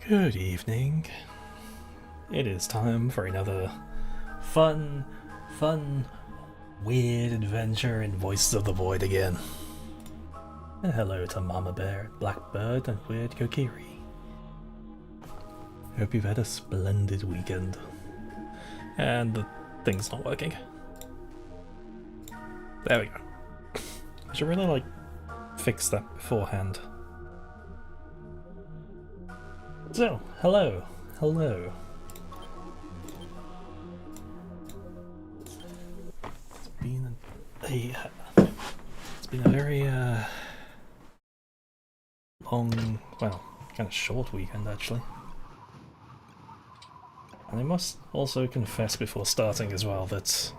Good evening. It is time for another fun, weird adventure in Voices of the Void again. Hello to Mama Bear, Blackbird, and Weird Kokiri. Hope you've had a splendid weekend. And the thing's not working. There we go. I should really, fix that beforehand. So, hello. It's been a very long, well, kind of short weekend actually. And I must also confess before starting as well that it's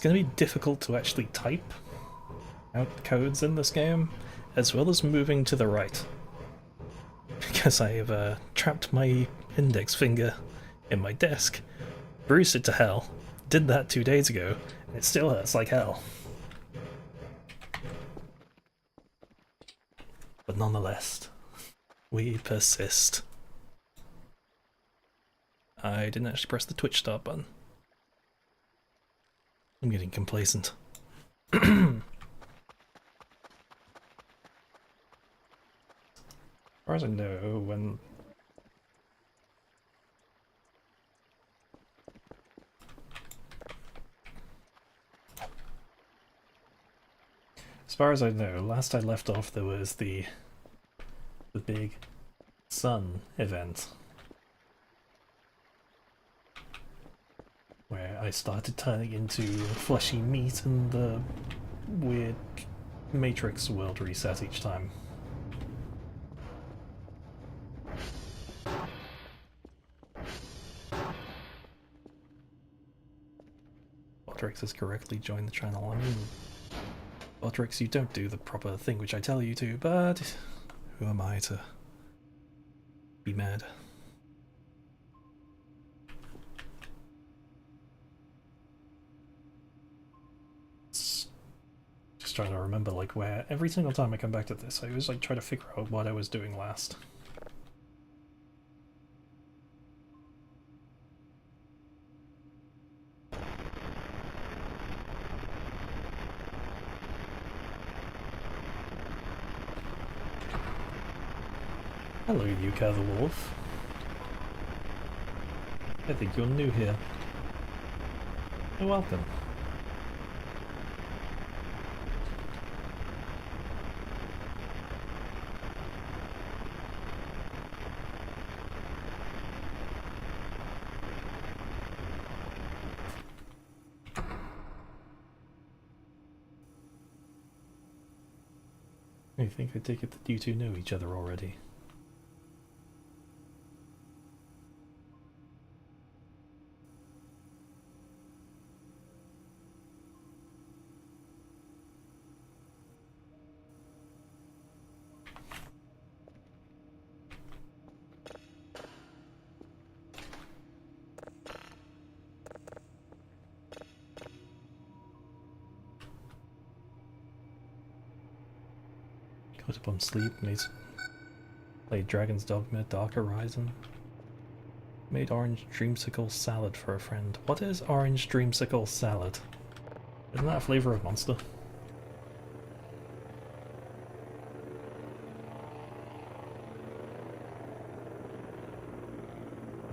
going to be difficult to actually type out codes in this game, as well as moving to the right. Because I have trapped my index finger in my desk, bruised it to hell, did that 2 days ago, and it still hurts like hell. But nonetheless, we persist. I didn't actually press the Twitch start button. I'm getting complacent. As far as I know, last I left off there was the big sun event, where I started turning into fleshy meat and the weird Matrix world reset each time. Botrix has correctly joined the channel. I mean, Botrix, you don't do the proper thing which I tell you to, but who am I to be mad? Just trying to remember, where every single time I come back to this, I always try to figure out what I was doing last. Hello, Yuka the Wolf. I think you're new here. You're welcome. I think I take it that you two know each other already. Caught up on sleep, played Dragon's Dogma, Dark Horizon. Made orange dreamsicle salad for a friend. What is orange dreamsicle salad? Isn't that a flavour of Monster?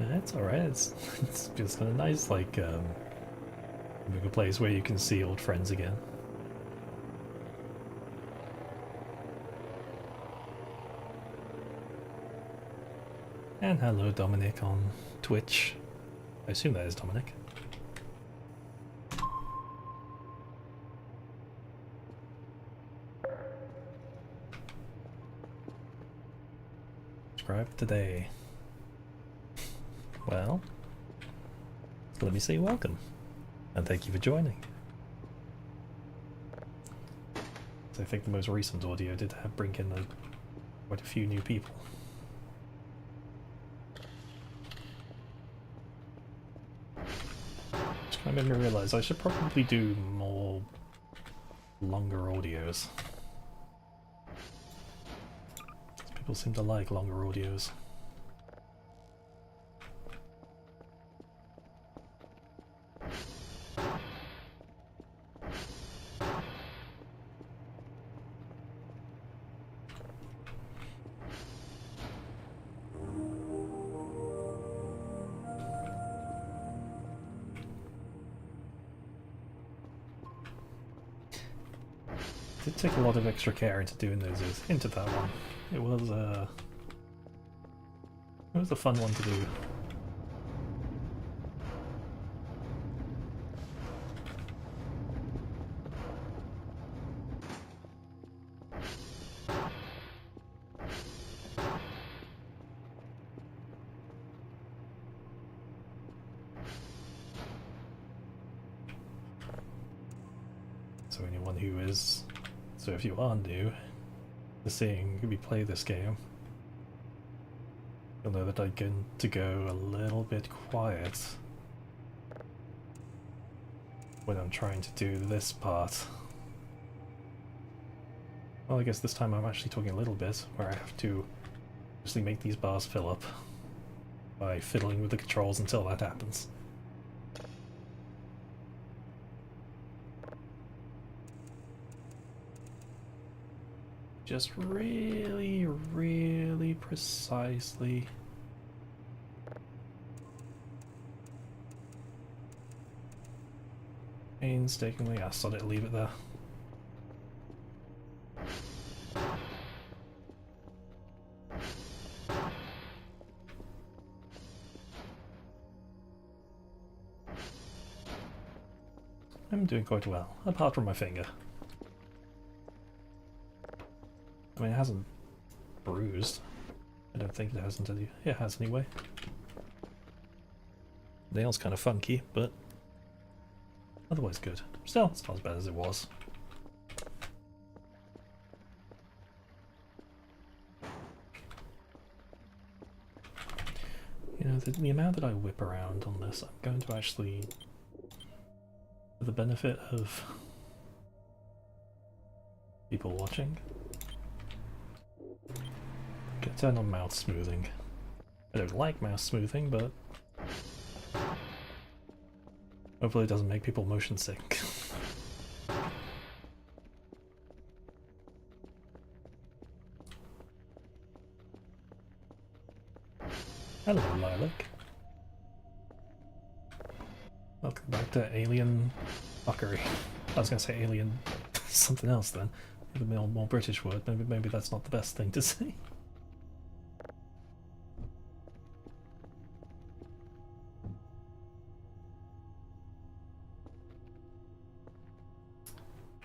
It's alright, it's just kind of nice, a place where you can see old friends again. And hello Dominic on Twitch. I assume that is Dominic. Subscribe today. Well, let me say welcome, and thank you for joining. So I think the most recent audio did bring in quite a few new people. Which kind of made me realise I should probably do more longer audios. People seem to like longer audios. did take a lot of extra care into doing those into that one. It was a fun one to do. So anyone who is, so if you are new to seeing me play this game, you'll know that I get to go a little bit quiet when I'm trying to do this part. Well, I guess this time I'm actually talking a little bit, where I have to actually make these bars fill up by fiddling with the controls until that happens. Just really, really precisely. Painstakingly, I sod it, leave it there. I'm doing quite well, apart from my finger. I mean, it hasn't bruised. I don't think it hasn't. It has anyway. Nail's kind of funky, but otherwise good. Still, it's not as bad as it was. You know, the amount that I whip around on this, I'm going to actually, for the benefit of people watching, turn on mouse smoothing. I don't like mouse smoothing, but hopefully it doesn't make people motion sick. Hello, Lilac. Welcome back to Alien Fuckery. I was gonna say Alien something else then. With a more British word. Maybe that's not the best thing to say.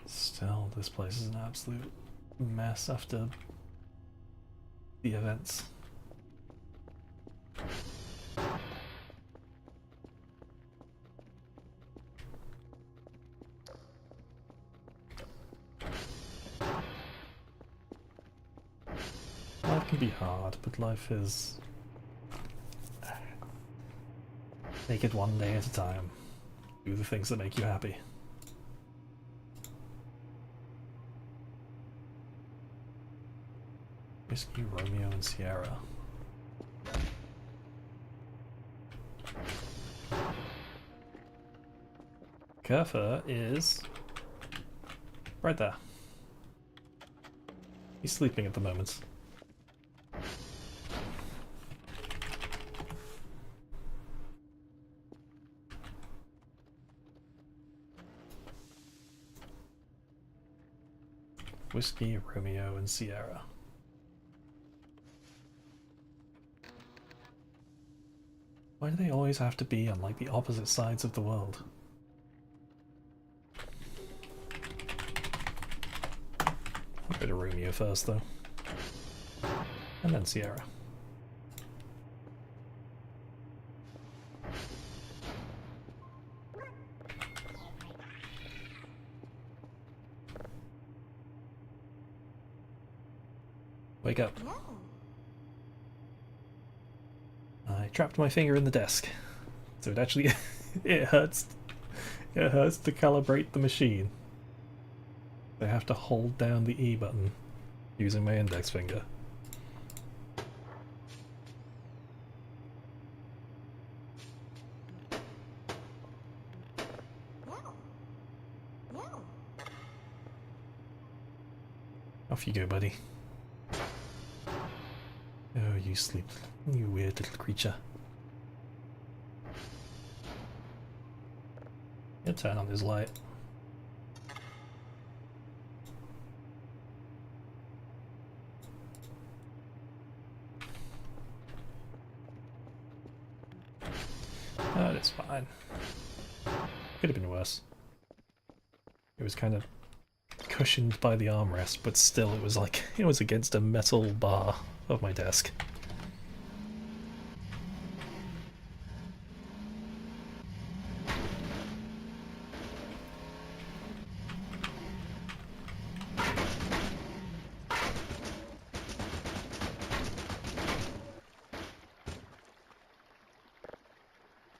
Still, this place is an absolute mess after the events. Life can be hard, but life is... Take it one day at a time. Do the things that make you happy. Whiskey, Romeo, and Sierra. Kerfer is right there. He's sleeping at the moment. Whiskey, Romeo, and Sierra. Why do they always have to be on, like, the opposite sides of the world? I'll go to Romeo first, though. And then Sierra. Wake up. I trapped my finger in the desk, so it actually it hurts. It hurts to calibrate the machine. I have to hold down the E button using my index finger. Off you go, buddy. Oh, you sleep, you weird little creature. He'll turn on his light. It's fine. Could have been worse. It was kind of cushioned by the armrest, but still it was like it was against a metal bar of my desk.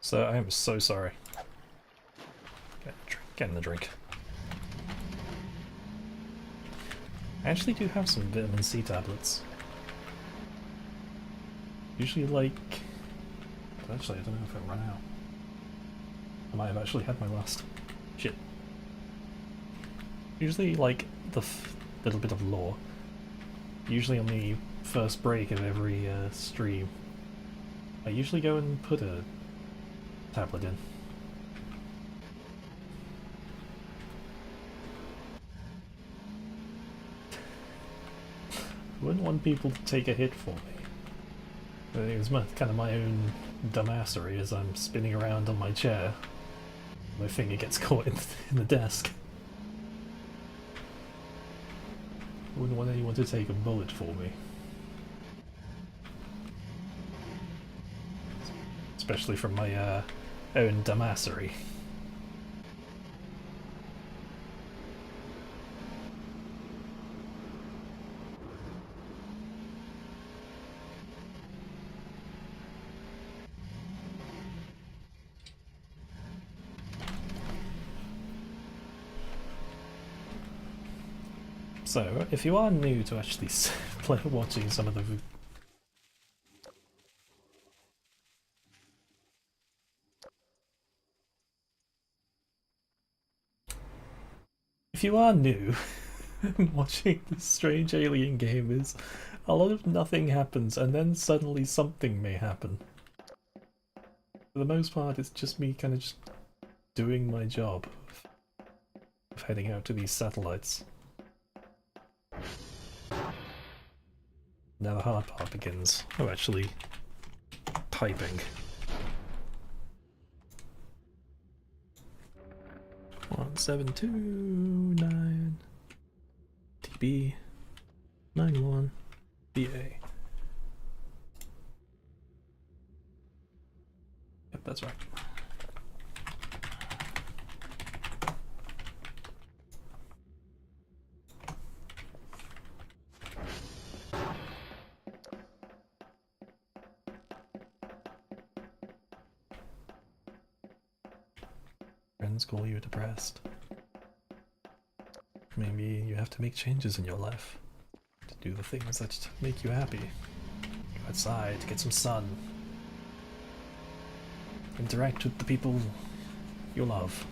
So I am so sorry. Getting the drink. I actually do have some vitamin C tablets. Usually like... Actually, I don't know if it ran out. I might have actually had my last. Shit. Usually like the little bit of lore. Usually on the first break of every stream, I usually go and put a tablet in. I wouldn't want people to take a hit for me. It was kind of my own dumbassery as I'm spinning around on my chair. My finger gets caught in the desk. I wouldn't want anyone to take a bullet for me. Especially from my own dumbassery. So, if you are new to actually watching some of the... If you are new, watching this strange alien game is a lot of nothing happens and then suddenly something may happen. For the most part, it's just me kind of just doing my job of heading out to these satellites. Now the hard part begins. Oh, actually, typing. 1729 TB 91 BA. Yep, that's right. Friends call you depressed. Maybe you have to make changes in your life to do the things that make you happy. Go outside, get some sun. Interact with the people you love.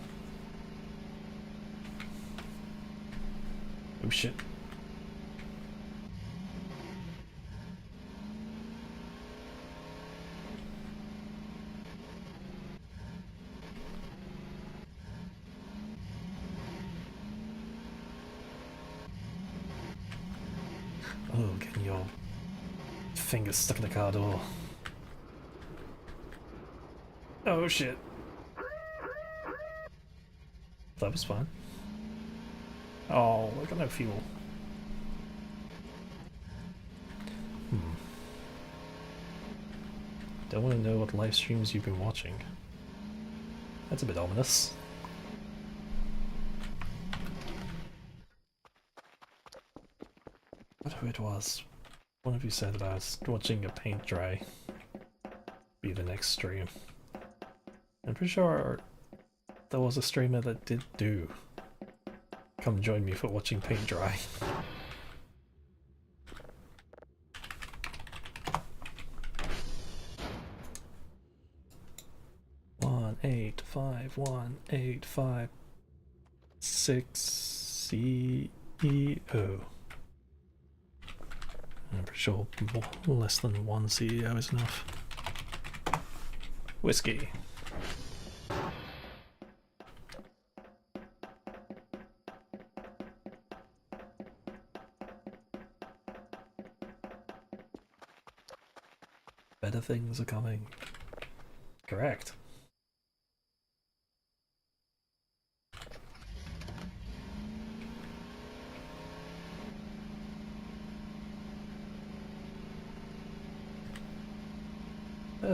Oh shit. Oh, getting your fingers stuck in the car door. Oh shit. That was fun. Oh, I got no fuel. Don't want to know what live streams you've been watching. That's a bit ominous. I don't know who it was. One of you said that I was watching a paint dry be the next stream. I'm pretty sure there was a streamer that did do come join me for watching paint dry. 1851856 CEO. I'm pretty sure less than one CEO is enough. Whiskey. Better things are coming. Correct.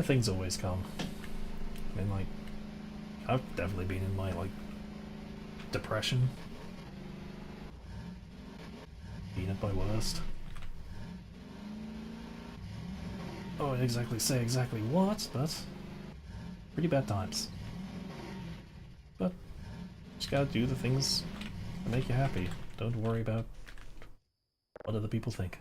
Things always come. I mean, like, I've definitely been in my, like, depression. Been at my worst. Oh, I wouldn't exactly say exactly what, but pretty bad times. But just gotta do the things that make you happy. Don't worry about what other people think.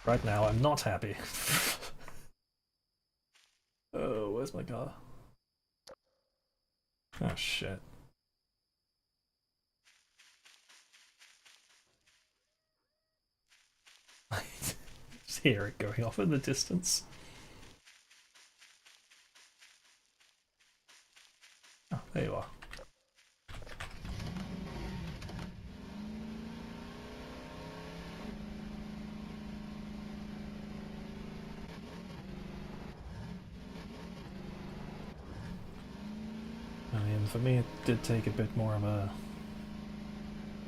Right now, I'm not happy. Oh, where's my car? Oh, shit. Just hear it going off in the distance. Oh, there you are. I mean, for me it did take a bit more of a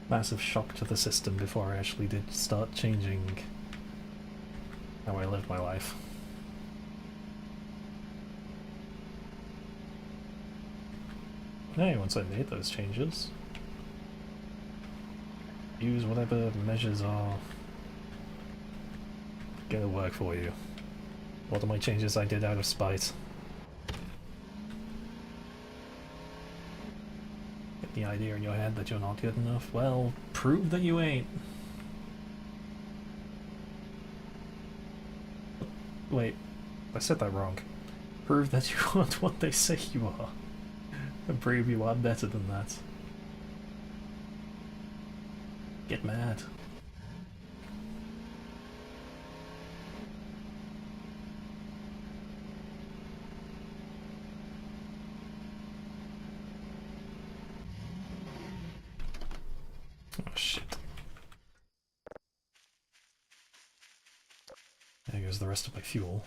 massive shock to the system before I actually did start changing how I lived my life. Hey, once I made those changes, use whatever measures are gonna work for you. What are my changes I did out of spite? Get the idea in your head that you're not good enough? Well, prove that you ain't. Wait, I said that wrong. Prove that you aren't what they say you are. And prove you are better than that. Get mad. Oh shit. There goes the rest of my fuel.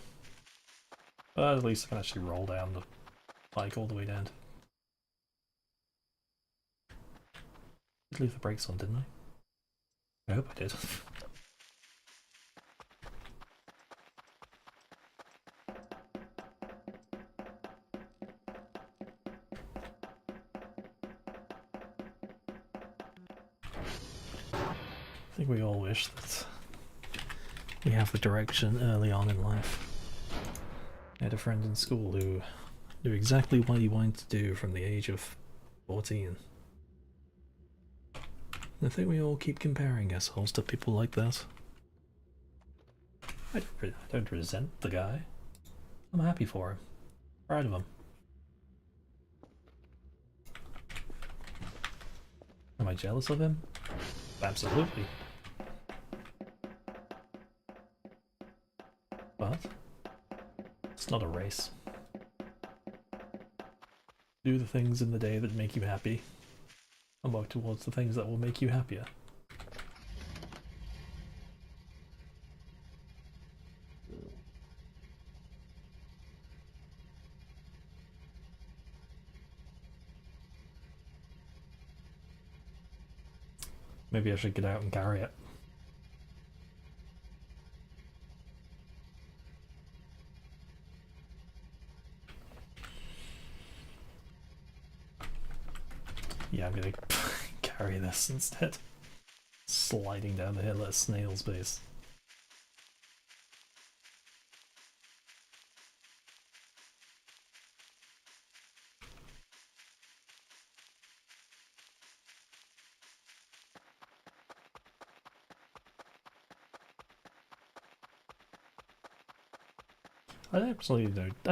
But at least I can actually roll down the bike all the way down. Did leave the brakes on, didn't I? I hope I did. I think we all wish that we have the direction early on in life. I had a friend in school who knew exactly what he wanted to do from the age of 14. I think we all keep comparing ourselves to people like that. I don't resent the guy. I'm happy for him. Proud of him. Am I jealous of him? Absolutely. But it's not a race. Do the things in the day that make you happy, and work towards the things that will make you happier. Maybe I should get out and carry it. Yeah, I'm gonna carry this instead. Sliding down the hill at a snail's pace. I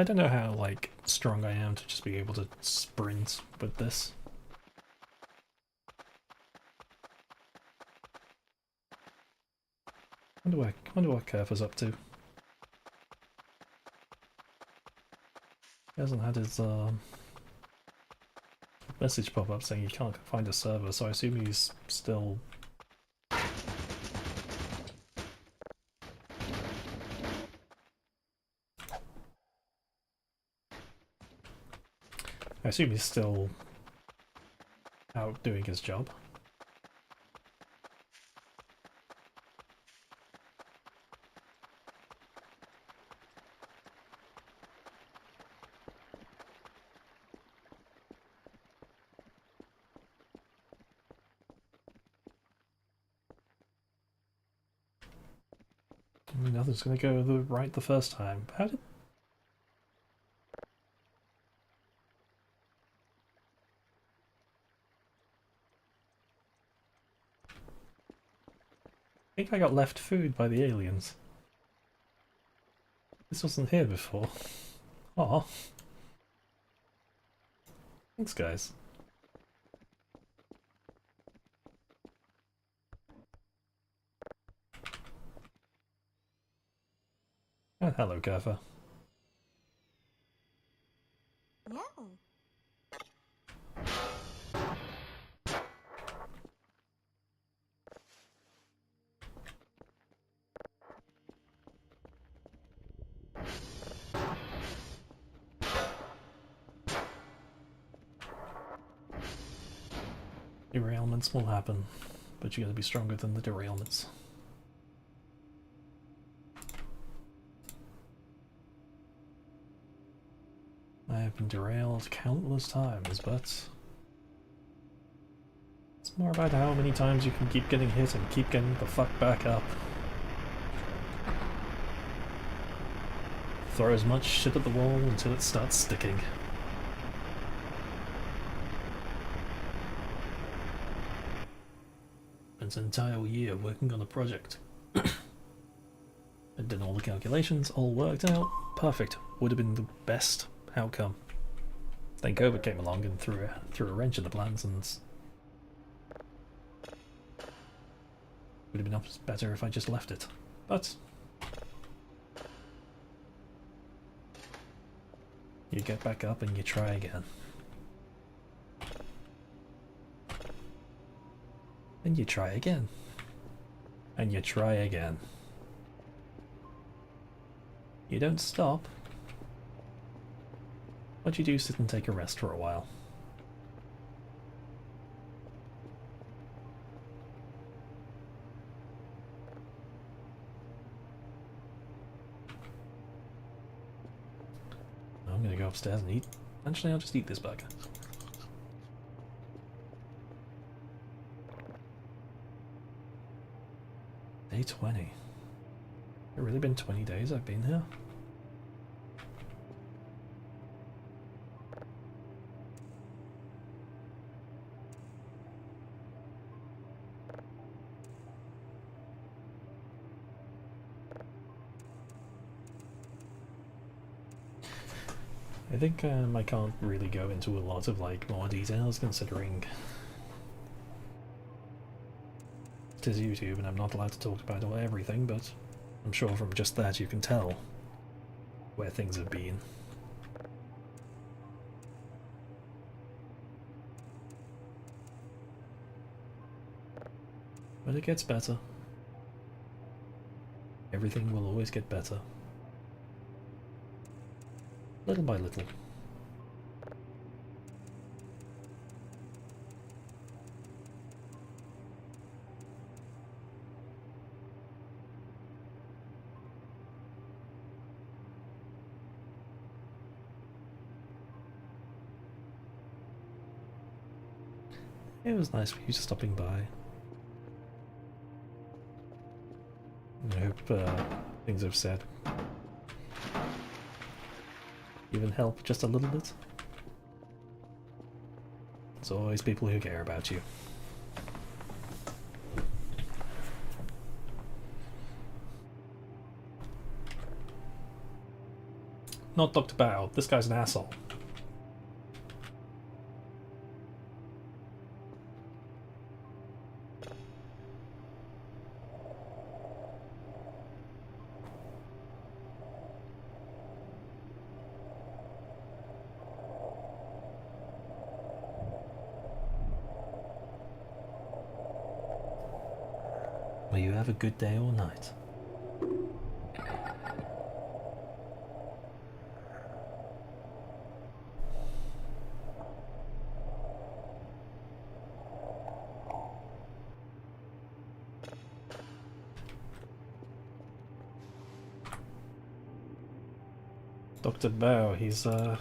don't know how like strong I am to just be able to sprint with this. Wonder what Kerf is up to. He hasn't had his message pop up saying he can't find a server, so I assume he's still. I assume he's still out doing his job. I mean, nothing's gonna go right the first time. How did... I think I got left food by the aliens. This wasn't here before. Aw. Thanks, guys. And hello, Gaffer. Yeah. Derailments will happen, but you gotta be stronger than the derailments. I have been derailed countless times, but it's more about how many times you can keep getting hit and keep getting the fuck back up. Throw as much shit at the wall until it starts sticking. It's an entire year working on a project. I did all the calculations, all worked out, perfect. Would have been the best outcome. Then COVID came along and threw a wrench in the plans, and would have been better if I just left it. But you get back up and you try again. And you try again. And you try again. You don't stop. What you do is sit and take a rest for a while. I'm gonna go upstairs and eat. Actually, I'll just eat this burger. Day 20. It really been 20 days I've been here? I think I can't really go into a lot of more details considering it is YouTube and I'm not allowed to talk about everything, but I'm sure from just that you can tell where things have been. But it gets better. Everything will always get better. Little by little. It was nice for you just stopping by. I hope things I've said even help just a little bit. There's always people who care about you. Not Dr. Bao, this guy's an asshole. Will you have a good day or night? Dr. Bao, he's a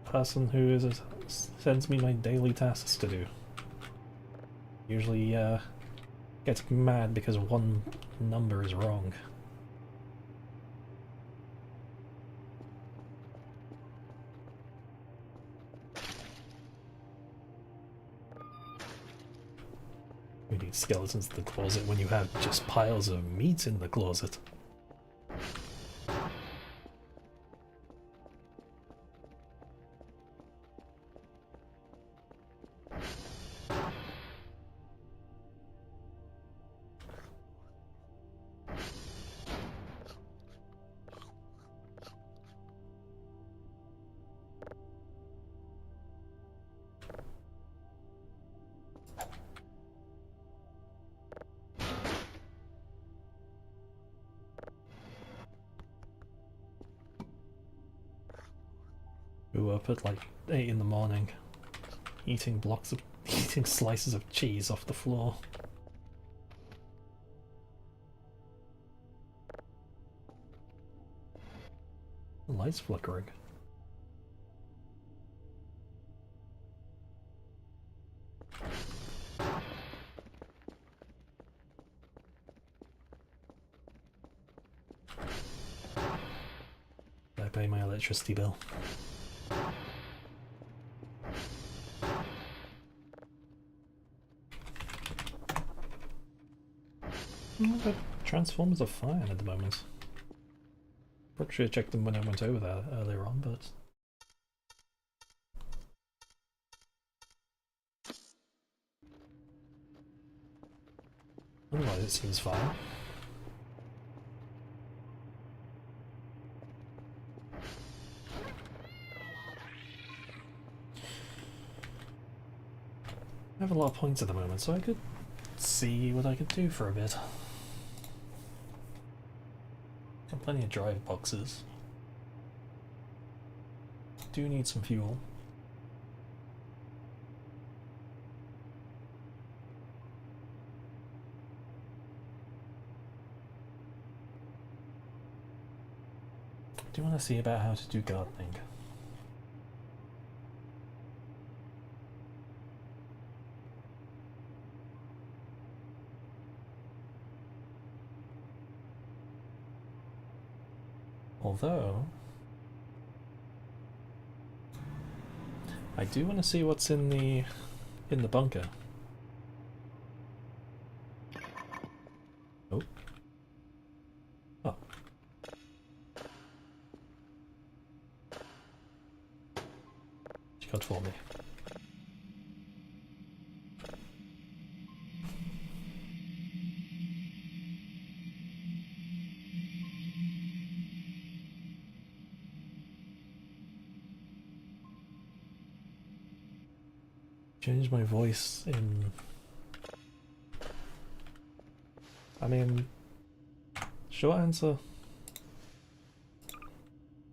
person who sends me my daily tasks to do. Usually gets mad because one number is wrong. We need skeletons in the closet when you have just piles of meat in the closet. We were up at like 8 in the morning, eating slices of cheese off the floor. The light's flickering. I pay my electricity bill. The transformers are fine at the moment. Probably should have checked them when I went over there earlier on, but otherwise it seems fine. I have a lot of points at the moment, so I could see what I could do for a bit. Got plenty of drive boxes. Do need some fuel. Do you want to see about how to do gardening? Although I do want to see what's in the bunker. Oh. Oh. She got for me. Change my voice in... I mean... Short answer.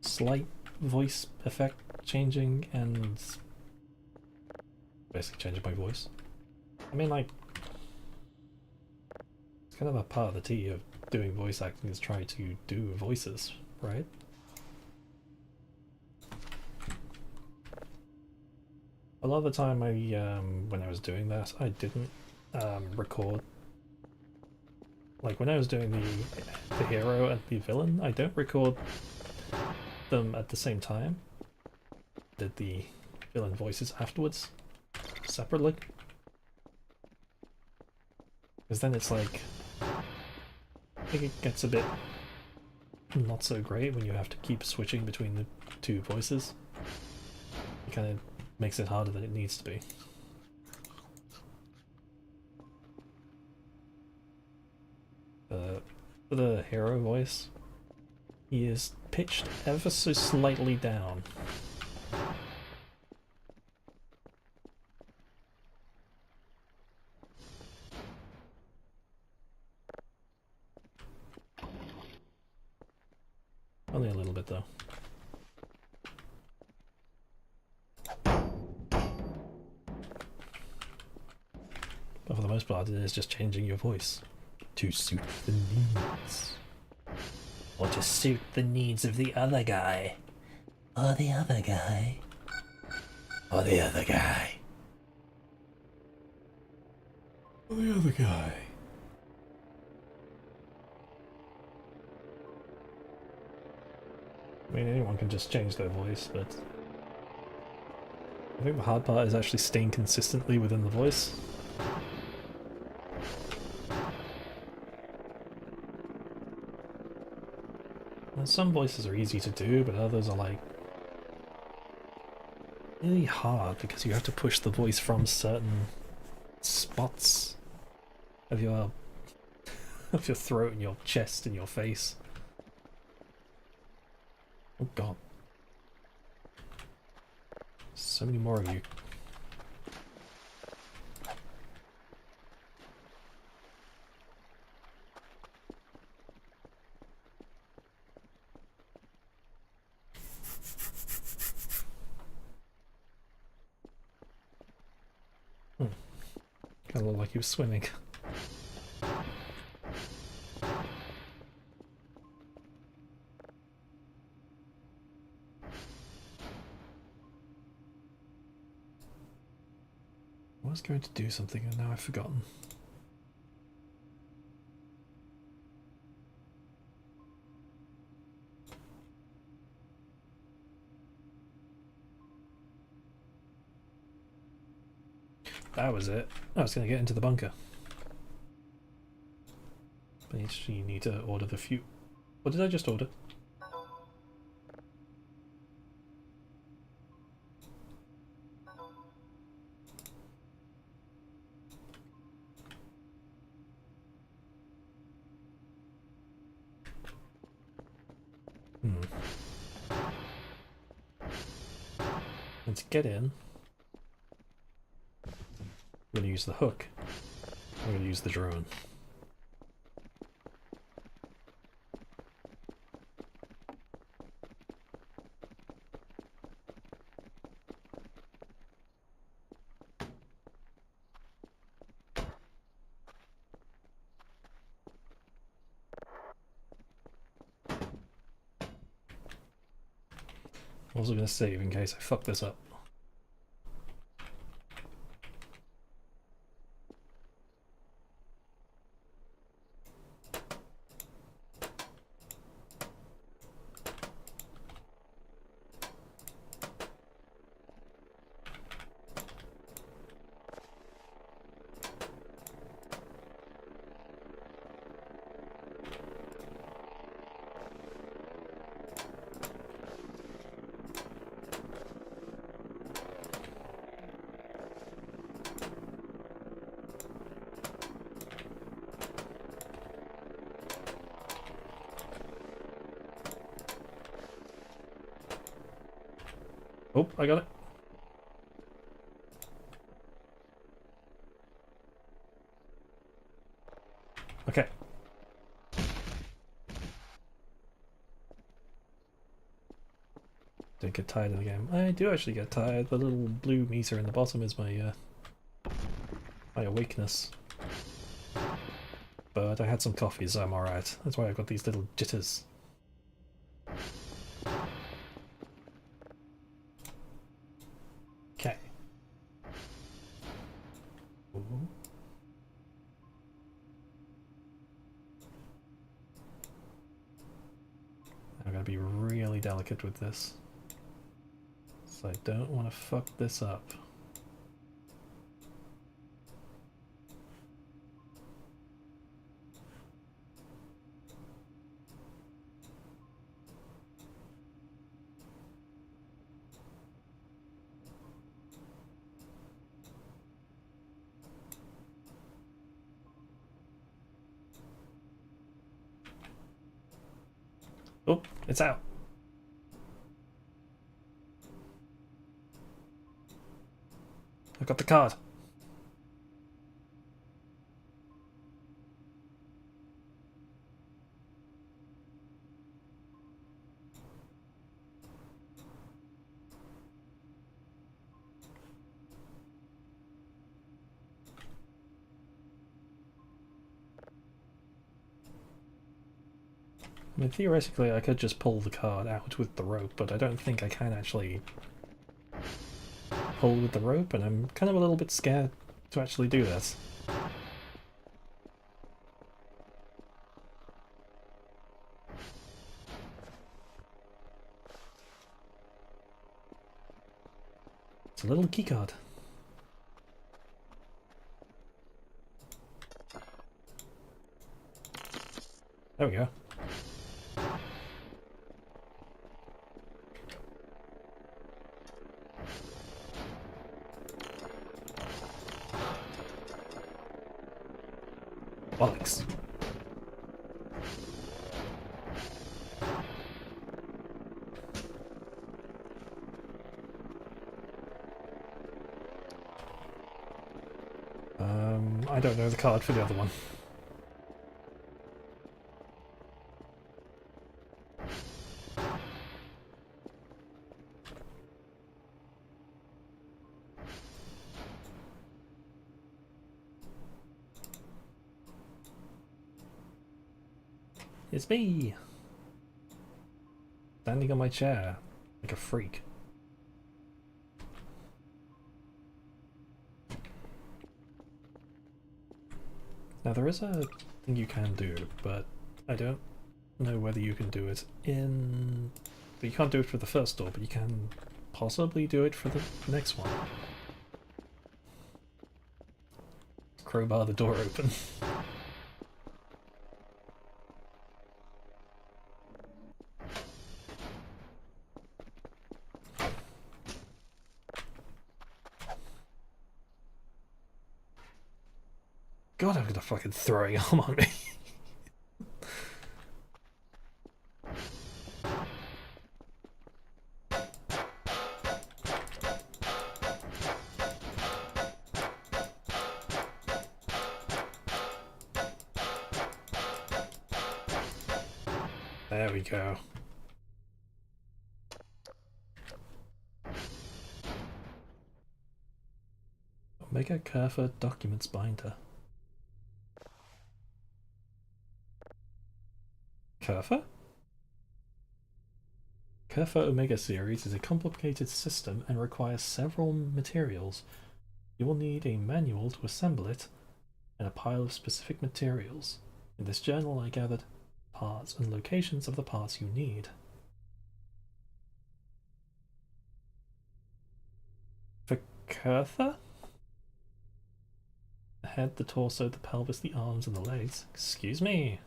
Slight voice effect changing and... basically changing my voice. I mean, like... it's kind of a part of the tea of doing voice acting is try to do voices, right? A lot of the time when I was doing that, I didn't record. Like when I was doing the hero and the villain, I don't record them at the same time. Did the villain voices afterwards, separately. Because then it's like, I think it gets a bit not so great when you have to keep switching between the two voices. It kind of makes it harder than it needs to be. For the hero voice, he is pitched ever so slightly down. Only a little bit though. But for the most part, it is just changing your voice to suit the needs. Or to suit the needs of the other guy. Or the other guy. Or the other guy. Or the other guy. I mean, anyone can just change their voice, but I think the hard part is actually staying consistently within the voice. And some voices are easy to do, but others are like really hard because you have to push the voice from certain spots of your throat and your chest and your face. Oh god. So many more of you. Kind of looked like he was swimming. I was going to do something and now I've forgotten. That was it. I was going to get into the bunker. But you need to order the few. What did I just order? And to get in, I'm going to use the hook. I'm going to use the drone. I'm also going to save in case I fuck this up. Oh, I got it. Okay. Don't get tired of the game. I do actually get tired. The little blue meter in the bottom is my my awakeness. But I had some coffee, so I'm alright. That's why I've got these little jitters. Okay. I'm gonna be really delicate with this. So I don't want to fuck this up. Oh, it's out. I've got the card. I mean, theoretically I could just pull the card out with the rope, but I don't think I can actually pull with the rope, and I'm kind of a little bit scared to actually do this. It's a little keycard. There we go. Bollocks. I don't know the card for the other one. It's me! Standing on my chair, like a freak. Now there is a thing you can do, but I don't know whether you can do it in... But you can't do it for the first door, but you can possibly do it for the next one. Crowbar the door open. God, I'm gonna fucking throwing arm on me. There we go. Omega Kerfer Documents Binder. Kerfer? Kerfer Omega series is a complicated system and requires several materials. You will need a manual to assemble it and a pile of specific materials. In this journal I gathered parts and locations of the parts you need. For Kerfer? The head, the torso, the pelvis, the arms, and the legs. Excuse me.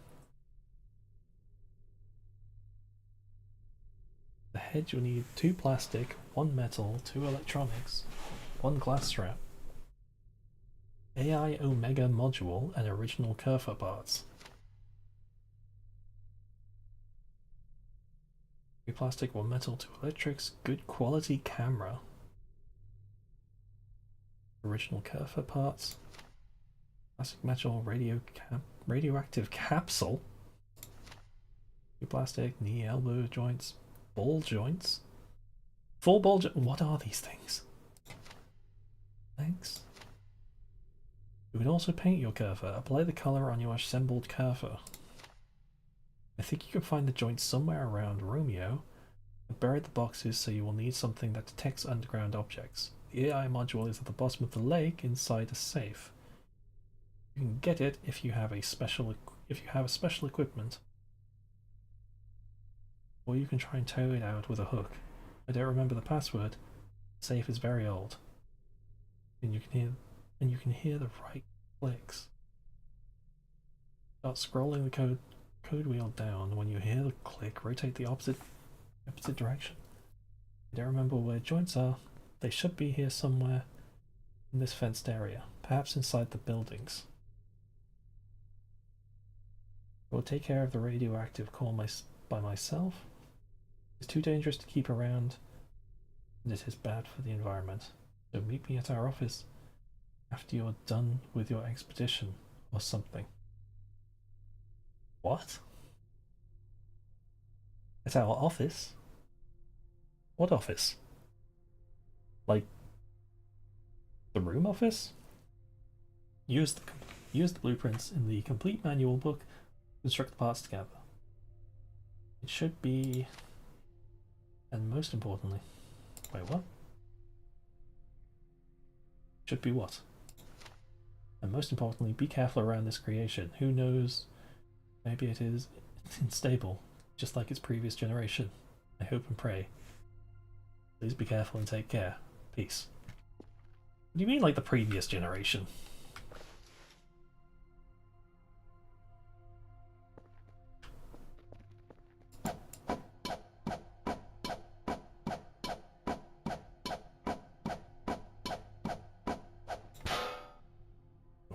The head you'll need 2 plastic, 1 metal, 2 electronics, 1 glass strap, AI Omega module, and original Kerfer parts. 3 plastic, 1 metal, 2 electrics, good quality camera. Original Kerfer parts. Plastic metal, radioactive capsule. 2 plastic, knee, elbow joints. Ball joints? 4 ball joints? What are these things? Thanks. You can also paint your Kerfer. Apply the colour on your assembled Kerfer. I think you can find the joints somewhere around Romeo and bury the boxes, so you will need something that detects underground objects. The AI module is at the bottom of the lake inside a safe. You can get it if you have a special equipment. Or you can try and tow it out with a hook. I don't remember the password. The safe is very old. And you can hear the right clicks. Start scrolling the code wheel down. When you hear the click, rotate the opposite direction. I don't remember where joints are. They should be here somewhere in this fenced area, perhaps inside the buildings. I will take care of the radioactive core by myself. It's too dangerous to keep around, and it is bad for the environment. So meet me at our office after you're done with your expedition, or something. What? At our office? What office? Like the room office? Use the blueprints in the complete manual book to construct the parts together. It should be... And most importantly... Wait, what? Should be what? And most importantly, be careful around this creation. Who knows? Maybe it is unstable, just like its previous generation. I hope and pray. Please be careful and take care. Peace. What do you mean, like the previous generation?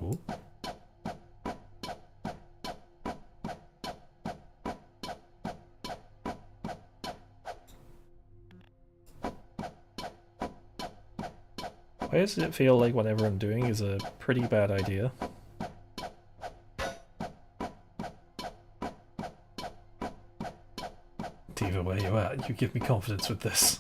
Ooh. Why does it feel like whatever I'm doing is a pretty bad idea? Diva, where you at? You give me confidence with this.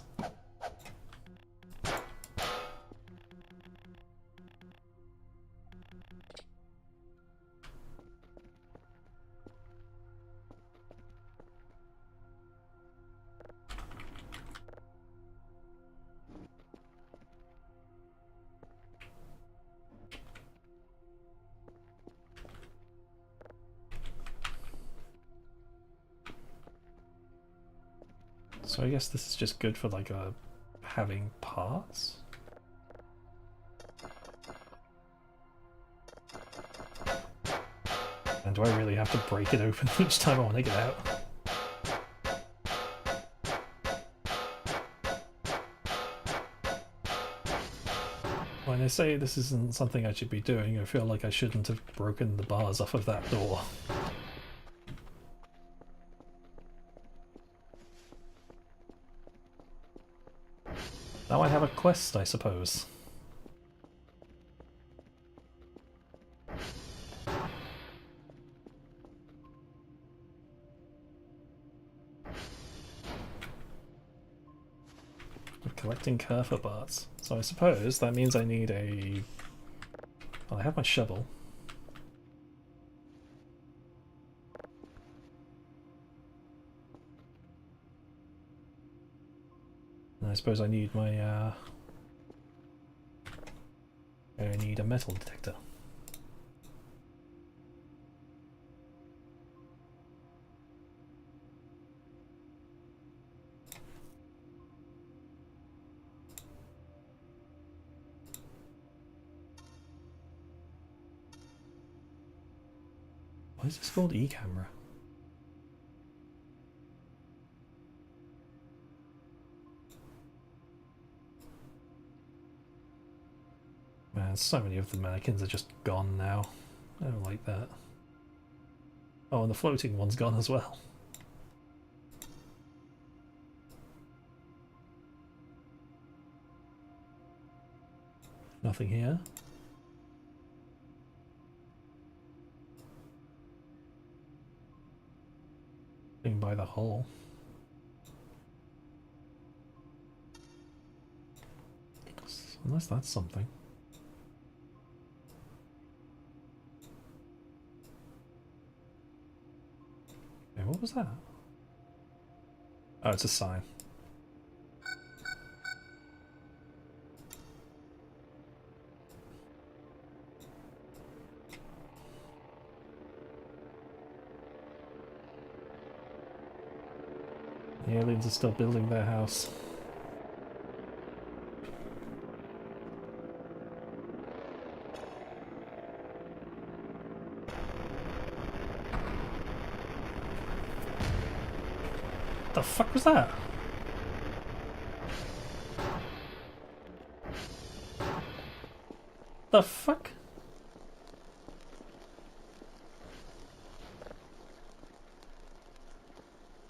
So I guess this is just good for like having parts? And do I really have to break it open each time I want to get out? When I say this isn't something I should be doing, I feel like I shouldn't have broken the bars off of that door. Now I have a quest, I suppose. I'm collecting Kerfa parts. So I suppose that means I need a... Well, I have my shovel. And I suppose I need my, I need a metal detector. Why is this called E-camera? Man, so many of the mannequins are just gone now. I don't like that. Oh, and the floating one's gone as well. Nothing here. Thing by the hole. Unless that's something. Hey, what was that? Oh, it's a sign. The aliens are still building their house. The fuck was that? The fuck?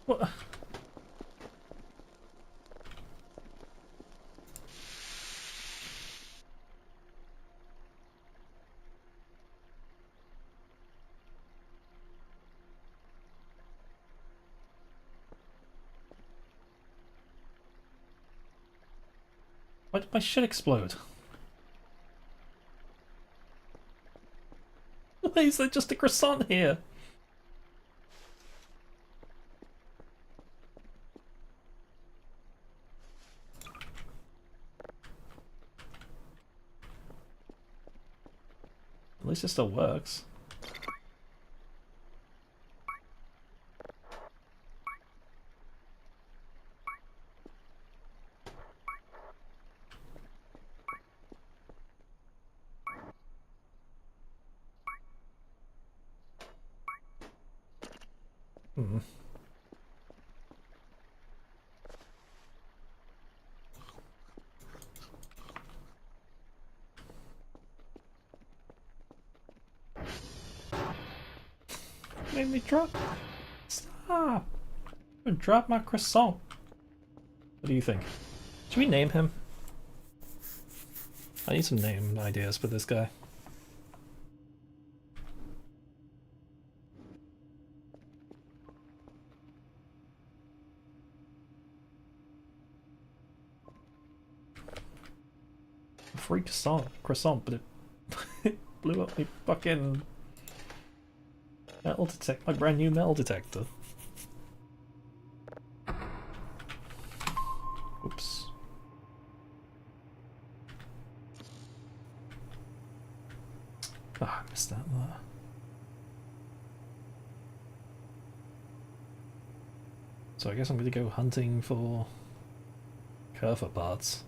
What? Why did my shit explode? Why is there just a croissant here? At least it still works. Hmm. Made me drop. Stop! I'm gonna drop my croissant. What do you think? Should we name him? I need some name ideas for this guy. Free croissant, but it blew up my fucking metal detector, my brand new metal detector. Oops. Ah, I missed that there. So I guess I'm gonna go hunting for Kerfa parts.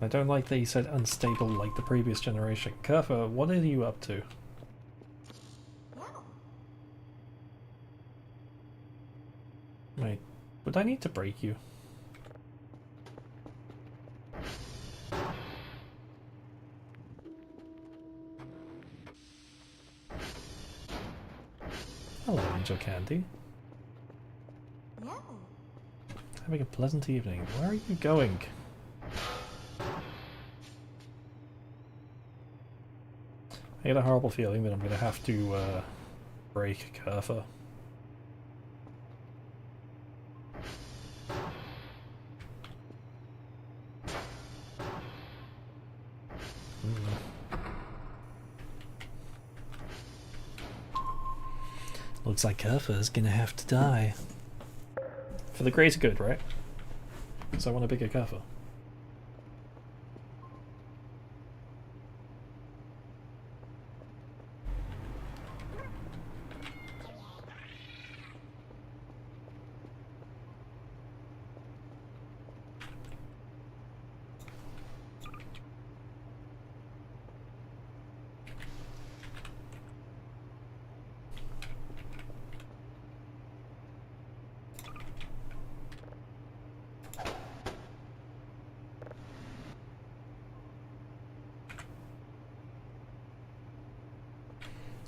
I don't like that you said unstable like the previous generation. Kerfa, what are you up to? Wait, would I need to break you? Hello, Angel Candy. Having a pleasant evening. Where are you going? I get a horrible feeling that I'm going to have to break Kerfa. Looks like Kerfa's going to have to die. For the greater good, right? Because I want a bigger Kerfa.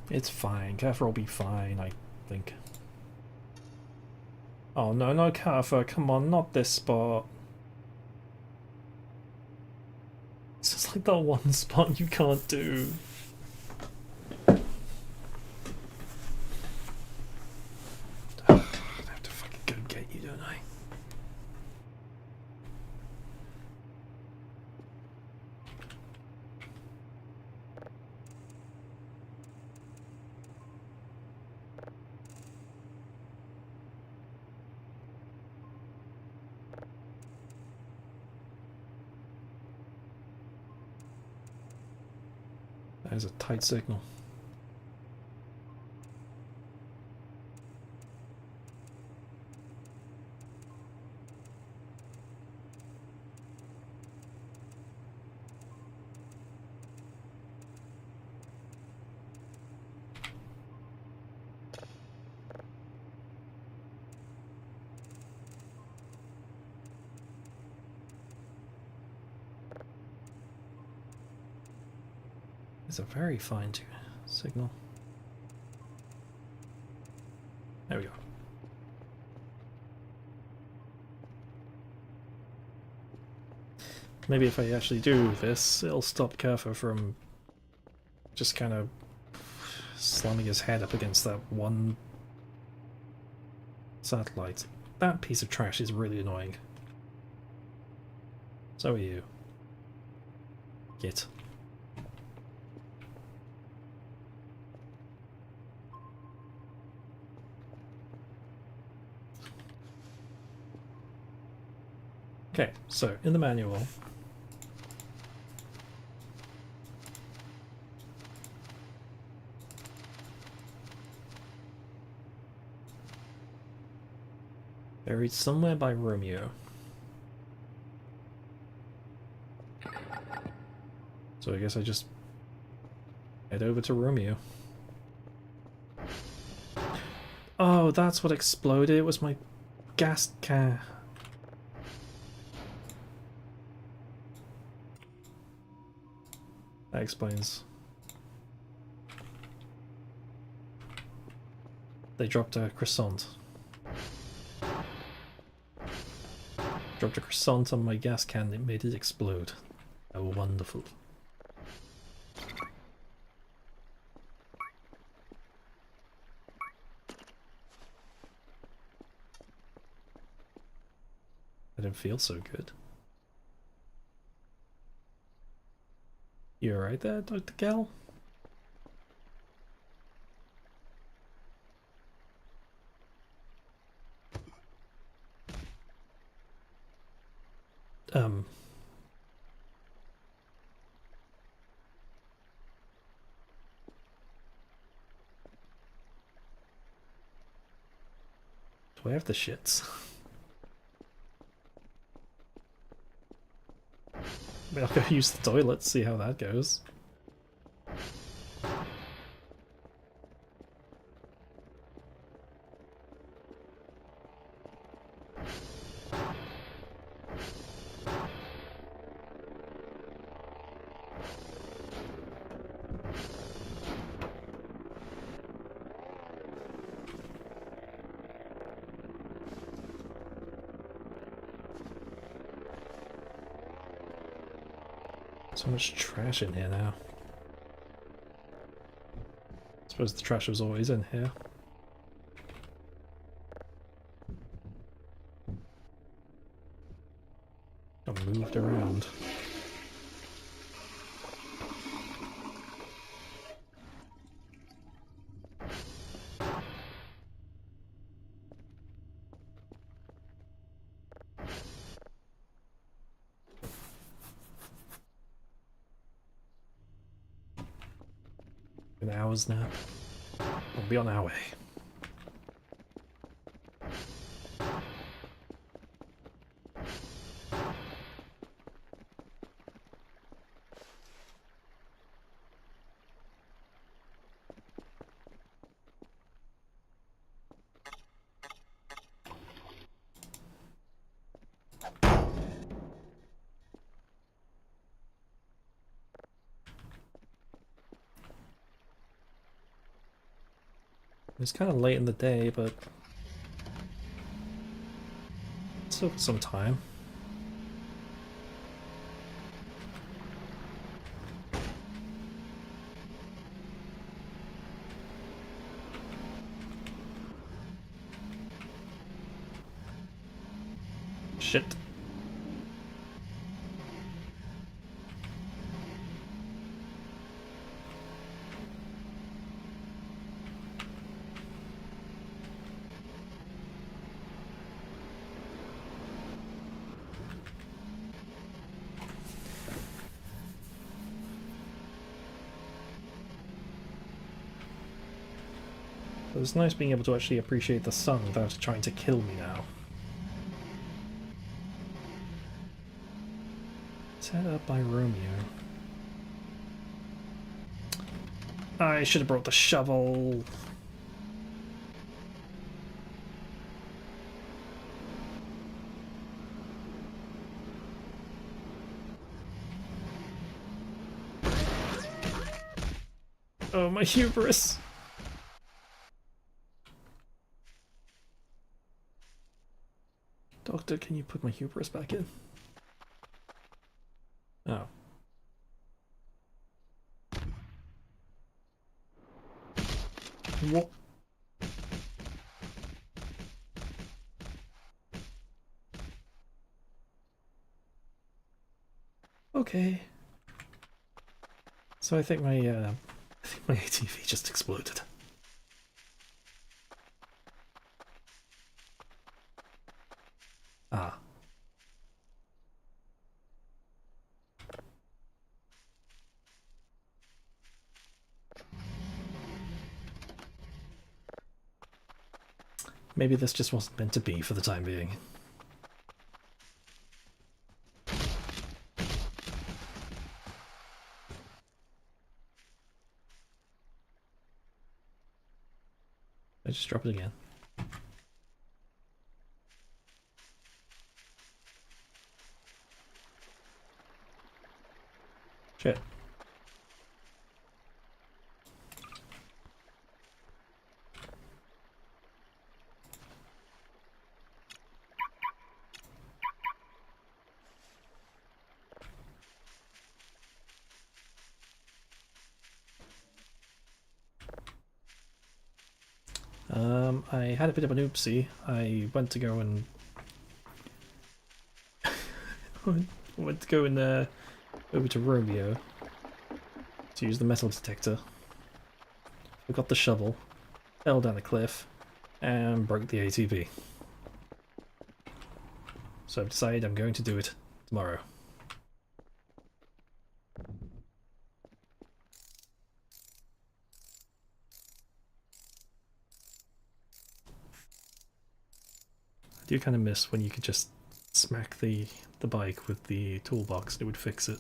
It's fine. Kerfa will be fine, I think. Oh no, no Kerfa, come on, not this spot. It's just like that one spot you can't do. I have to fucking go get you, don't I? That is a tight signal. It's a very fine signal. There we go. Maybe if I actually do this, it'll stop Kerfa from just kind of slamming his head up against that one satellite. That piece of trash is really annoying. So are you. Git. Okay, so in the manual, buried somewhere by Romeo. So I guess I just head over to Romeo. Oh, that's what exploded. It was my gas can. That explains. They dropped a croissant. Dropped a croissant on my gas can, it made it explode. How wonderful. I didn't feel so good. You alright there, Dr. Gell? Do I have the shits? I mean, I'll go use the toilet, see how that goes. So much trash in here now. I suppose the trash was always in here. Got moved around. An hour's nap. We'll be on our way. It's kind of late in the day, but still got some time. Shit. It was nice being able to actually appreciate the sun without it trying to kill me now. Set up by Romeo. I should have brought the shovel. Oh, my hubris. Doctor, can you put my hubris back in? Oh. What? Okay. So I think my ATV just exploded. Ah. maybe this just wasn't meant to be for the time being. I just drop it again. Shit. I had a bit of an oopsie. I went to go and over to Romeo to use the metal detector. Forgot the shovel, fell down a cliff, and broke the ATV. So I've decided I'm going to do it tomorrow. I do kind of miss when you could just smack the bike with the toolbox and it would fix it.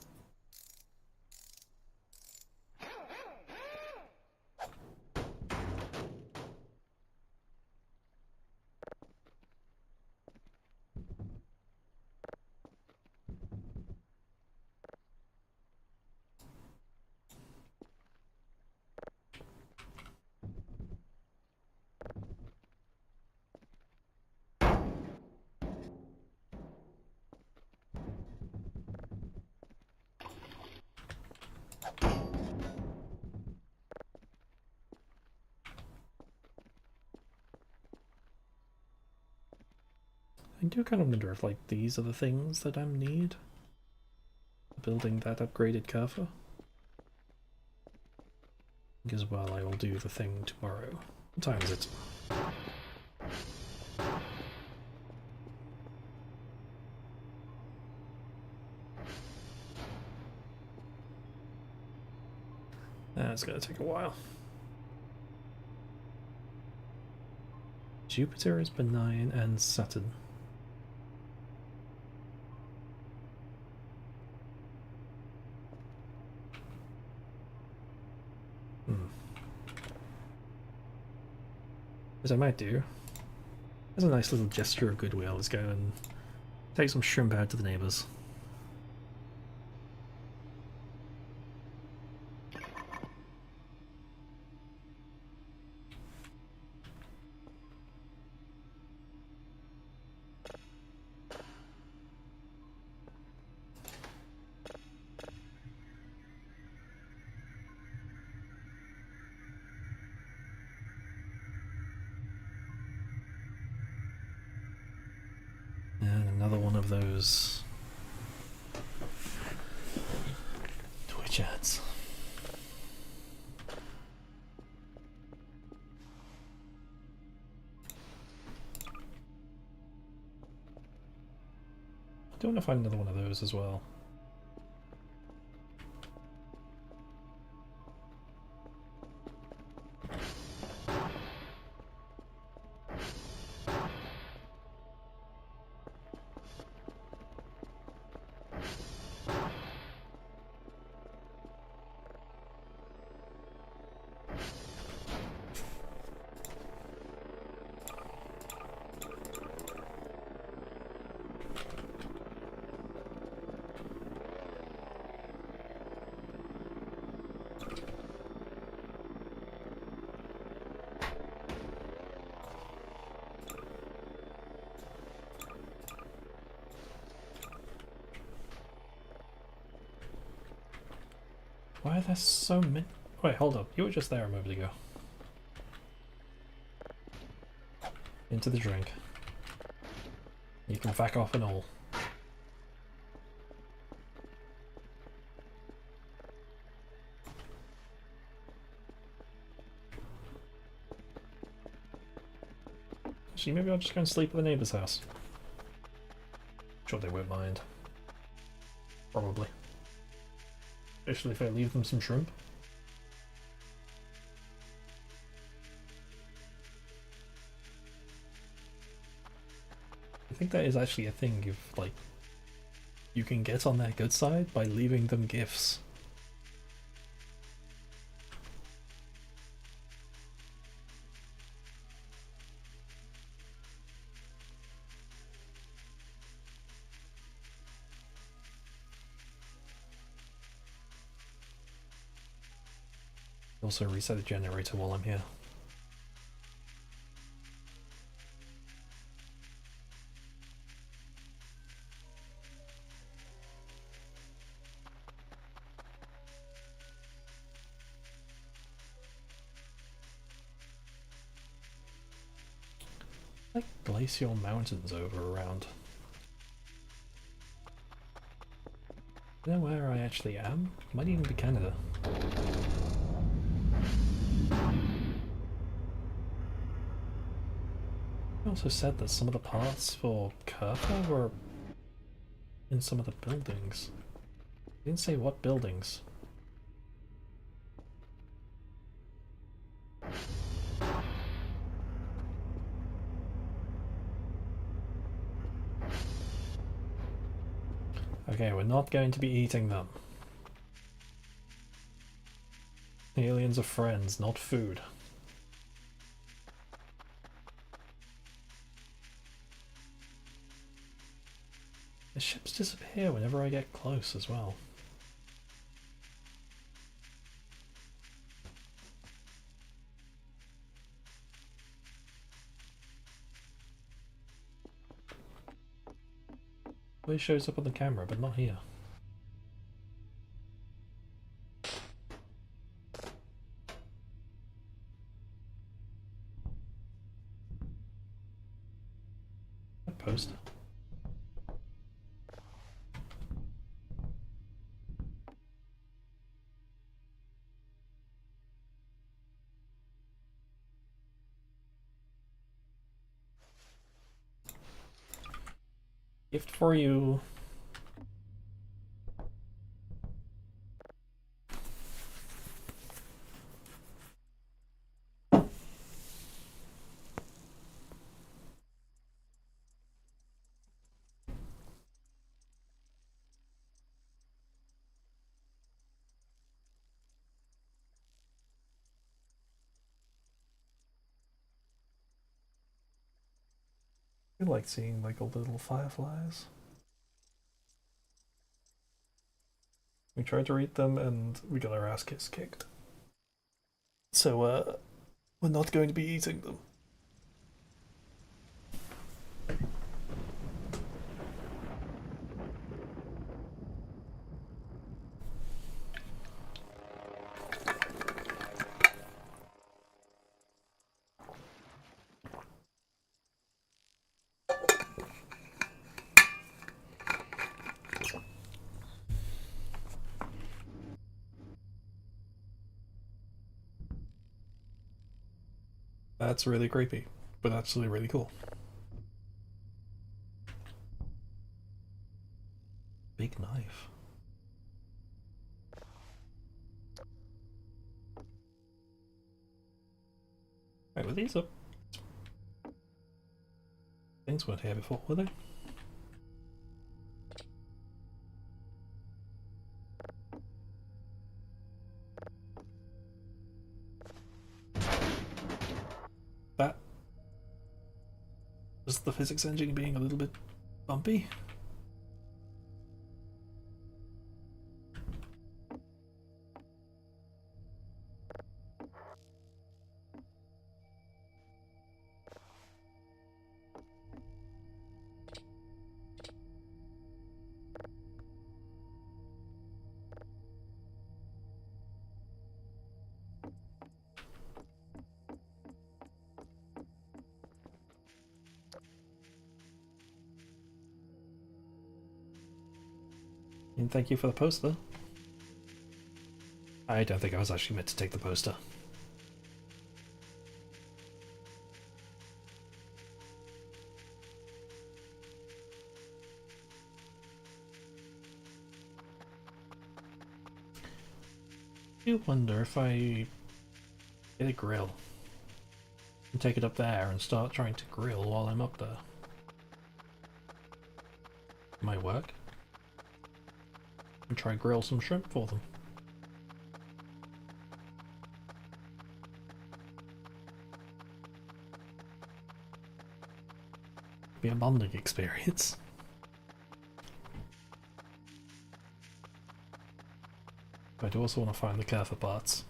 I do kind of wonder if, like, these are the things that I need building that upgraded car for. As well, I will do the thing tomorrow. What time is it? That's gonna take a while. Jupiter is benign and Saturn. As I might do, as a nice little gesture of goodwill, let's go and take some shrimp out to the neighbours. And another one of those Twitch ads. I do want to find another one of those as well. Why are there so many? Wait, hold up. You were just there a moment ago. Into the drink. You can back off and all. Actually, maybe I'll just go and sleep at the neighbour's house. Sure they won't mind. Probably. Especially if I leave them some shrimp. think that is actually a thing if, like, you can get on their good side by leaving them gifts. Also reset the generator while I'm here. Like glacial mountains over around. You know where I actually am? Might even be Canada. I also said that some of the parts for Kerfa were in some of the buildings. I didn't say what buildings. Okay, we're not going to be eating them. Aliens are friends, not food. The ships disappear whenever I get close as well. It shows up on the camera, but not here. A poster. Gift for you. I like seeing like all the little fireflies. We tried to read them and we got our ass kicked. So we're not going to be eating them. That's really creepy, but actually really cool. Big knife. Wait, were these up? Things weren't here before, were they? That was the physics engine being a little bit bumpy. And thank you for the poster. I don't think I was actually meant to take the poster. I do wonder if I get a grill and take it up there and start trying to grill while I'm up there. Might work. And try grill some shrimp for them. Be a bonding experience. I do also want to find the care for parts.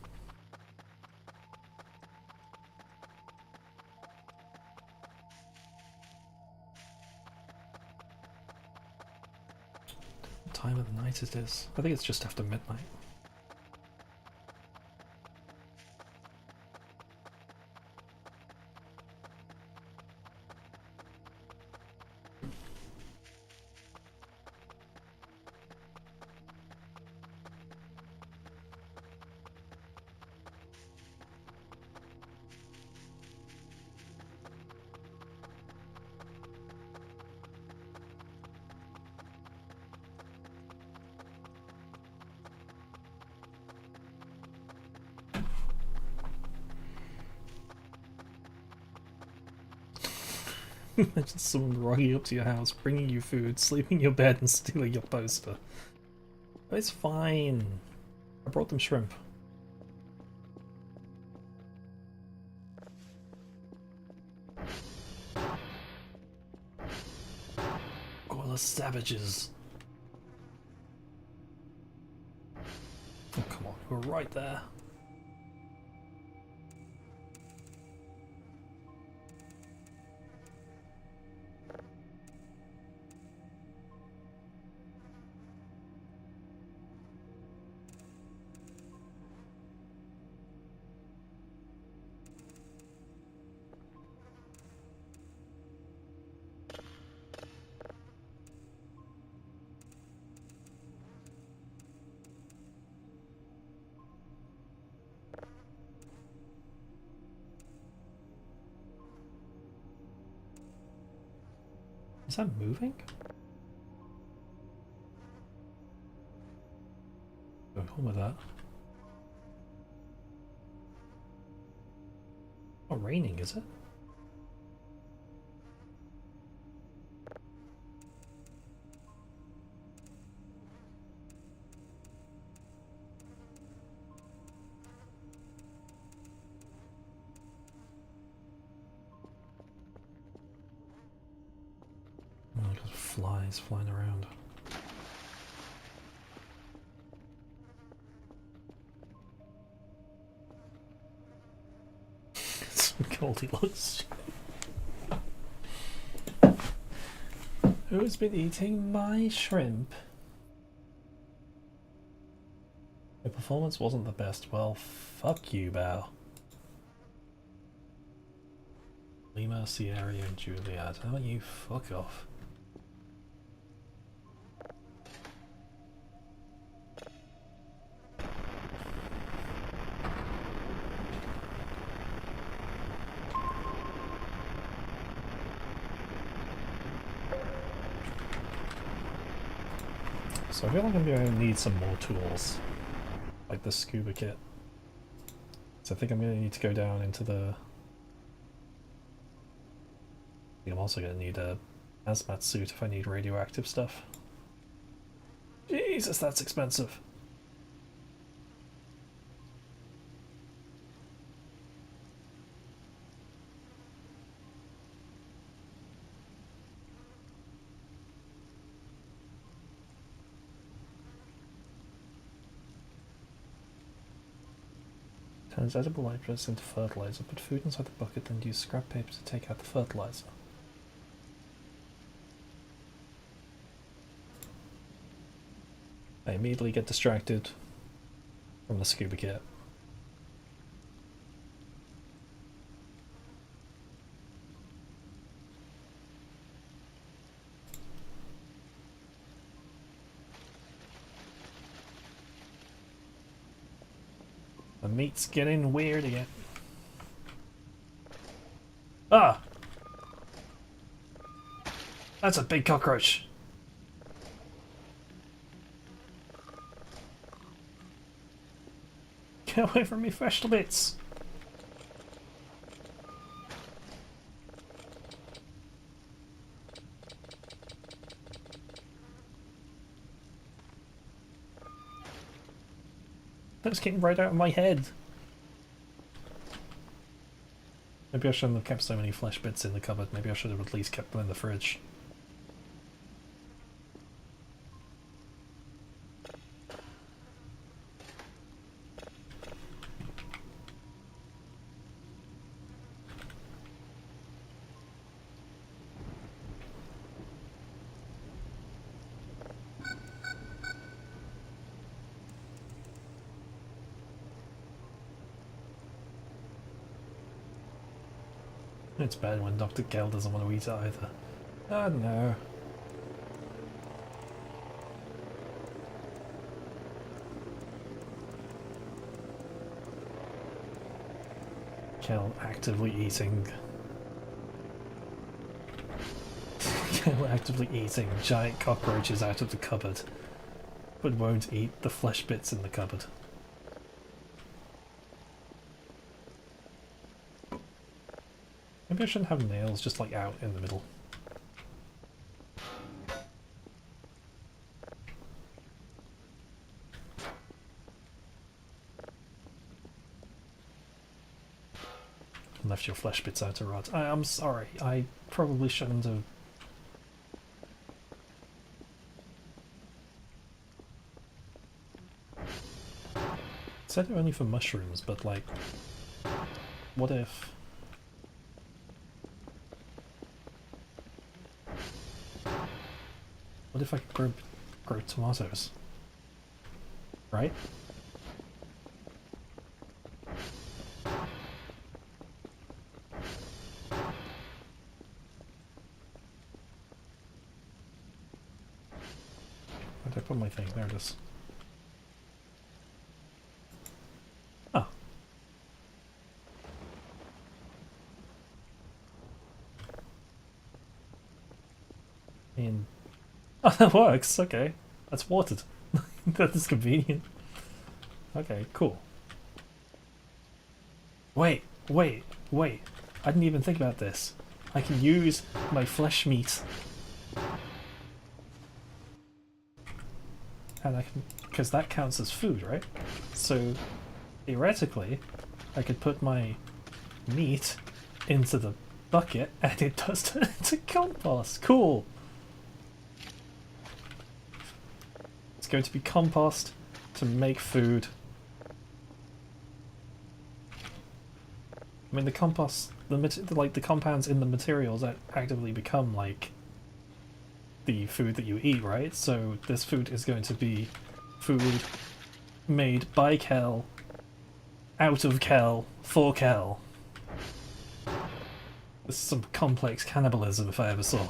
What time of the night is this? I think it's just after midnight. Imagine someone rocking up to your house, bringing you food, sleeping in your bed, and stealing your poster. But it's fine. I brought them shrimp. Gorilla savages. Oh, come on, we're right there. Is that moving? Go home with that. Not raining, is it? Oh, look at flies flying around. Some Goldilocks. Who's been eating my shrimp? Your performance wasn't the best. Well, fuck you, Bao. Lima, Sierra, and Juliet. How about you fuck off? So I feel like I'm going to need some more tools, like the scuba kit. So I think I'm going to need to go down into the... I think I'm also going to need a hazmat suit if I need radioactive stuff. Jesus, that's expensive. Turns edible nitrates into fertilizer. Put food inside the bucket, then use scrap paper to take out the fertilizer. I immediately get distracted from the scuba kit. The meat's getting weird again. Ah! That's a big cockroach. Get away from me, vegetable bits. That's getting right out of my head. Maybe I shouldn't have kept so many flesh bits in the cupboard. Maybe I should have at least kept them in the fridge. It's bad when Dr. Gale doesn't want to eat it either. Oh no. Gale actively eating. Gale actively eating giant cockroaches out of the cupboard, but won't eat the flesh bits in the cupboard. Maybe I shouldn't have nails just like out in the middle. Left your flesh bits out to rot. I'm sorry, I probably shouldn't have. Said it only for mushrooms, but like, what if? What if I could grow tomatoes? Right? Where did I put my thing? There it is. Oh. Oh, that works, okay. That's watered. That is convenient. Okay, cool. Wait. I didn't even think about this. I can use my flesh meat. And I can, because that counts as food, right? So, theoretically, I could put my meat into the bucket and it does turn into compost. Cool! It's going to be compost to make food. I mean, the compost, the compounds in the materials that actively become like the food that you eat, right? So this food is going to be food made by Kel, out of Kel, for Kel. This is some complex cannibalism if I ever saw.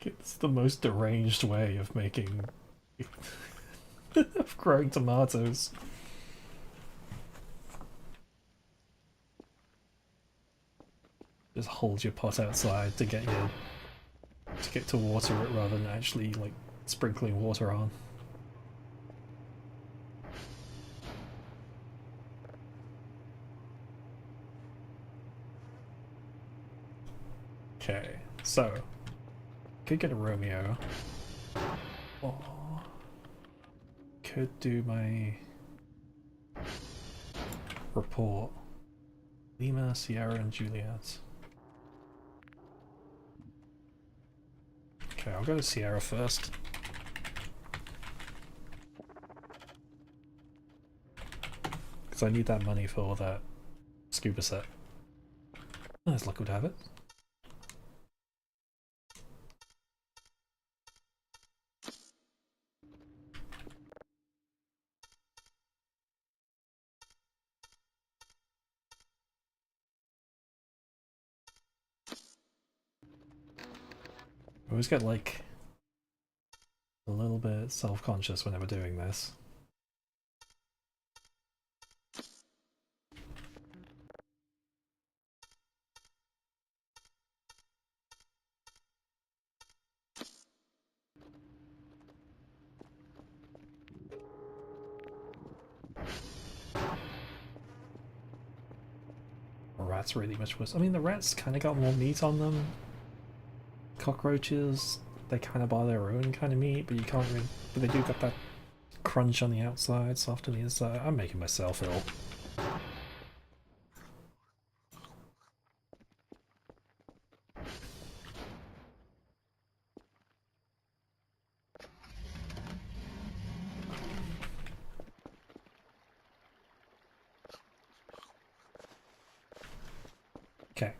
It's the most deranged way of making... of growing tomatoes. Just hold your pot outside to get to water it rather than actually like sprinkling water on. Okay, so could get a Romeo. Or could do my report. Lima, Sierra, and Juliet. Okay, I'll go to Sierra first. Because I need that money for that scuba set. As luck would have it. I always get like a little bit self-conscious whenever doing this. rats really much worse. I mean, the rats kind of got more meat on them. Cockroaches, they kind of buy their own kind of meat, but you can't really... But they do got that crunch on the outside, soft on the inside. I'm making myself ill. Okay.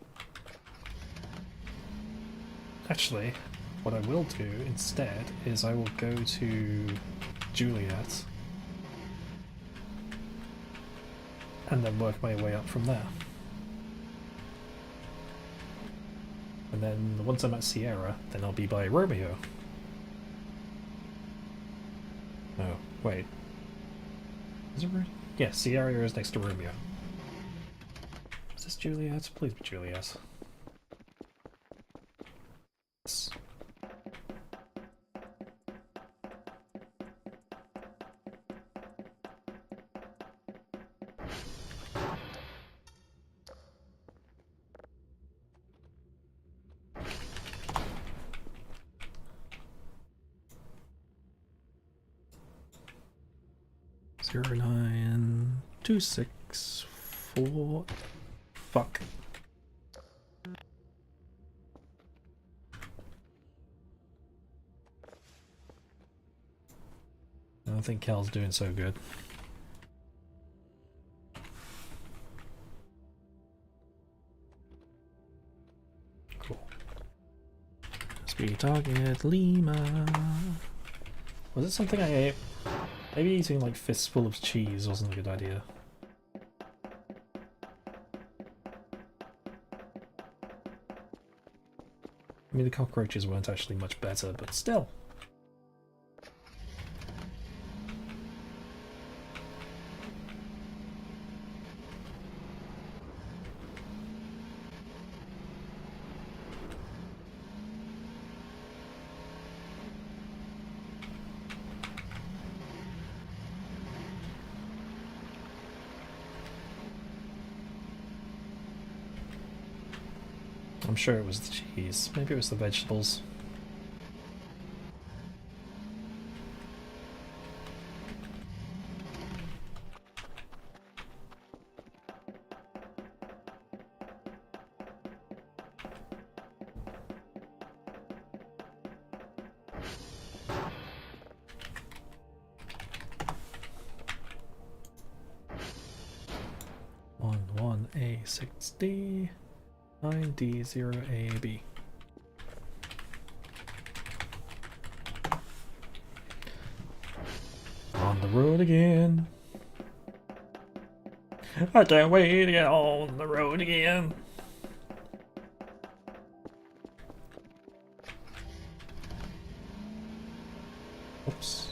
Actually, what I will do instead is I will go to Juliet and then work my way up from there. And then once I'm at Sierra, then I'll be by Romeo. Oh, wait. Is it Romeo? Yeah, Sierra is next to Romeo. Is this Juliet? Please be Juliet. Yes. Zero 9 2 6 4. Fuck. I don't think Cal's doing so good. Cool. Speed target, Lima. Was it something I ate? Maybe eating like fistful of cheese wasn't a good idea. I mean, the cockroaches weren't actually much better, but still. I'm sure it was the cheese. Maybe it was the vegetables. One A6D 9D0AB. On the road again. I can't wait to get on the road again. Oops.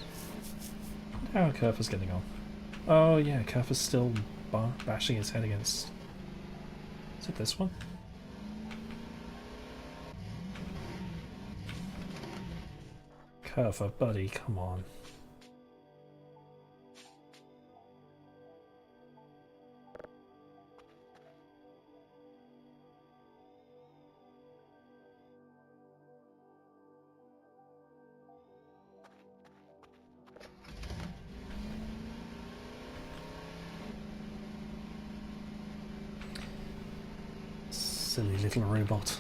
How are Kerf is getting on? Oh yeah, Kerf is still bashing his head against... Is it this one? Kerf, buddy, come on. Silly little robot.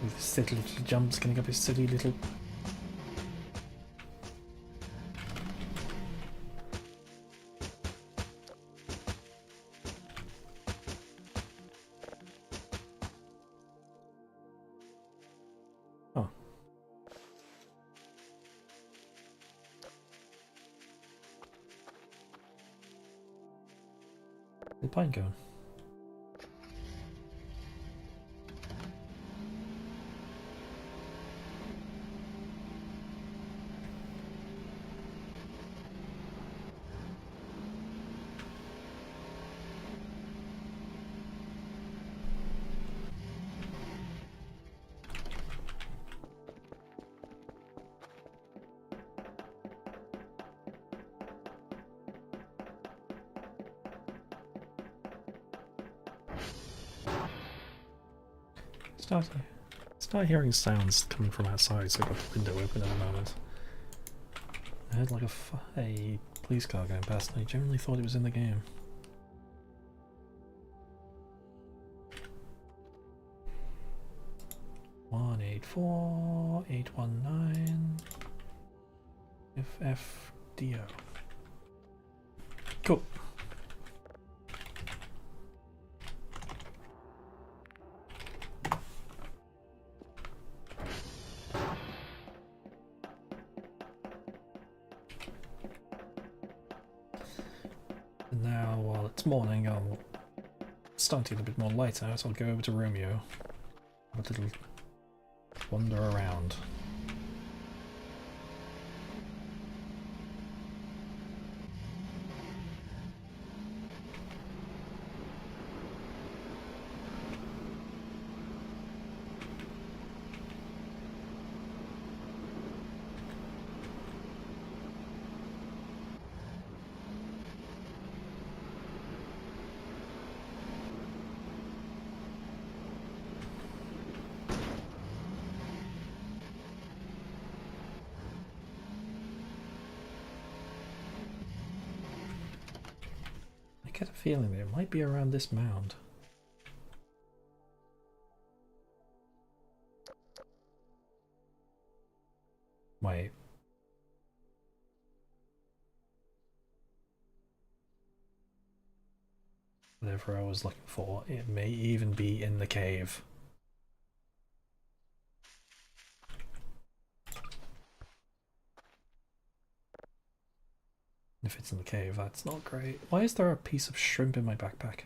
With his silly little jumps, getting up his silly little... Oh. Where's the pine going? Start hearing sounds coming from outside, so I've got the window open at the moment. I heard like a police car going past, and I generally thought it was in the game. One 84819 FFDO. Cool. And now, while it's morning, I'll start to get a bit more light out. I'll go over to Romeo. Have a little wander around. I get a feeling that it might be around this mound. Wait. Whatever I was looking for, it may even be in the cave. If it's in the cave, that's not great. Why is there a piece of shrimp in my backpack?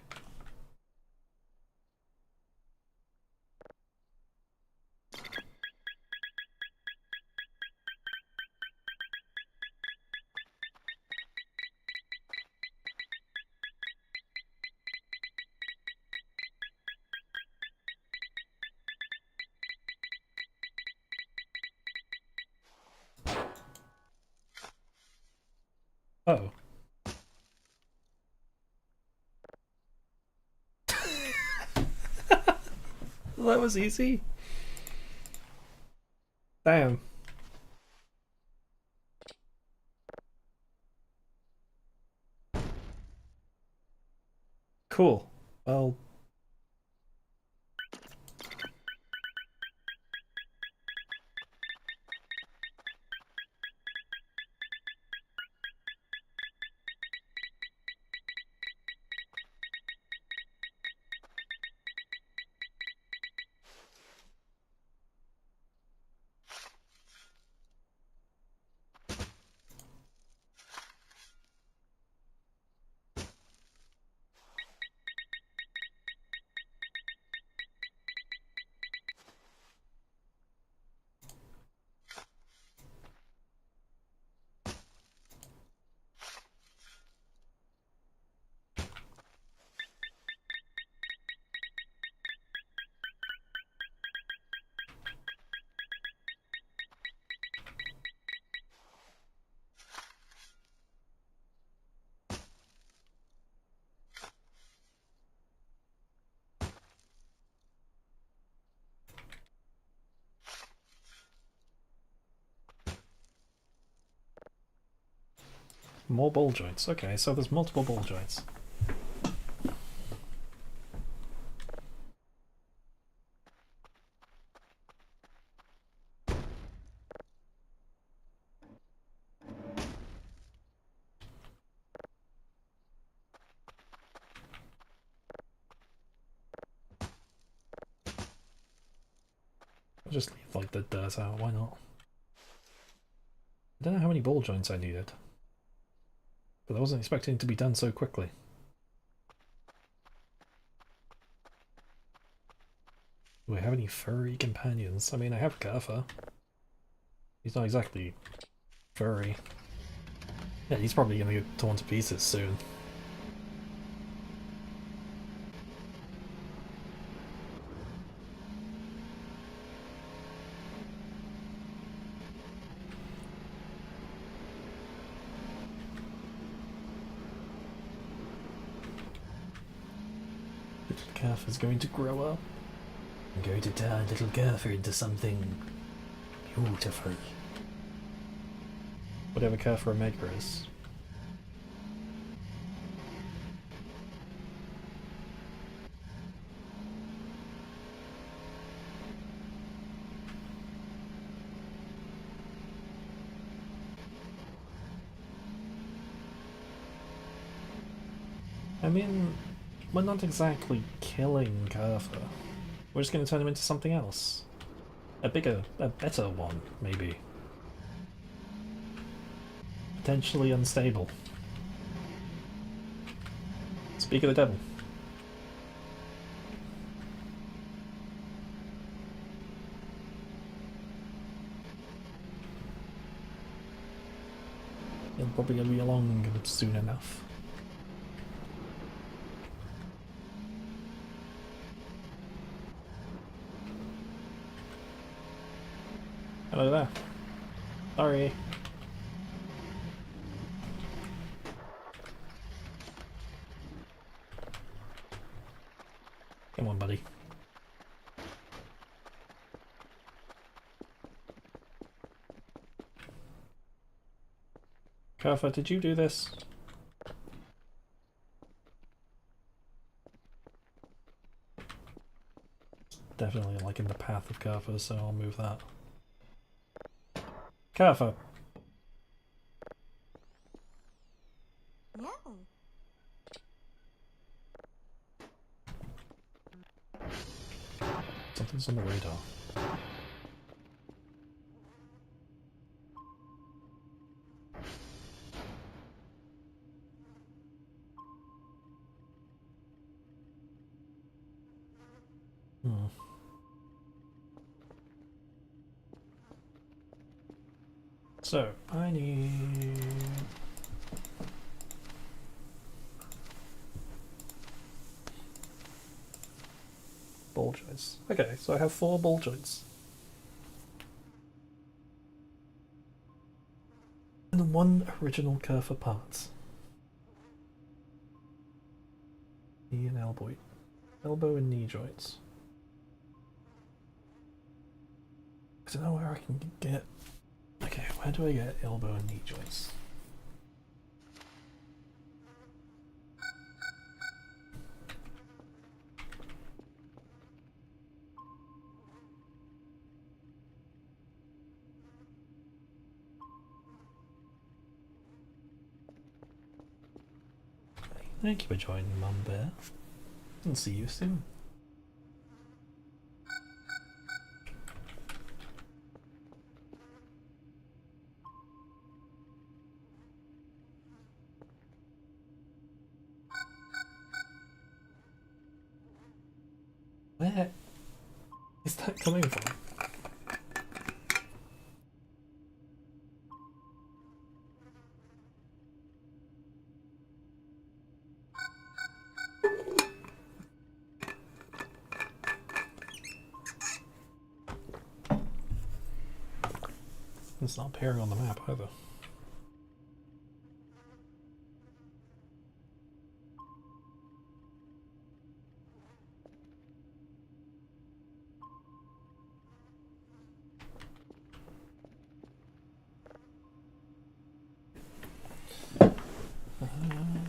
Oh. That was easy. Damn. Cool. Well, more ball joints. Okay, so there's multiple ball joints. I'll just leave like the dirt out, why not? I don't know how many ball joints I needed, but I wasn't expecting it to be done so quickly. Do I have any furry companions? I mean, I have Gaffer. He's not exactly furry. Yeah, he's probably gonna get torn to pieces soon. Little calf is going to grow up. I'm going to turn little Gurfer into something beautiful. Whatever Gurfer Omega is. I mean, we're not exactly killing Gurfer. We're just going to turn him into something else. A better one, maybe. Potentially unstable. Speak of the devil. He'll probably be along soon enough. Hello there. Sorry. Come on, buddy. Gurfer, did you do this? Definitely like in the path of Gurfer, so I'll move that. Gurfer! No. Something's on the radar. Hmm. So, I need... ball joints. Okay, so I have 4 ball joints. And 1 original Gurfer part. Knee and elbow and knee joints. I don't know where I can get... Okay, where do I get elbow and knee joints? Thank you for joining, Mum Bear. And see you soon. Where is that coming from? It's not appearing on the map either.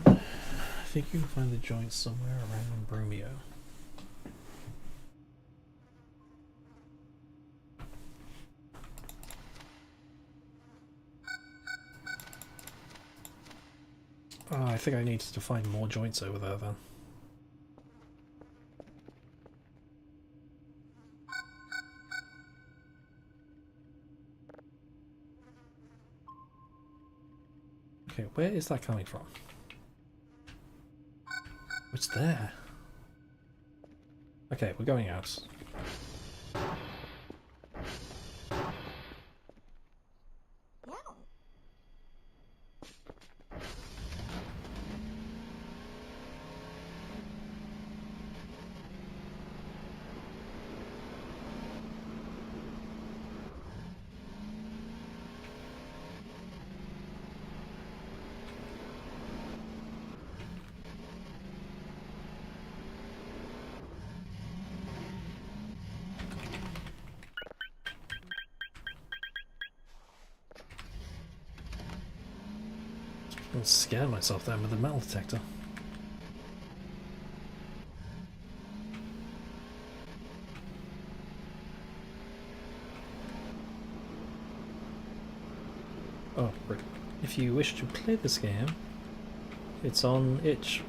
I think you can find the joints somewhere around Bromeo. Oh, I think I need to find more joints over there then. Okay, where is that coming from? It's there. Okay, we're going out. No. I scared myself then with the metal detector. Oh, right. If you wish to play this game, it's on itch.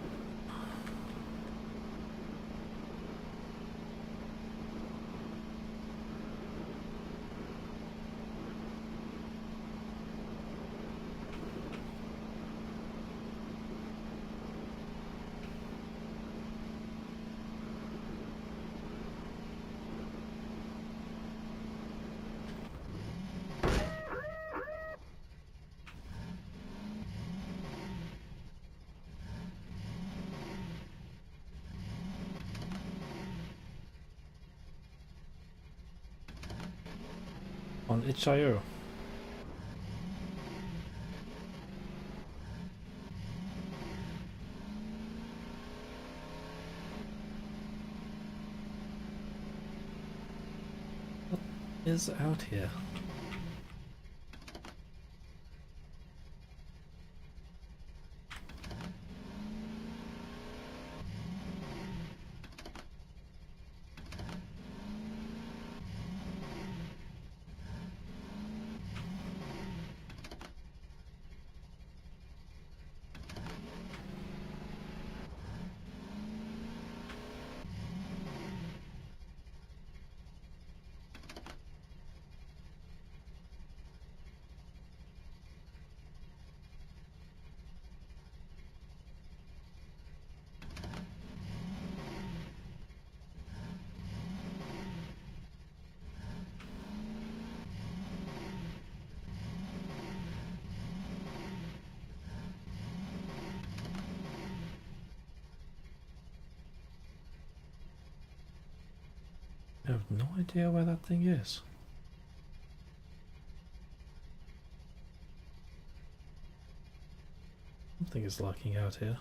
On itch.io. What is out here? I have no idea where that thing is. Something is lurking out here.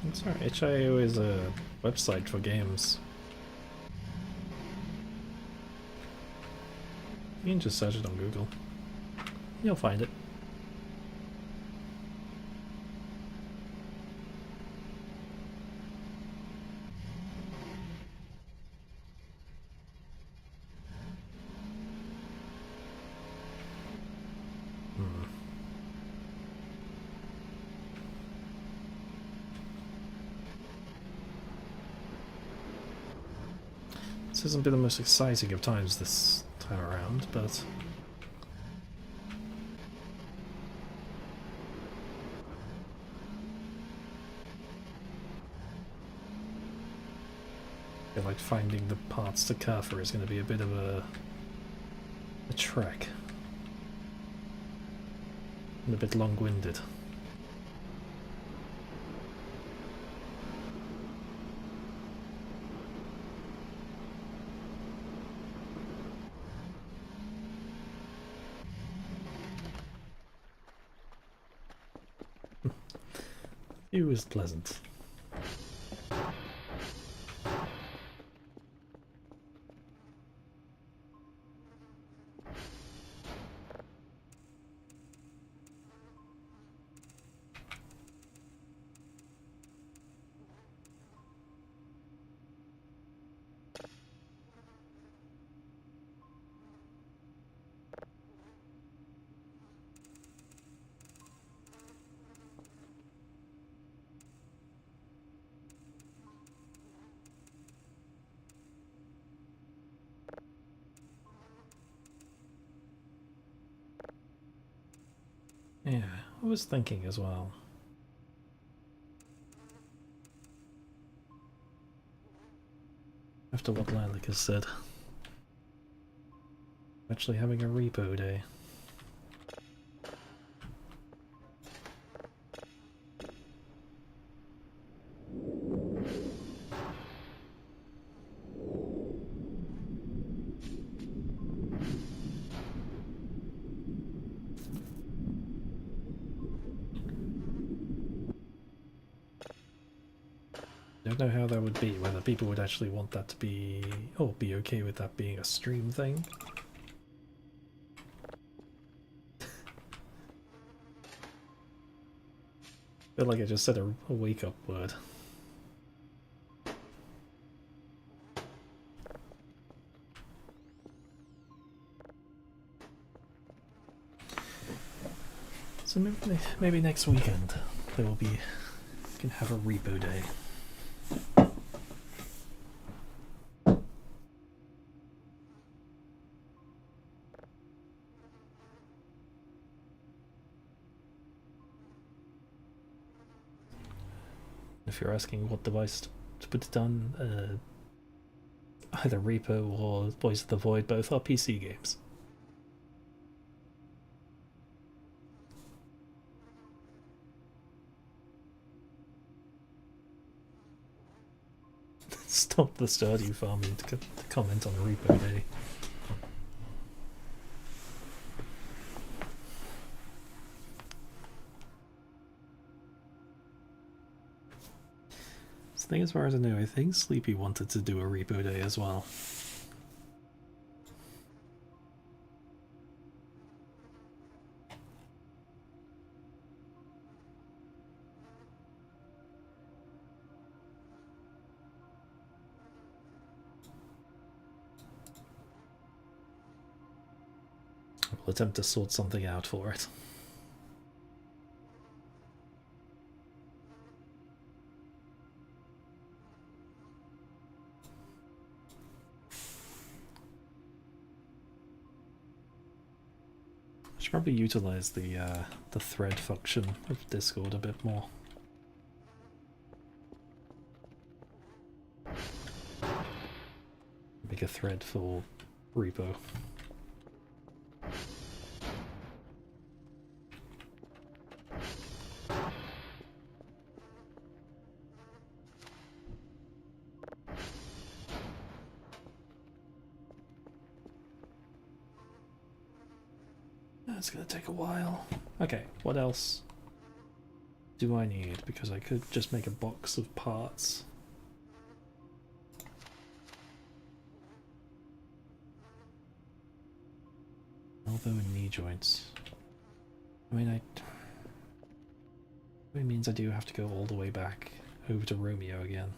I'm sorry, itch.io is a website for games. You can just search it on Google. You'll find it. This hasn't been the most exciting of times this time around, but I feel like finding the parts to Kafir is going to be a bit of a trek. And a bit long-winded. It was pleasant. Yeah, I was thinking as well. After what Lilac has said. Actually having a repo day. don't know how that would be, whether people would actually want that to be, or be okay with that being a stream thing. Feel like I just said a wake-up word. So maybe next weekend there will be, you can have a repo day. If you're asking what device to put it on, either Repo or Voice of the Void, both are PC games. Stop the Stardew farming to comment on Repo Day. The thing, as far as I know, I think Sleepy wanted to do a Repo Day as well. We'll attempt to sort something out for it. I should probably utilize the thread function of Discord a bit more. Make a thread for repo. It's gonna take a while. Okay, what else do I need? Because I could just make a box of parts. Elbow and knee joints. I mean, it means I do have to go all the way back over to Romeo again.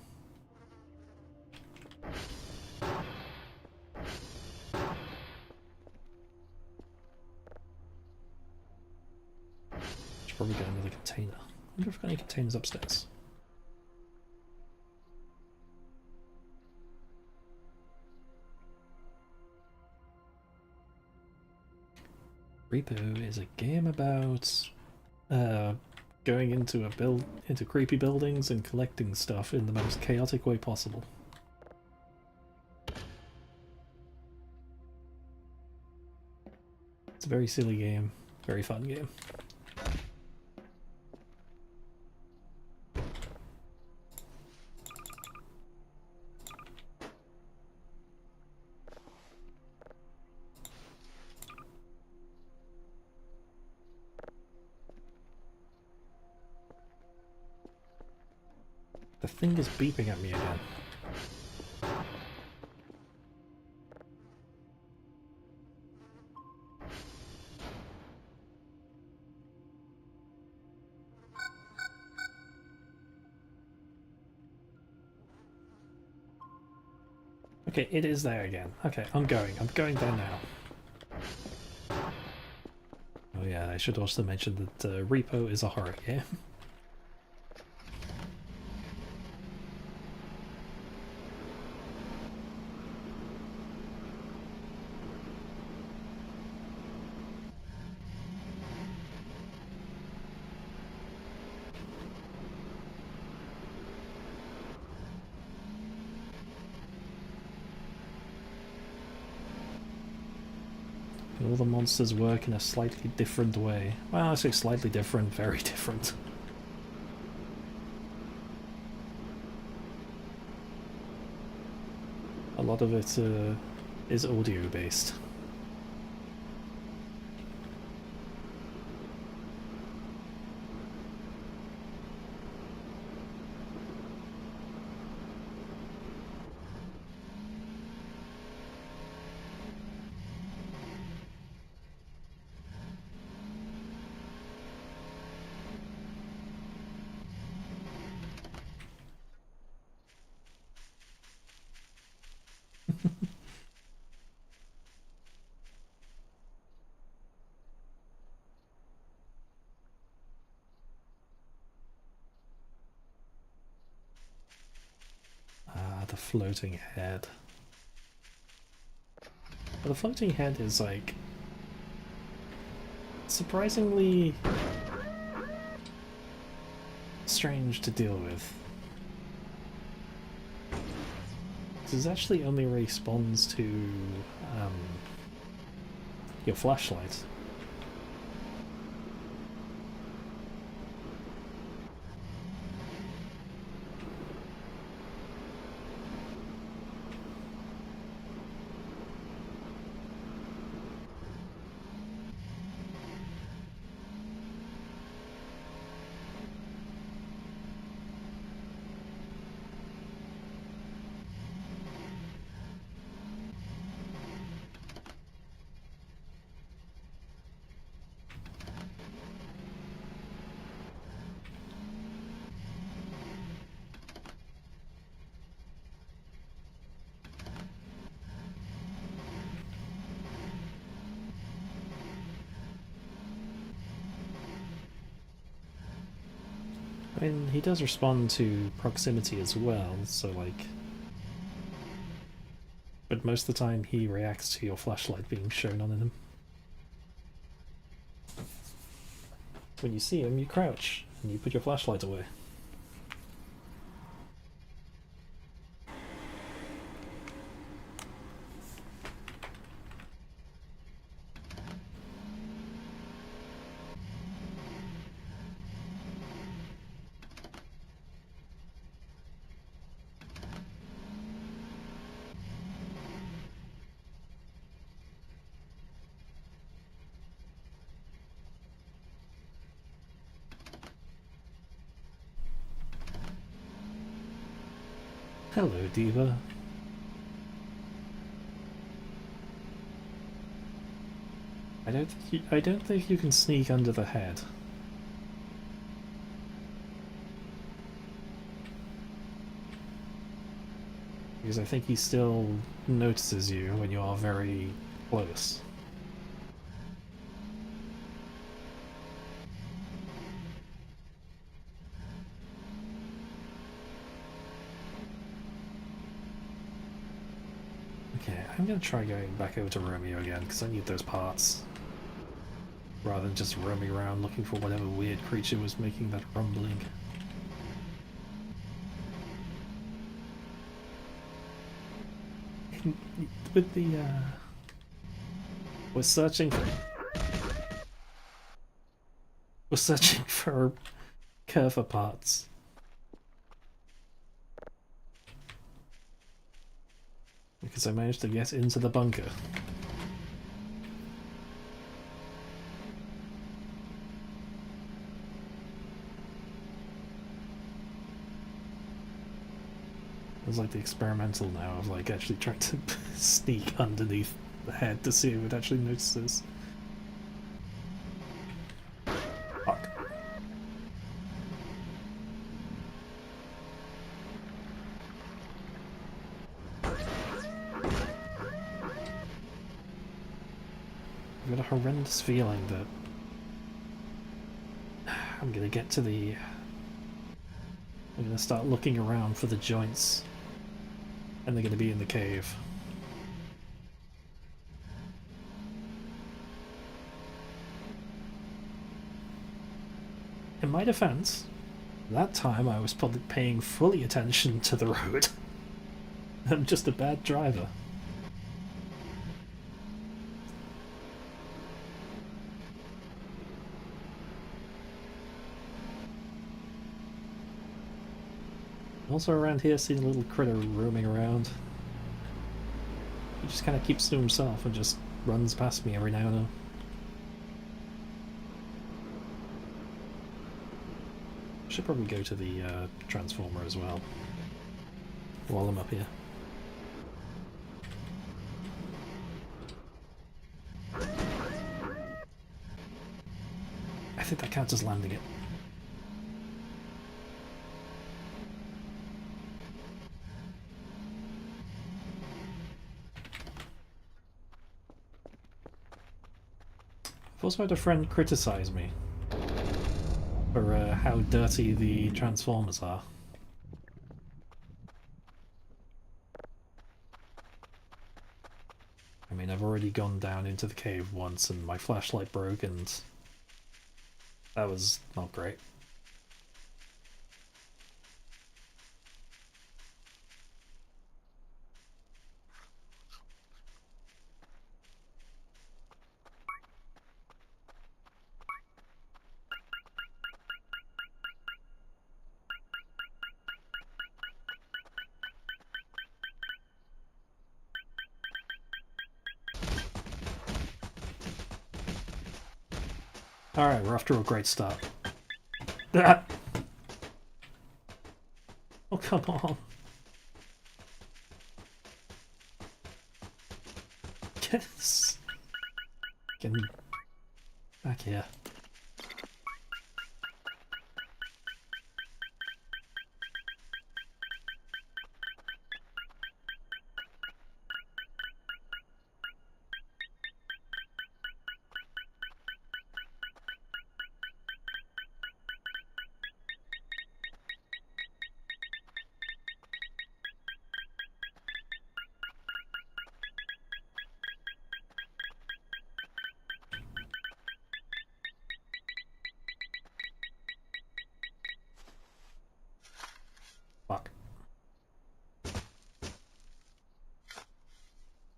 Should probably get another container. I wonder if I've got any containers upstairs. Repo is a game about going into creepy buildings and collecting stuff in the most chaotic way possible. It's a very silly game, very fun game. The thing is beeping at me again. Okay, it is there again. Okay, I'm going there now. Oh yeah, I should also mention that Repo is a horror game. All the monsters work in a slightly different way. Well, I say slightly different, very different. A lot of it is audio based. the floating head. But the floating head is like surprisingly strange to deal with. This actually only responds to your flashlight. I mean, he does respond to proximity as well, so like... But most of the time he reacts to your flashlight being shown on him. When you see him, you crouch, and you put your flashlight away. Hello, Diva. I don't think you can sneak under the head. Because I think he still notices you when you are very close. Okay, I'm gonna try going back over to Romeo again, because I need those parts. Rather than just roaming around looking for whatever weird creature was making that rumbling. With the, We're searching for curver parts. Because I managed to get into the bunker. It's like the experimental now of like actually trying to sneak underneath the head to see if it actually notices. Fuck. I've got a horrendous feeling that I'm gonna get to the... I'm gonna start looking around for the joints, and they're gonna be in the cave. In my defense, that time I was probably paying fully attention to the road. I'm just a bad driver. Also around here, seeing a little critter roaming around. He just kind of keeps to himself and just runs past me every now and then. Should probably go to the transformer as well while I'm up here. I think that counts as landing it. I've also had a friend criticise me for how dirty the transformers are. I mean, I've already gone down into the cave once and my flashlight broke and that was not great. Alright, we're off to a great start. Ah! Oh, come on. Yes. Get me back here. Fuck.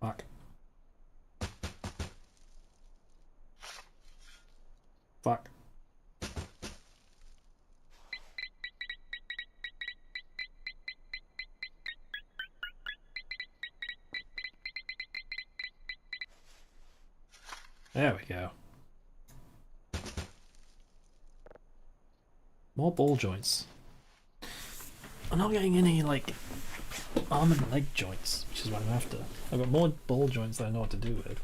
Fuck. Fuck. There we go. More ball joints. I'm not getting any, like, arm and leg joints, which is what I'm after. I've got more ball joints than I know what to do with.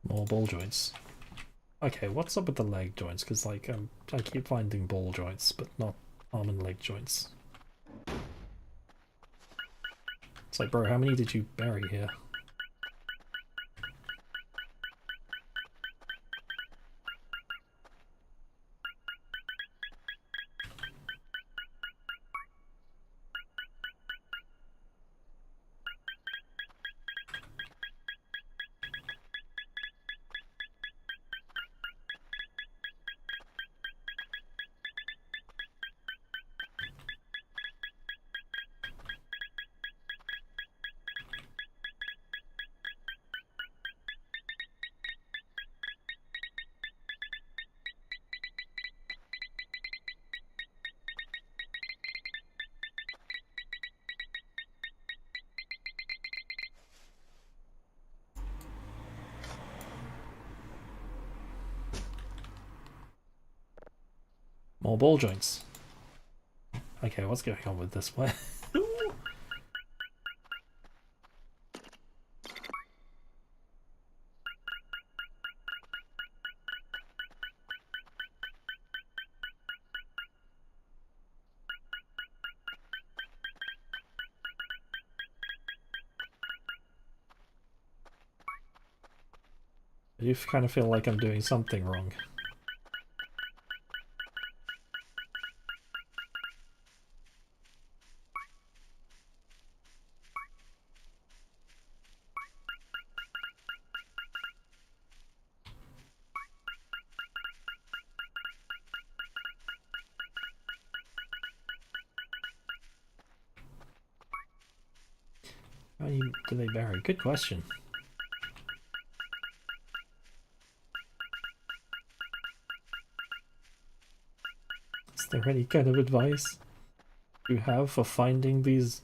More ball joints. Okay, what's up with the leg joints? Because, like, I keep finding ball joints, but not arm and leg joints. It's like, bro, how many did you bury here? More ball joints. Okay, what's going on with this one? I do kind of feel like I'm doing something wrong. How do they vary? Good question. Is there any kind of advice you have for finding these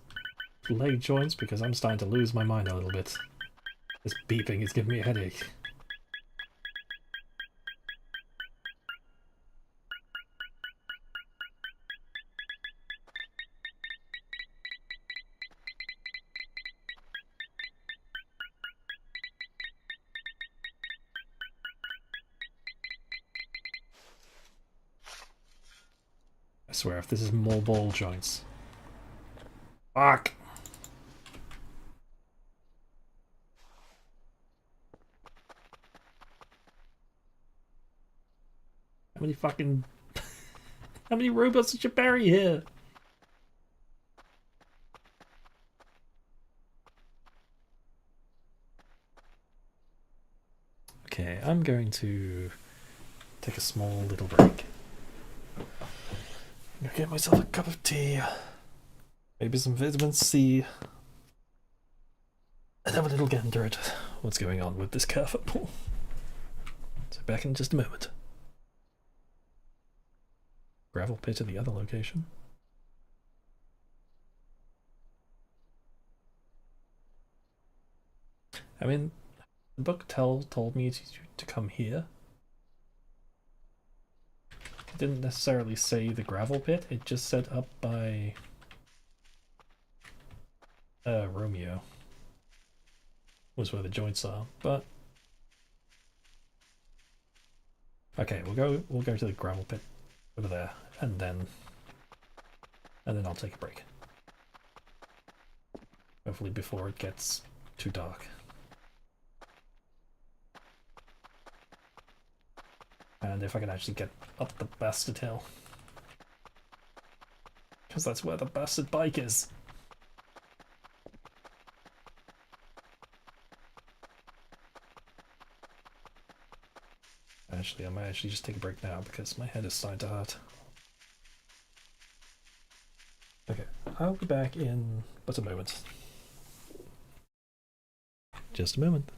leg joints? Because I'm starting to lose my mind a little bit. This beeping is giving me a headache. I swear, if this is more ball joints. Fuck! How many fucking... How many robots did you bury here? Okay, I'm going to take a small little break. I'm gonna get myself a cup of tea, maybe some vitamin C, and have a little gander at what's going on with this car football. So back in just a moment. Gravel pit at the other location. I mean, the book told me to come here. It didn't necessarily say the gravel pit, it just said up by Romeo was where the joints are, but okay, we'll go to the gravel pit over there, and then I'll take a break. Hopefully before it gets too dark. And if I can actually get up the bastard hill. Because that's where the bastard bike is. Actually, I might actually just take a break now because my head is starting to hurt. Okay, I'll be back in but a moment. Just a moment.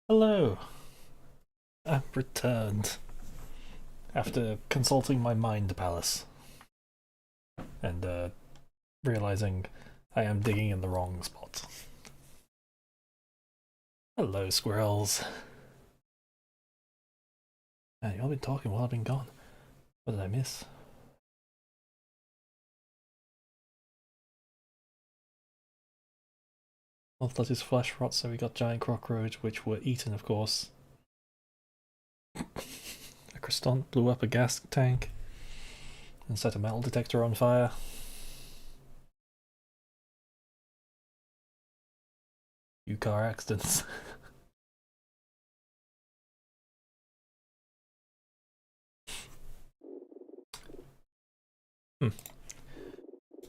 Hello! I've returned after consulting my mind palace and realizing I am digging in the wrong spot. Hello, squirrels. Man, y'all been talking while I've been gone. What did I miss? Moth let his flesh rot, so we got giant cockroach, which were eaten, of course. A croissant blew up a gas tank and set a metal detector on fire. Few car accidents.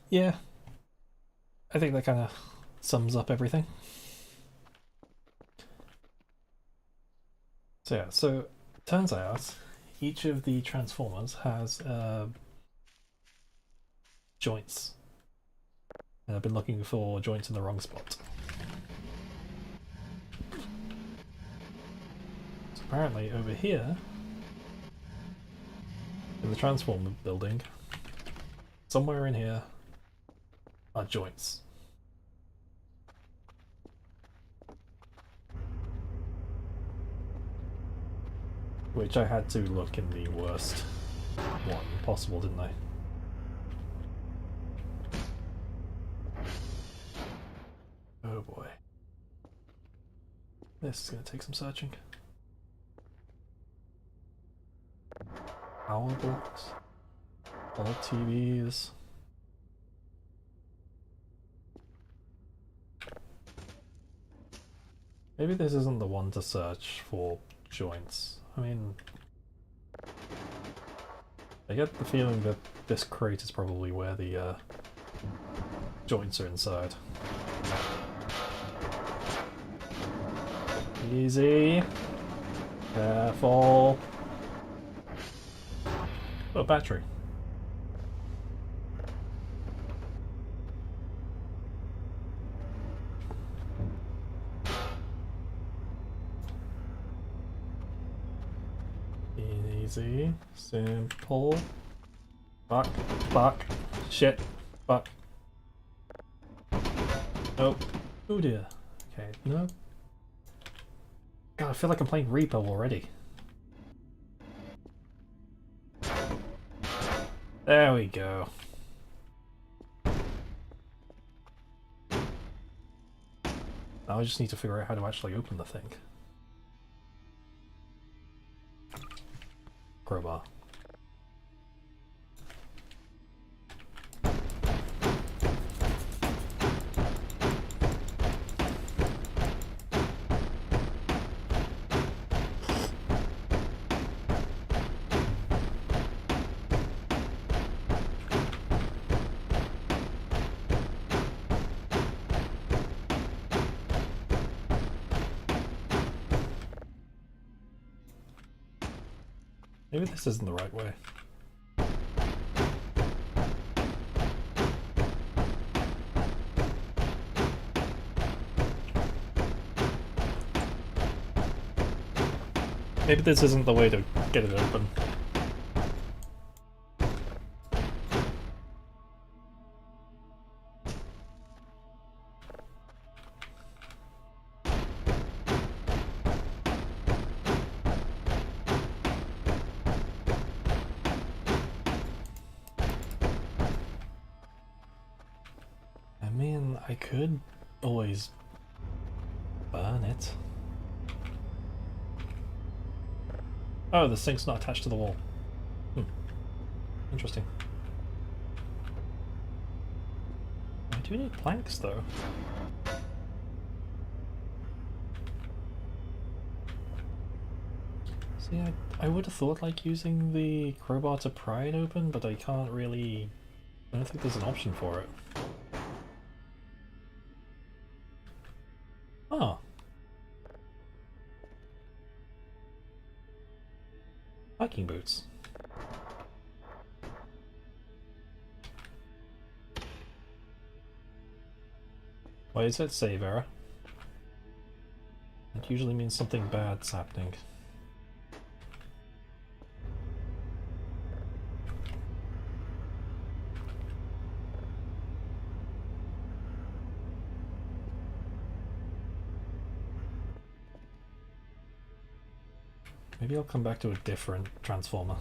Yeah, I think that kind of sums up everything. So yeah, so turns out each of the transformers has joints. And I've been looking for joints in the wrong spot. So apparently over here, in the transformer building, somewhere in here are joints. Which I had to look in the worst one possible, didn't I? Oh boy. This is going to take some searching. Power blocks. All TVs. Maybe this isn't the one to search for joints. I mean, I get the feeling that this crate is probably where the joints are inside. Easy. Careful. Oh, battery. Easy. Simple. Fuck. Shit. Fuck. Nope. Oh dear. Okay, no. God, I feel like I'm playing Repo already. There we go. Now I just need to figure out how to actually open the thing. Crowbar. Maybe this isn't the right way. Maybe this isn't the way to get it open. I mean, I could always burn it. Oh, the sink's not attached to the wall. Interesting. I do need planks, though. See, I would have thought like using the crowbar to pry it open, but I can't really... I don't think there's an option for it. Oh. Hiking boots. Why is that save error? usually means something bad's happening. Maybe I'll come back to a different transformer.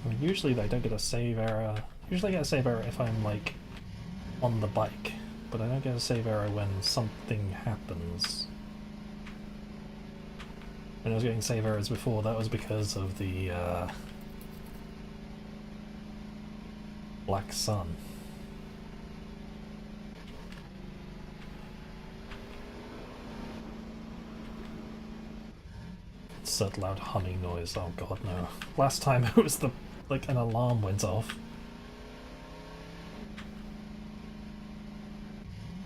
I mean, usually I don't get a save error. Usually I get a save error if I'm like on the bike, but I don't get a save error when something happens. When I was getting save errors before, that was because of the black sun. It's that loud humming noise. Oh god, no. Last time it was the like an alarm went off.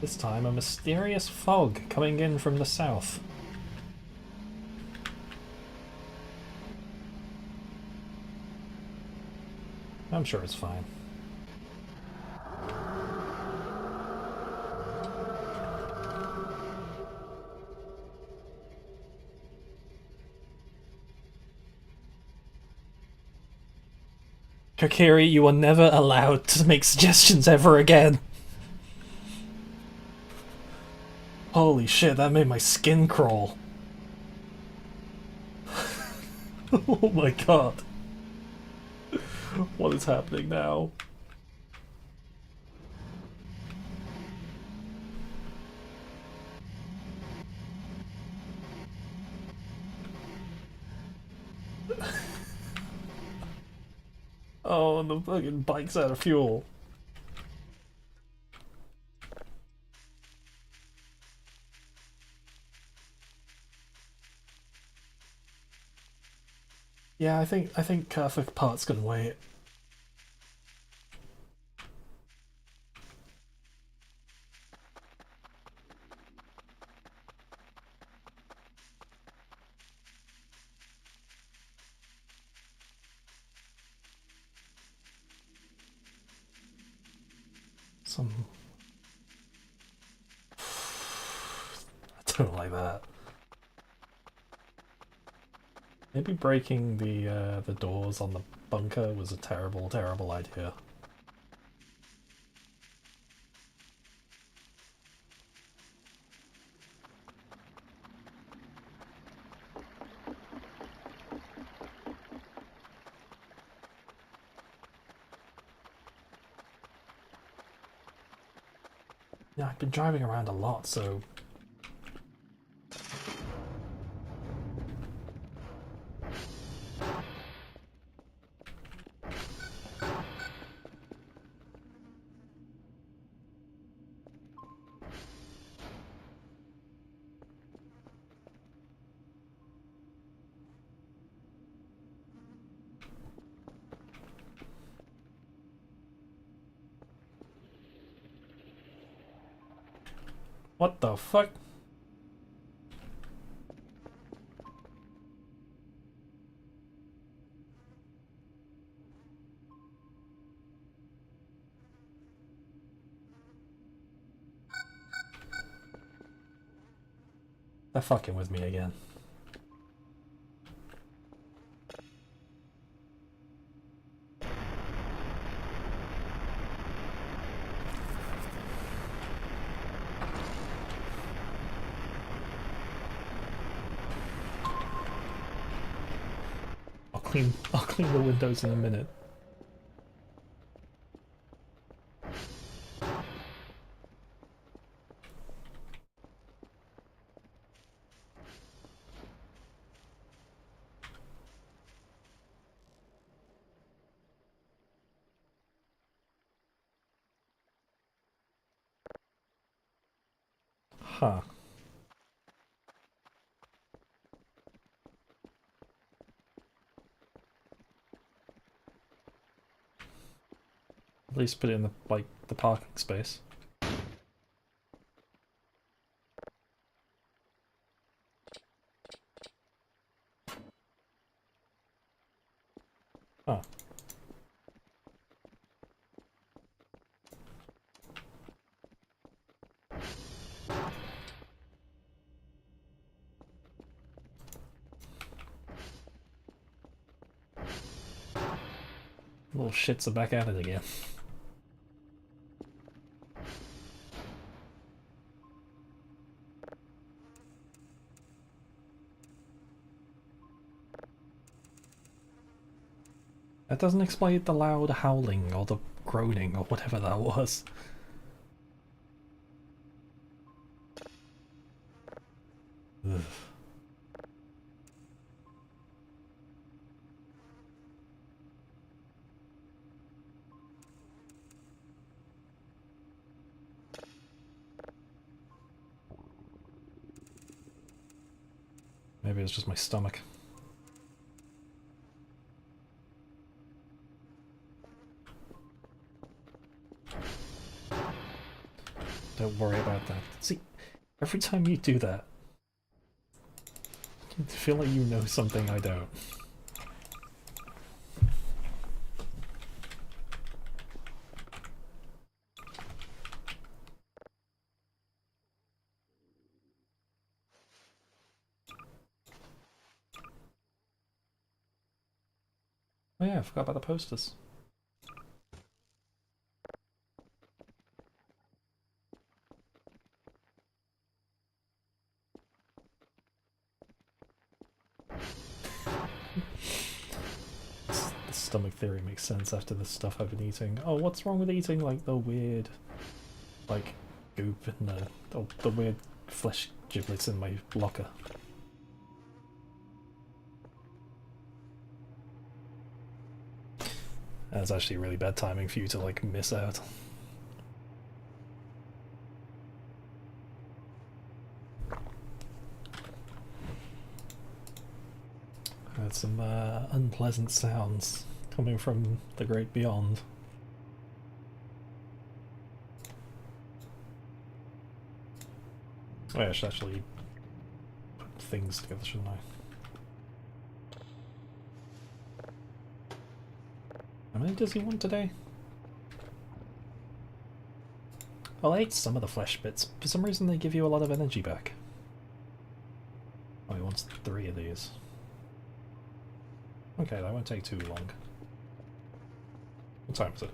This time a mysterious fog coming in from the south. I'm sure it's fine. Kokiri, you are never allowed to make suggestions ever again. Holy shit, that made my skin crawl. Oh my god. What is happening now? Oh, and the fucking bike's out of fuel. Yeah, I think for parts can wait. Some... I don't like that. Maybe breaking the doors on the bunker was a terrible, terrible idea. Yeah, I've been driving around a lot, so... What the fuck? They're fucking with me again. I'll clean the windows in a minute. Huh. At least put it in the parking space. Oh. Little shits are back at it again. That doesn't explain the loud howling or the groaning or whatever that was. Ugh. Maybe it's just my stomach. Don't worry about that. See, every time you do that, I feel like you know something I don't. Oh yeah, I forgot about the posters. The stomach theory makes sense after the stuff I've been eating. Oh, what's wrong with eating like the weird, like, goop and the weird flesh giblets in my locker? That's actually really bad timing for you to like miss out. Heard some unpleasant sounds coming from the great beyond. Oh, yeah, I should actually put things together, shouldn't I? How many does he want today? Well, I ate some of the flesh bits. For some reason they give you a lot of energy back. Oh, he wants 3 of these. Okay, that won't take too long. What time is it?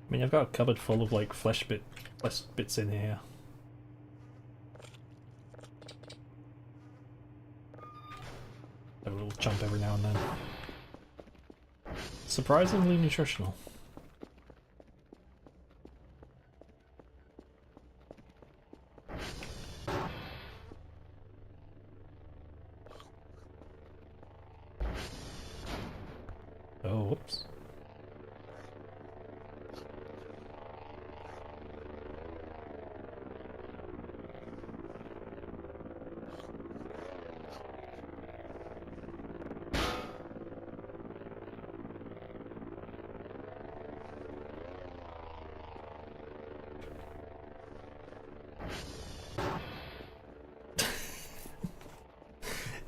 I mean, I've got a cupboard full of like flesh bits in here. A little chump every now and then. Surprisingly nutritional. Oh, whoops.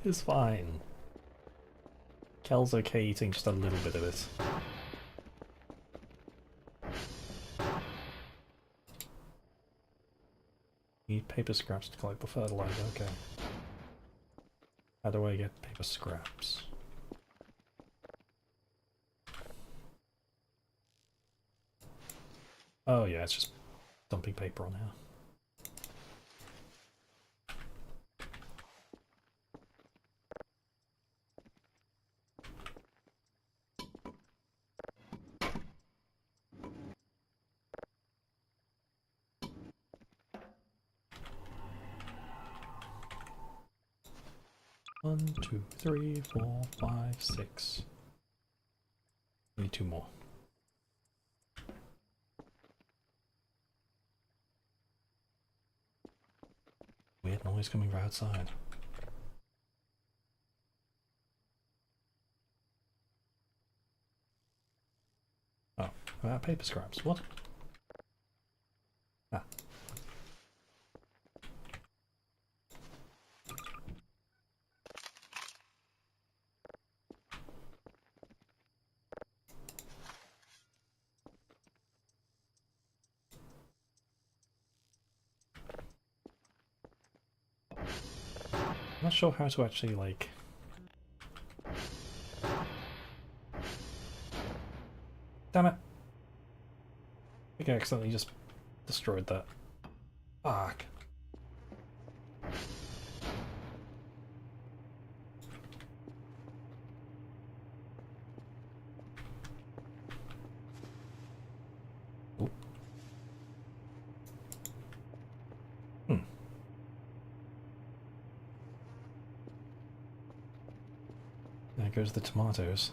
It's fine. Kel's okay eating just a little bit of it. Need paper scraps to collect the fertilizer, okay. How do I get paper scraps? Oh yeah, it's just dumping paper on here. One, two, three, 4, 5, 6. Need 2 more. Weird noise coming from outside. Paper scraps. What? Ah. I'm not sure how to actually, like... Damn it! I think I accidentally just destroyed that. Fuck. Ooh. There goes the tomatoes.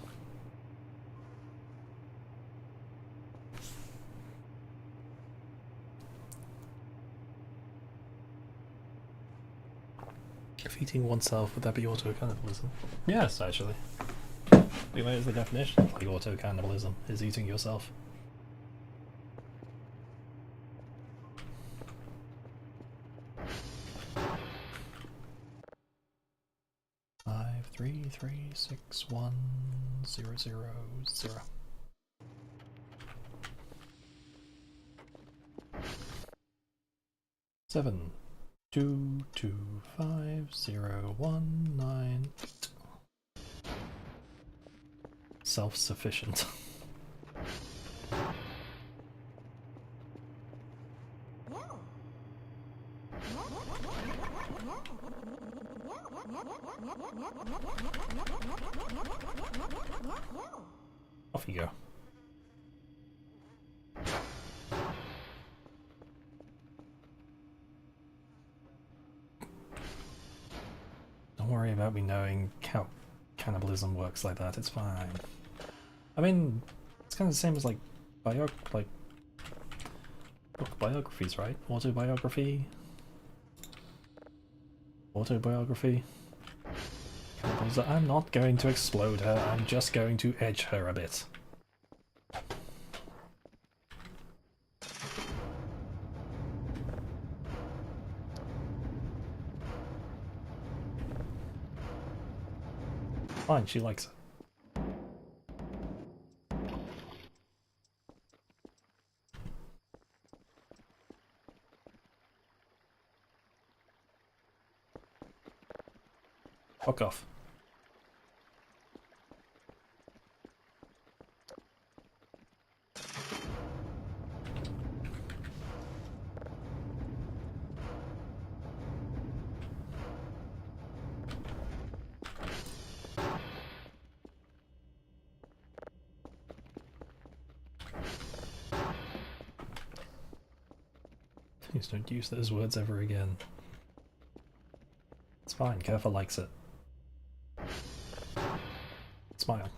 If eating oneself, would that be auto-cannibalism? Yes, actually. I think that is the definition of like auto-cannibalism, is eating yourself. Five, 3, 3, 6, 1, 0, 0, 0. Seven, 2, 2, 5, 0, 1, 9, 8. Self-sufficient. Off you go. Don't worry about me knowing how cannibalism works like that, it's fine. I mean, it's kind of the same as like book biographies, right? Autobiography? Autobiography? Cannibalism. I'm not going to explode her, I'm just going to edge her a bit. Fine, she likes it. Fuck off. Please don't use those words ever again. It's fine, Kerfa likes it. Smile.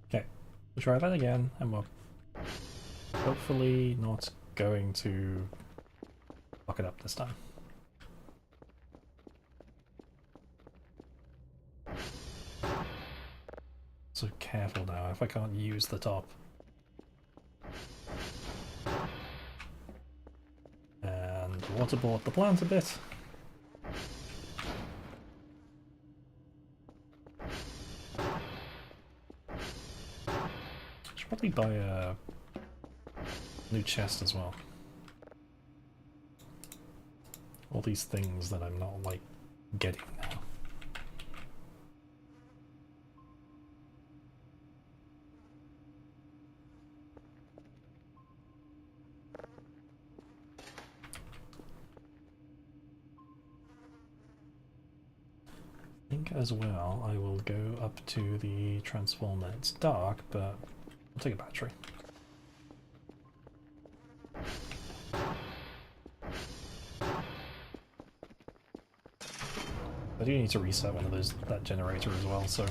Okay, we'll try that again, and we're hopefully not going to fuck it up this time. So careful now if I can't use the top. And waterboard the plant a bit. Should probably buy a new chest as well. All these things that I'm not like getting now. I think as well I will go up to the transformer. It's dark, but I'll take a battery. I do need to reset one of those, that generator as well, so...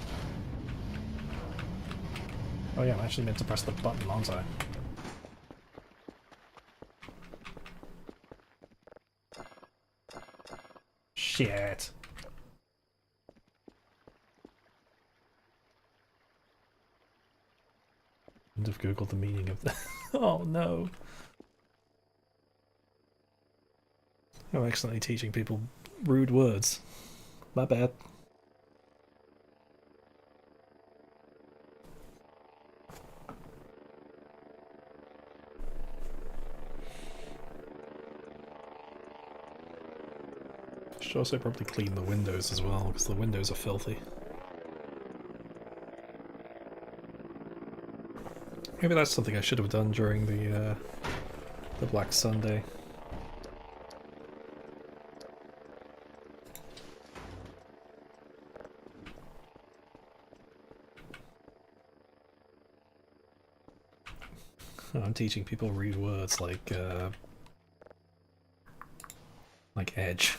Oh yeah, I'm actually meant to press the button, aren't I? Shit! have googled the meaning of that. Oh no. I'm accidentally teaching people rude words. My bad. Should also probably clean the windows as well, because the windows are filthy. Maybe that's something I should have done during the Black Sunday. I'm teaching people read words like edge.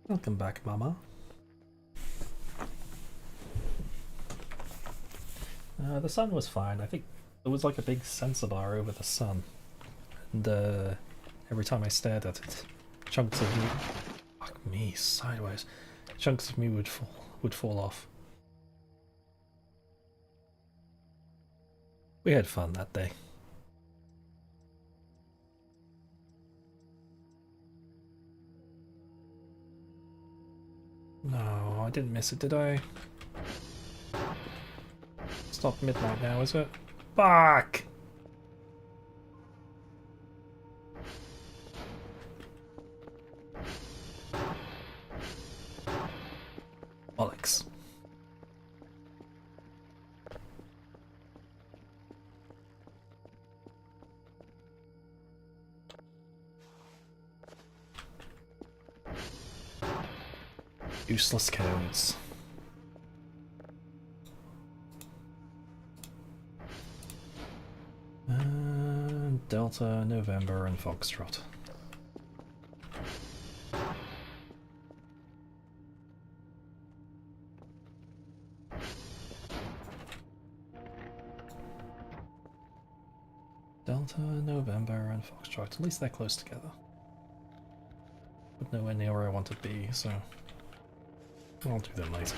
Welcome back, Mama. The sun was fine. I think there was like a big sensor bar over the sun, and every time I stared at it, chunks of me, fuck me, sideways, chunks of me would fall off. We had fun that day. No, I didn't miss it, did I? It's not midnight now, is it? Fuck! Bollocks. Useless codes. Delta, November, and Foxtrot. Delta, November, and Foxtrot. At least they're close together. But nowhere near where I want to be, so I'll do them later.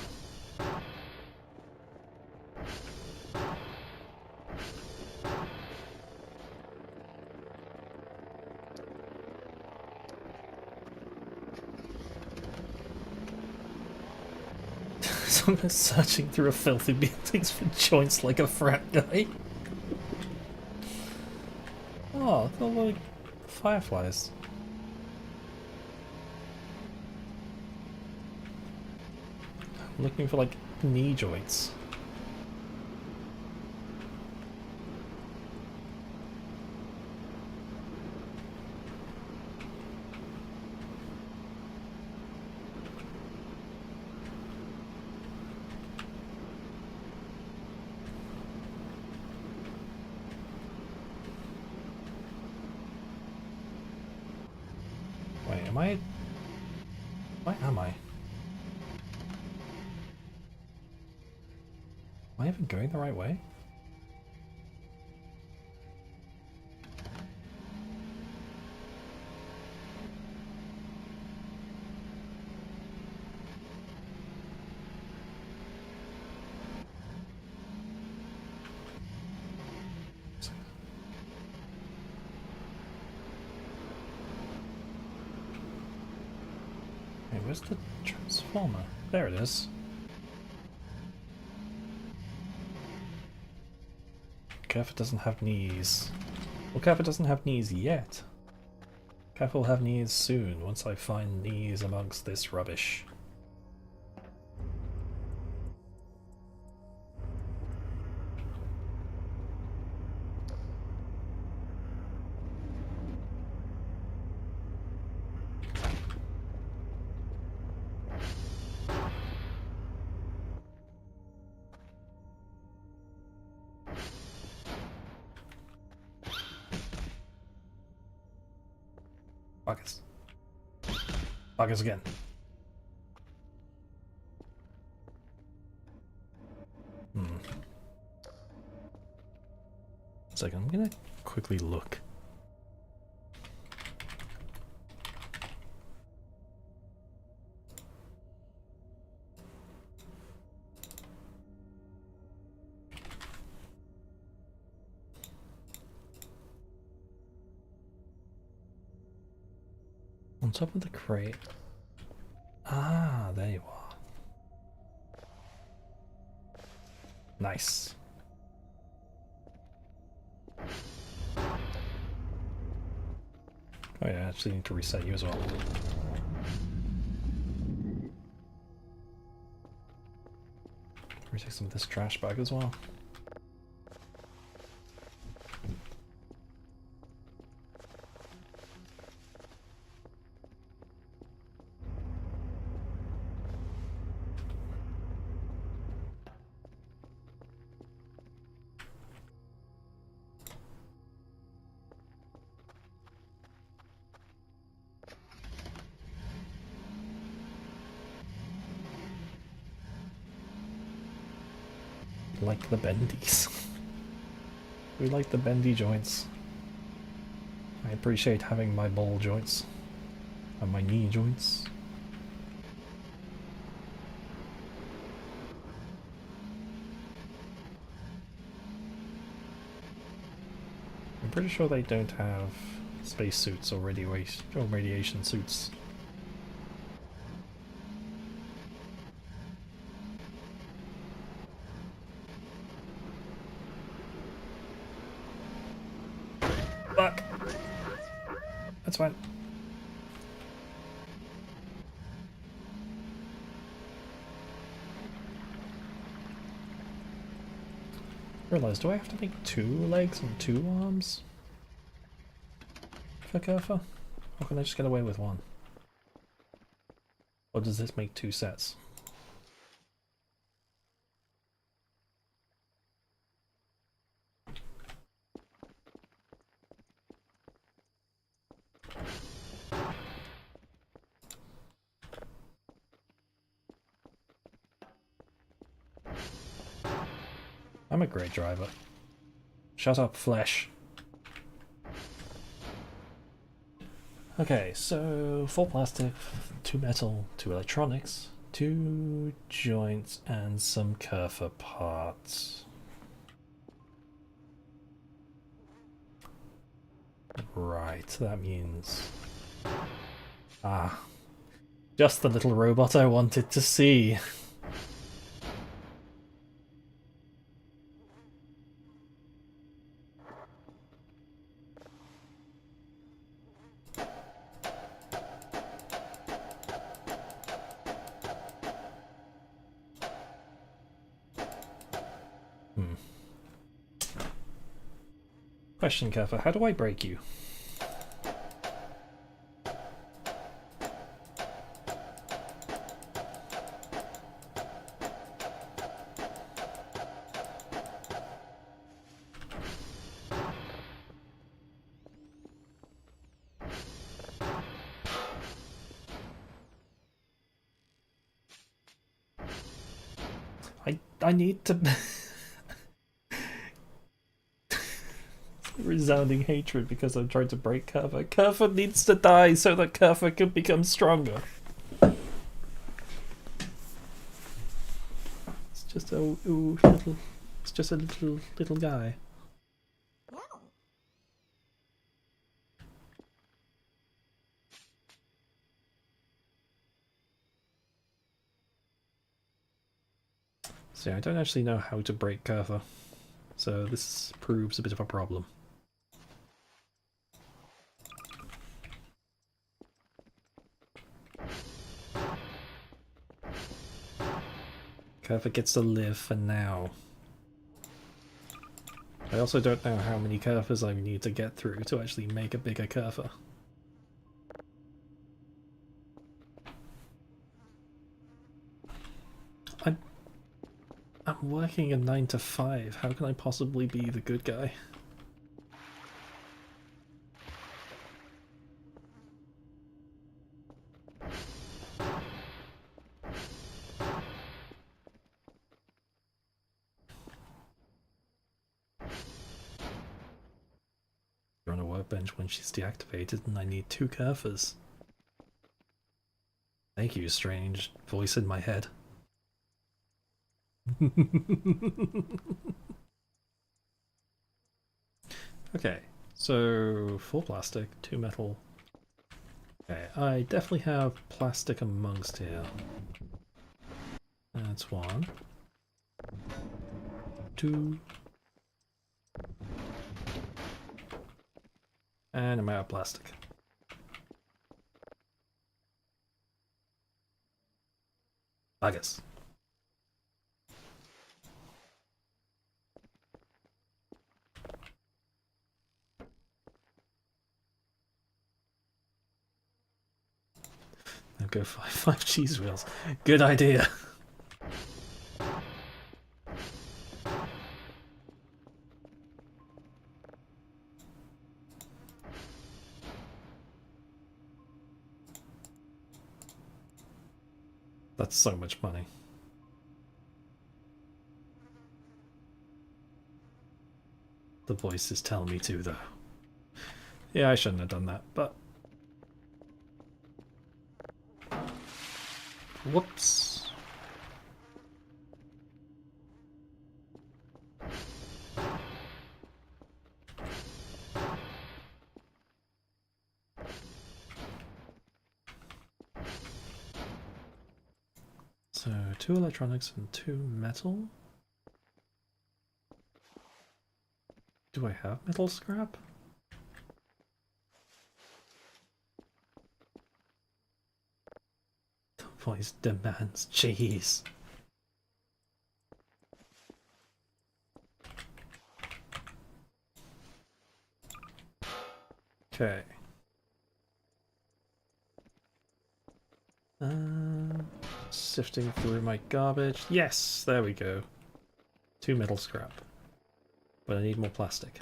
Someone's searching through a filthy buildings for joints like a frat guy. Oh, they're like fireflies. I'm looking for like knee joints. Wait, am I? Where am I? Am I even going the right way? Hey, where's the transformer? There it is. Careful doesn't have knees. Well, Careful doesn't have knees yet. Careful will have knees soon, once I find knees amongst this rubbish. Buggers. Buggers again. It's like, I'm gonna quickly look. On top of the crate. Ah, there you are. Nice. Oh yeah, I actually need to reset you as well. Retake some of this trash bag as well. Like the bendies. We like the bendy joints. I appreciate having my ball joints and my knee joints. I'm pretty sure they don't have space suits or radiation suits. Fuck! That's fine. Realize, do I have to make 2 legs and 2 arms for Kerfa? Or can I just get away with 1? Or does this make 2 sets? I'm a great driver. Shut up, flesh. Okay, so 4 plastic, 2 metal, 2 electronics, 2 joints, and some Kerfa parts. Right, that means... Ah, just the little robot I wanted to see. Question, Kerfa, how do I break you? I need to... Resounding hatred because I'm trying to break Kerfa. Kerfa needs to die so that Kerfa can become stronger. It's just a little... It's just a little guy. Wow. So yeah, I don't actually know how to break Kerfa, so this proves a bit of a problem. Kerfa gets to live for now. I also don't know how many Kerfas I need to get through to actually make a bigger Kerfa. I'm working a 9 to 5. How can I possibly be the good guy? workbench when she's deactivated, and I need 2 Kerfers. Thank you, strange voice in my head. Okay, so 4 plastic, 2 metal. Okay, I definitely have plastic amongst here. That's 1. 2. And I'm out of plastic. Buggers. Now go 5 cheese wheels. Good idea. That's so much money. The voice is telling me to, though. Yeah, I shouldn't have done that, but... Whoops. So, 2 electronics and 2 metal? Do I have metal scrap? The voice demands cheese. Okay. Sifting through my garbage. Yes, there we go. 2 metal scrap. But I need more plastic.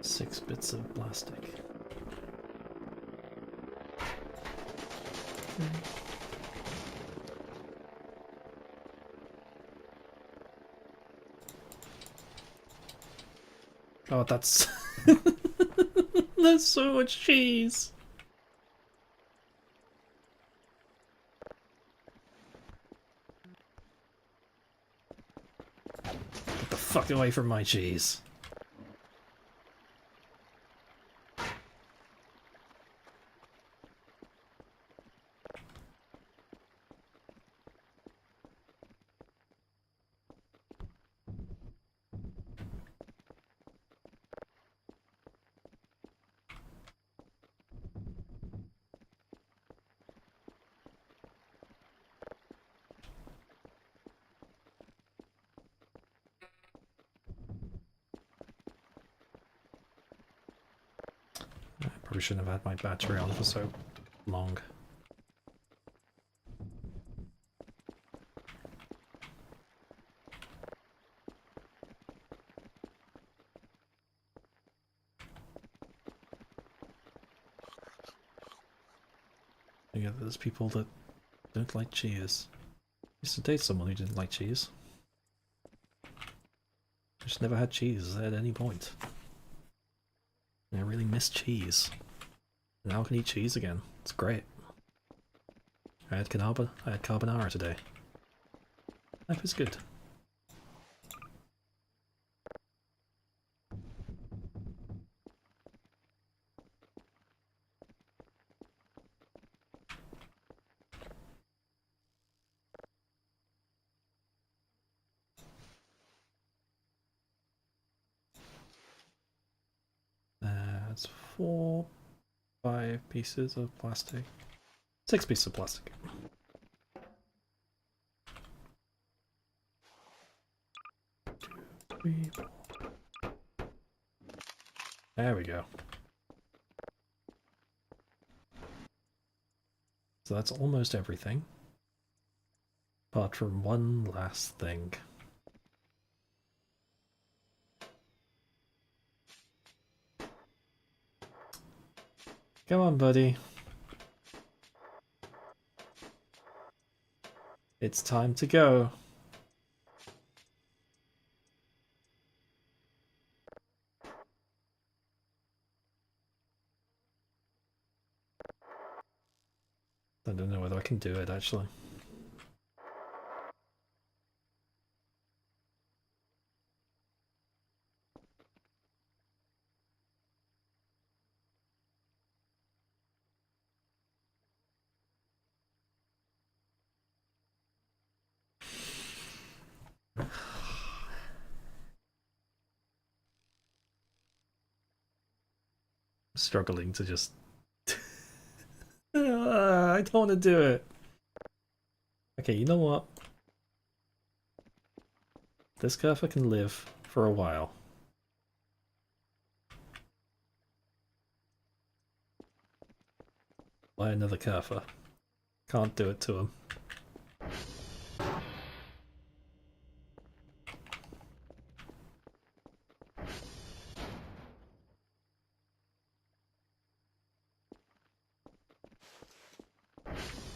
Six bits of plastic. Oh, that's... There's so much cheese! Get the fuck away from my cheese. I probably shouldn't have had my battery on for so long. Yeah, there's people that don't like cheese. I used to date someone who didn't like cheese. Just never had cheese at any point. And I really miss cheese. Now I can eat cheese again. It's great. I had carbonara today. Life is good. That's 4, 5 pieces of plastic. 6 pieces of plastic. Two, three, 4. There we go. So that's almost everything. Apart from one last thing. Come on, buddy. It's time to go. I don't know whether I can do it, actually. Struggling to just... I don't want to do it. Okay, you know what? This Curfer can live for a while. Buy another Curfer. Can't do it to him.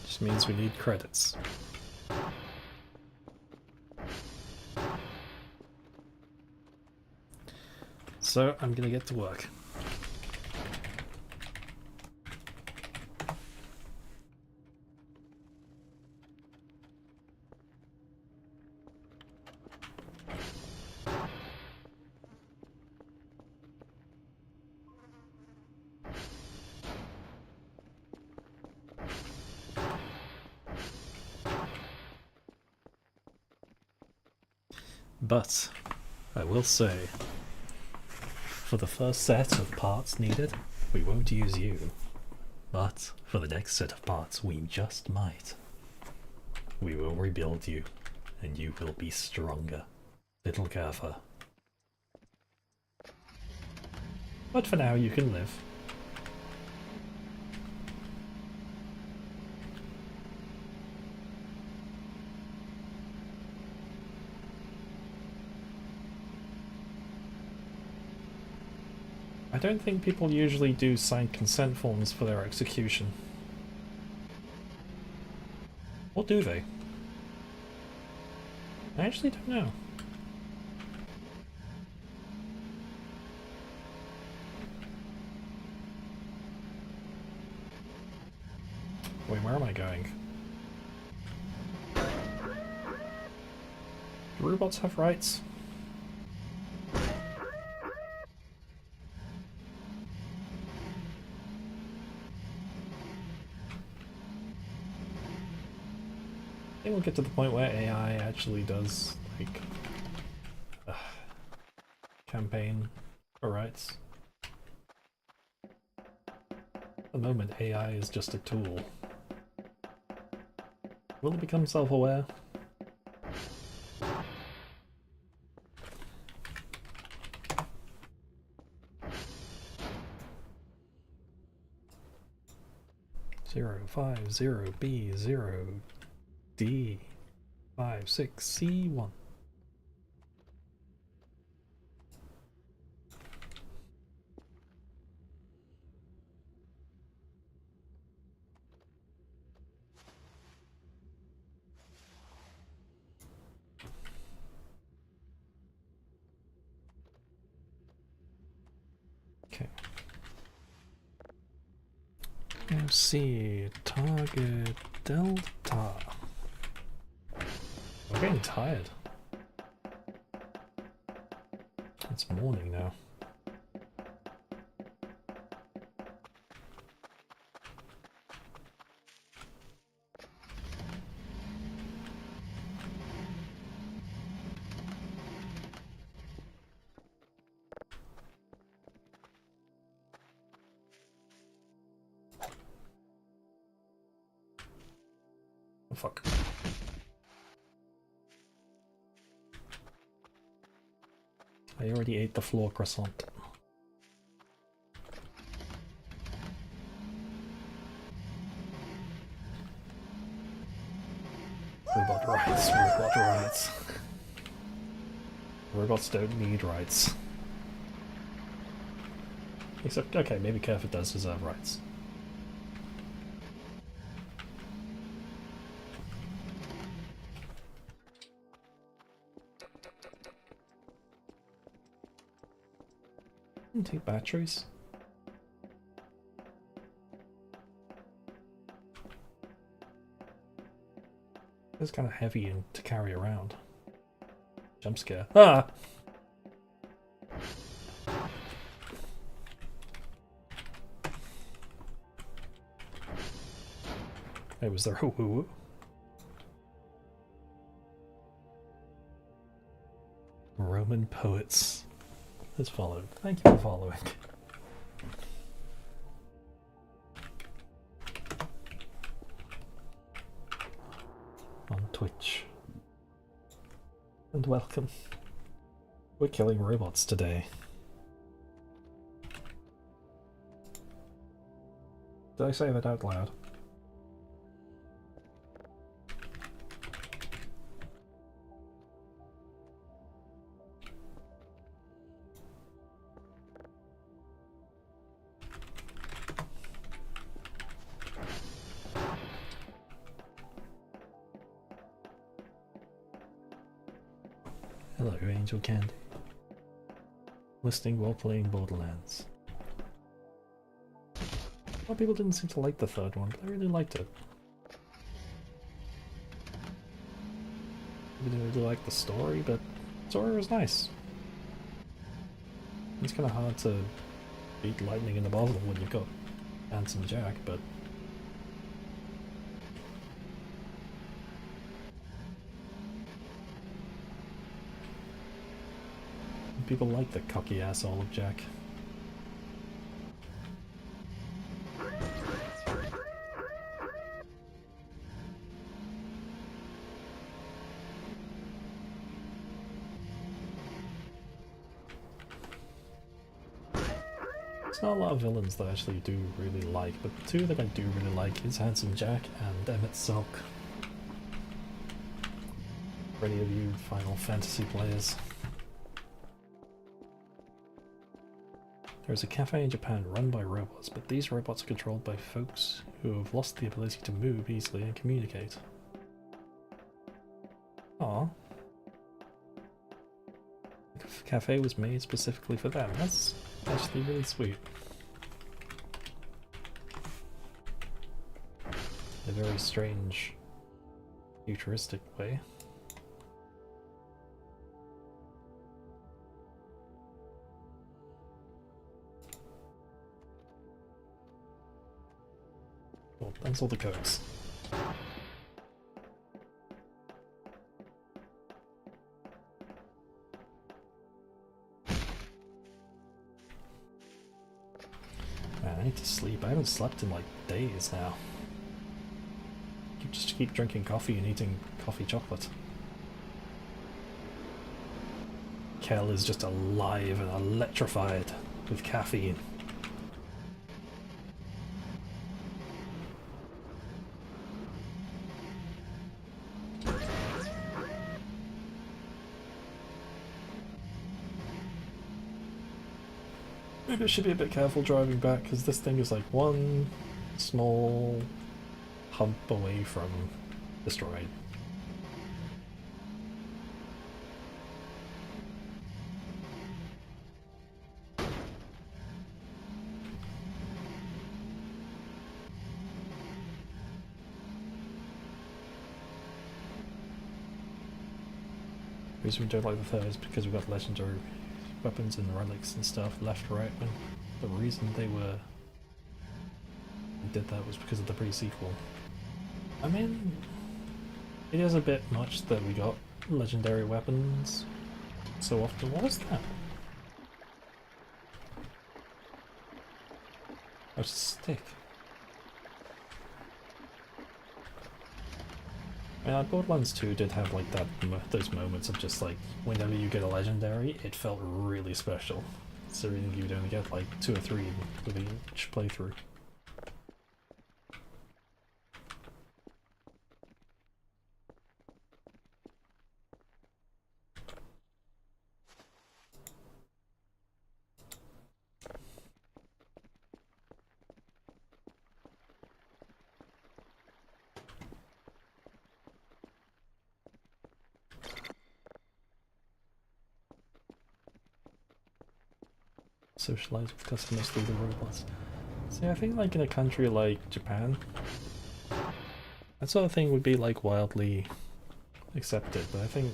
Just means we need credits. So I'm gonna get to work. But I will say, for the first set of parts needed, we won't use you. But for the next set of parts, we just might. We will rebuild you, and you will be stronger, little Curfer. But for now, you can live. I don't think people usually do sign consent forms for their execution. Or do they? I actually don't know. Wait, where am I going? Do robots have rights? I think we'll get to the point where AI actually does, like, campaign for rights. At the moment, AI is just a tool. Will it become self-aware? Zero 5 0 B 0 D 5 6 C 1. Okay. MC target delta. I'm getting tired. It's morning now. Oh fuck. I already ate the floor croissant. Robot rights, robot rights. Robots don't need rights. Except, okay, maybe Kerfit does deserve rights. can take batteries. It's kind of heavy to carry around. Jump scare. Ah! Hey, was there a woo-woo? Roman poets has followed. Thank you for following. On Twitch. And welcome. We're killing robots today. Did I say that out loud? Hello, Angel Candy. Listening while playing Borderlands. A lot of people didn't seem to like the third one, but I really liked it. I didn't really like the story, but the story was nice. It's kind of hard to beat lightning in a bottle when you've got Handsome Jack, but people like the cocky asshole of Jack. There's not a lot of villains that I actually do really like, but the two that I do really like is Handsome Jack and Emmett Silk. For any of you Final Fantasy players. There's a cafe in Japan run by robots, but these robots are controlled by folks who have lost the ability to move easily and communicate. Aww. The cafe was made specifically for them. That's actually really sweet. In a very strange, futuristic way. Well, that's all the codes. Man, I need to sleep. I haven't slept in like days now. Just keep drinking coffee and eating coffee chocolate. Kel is just alive and electrified with caffeine. Maybe I should be a bit careful driving back, because this thing is like one small hump away from destroyed. The reason we don't like the third is because we've got legendary weapons and relics and stuff left, right, and the reason they did that was because of the pre-sequel. I mean, it is a bit much that we got legendary weapons so often. What was that? Oh, it's a stick. I mean, Borderlands 2 did have like that those moments of just like whenever you get a legendary, it felt really special. Considering you'd only get like 2 or 3 with each playthrough. socialize with customers through the robots. See, I think like in a country like Japan, that sort of thing would be like wildly accepted, but I think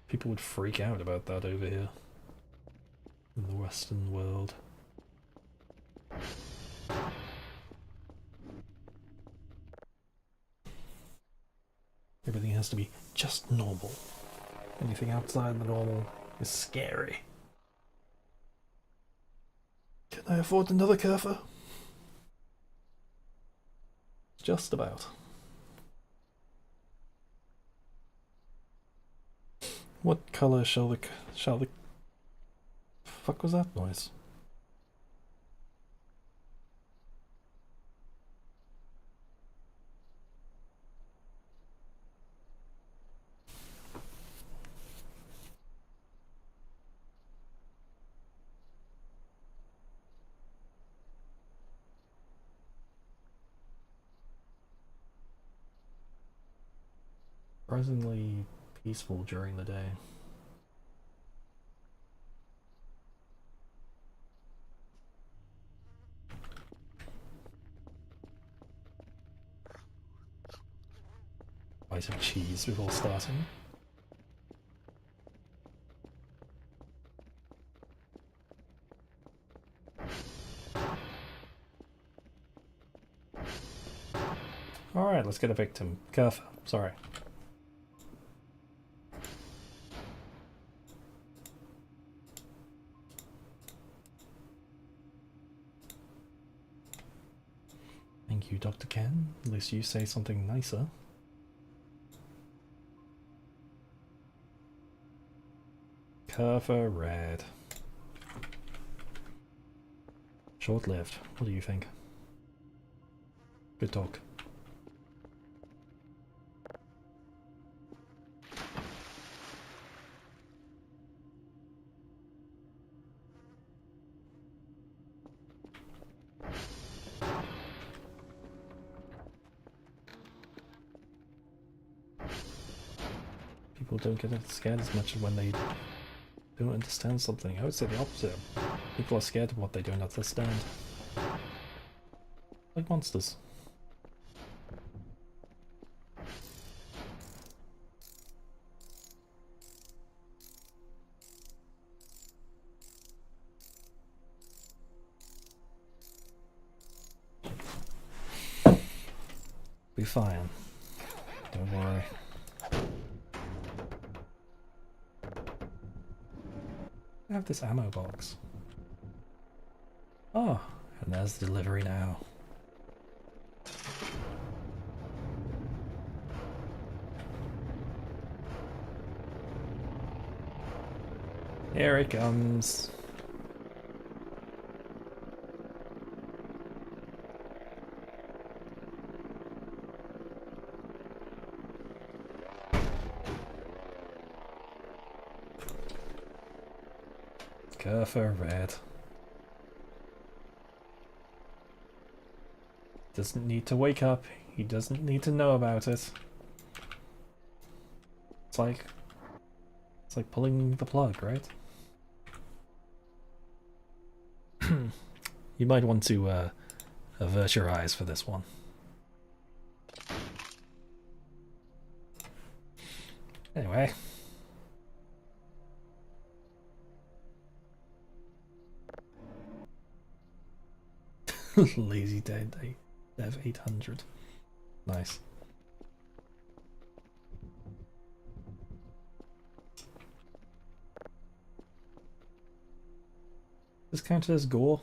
people would freak out about that over here in the Western world. Everything has to be just normal. Anything outside the normal is scary. Can I afford another Kerfa? Just about. What colour shall the fuck was that noise? Surprisingly peaceful during the day. Buy some cheese before starting. Alright, let's get a victim. Kerfa, sorry. Thank you, Dr. Ken. At least you say something nicer. Kerfa red. Short-lived. What do you think? Good talk. People don't get scared as much when they don't understand something. I would say the opposite. People are scared of what they don't understand. Like monsters. Be fine. Don't worry. I have this ammo box. Oh, and there's the delivery now. Here it comes. Kerfa red. Doesn't need to wake up. He doesn't need to know about it. It's like pulling the plug, right? You might want to avert your eyes for this one. Anyway. Lazy Dev 800. Nice. This counted as gore?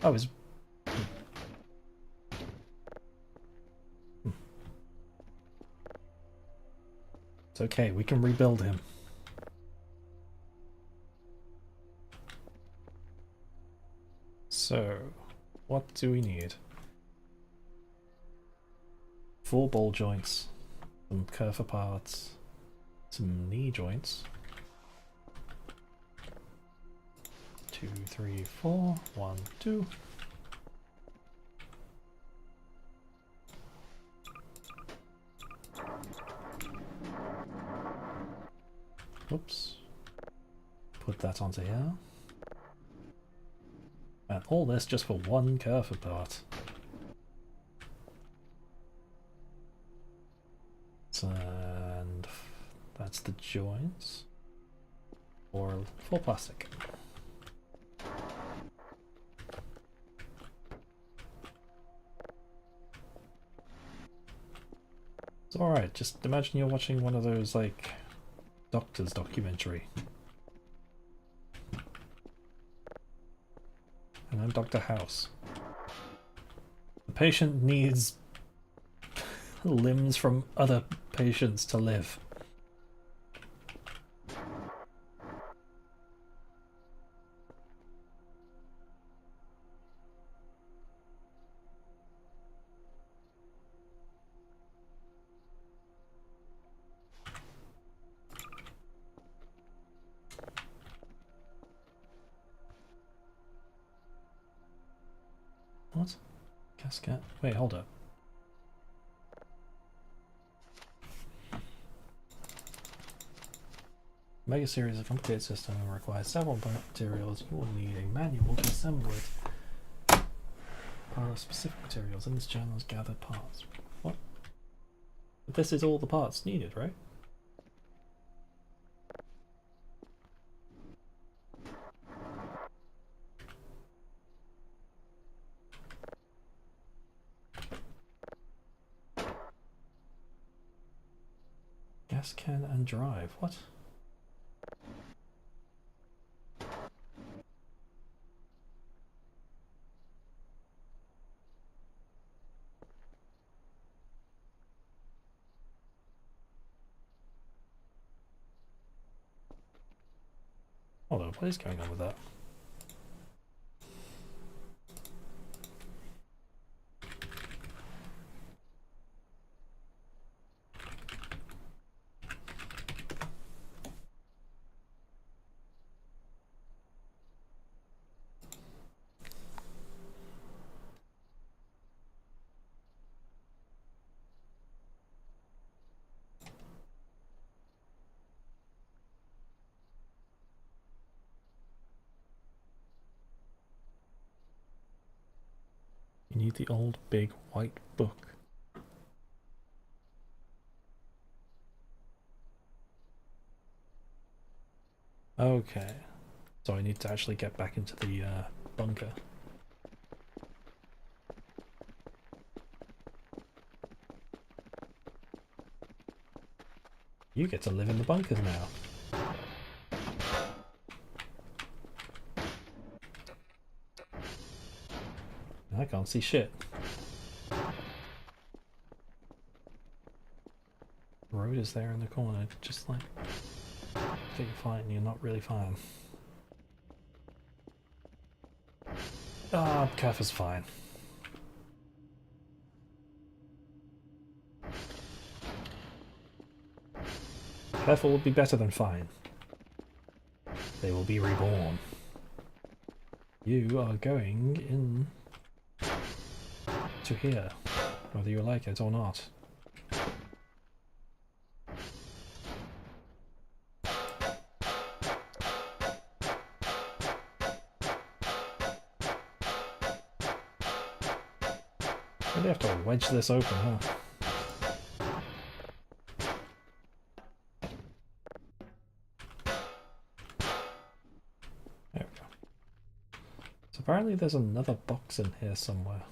Oh, it's... It's okay, we can rebuild him. So, what do we need? 4 ball joints, some Kerfa parts, some knee joints. 2, 3, 4, 1, 2. Oops. Put that onto here. And all this just for one curve part. And that's the joints. For full plastic. It's alright, just imagine you're watching one of those, like, doctor's documentary. And I'm Dr. House. The patient needs limbs from other patients to live. What? Cascade? Wait, hold up. Mega series of complicated system requires several materials. You will need a manual to assemble it. Specific materials in this channel is gathered parts. What? But this is all the parts needed, right? Gas can and drive. What? Hold on, what is going on with that? You need the old big white book. Okay. So I need to actually get back into the bunker. You get to live in the bunkers now. I can't see shit. The road is there in the corner, just like... Okay, you're fine, you're not really fine. Ah, Kef is fine. Careful will be better than fine. They will be reborn. You are going in to here, whether you like it or not. Really have to wedge this open, huh? There we go. So apparently there's another box in here somewhere.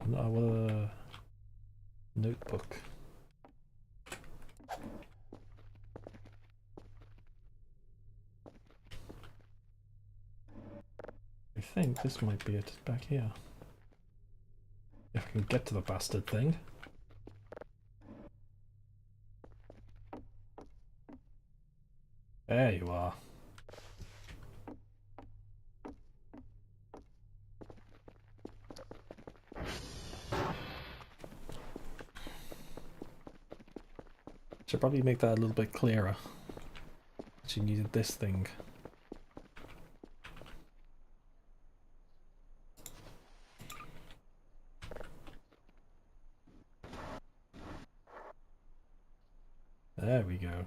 Another notebook. I think this might be it back here. If I can get to the bastard thing. There you are. Should probably make that a little bit clearer. She needed this thing. There we go.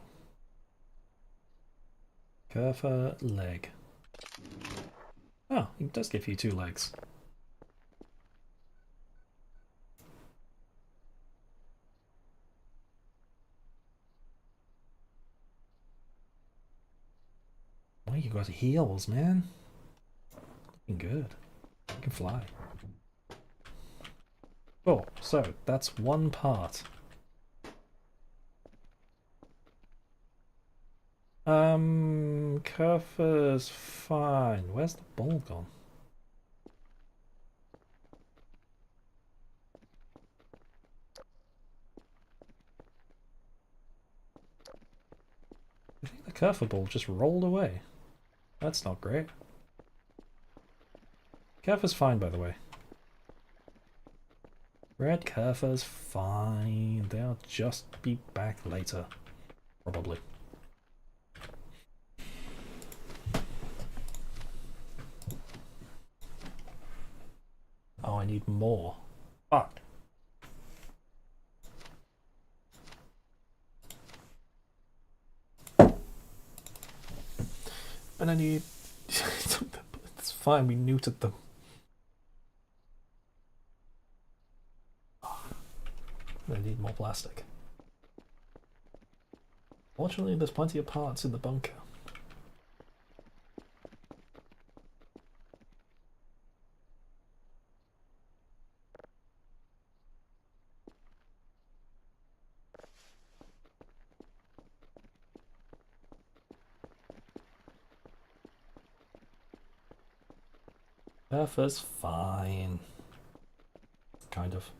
Curva leg. Oh, it does give you 2 legs. Oh, you got heels, man. Looking good. You can fly. Oh, so that's one part. Curva's fine. Where's the ball gone? I think the curva ball just rolled away. That's not great. Curva's fine, by the way. Red curva's fine. They'll just be back later. Probably. Oh, I need more. Fuck. And I need... It's fine, we neutered them. I need more plastic. Fortunately, there's plenty of parts in the bunker. Curva's fine. Kind of.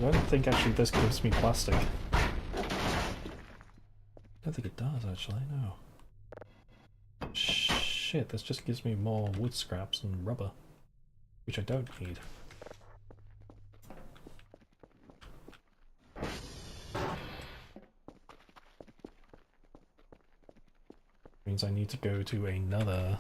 I don't think actually this gives me plastic. I don't think it does actually, no. Shit, this just gives me more wood scraps and rubber, which I don't need. Means I need to go to another...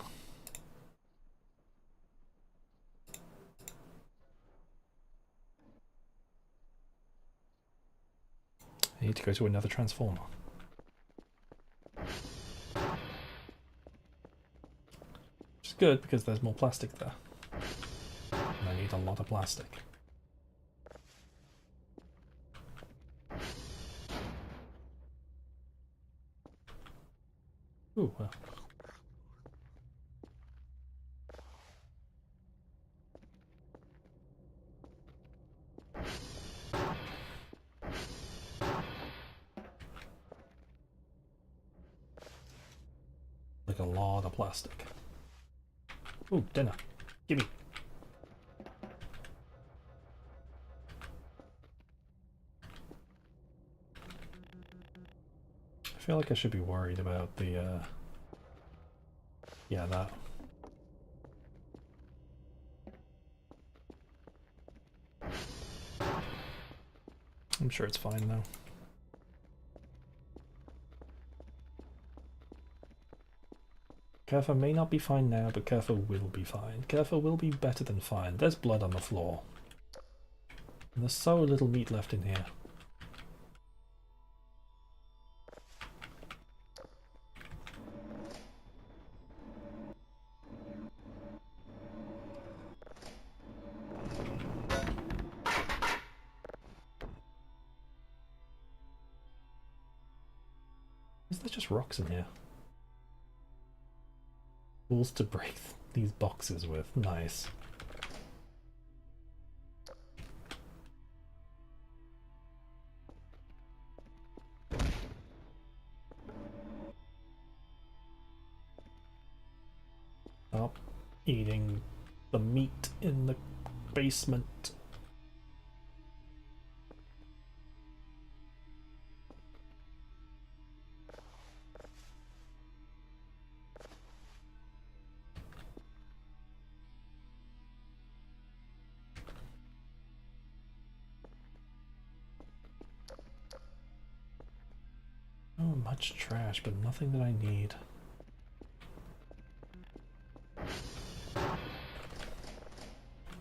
I need to go to another transformer. Which is good because there's more plastic there. And I need a lot of plastic. Ooh, well. Like a lot of plastic. Ooh, dinner. Gimme. I feel like I should be worried about the, yeah, that. I'm sure it's fine now. Kerfa may not be fine now, but Kerfa will be fine. Kerfa will be better than fine. There's blood on the floor. And there's so little meat left in here. Is there just rocks in here? Tools to break these boxes with. Nice. Stop eating the meat in the basement. much trash, but nothing that I need.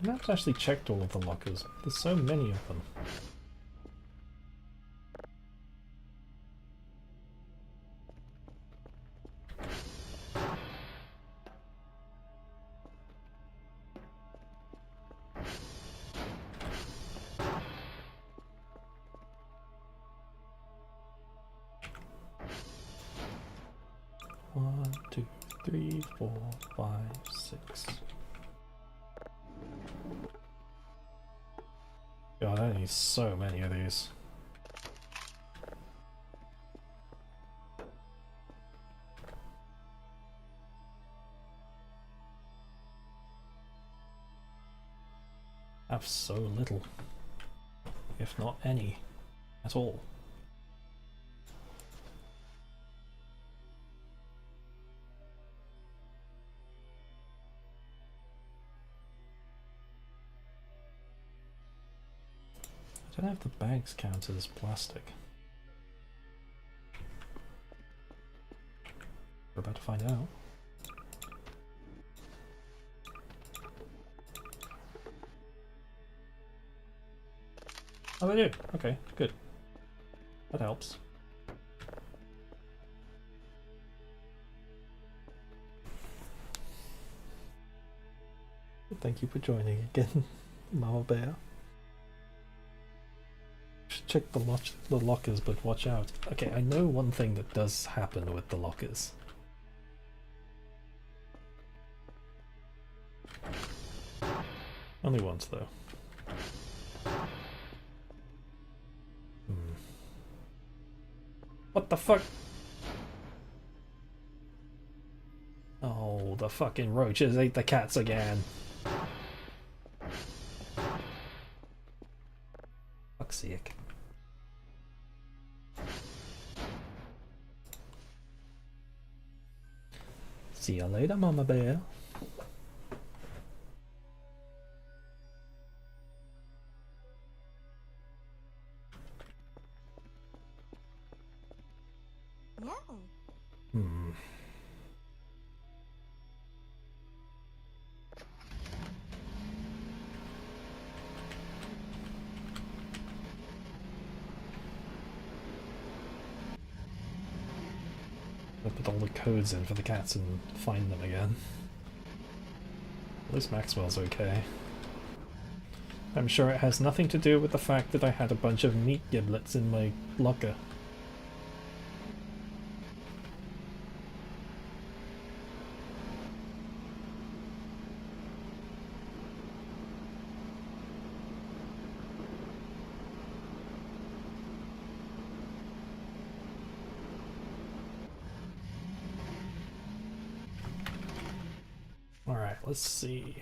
I've not actually checked all of the lockers. There's so many of them. One, two, three, 4, 5, 6. God, I need so many of these. I have so little, if not any, at all. I don't have the bags counted as plastic. We're about to find out. Oh, they do. Okay, good. That helps. Thank you for joining again, Mama Bear. Should check the lockers, but watch out. Okay, I know one thing that does happen with the lockers. Only once, though. What the fuck? Oh, the fucking roaches ate the cats again. Fuck's sake. See you later, Mama Bear. No. Hmm. I'll put all the codes in for the cats and find them again. At least Maxwell's okay. I'm sure it has nothing to do with the fact that I had a bunch of meat giblets in my locker. Alright, let's see.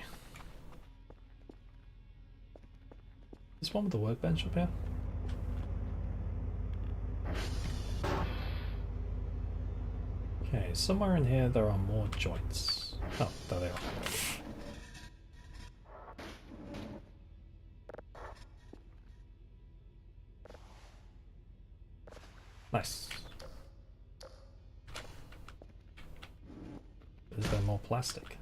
Is one with the workbench up here? Okay, somewhere in here there are more joints. Oh, there they are. Nice. Is there more plastic?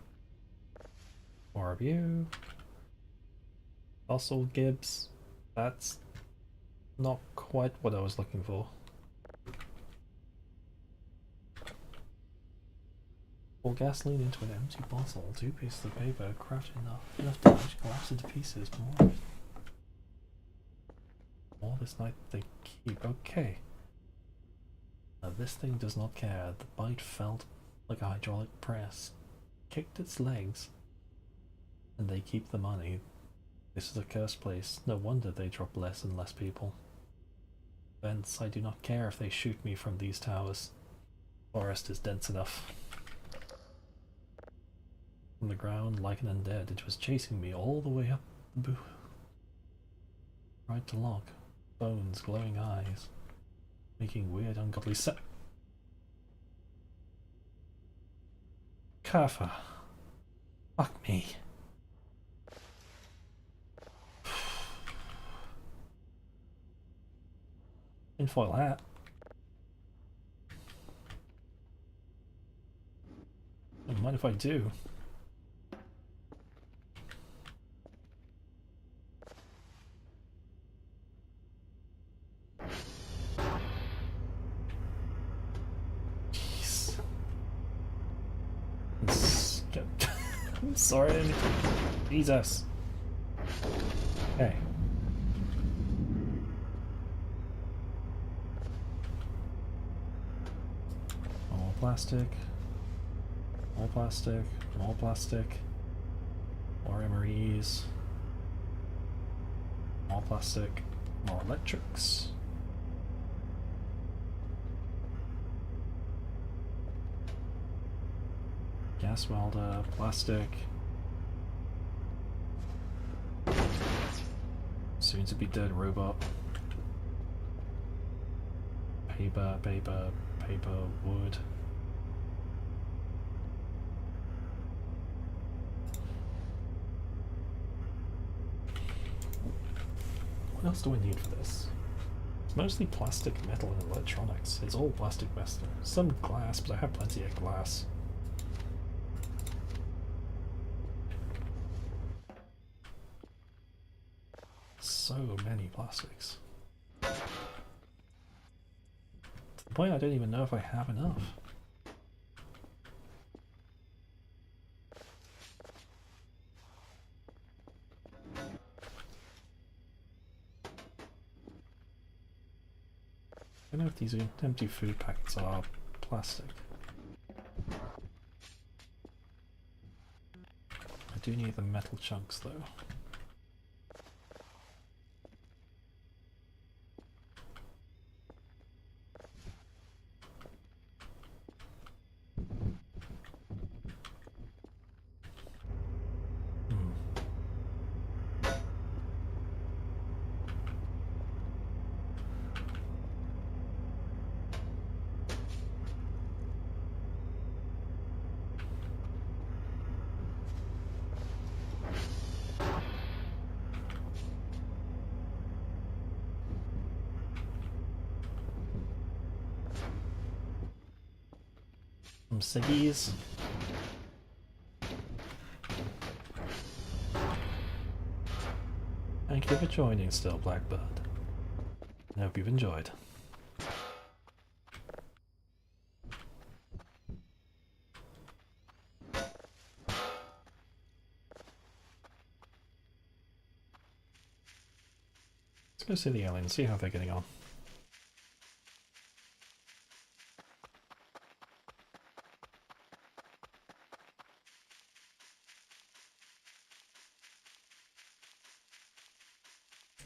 More of you. Fossil Gibbs. That's not quite what I was looking for. Pour gasoline into an empty bottle. 2 pieces of paper. Craft enough damage. Collapse into pieces. More this night they keep. Okay. Now this thing does not care. The bite felt like a hydraulic press. Kicked its legs. And they keep the money. This is a cursed place. No wonder they drop less and less people. Vents, I do not care if they shoot me from these towers. Forest is dense enough. From the ground, like an undead, it was chasing me all the way up. Boo. Right to lock. Bones, glowing eyes. Making weird, ungodly Kafa. Fuck me. Tinfoil hat. mind if I do? Jeez. I'm sorry. Jesus. Okay. More plastic. More plastic. More plastic. More MREs. More plastic. More electrics. Gas welder. Plastic. Soon to be dead robot. Paper, paper, paper, wood. What else do I need for this? It's mostly plastic, metal, and electronics. It's all plastic metal. Some glass, but I have plenty of glass. So many plastics. To the point I don't even know if I have enough. I don't know if these empty food packets are plastic. I do need the metal chunks though. Some ciggies. Thank you for joining still, Blackbird. I hope you've enjoyed. Let's go see the aliens, see how they're getting on.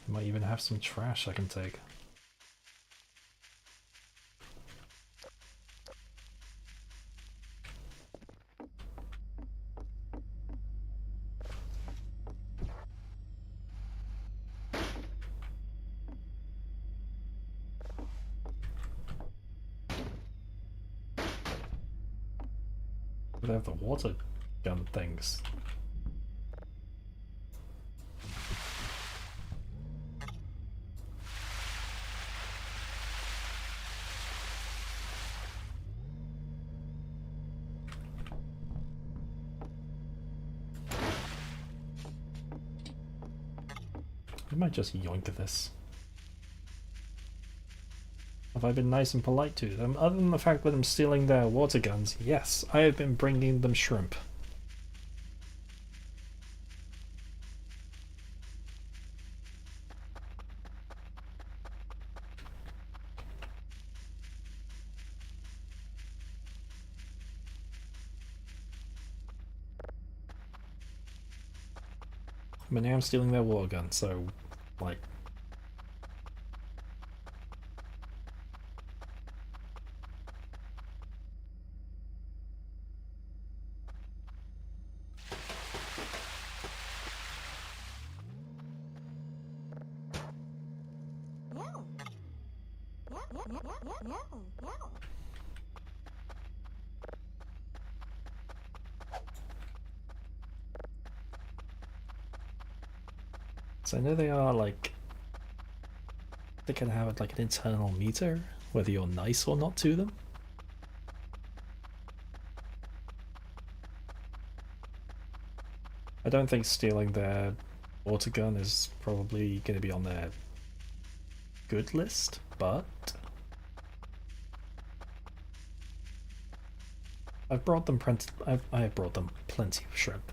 Might even have some trash I can take. They have the water gun things. I might just yoink this. Have I been nice and polite to them? Other than the fact that I'm stealing their water guns, yes, I have been bringing them shrimp. But now I'm stealing their water gun, so, like... So I know they are like, they can have like an internal meter, whether you're nice or not to them. I don't think stealing their water gun is probably going to be on their good list, but I've brought them I have brought them plenty of shrimp.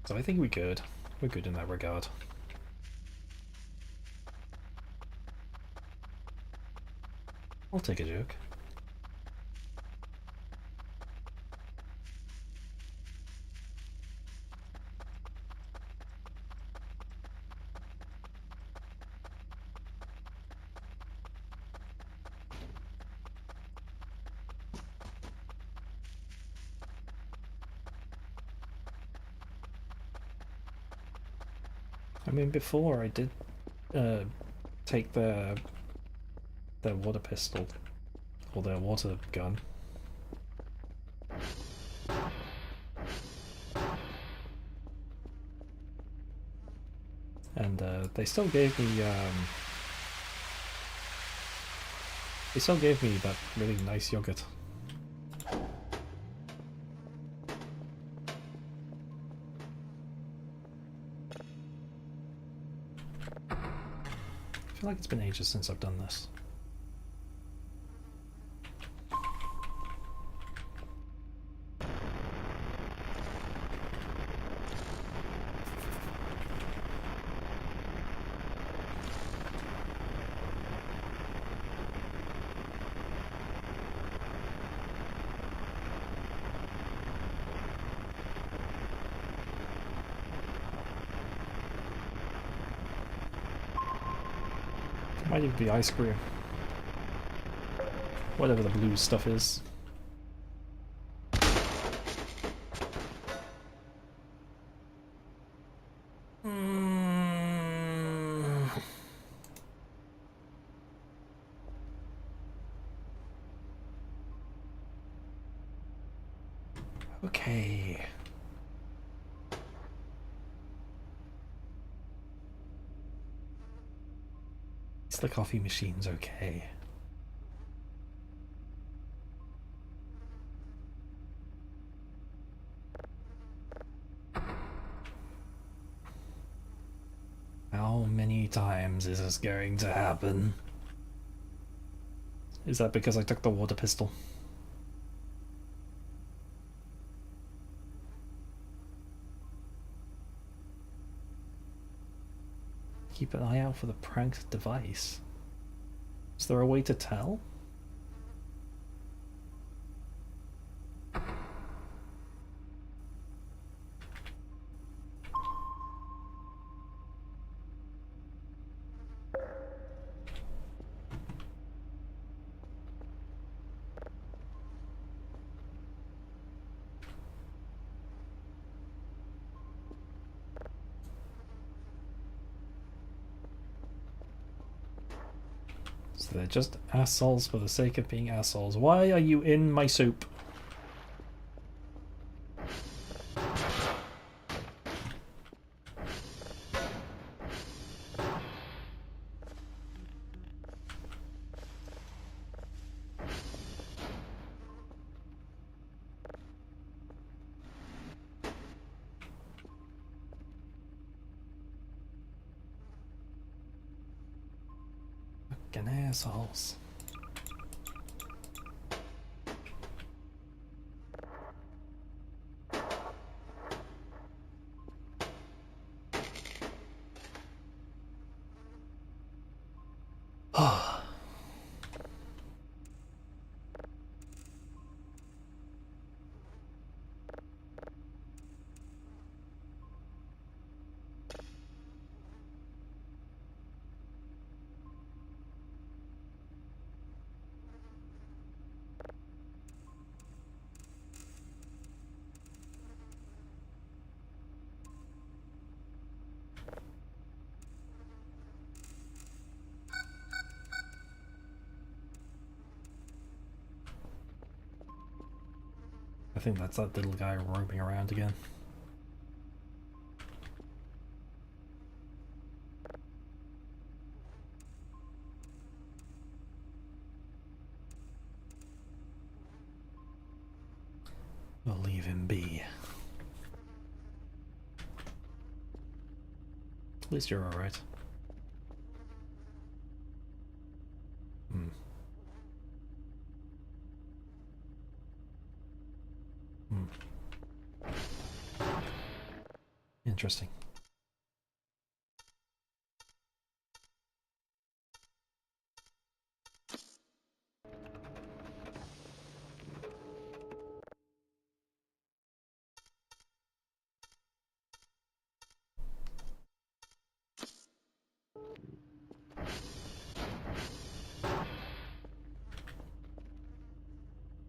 So I think we're good. We're good in that regard. I'll take a joke. I mean, before I did take their water pistol or their water gun. And they still gave me that really nice yogurt. I feel like it's been ages since I've done this. Might even be ice cream. Whatever the blue stuff is. Okay. The coffee machine's okay. How many times is this going to happen? Is that because I took the water pistol? Keep an eye out for the pranked device. Is there a way to tell? So they're just assholes for the sake of being assholes. Why are you in my soup? Fucking assholes. I think that's that little guy roaming around again. We'll leave him be. At least you're alright. Hmm. Hmm. Interesting.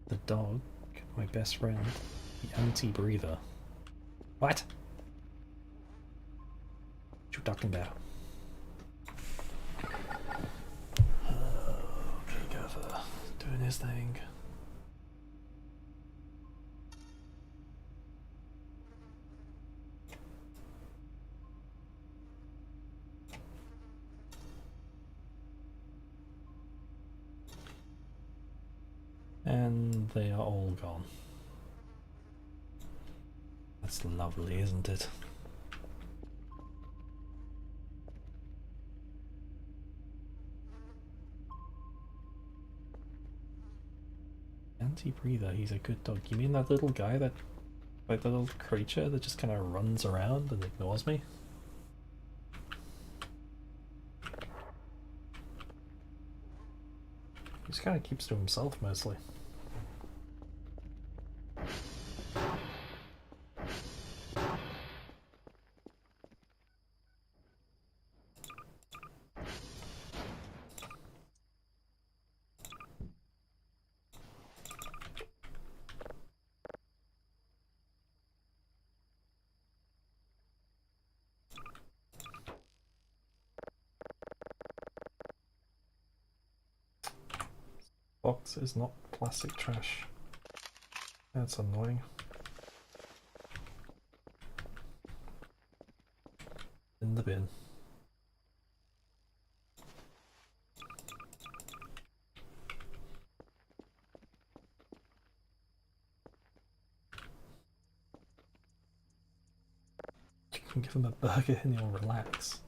The dog, my best friend, the anti-breather. What? What you talking about? Okay, Gaffer, doing his thing. And they are all gone. That's lovely, isn't it? Anti-breather, he's a good dog. You mean that little guy that, like the little creature that just kind of runs around and ignores me? He just kind of keeps to himself mostly. Box is not plastic trash. That's annoying. In the bin. You can give him a burger and he'll relax.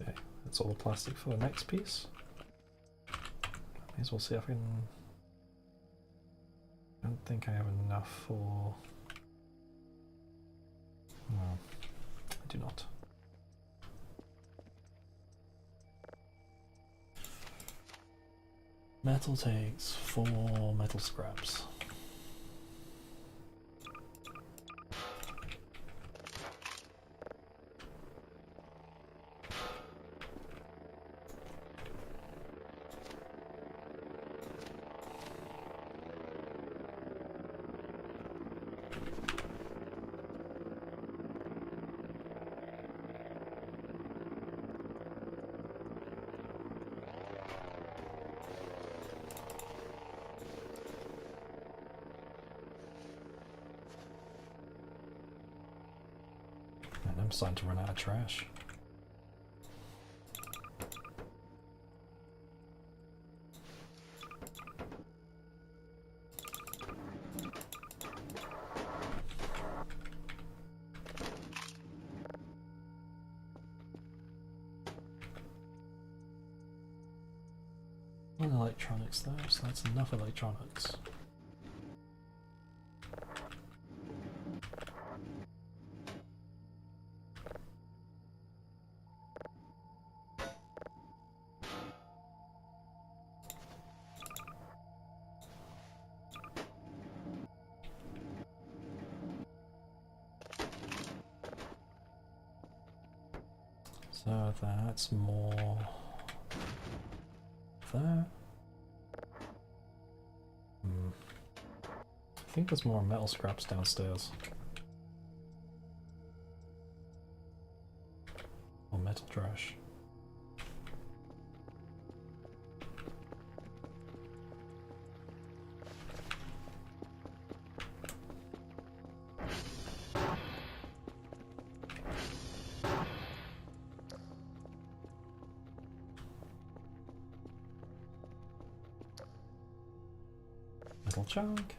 Okay, that's all the plastic for the next piece. May as well see if I can... I don't think I have enough for... No, I do not. Metal takes 4 metal scraps. I'm starting to run out of trash. One electronics though, so that's enough electronics. So that's more there. I think there's more metal scraps downstairs. Or metal trash. Metal chunk.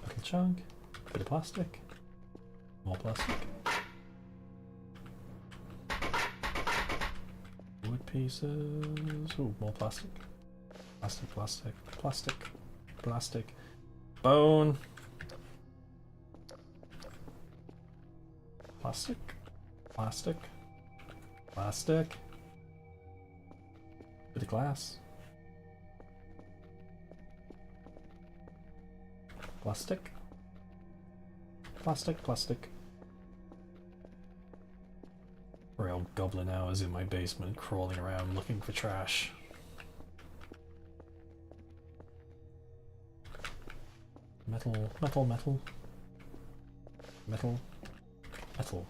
Metal chunk. Bit of plastic. More plastic. Wood pieces. Ooh, more plastic. Plastic, plastic, plastic, plastic. Bone. Plastic. Plastic. Plastic. Bit of glass. Plastic. Plastic, plastic. Real goblin hours in my basement crawling around looking for trash. Metal, metal, metal. Metal. Metal.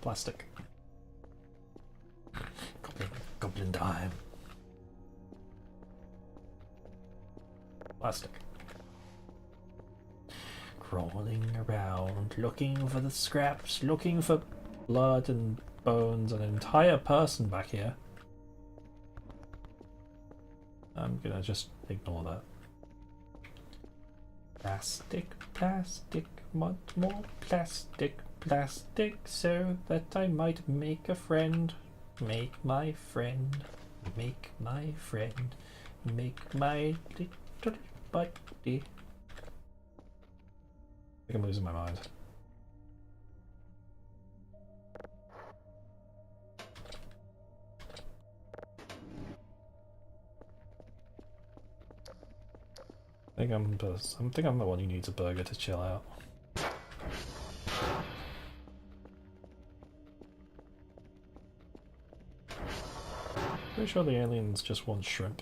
Plastic. Goblin time. Plastic. Crawling around, looking for the scraps, looking for blood and bones, an entire person back here. I'm gonna just ignore that. Plastic, plastic, much more plastic, plastic, so that I might make a friend. Make my friend, make my friend, make my little buddy. I think I'm losing my mind. I think I'm the one who needs a burger to chill out. Pretty sure the aliens just want shrimp.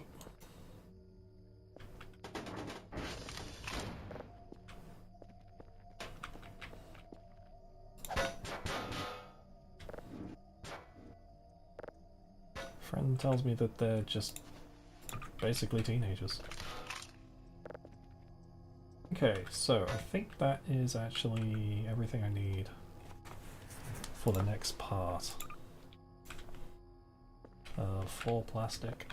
Friend tells me that they're just basically teenagers. Okay, so I think that is actually everything I need for the next part. For plastic.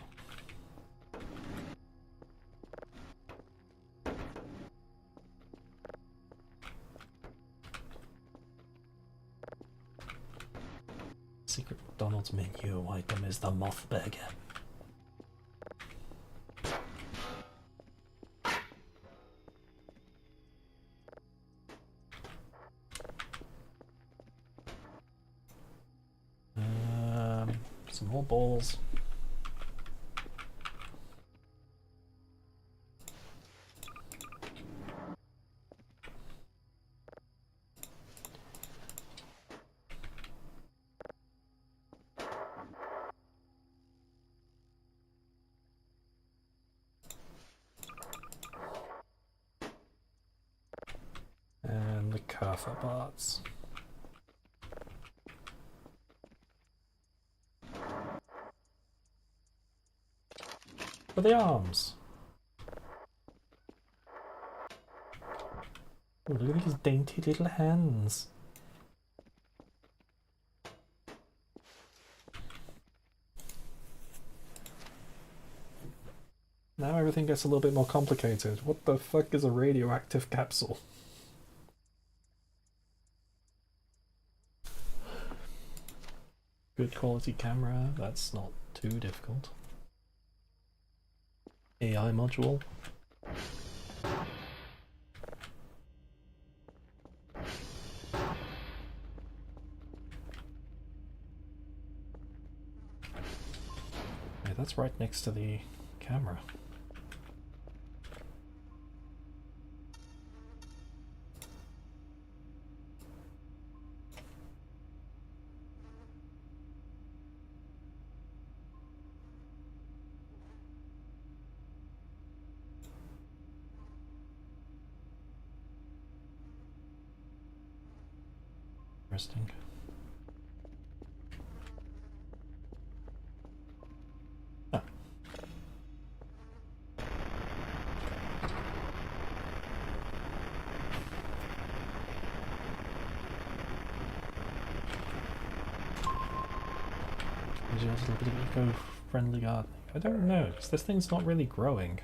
Secret McDonald's menu item is the Moth burger. Some more balls. And the Kaffa parts. For the arms. Ooh, look at these dainty little hands. Now everything gets a little bit more complicated. What the fuck is a radioactive capsule? Good quality camera, that's not too difficult. AI module. Yeah, that's right next to the camera. Interesting. Ah. There's a little bit of eco-friendly gardening. I don't know, because this thing's not really growing.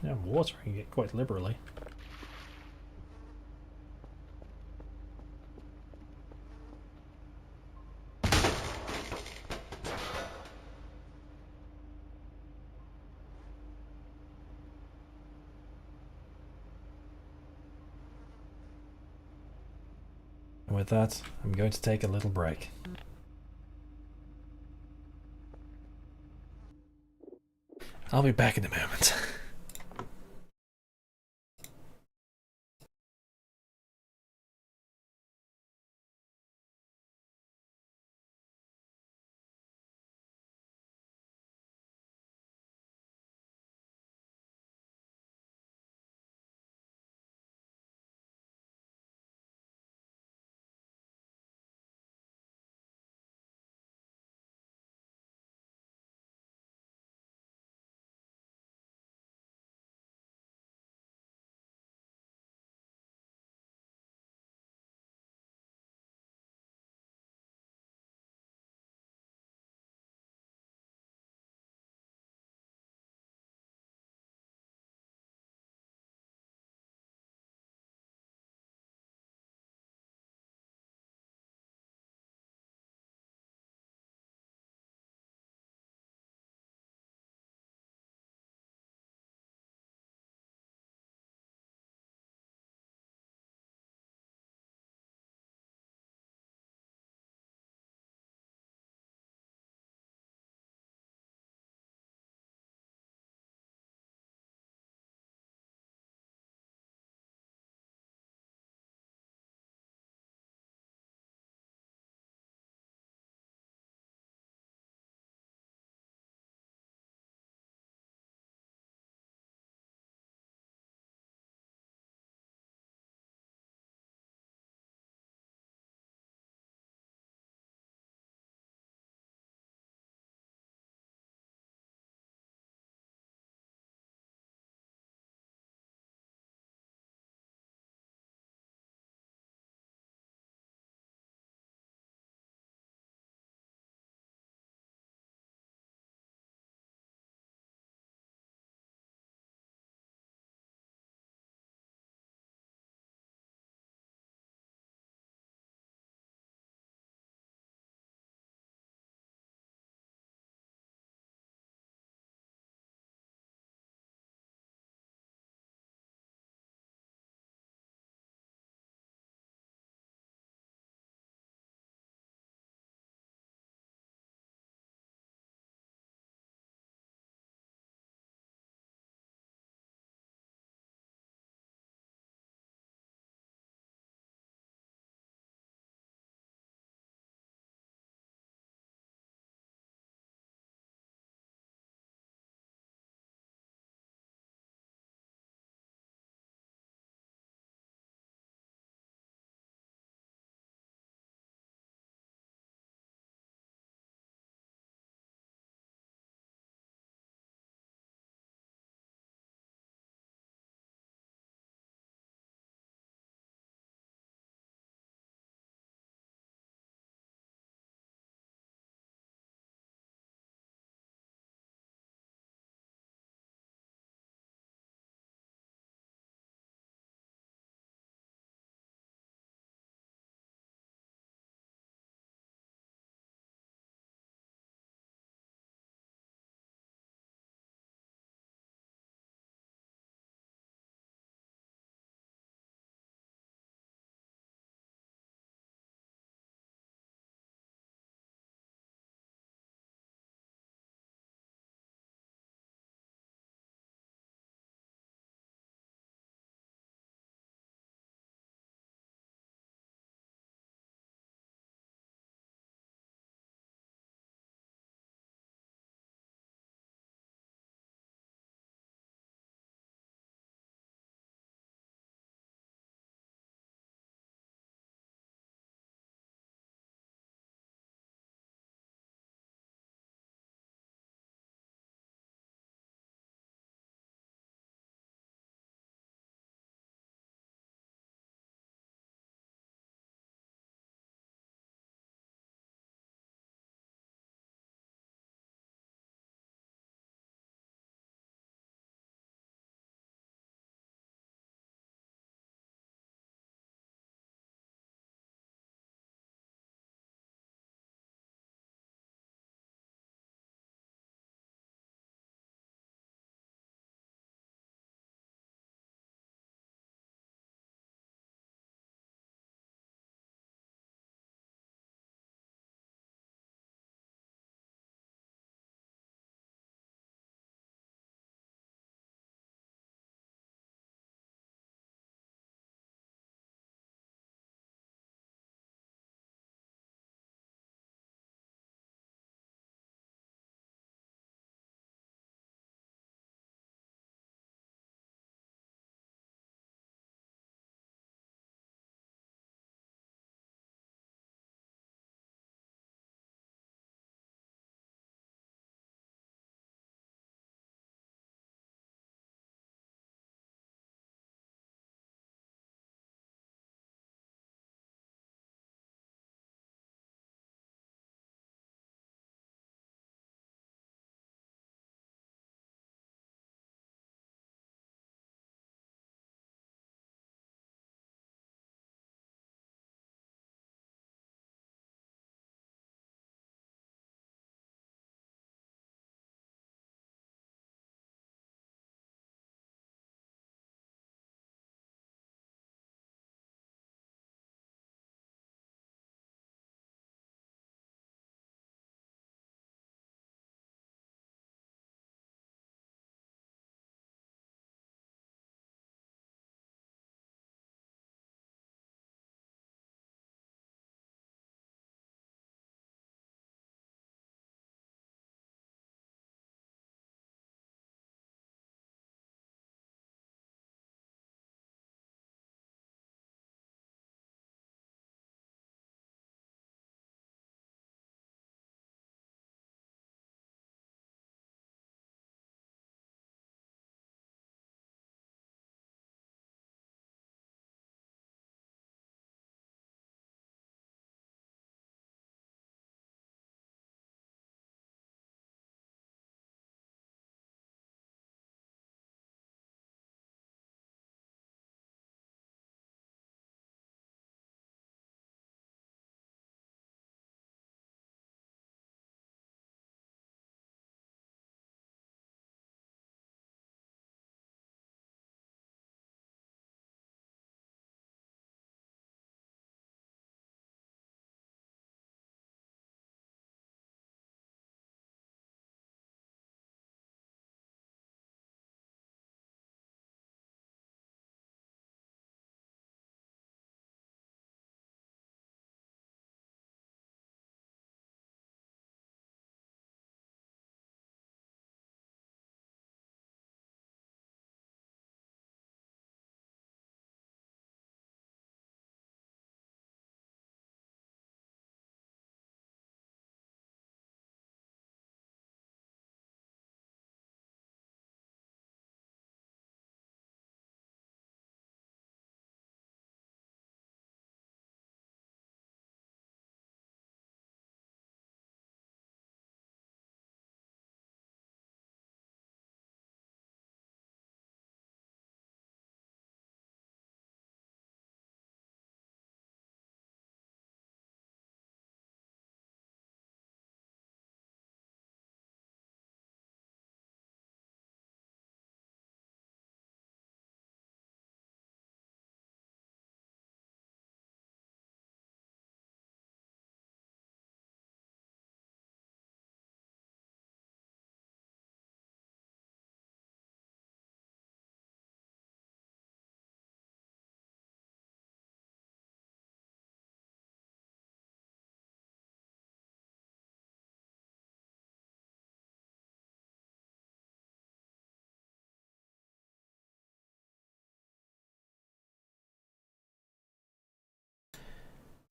Yeah, I'm watering it quite liberally. And with that, I'm going to take a little break. I'll be back in a moment.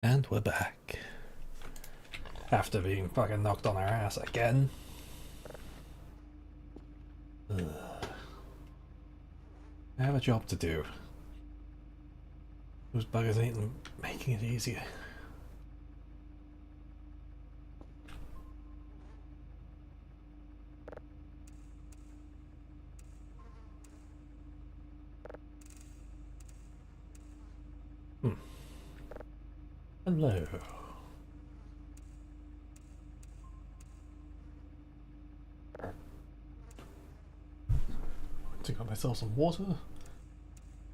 And we're back. After being fucking knocked on our ass again. Ugh. I have a job to do. Those buggers ain't making it easier. Hello. I got myself some water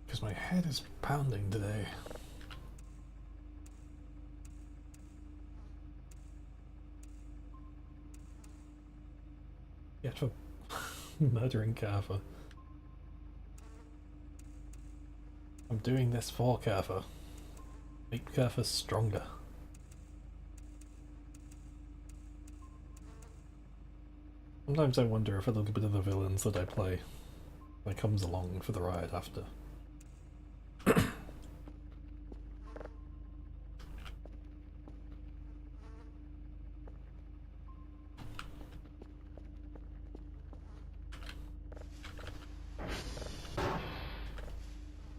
because my head is pounding today. Yet for murdering Carver. I'm doing this for Carver. Make Carver stronger. Sometimes I wonder if a little bit of the villains that I play comes along for the ride after.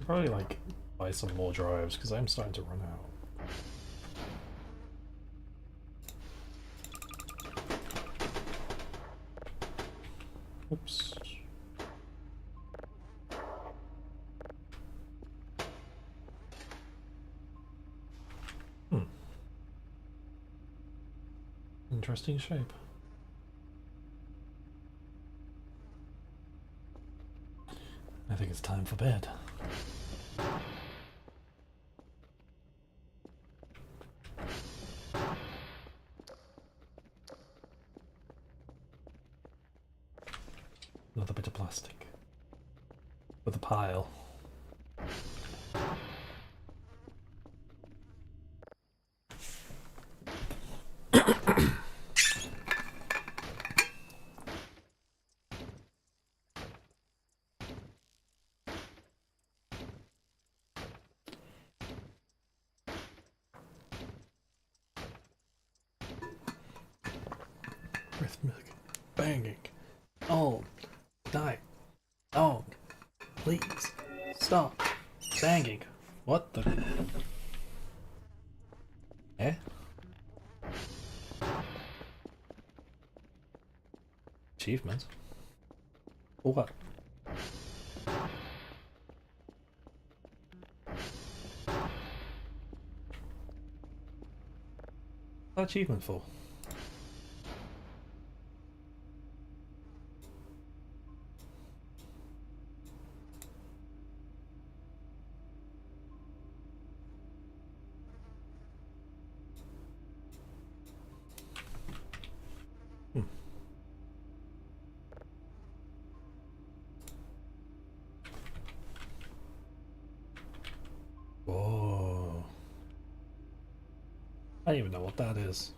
Probably buy some more drives because I'm starting to run out. Oops. Interesting shape. I think it's time for bed. Another bit of plastic. With a pile. Rhythmic banging all night long. Please stop banging. What the? Eh? Achievement? For what? What's that achievement for? Whoa. I don't even know what that is.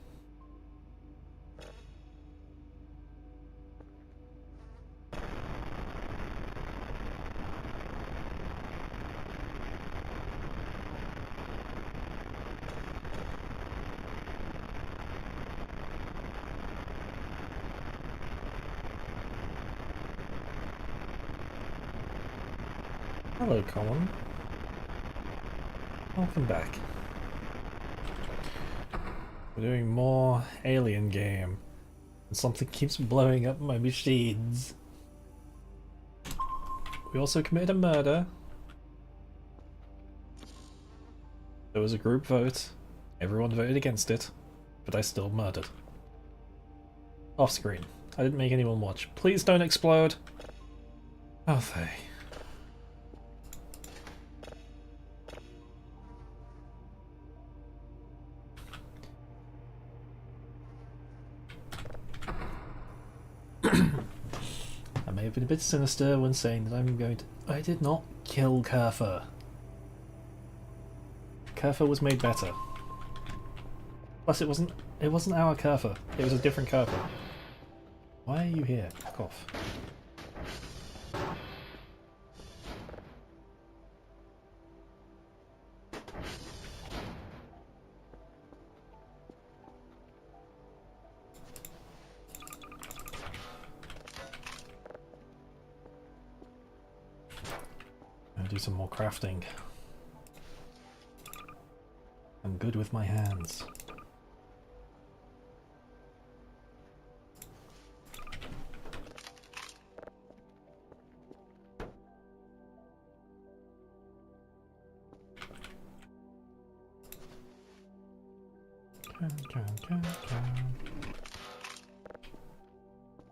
Hello, Colin. Welcome back. We're doing more Alien game. And something keeps blowing up my machines. We also committed a murder. There was a group vote. Everyone voted against it. But I still murdered. Off screen. I didn't make anyone watch. Please don't explode! Oh, they. I may have been a bit sinister when saying that I'm going to... I did not kill Kerfer. Kerfer was made better. Plus it wasn't our Kerfer. It was a different Kerfer. Why are you here? Fuck off. do some more crafting. I'm good with my hands.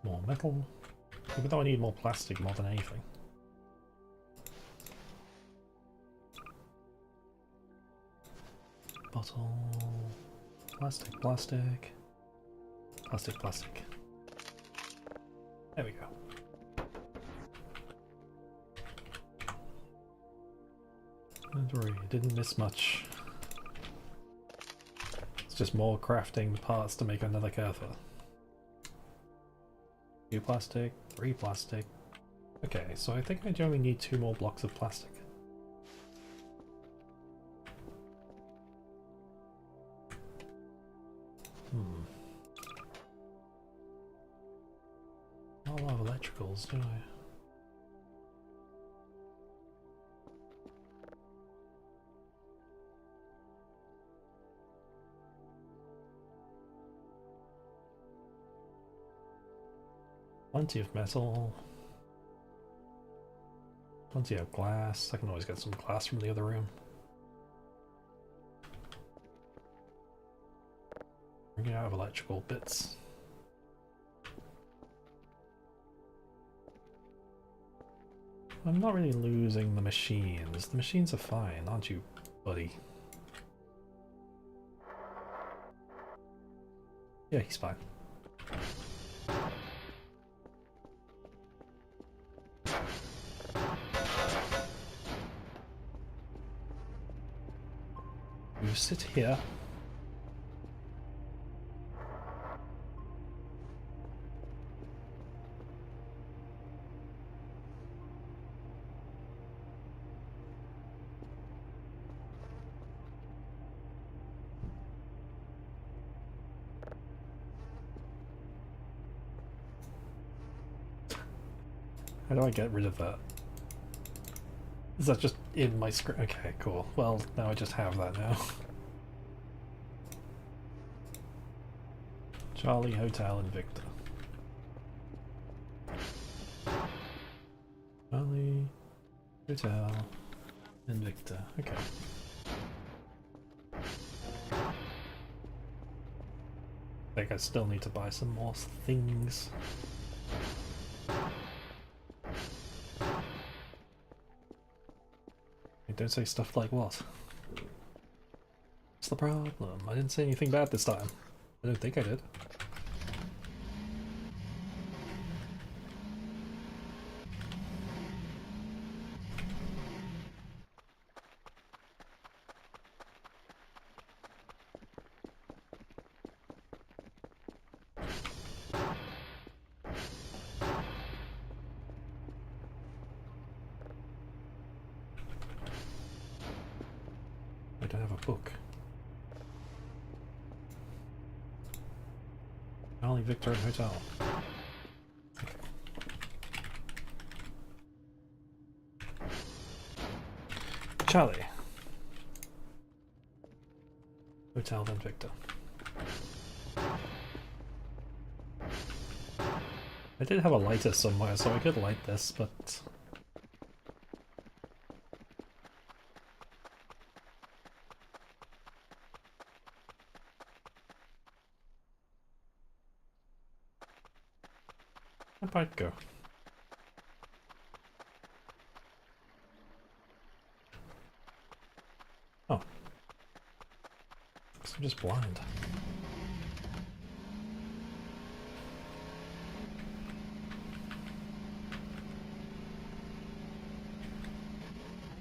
More metal. Even though I need more plastic more than anything. Bottle. Plastic, plastic. Plastic, plastic. There we go. Don't worry, I didn't miss much. It's just more crafting parts to make another Kertha. 2 plastic, 3 plastic. Okay, so I think I only need 2 more blocks of plastic. Not a lot of electricals, do I? Plenty of metal. Plenty of glass. I can always get some glass from the other room. Running out of electrical bits. I'm not really losing the machines. The machines are fine, aren't you, buddy? Yeah, he's fine. You sit here. How do I get rid of that? Is that just in my screen? Okay, cool. Well, now I just have that now. Charlie, Hotel, and Victor. Charlie, Hotel, and Victor. Okay. I think I still need to buy some more things. Don't say stuff like what? What's the problem? I didn't say anything bad this time. I don't think I did. I don't have a book. Charlie, Victor, and Hotel. Okay. Charlie. Hotel, then Victor. I did have a lighter somewhere, so I could light this, but... where'd Bite go? Oh. Guess I'm just blind.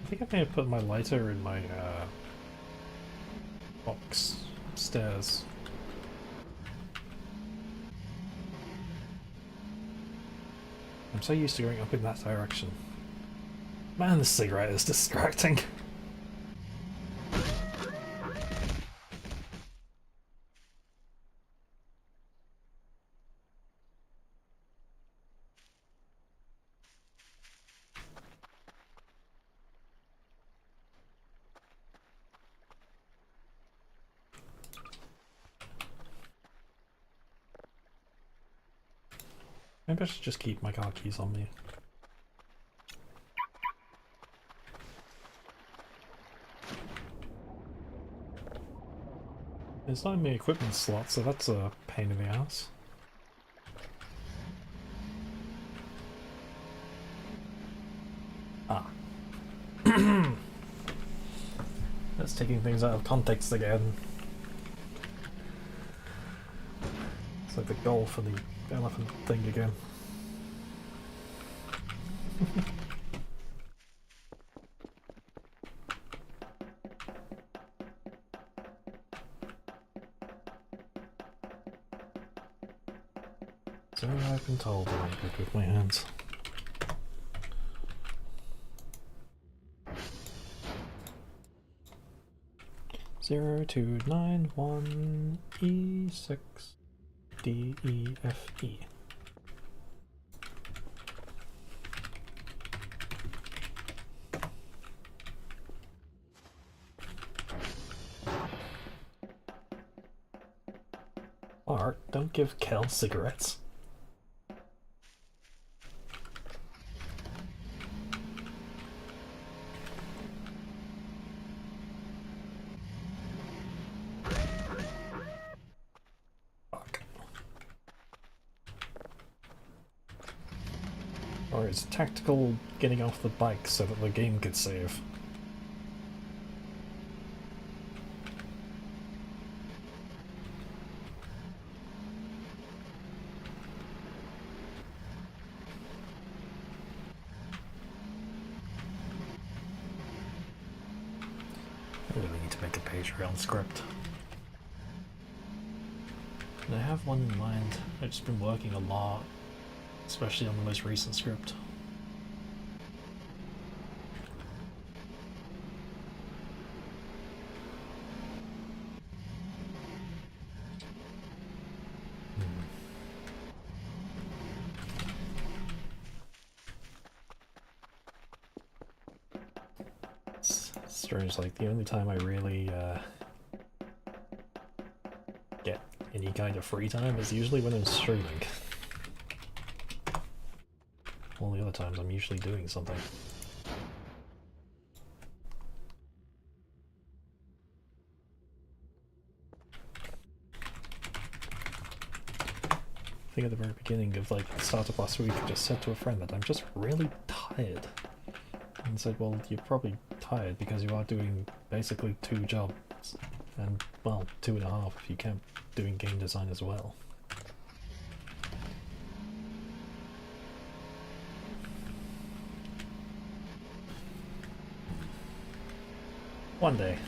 I think I may have put my lighter in my box upstairs. I'm so used to going up in that direction. Man, this cigarette is distracting. Maybe I should just keep my car keys on me. It's not in my equipment slot, so that's a pain in the ass. Ah. That's taking things out of context again. It's like the golf and the elephant thing again. So I've been told that I'm good with my hands. Zero two nine one E6 D E F E. Art, don't give Kel cigarettes. Fuck. Or it's tactical getting off the bike so that the game could save. I really need to make a Patreon script. And I have one in mind. I've just been working a lot, especially on the most recent script. It's strange, like the only time I really get any kind of free time is usually when I'm streaming. All the other times I'm usually doing something. I think at the very beginning of like the start of last week I just said to a friend that I'm just really tired. And said, well, you're probably tired because you are doing basically 2 jobs. And, well, 2.5 if you count doing game design as well. One day.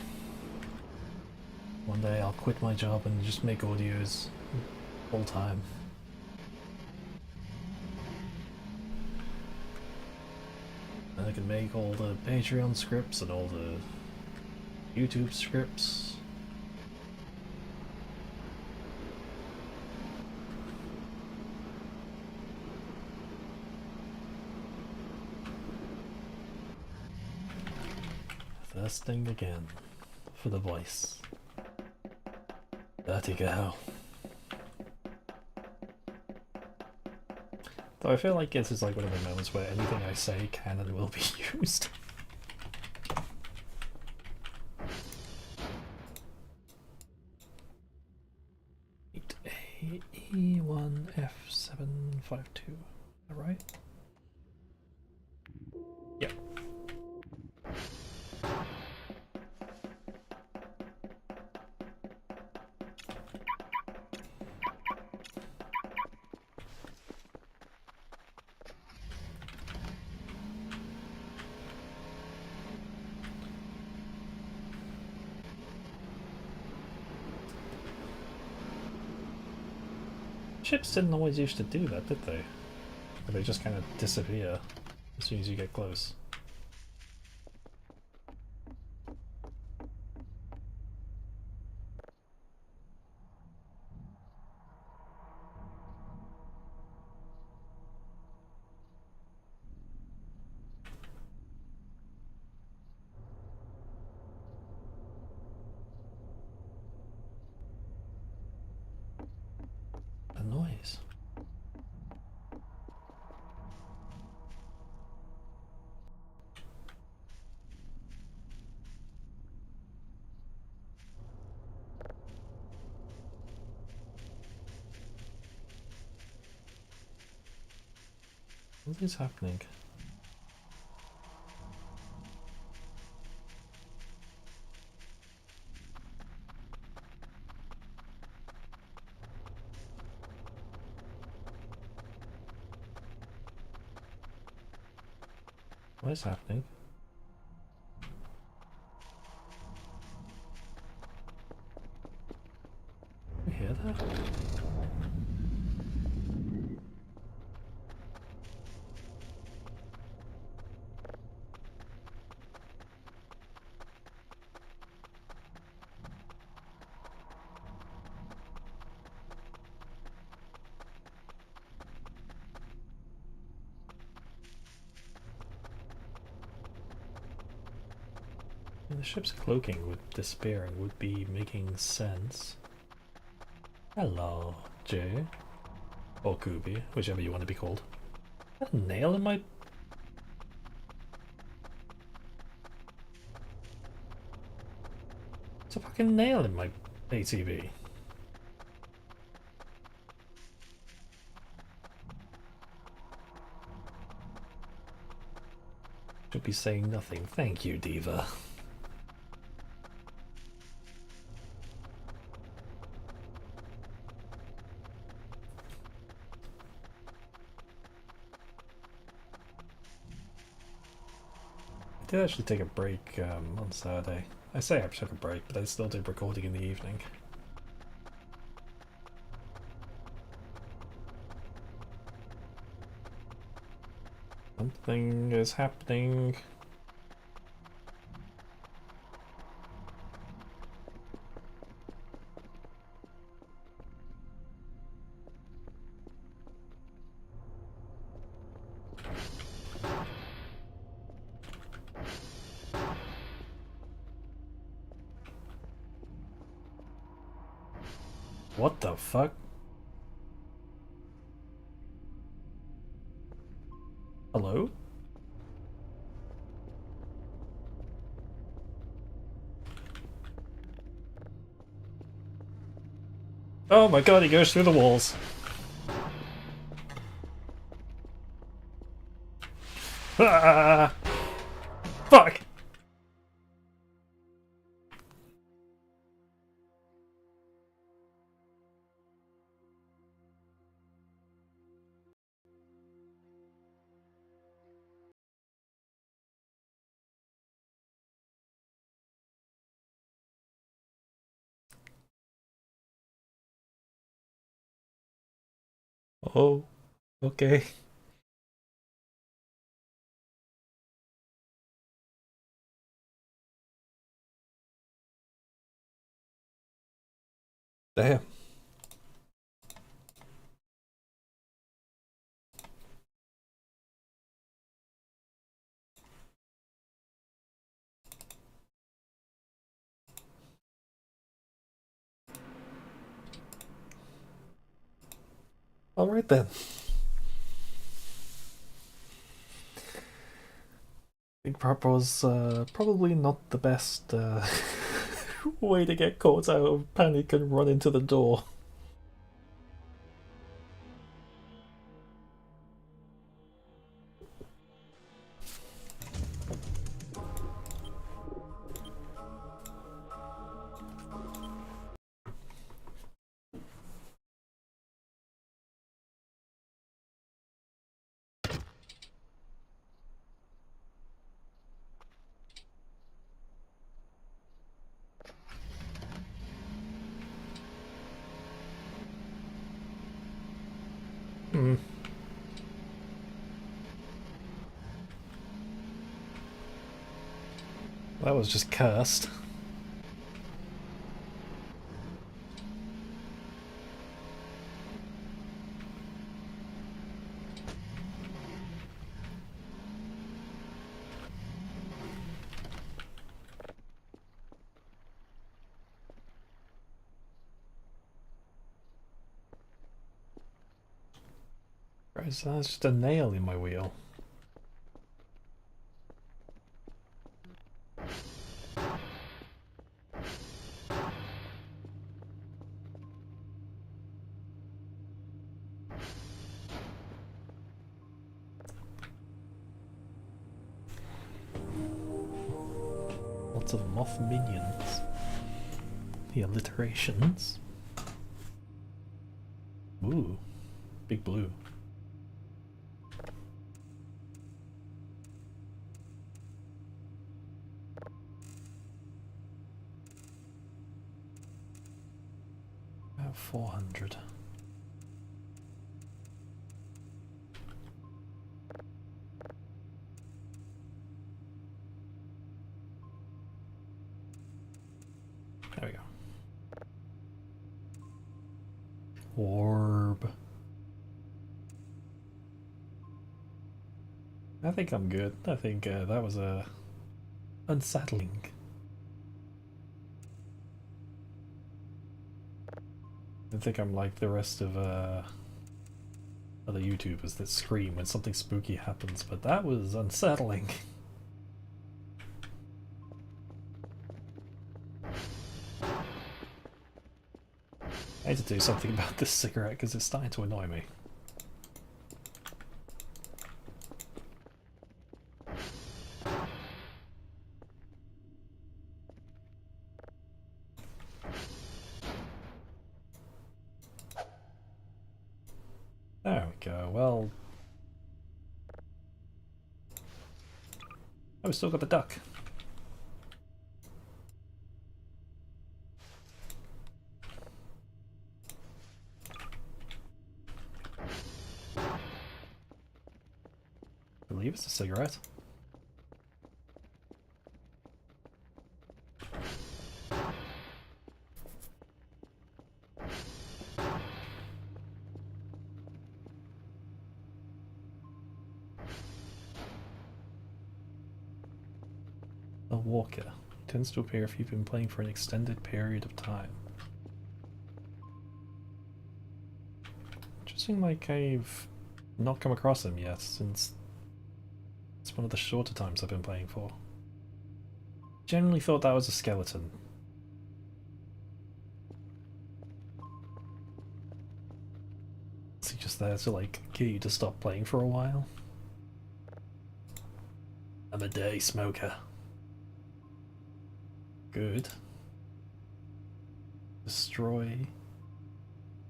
One day I'll quit my job and just make audios full time. And I can make all the Patreon scripts and all the YouTube scripts. Thirsting again for the voice. Dirty girl. Though I feel like this is like one of the moments where anything I say can and will be used. E1F752. Alright? Yep. Ships didn't always used to do that, did they? Or they just kind of disappear as soon as you get close. A noise. What is happening? What is happening? You hear that? The ship's cloaking with disappearing would be making sense. Hello, Jay. Or Kubi, whichever you want to be called. Is that a nail in my... It's a fucking nail in my ATV. Should be saying nothing. Thank you, Diva. I did actually take a break on Saturday. I say I took a break, but I still did recording in the evening. Something is happening. What the fuck? Hello? Oh my god, he goes through the walls. Ah! Fuck! Oh, okay. Damn. Alright then. Big Prop was probably not the best way to get caught out of panic and run into the door. Hmm. That was just cursed. Right, so that's just a nail in my wheel. Moth minions. The alliterations. Ooh, big blue. About 400. There we go. Orb. I think I'm good. I think that was unsettling. I think I'm like the rest of other YouTubers that scream when something spooky happens, but that was unsettling. I need to do something about this cigarette because it's starting to annoy me. There we go, well... Oh, we still got the duck. I believe it's a cigarette. A walker. Tends to appear if you've been playing for an extended period of time. Interesting, like I've not come across him yet since it's one of the shorter times I've been playing for. Generally thought that was a skeleton. Is he just there to like get you to stop playing for a while? I'm a day smoker. Good. Destroy.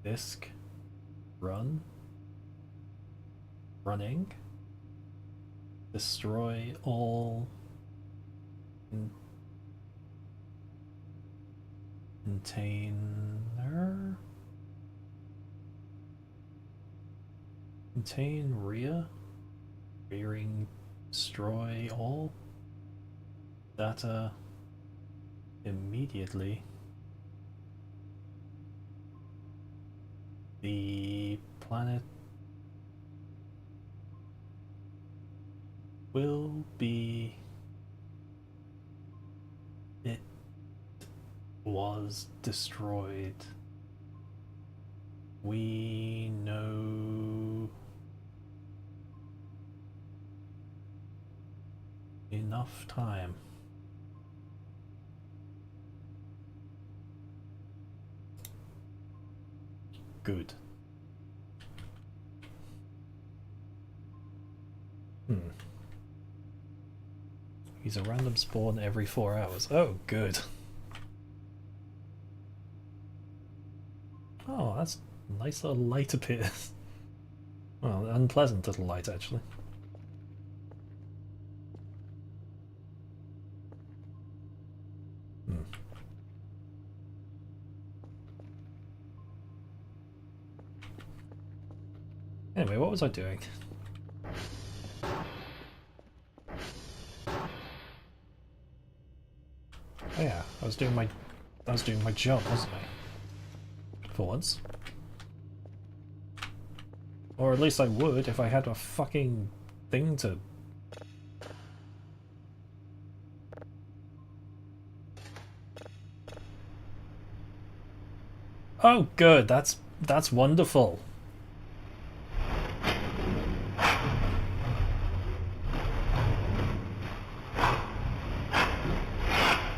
Disc. Run. Running. Destroy all container. Contain RIA. Rearing. Destroy all data immediately. The planet will be... It was destroyed. We know enough time. Good. He's a random spawn every 4 hours. Oh, good. Oh, that's a nice little light appears. Well, unpleasant little light, actually. Anyway, what was I doing? Oh yeah, I was doing my job, wasn't I? For once. Or at least I would if I had a fucking thing to... Oh good, that's wonderful.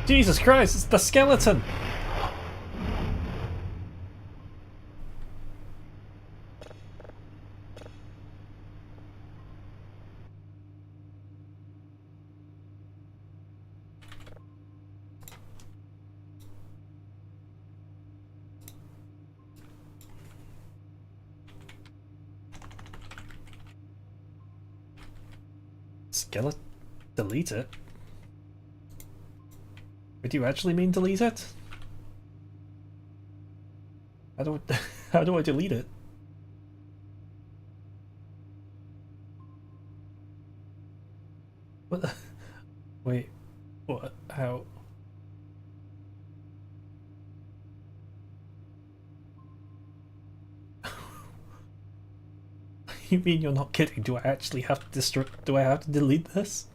Jesus Christ, it's the skeleton! Skeleton? Delete it? Would you actually mean delete it? How do I, how do I delete it? What? Wait, what? How? You mean you're not kidding? Do I actually have to do I have to delete this?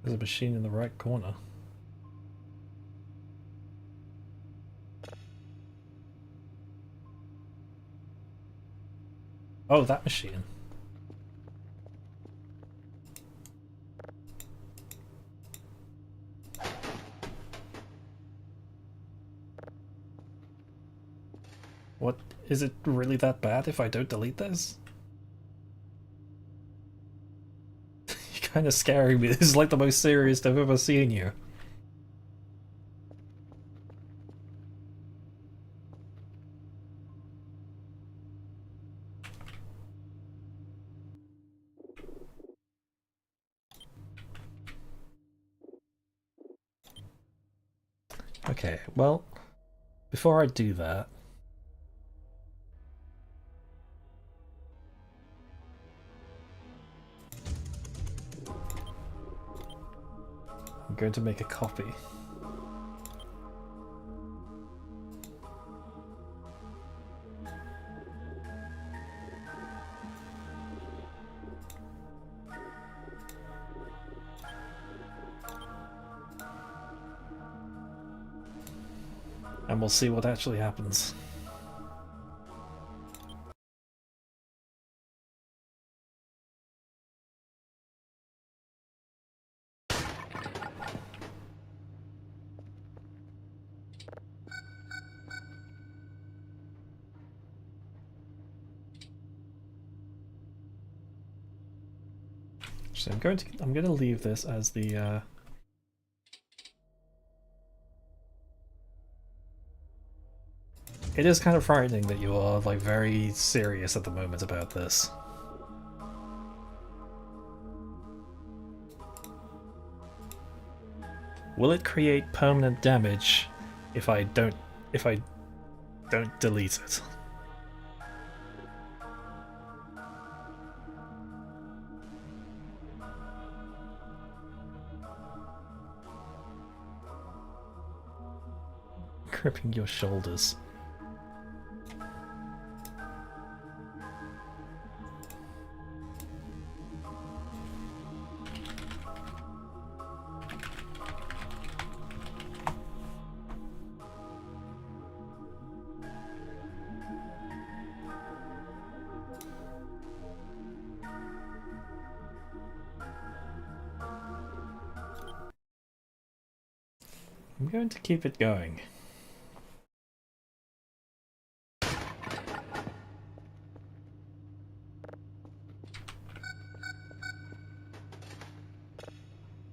There's a machine in the right corner. Oh, that machine. What? Is it really that bad if I don't delete this? You're kind of scaring me. This is like the most serious I've ever seen you. Okay, well, before I do that, I'm going to make a copy. And we'll see what actually happens. So I'm going to leave this as the It is kind of frightening that you are like very serious at the moment about this. Will it create permanent damage if I don't delete it? Gripping your shoulders. I'm going to keep it going.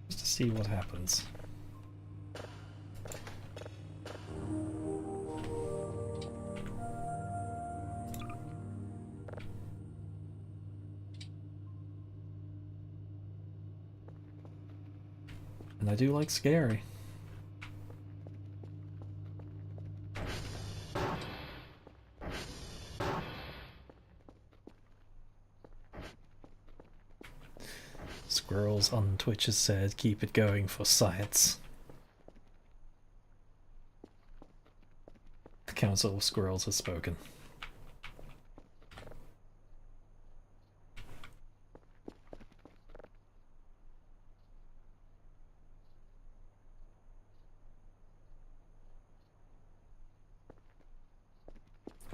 Just to see what happens. And I do like scary. Squirrels on Twitch has said, keep it going for science. The Council of Squirrels has spoken.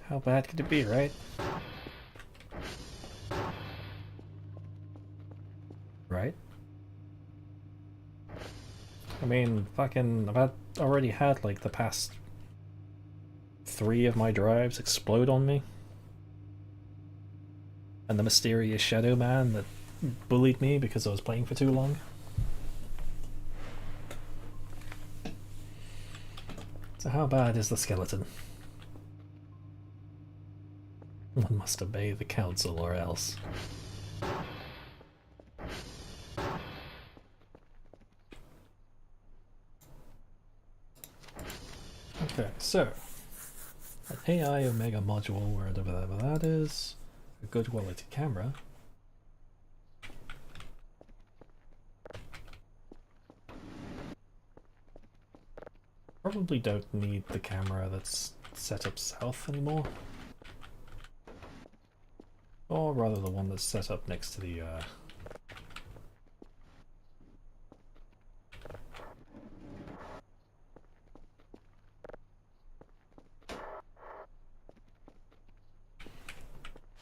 How bad could it be, right? Right? I mean, fucking, already had like the past 3 of my drives explode on me. And the mysterious Shadow Man that bullied me because I was playing for too long. So how bad is the skeleton? One must obey the council or else. Okay, so an AI Omega module, whatever that is, a good quality camera. Probably don't need the camera that's set up south anymore. Or rather the one that's set up next to the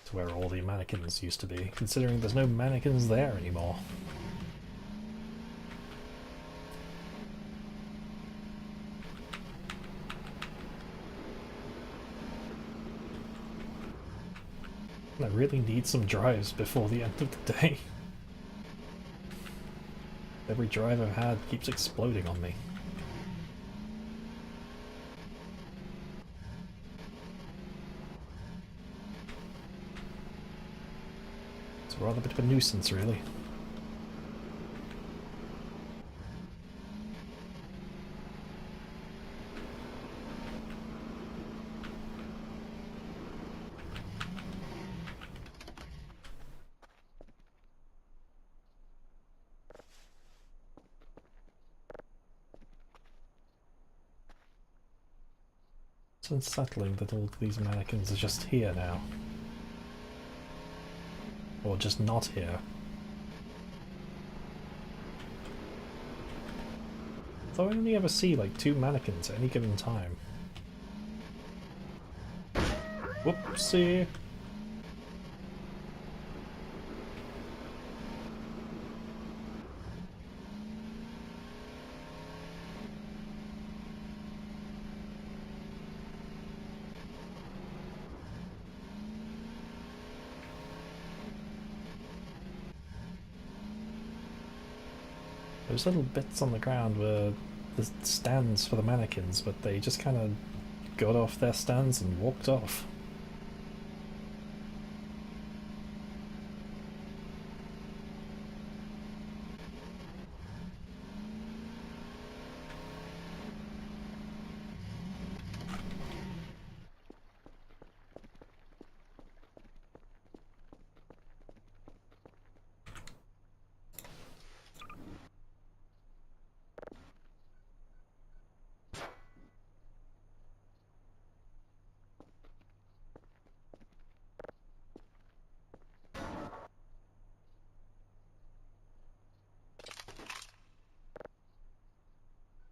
to where all the mannequins used to be, considering there's no mannequins there anymore. I really need some drives before the end of the day. Every drive I've had keeps exploding on me. It's rather a bit of a nuisance, really. It's unsettling that all these mannequins are just here now. Or just not here. Though I only ever see like 2 mannequins at any given time. Whoopsie! Those little bits on the ground were the stands for the mannequins, but they just kind of got off their stands and walked off.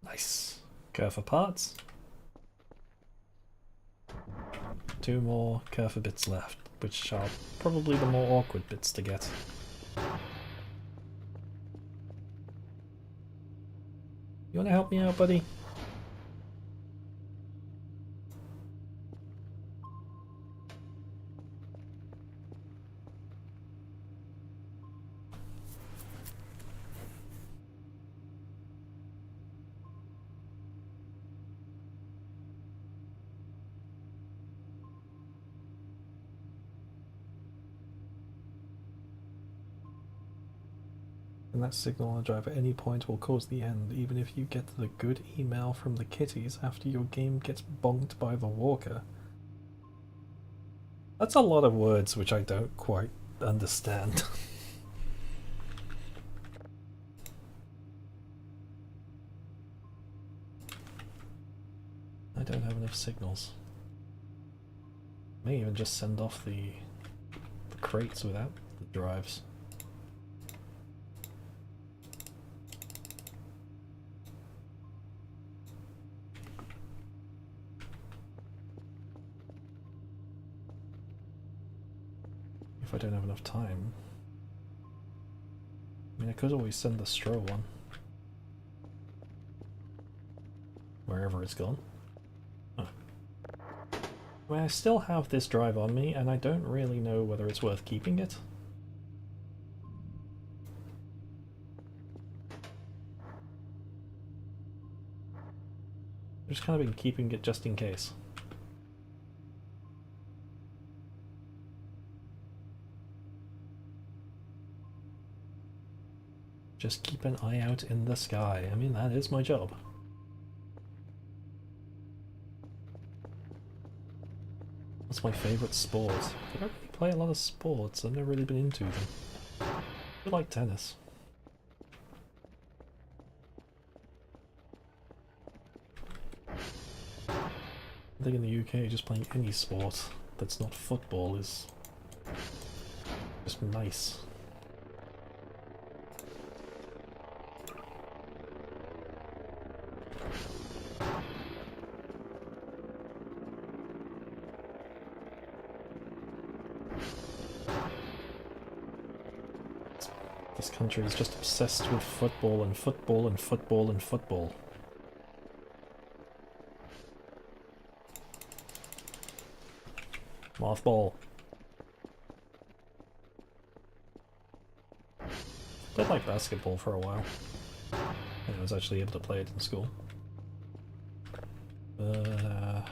Nice. Go for parts. 2 more Kerfer bits left, which are probably the more awkward bits to get. You wanna help me out, buddy? And that signal on the drive at any point will cause the end, even if you get the good email from the kitties after your game gets bonked by the walker. That's a lot of words which I don't quite understand. I don't have enough signals. May even just send off the crates without the drives. If I don't have enough time. I mean, I could always send the Stro one. wherever it's gone. Oh. I mean, I still have this drive on me, and I don't really know whether it's worth keeping it. I've just kind of been keeping it just in case. Just keep an eye out in the sky. I mean, that is my job. That's my favourite sport. I don't really play a lot of sports. I've never really been into them. I like tennis. I think in the UK, just playing any sport that's not football is just nice. This country is just obsessed with football and football and football and football. Mothball. Did like basketball for a while. And I was actually able to play it in school. Our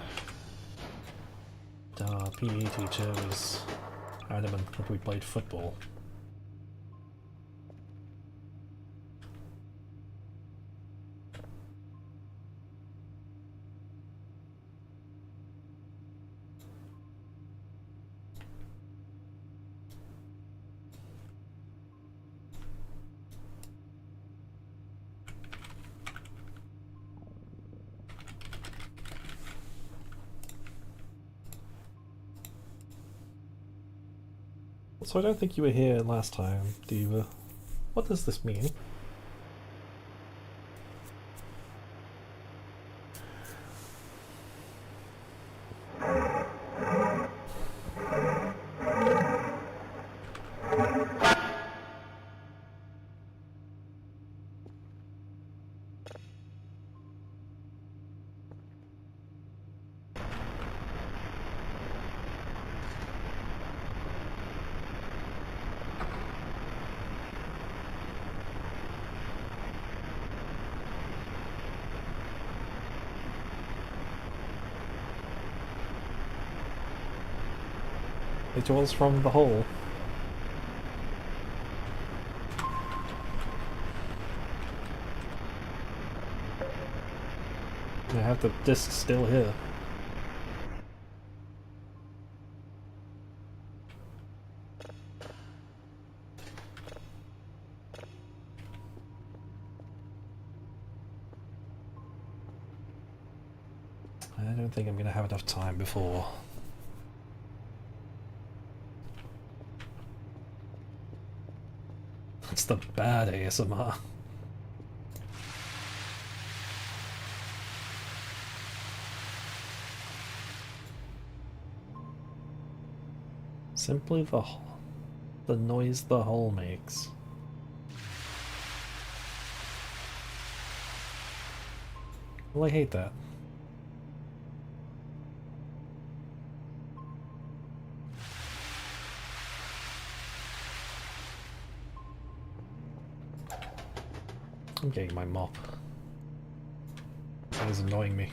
PE teacher was adamant that we played football. So I don't think you were here last time, Diva. What does this mean? It was from the hole. I have the disc still here. I don't think I'm gonna have enough time before. That's the bad ASMR. Simply the noise the hole makes. Well, I hate that. I'm getting my mop. That is annoying me.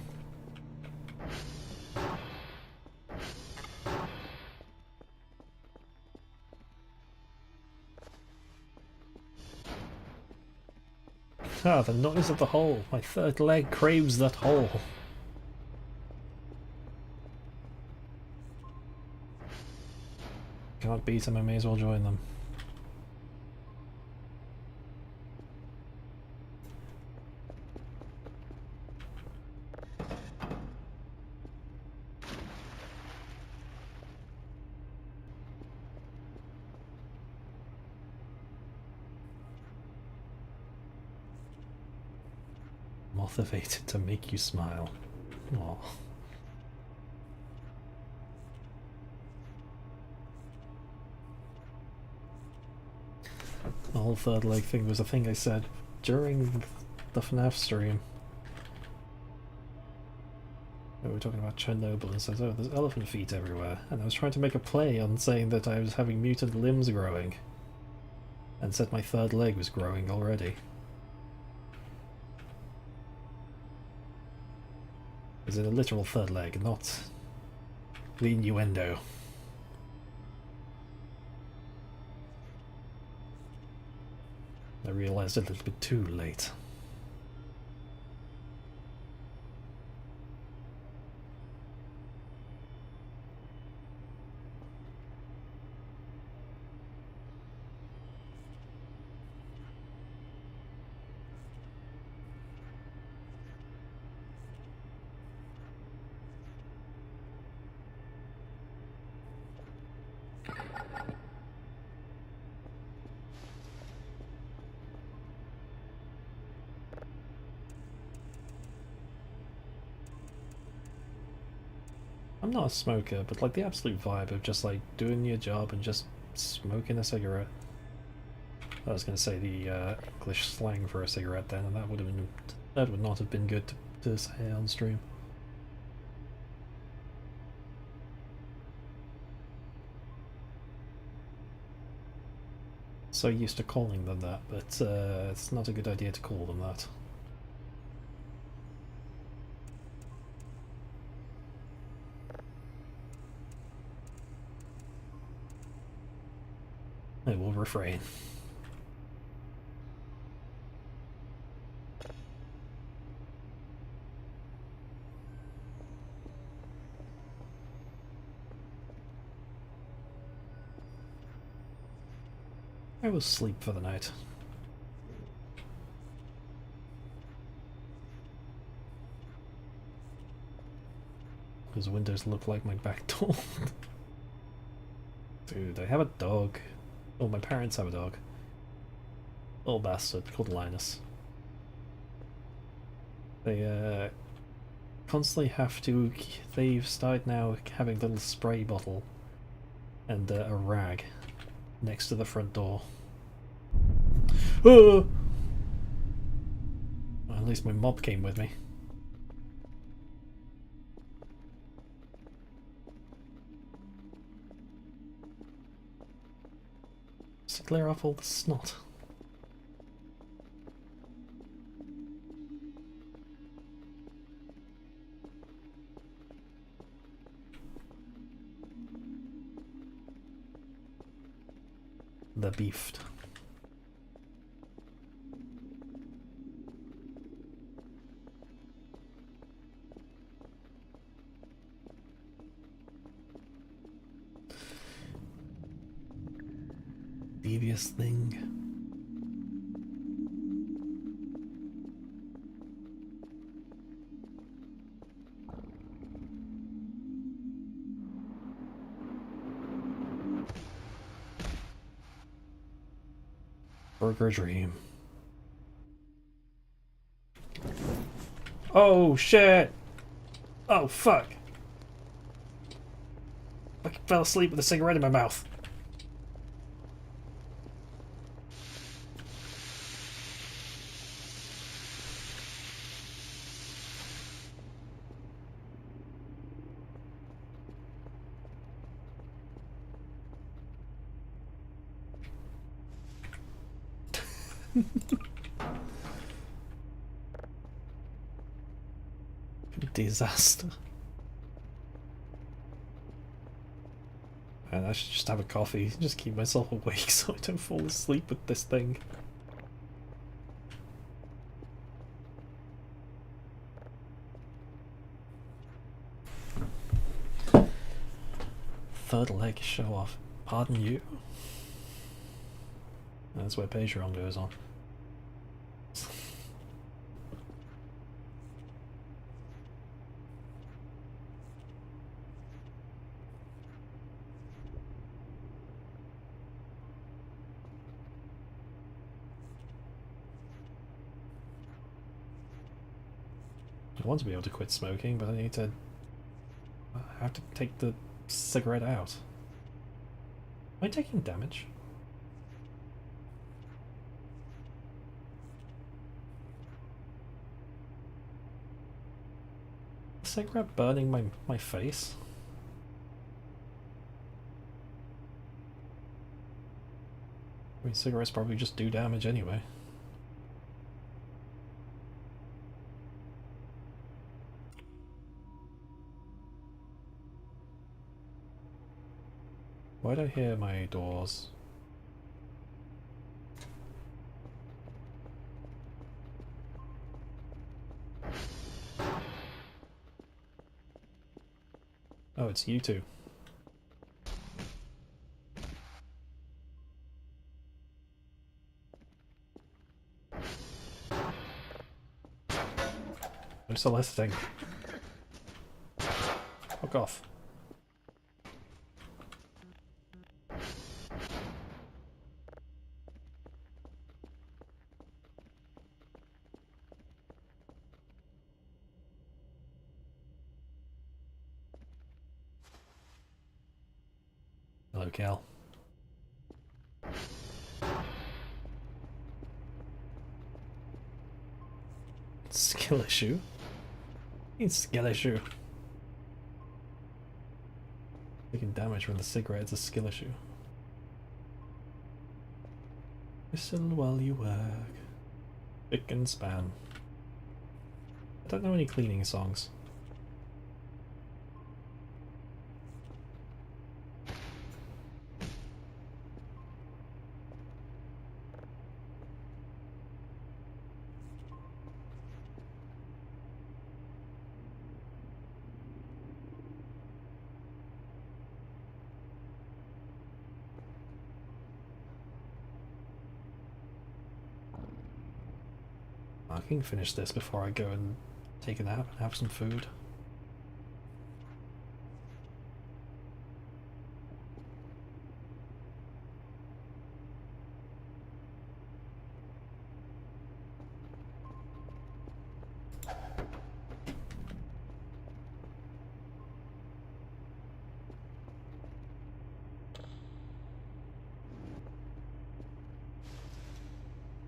Ah, the noise of the hole. My third leg craves that hole. Can't beat them, I may as well join them. Motivated to make you smile. Aww. The whole third leg thing was a thing I said during the FNAF stream. were talking about Chernobyl and says, oh, there's elephant feet everywhere. And I was trying to make a play on saying that I was having mutant limbs growing. And said my third leg was growing already. Is it a literal third leg, not the innuendo? I realised it a little bit too late. I'm not a smoker, but like the absolute vibe of just like doing your job and just smoking a cigarette. I was going to say the English slang for a cigarette then, and that would not have been good to say on stream. So used to calling them that, but it's not a good idea to call them that. I will refrain. I will sleep for the night. Those windows look like my back door. Dude, I have a dog. Oh, my parents have a dog. Little bastard called Linus. They constantly have to... They've started now having a little spray bottle and a rag next to the front door. Oh! Well, at least my mop came with me. Just to clear off all the snot. The beefed. Devious thing. Burger dream. Oh shit! Oh fuck! I fell asleep with a cigarette in my mouth. Disaster. And I should just have a coffee, just keep myself awake so I don't fall asleep with this thing. Third leg show off. Pardon you? That's where Patreon goes on. I want to be able to quit smoking, but I have to take the cigarette out. Am I taking damage? cigarette burning my face? I mean, cigarettes probably just do damage anyway. Why'd I hear my doors? Oh, it's you two. No soliciting. Fuck off. Hello, Cal. Skill issue? It's skill issue. Taking damage from the cigarette is a skill issue. Whistle while you work. Spick and span. I don't know any cleaning songs. I can finish this before I go and take a nap and have some food.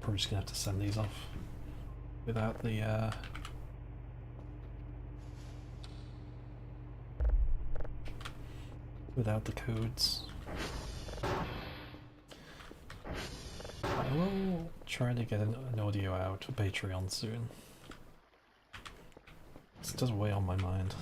Probably just gonna have to send these off without the without the codes. I will try to get an audio out for Patreon soon. This does weigh on my mind.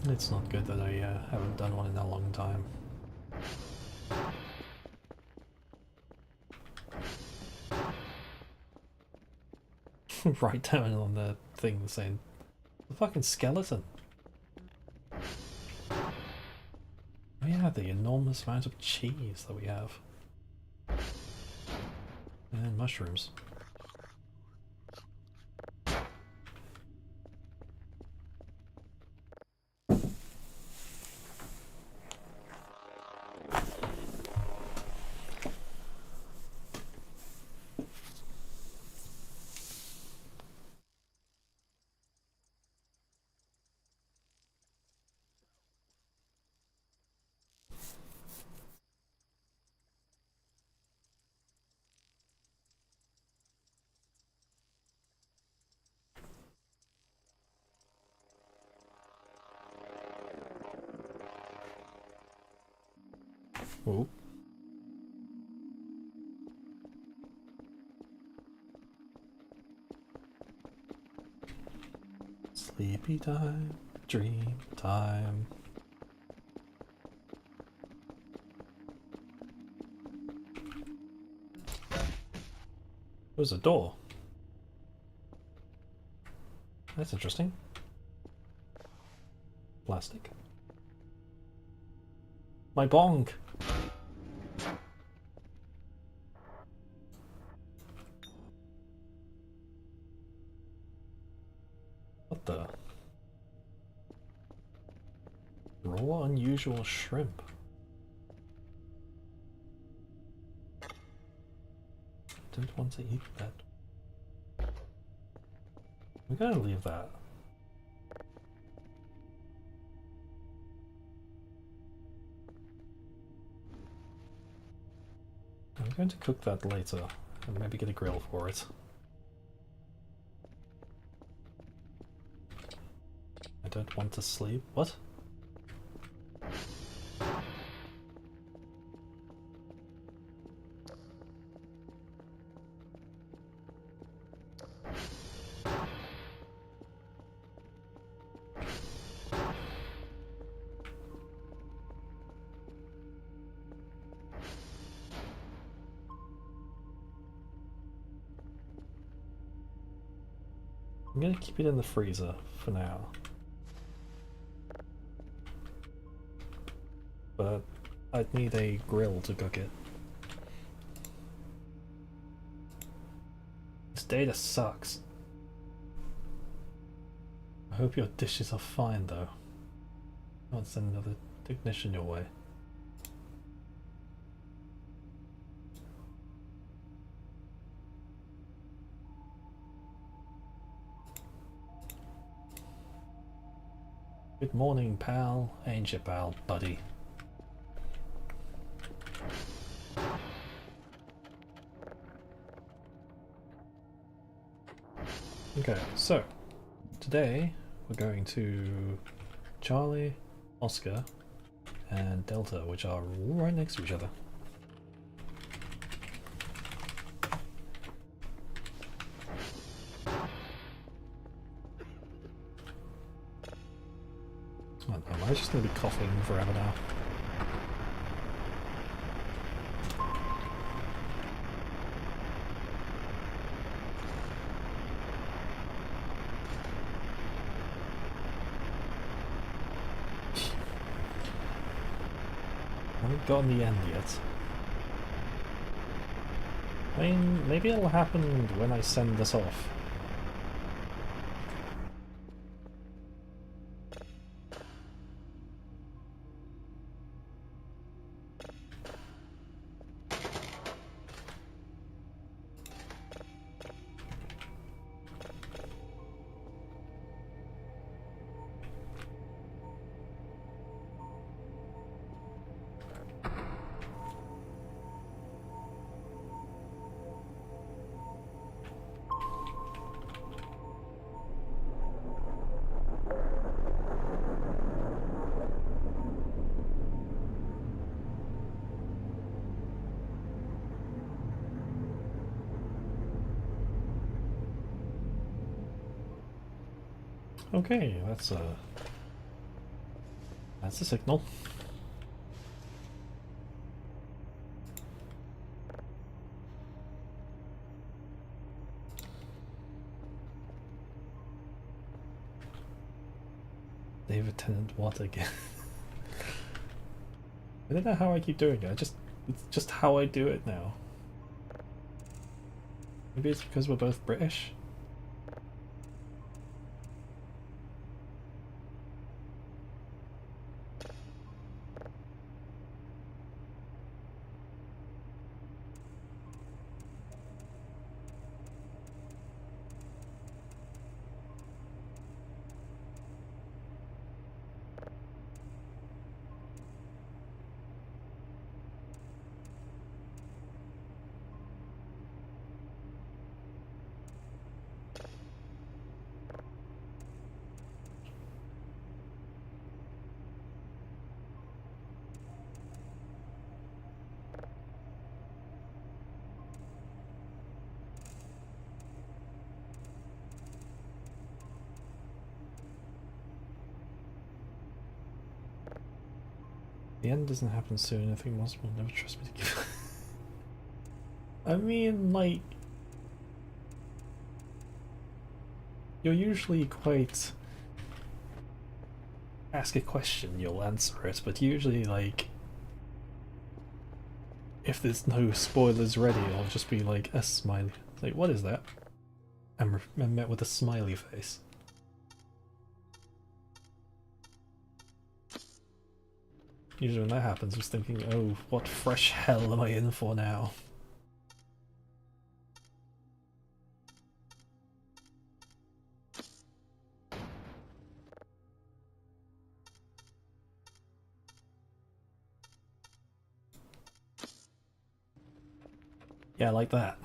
It's not good that I haven't done one in a long time. Write down on the thing saying, the fucking skeleton. Oh yeah, the enormous amount of cheese that we have. And mushrooms. Oh. Sleepy time, dream time. There's a door. That's interesting. Plastic. My bong! What the? Raw unusual shrimp. Don't want to eat that. I'm gonna leave that. I'm going to cook that later, and maybe get a grill for it. I don't want to sleep. What? I'm gonna keep it in the freezer for now. But I'd need a grill to cook it. This data sucks. I hope your dishes are fine though. I won't send another technician your way. Good morning, pal. Ain't ya, pal, buddy? Okay, so today we're going to Charlie, Oscar, and Delta, which are right next to each other. Am I just going to be coughing forever now? I haven't gotten the end yet. I mean, maybe it'll happen when I send this off. Okay, that's a signal. David Tennant, what again? I don't know how I keep doing it. It's just how I do it now. Maybe it's because we're both British. The end doesn't happen soon. I think most will never trust me to give. I mean, like, you're usually quite ask a question, you'll answer it, but usually, like, if there's no spoilers ready, I'll just be like a smiley. Like, what is that? I'm met with a smiley face. Usually when that happens, I'm just thinking, oh, what fresh hell am I in for now? Yeah, like that.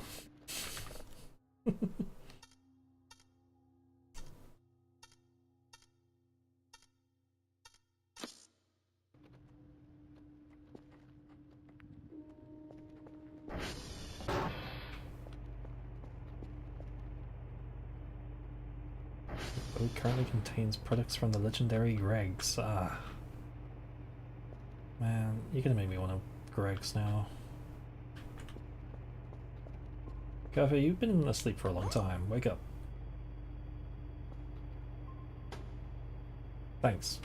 Boat currently contains products from the legendary Gregs. Ah. Man, you're gonna make me want to Gregs now. Carver, you've been asleep for a long time. Wake up. Thanks.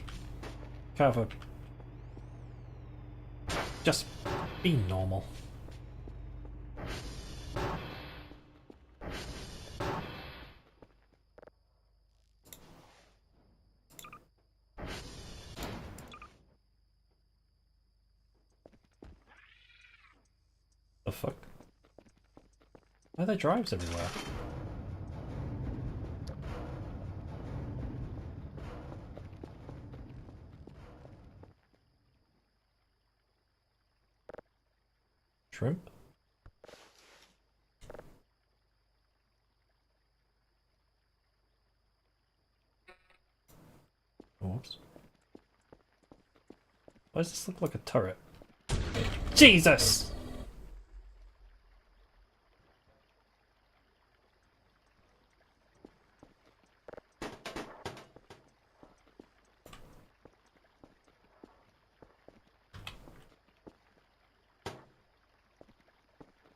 Carver. Just be normal. The fuck? Why are there drives everywhere? Shrimp? Whoops. Why does this look like a turret? Jesus!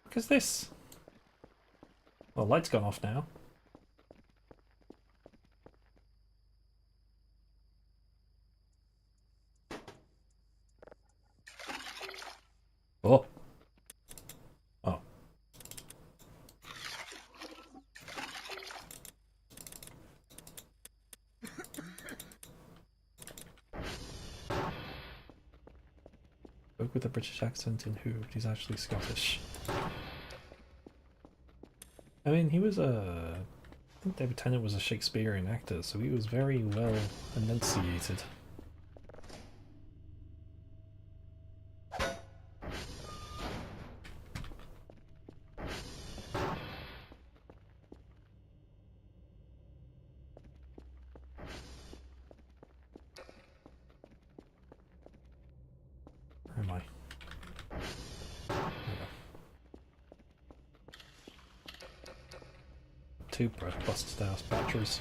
What is this? Well, the light's gone off now. Oh. Oh. Spoke with a British accent in Who, but he's actually Scottish. I mean, he was a... I think David Tennant was a Shakespearean actor, so he was very well enunciated. Where am I? There we go. Two busted ass batteries.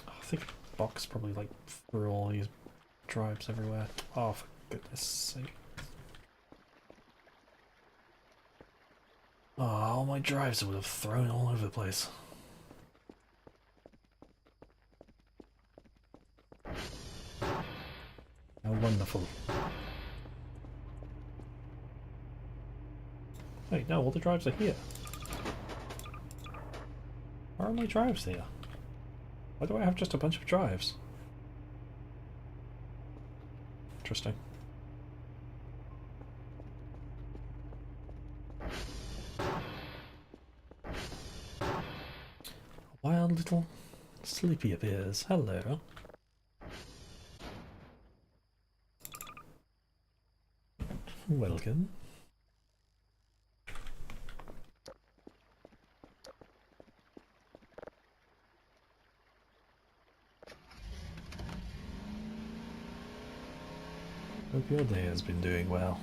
I think Box probably like threw all these drives everywhere. Oh, for goodness sake. Oh, all my drives would have thrown all over the place. How wonderful. Wait, no, all the drives are here. Why are my drives here? Why do I have just a bunch of drives? Interesting. A wild little sleepy appears. Hello. Welcome. Hope your day has been doing well.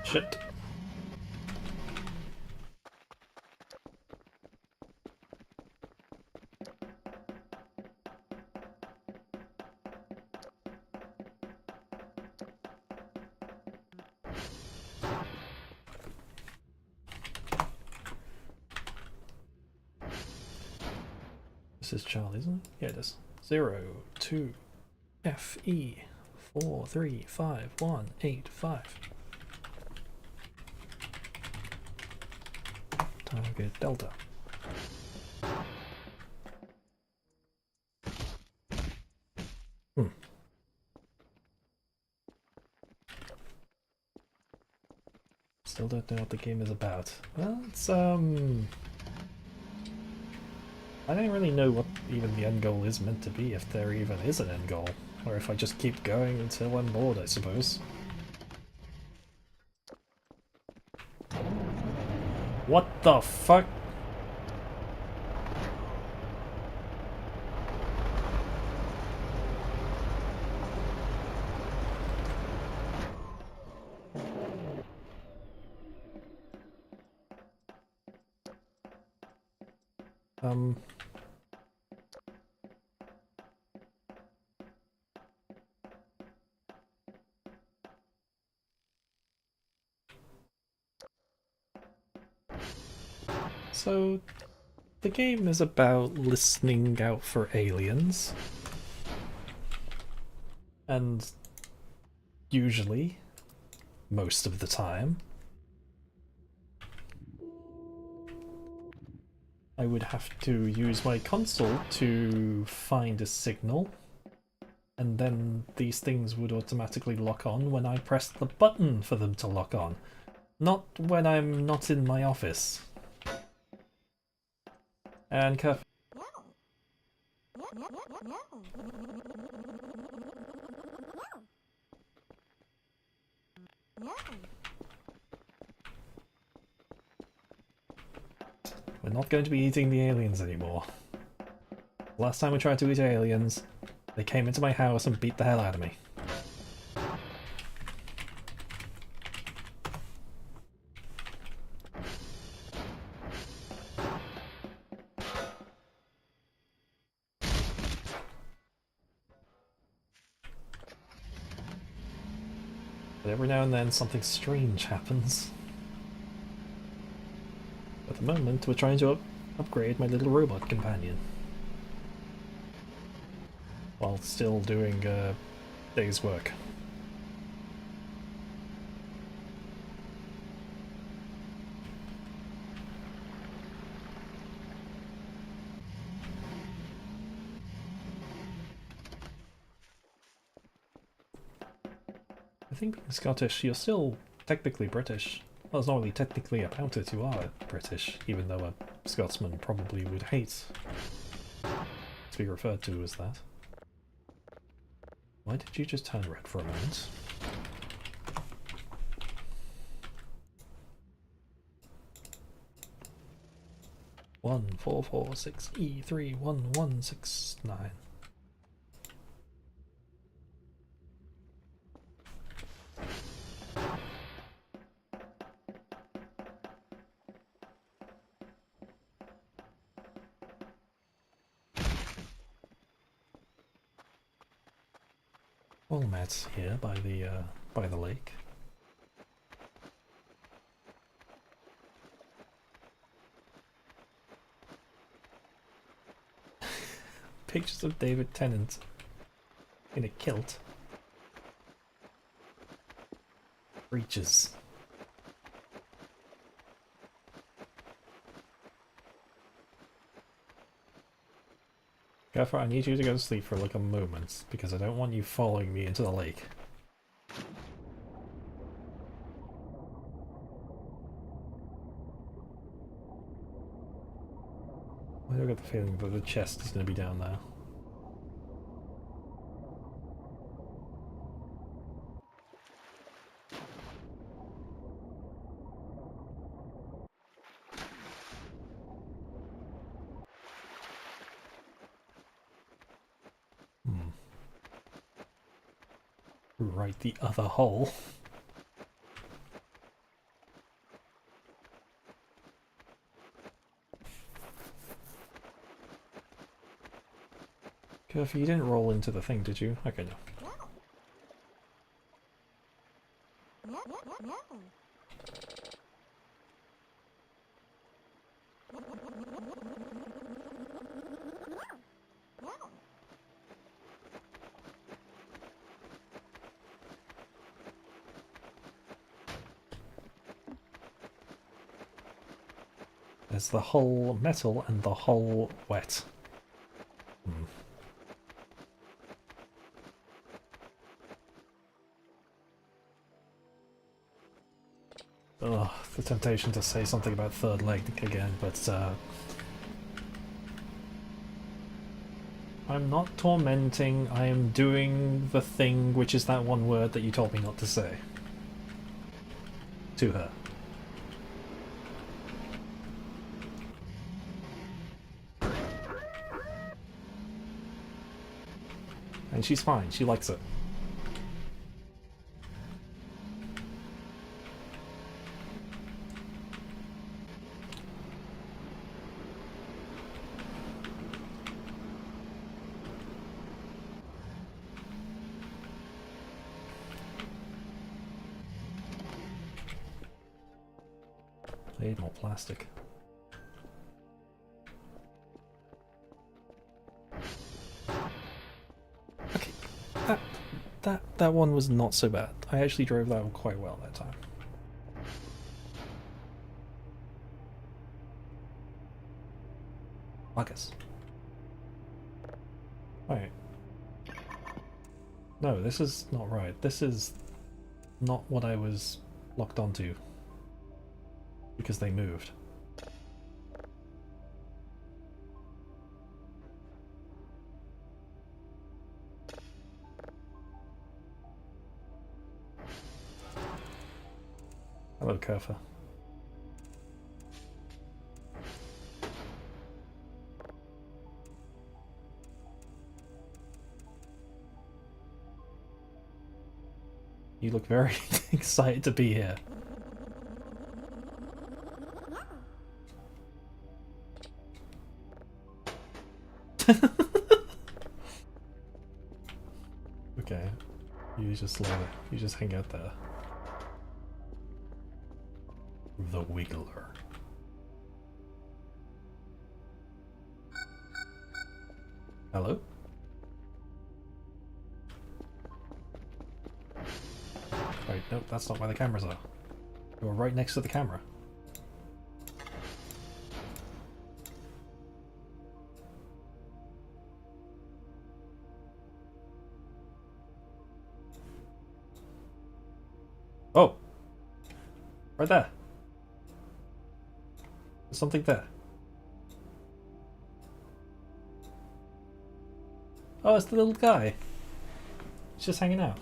Shit. This is Charlie, isn't it? Yeah, it is. 0, 2, FE 4, 3, 5, 1, 8, 5. Target Delta. Still don't know what the game is about. Well, it's I don't really know what even the end goal is meant to be, if there even is an end goal. Or if I just keep going until I'm bored, I suppose. What the fuck? So, the game is about listening out for aliens. And usually, most of the time, I would have to use my console to find a signal, and then these things would automatically lock on when I press the button for them to lock on. Not when I'm not in my office. And Meow. Meow, meow, meow, meow. Meow. we're not going to be eating the aliens anymore. Last time we tried to eat aliens, they came into my house and beat the hell out of me. But every now and then something strange happens. At the moment, we're trying to upgrade my little robot companion. While still doing a day's work. I think being Scottish, you're still technically British. Well, it's not really technically about it, you are British, even though a Scotsman probably would hate to be referred to as that. Why did you just turn red for a moment? One 446 E31169. Well, Matt's here by the lake. Pictures of David Tennant in a kilt. Breeches. Gaffer, I need you to go to sleep for like a moment, because I don't want you following me into the lake. I got the feeling that the chest is going to be down there. Right, the other hole. Curfew, you didn't roll into the thing, did you? Okay, no. Meow, meow, meow, meow. Meow. Is the hull metal and the hull wet? Hmm. Ugh, the temptation to say something about third leg again, but I'm not tormenting, I am doing the thing which is that one word that you told me not to say. To her. And she's fine, she likes it. Need more plastic. Okay, that one was not so bad. I actually drove that one quite well that time. Marcus. Wait. No, this is not right. This is not what I was locked onto. Because they moved. Hello, Kerfer. You look very excited to be here. Okay, you just hang out there. The Wiggler. Hello? Right, nope, that's not where the cameras are. You're right next to the camera. Oh! Right there! There's something there. Oh, it's the little guy. He's just hanging out.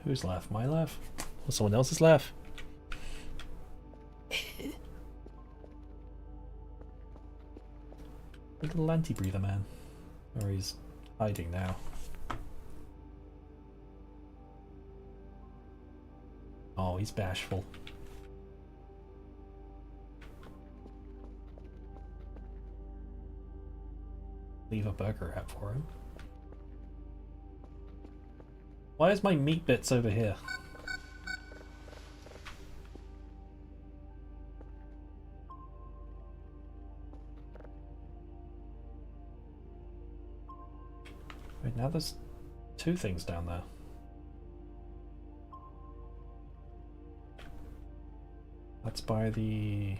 Whose laugh? My laugh? Or someone else's laugh? Little anti-breather man. Or he's hiding now. Oh, he's bashful. Leave a burger out for him. Why is my meat bits over here? Wait, now there's two things down there. That's by the...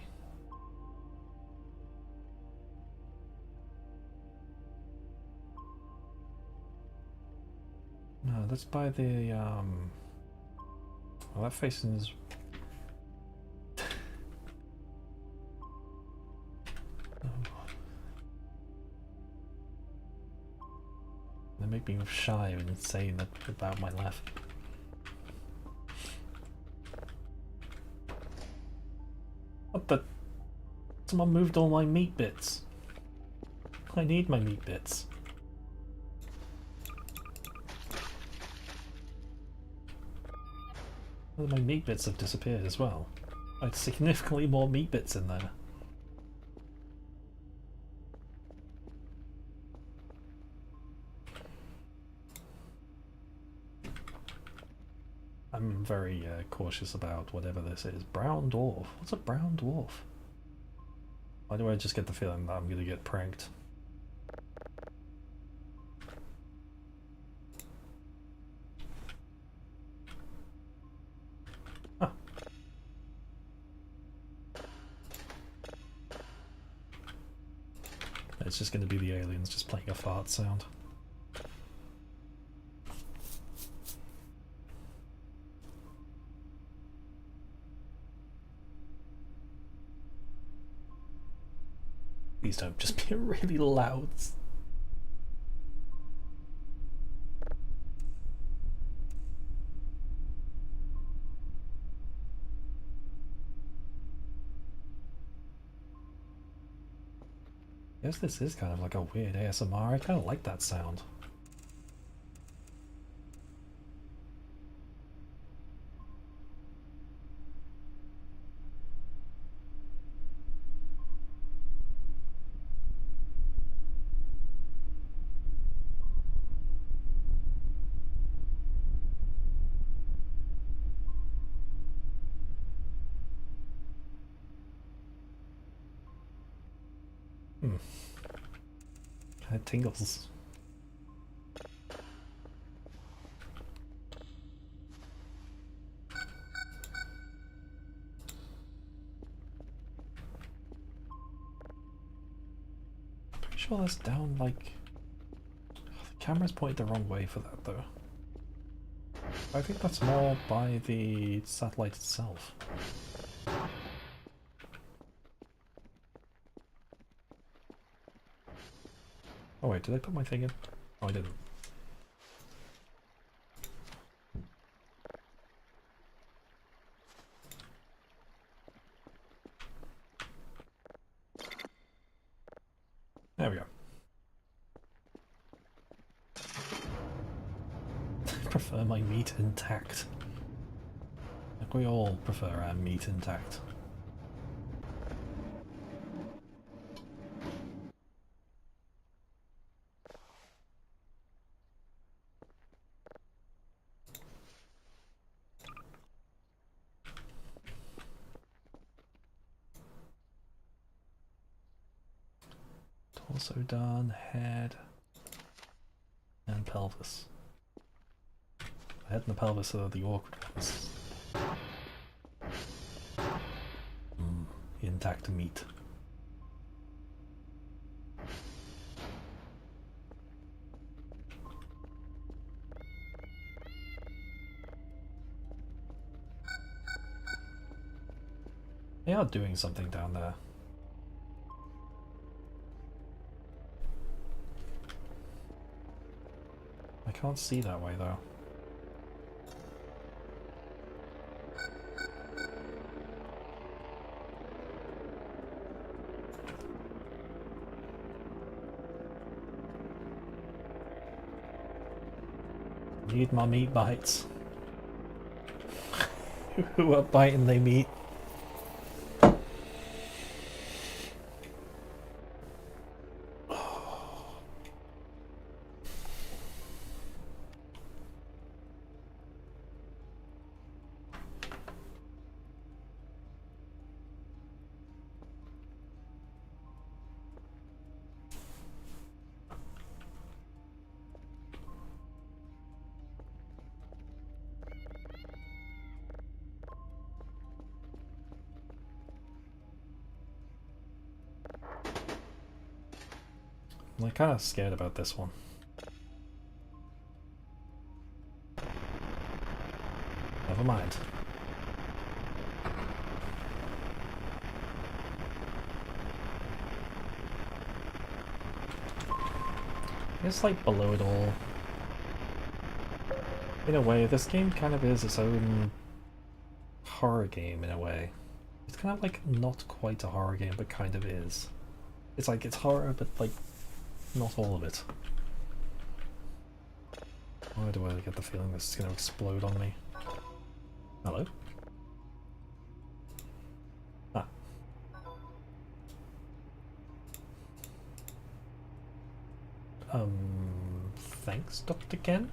No, that's by the, well, that faces... They make me shy when saying that about my laugh. What the... Someone moved all my meat bits. I need my meat bits. Well, my meat bits have disappeared as well. I had significantly more meat bits in there. I'm very cautious about whatever this is. Brown dwarf. What's a brown dwarf? Why do I just get the feeling that I'm gonna get pranked? Huh. It's just gonna be the aliens just playing a fart sound. Please don't just be really loud. I guess this is kind of like a weird ASMR. I kind of like that sound. It tingles. Pretty sure that's down like... The camera's pointed the wrong way for that though. I think that's more by the satellite itself. Oh wait, did I put my thing in? Oh, I didn't. There we go. I prefer my meat intact. Like we all prefer our meat intact. Also done, head and pelvis. The head and the pelvis are the awkward ones. Intact meat. They are doing something down there. I can't see that way though. Need my meat bites. Who are biting they meat? I'm kind of scared about this one. Never mind. It's like below it all. In a way, this game kind of is its own horror game in a way. It's kind of like not quite a horror game, but kind of is. It's like it's horror, but like not all of it. Why do I get the feeling this is going to explode on me? Hello? Ah. Thanks, Dr. Ken?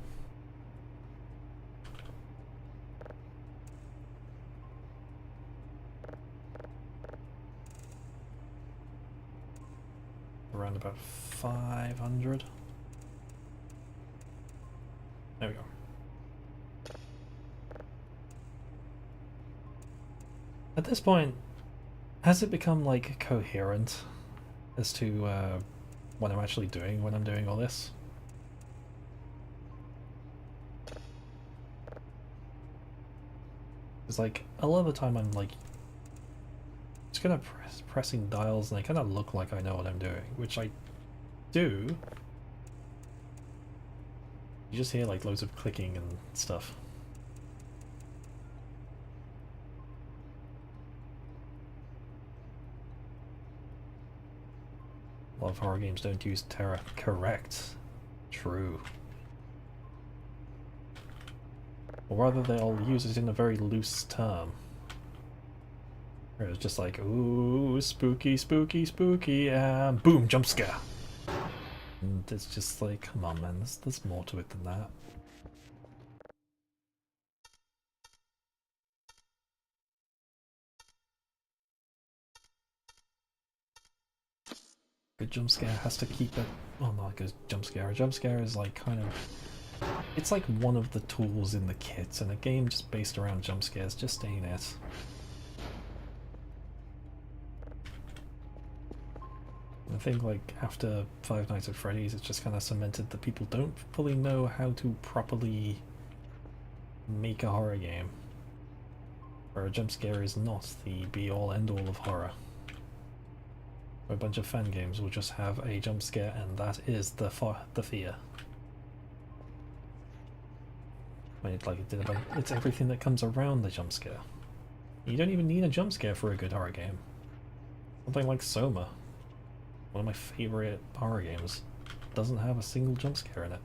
around about 500. There we go. At this point, has it become like coherent as to what I'm actually doing when I'm doing all this? It's like a lot of the time I'm like just kind of pressing dials and they kind of look like I know what I'm doing, which I do. You just hear like loads of clicking and stuff. A lot of horror games don't use terror. Correct. True. Or rather they'll use it in a very loose term. Where it's just like, ooh, spooky, spooky, spooky, and boom, jump scare. And it's just like, come on man, there's more to it than that. Good jump scare has to keep it. Oh, not like a jump scare. A jump scare is like kind of. It's like one of the tools in the kit, and a game just based around jump scares just ain't it. I think like after Five Nights at Freddy's, it's just kind of cemented that people don't fully know how to properly make a horror game, where a jump scare is not the be-all end-all of horror. A bunch of fan games will just have a jump scare, and that is the fear. I mean, it's everything that comes around the jump scare. You don't even need a jump scare for a good horror game. Something like Soma, one of my favorite horror games, doesn't have a single jump scare in it.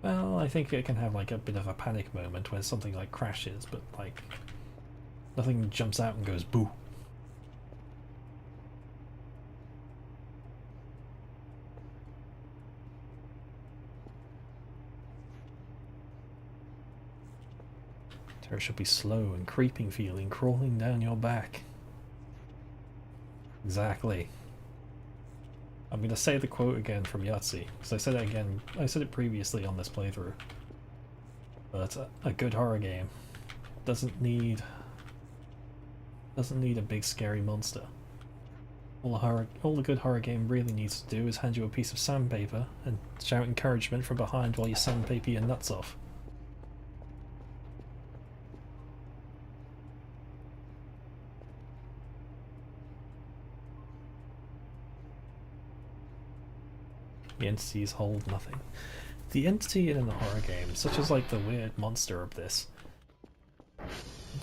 Well, I think it can have like a bit of a panic moment when something like crashes, but like nothing jumps out and goes boo. Terror should be slow and creeping feeling crawling down your back. Exactly. I'm gonna say the quote again from Yahtzee, because I said it again, I said it previously on this playthrough. But a good horror game doesn't need a big scary monster. All a good horror game really needs to do is hand you a piece of sandpaper and shout encouragement from behind while you sandpaper your nuts off. The entities hold nothing. The entity in a horror game, such as like the weird monster of this,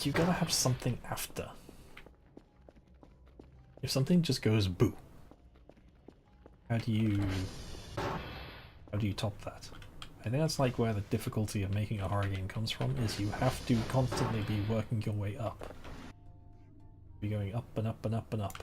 you gotta have something after. If something just goes boo, how do you top that? I think that's like where the difficulty of making a horror game comes from, is you have to constantly be working your way up. Be going up and up and up and up.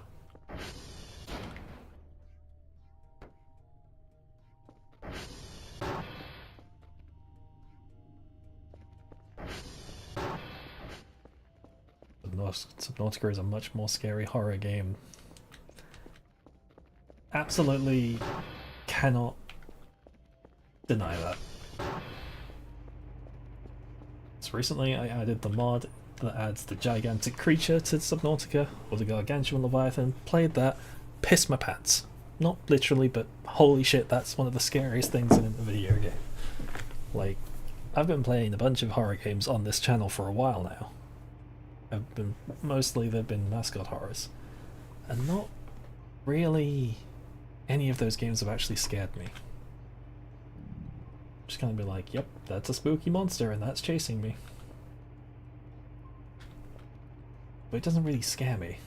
Subnautica is a much more scary horror game. Absolutely cannot deny that. So recently I added the mod that adds the gigantic creature to Subnautica, or the gargantuan leviathan, played that, pissed my pants. Not literally, but holy shit, that's one of the scariest things in a video game. Like, I've been playing a bunch of horror games on this channel for a while now. Mostly they've been mascot horrors, and not really any of those games have actually scared me. Just kind of be like, yep, that's a spooky monster and that's chasing me. But it doesn't really scare me.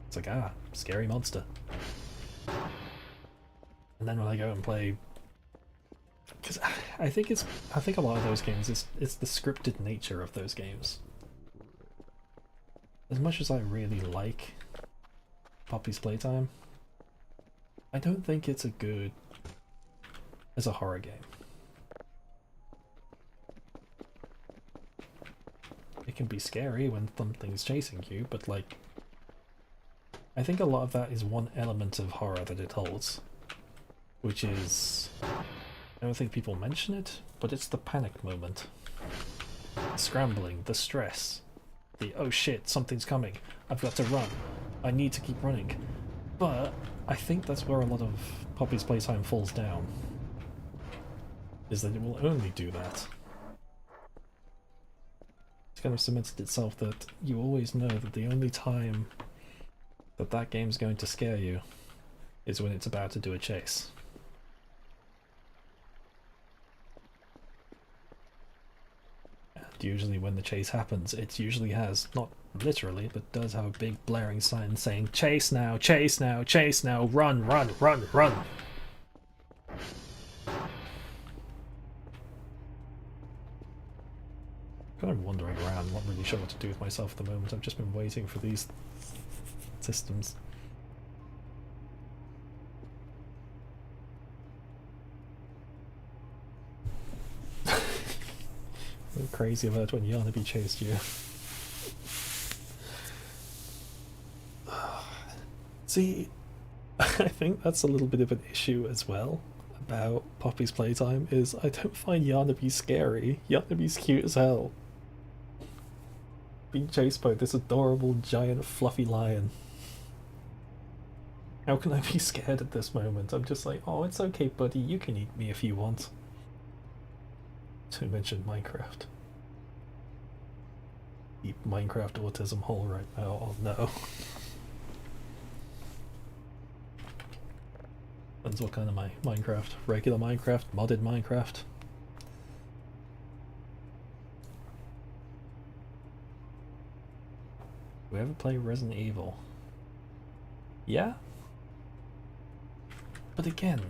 It's like, ah, scary monster. And then when I go and play, because I think a lot of those games, it's the scripted nature of those games. As much as I really like Poppy's Playtime, I don't think it's as a horror game. It can be scary when something's chasing you, but like, I think a lot of that is one element of horror that it holds, which is, I don't think people mention it, but it's the panic moment. The scrambling, the stress, the oh shit, something's coming, I've got to run, I need to keep running. But I think that's where a lot of Poppy's Playtime falls down, is that it will only do that. It's kind of cemented itself that you always know that the only time that that game's going to scare you is when it's about to do a chase. And usually when the chase happens, it usually has, not literally, but does have a big blaring sign saying, chase now, chase now, chase now, run, run, run, run. Kind of wandering around, not really sure what to do with myself at the moment. I've just been waiting for these systems. Went crazy about when Yarnaby chased you. See, I think that's a little bit of an issue as well about Poppy's Playtime, is I don't find Yarnaby scary. Yarnaby's cute as hell. Being chased by this adorable, giant, fluffy lion. How can I be scared at this moment? I'm just like, oh, it's okay, buddy, you can eat me if you want. To mention Minecraft. Deep Minecraft autism hole right now, oh no. Depends what kind of Minecraft. Regular Minecraft, modded Minecraft. Do we ever play Resident Evil? Yeah? But again,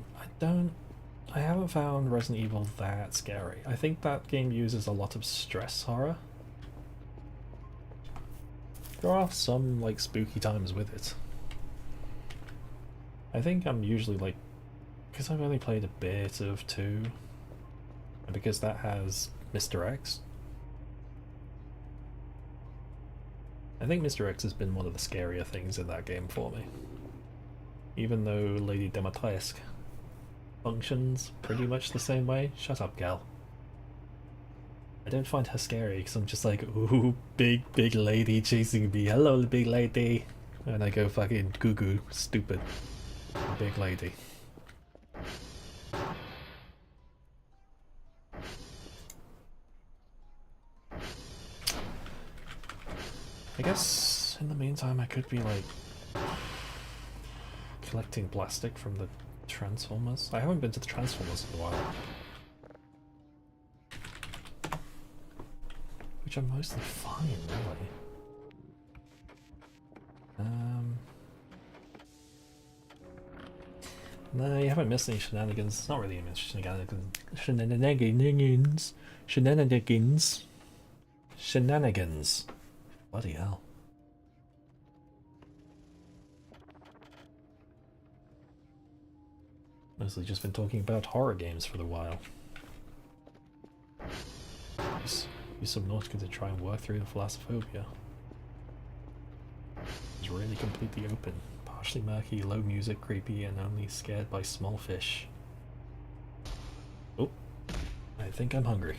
I haven't found Resident Evil that scary. I think that game uses a lot of stress horror. There are some, like, spooky times with it. I think I'm usually, like, because I've only played a bit of 2, and because that has Mr. X, I think Mr. X has been one of the scarier things in that game for me. Even though Lady Dimitrescu functions pretty much the same way. Shut up, gal. I don't find her scary because I'm just like, ooh, big lady chasing me. Hello, big lady. And I go fucking goo-goo, stupid. Big lady. I guess in the meantime I could be like collecting plastic from the Transformers. I haven't been to the Transformers in a while. Which are mostly fine, really. No, you haven't missed any shenanigans. It's not really a shenanigans. Shenanigans. Bloody hell. Mostly just been talking about horror games for a while. Use Subnautica to try and work through the Thalassophobia. It's really completely open. Partially murky, low music, creepy, and only scared by small fish. Oh, I think I'm hungry.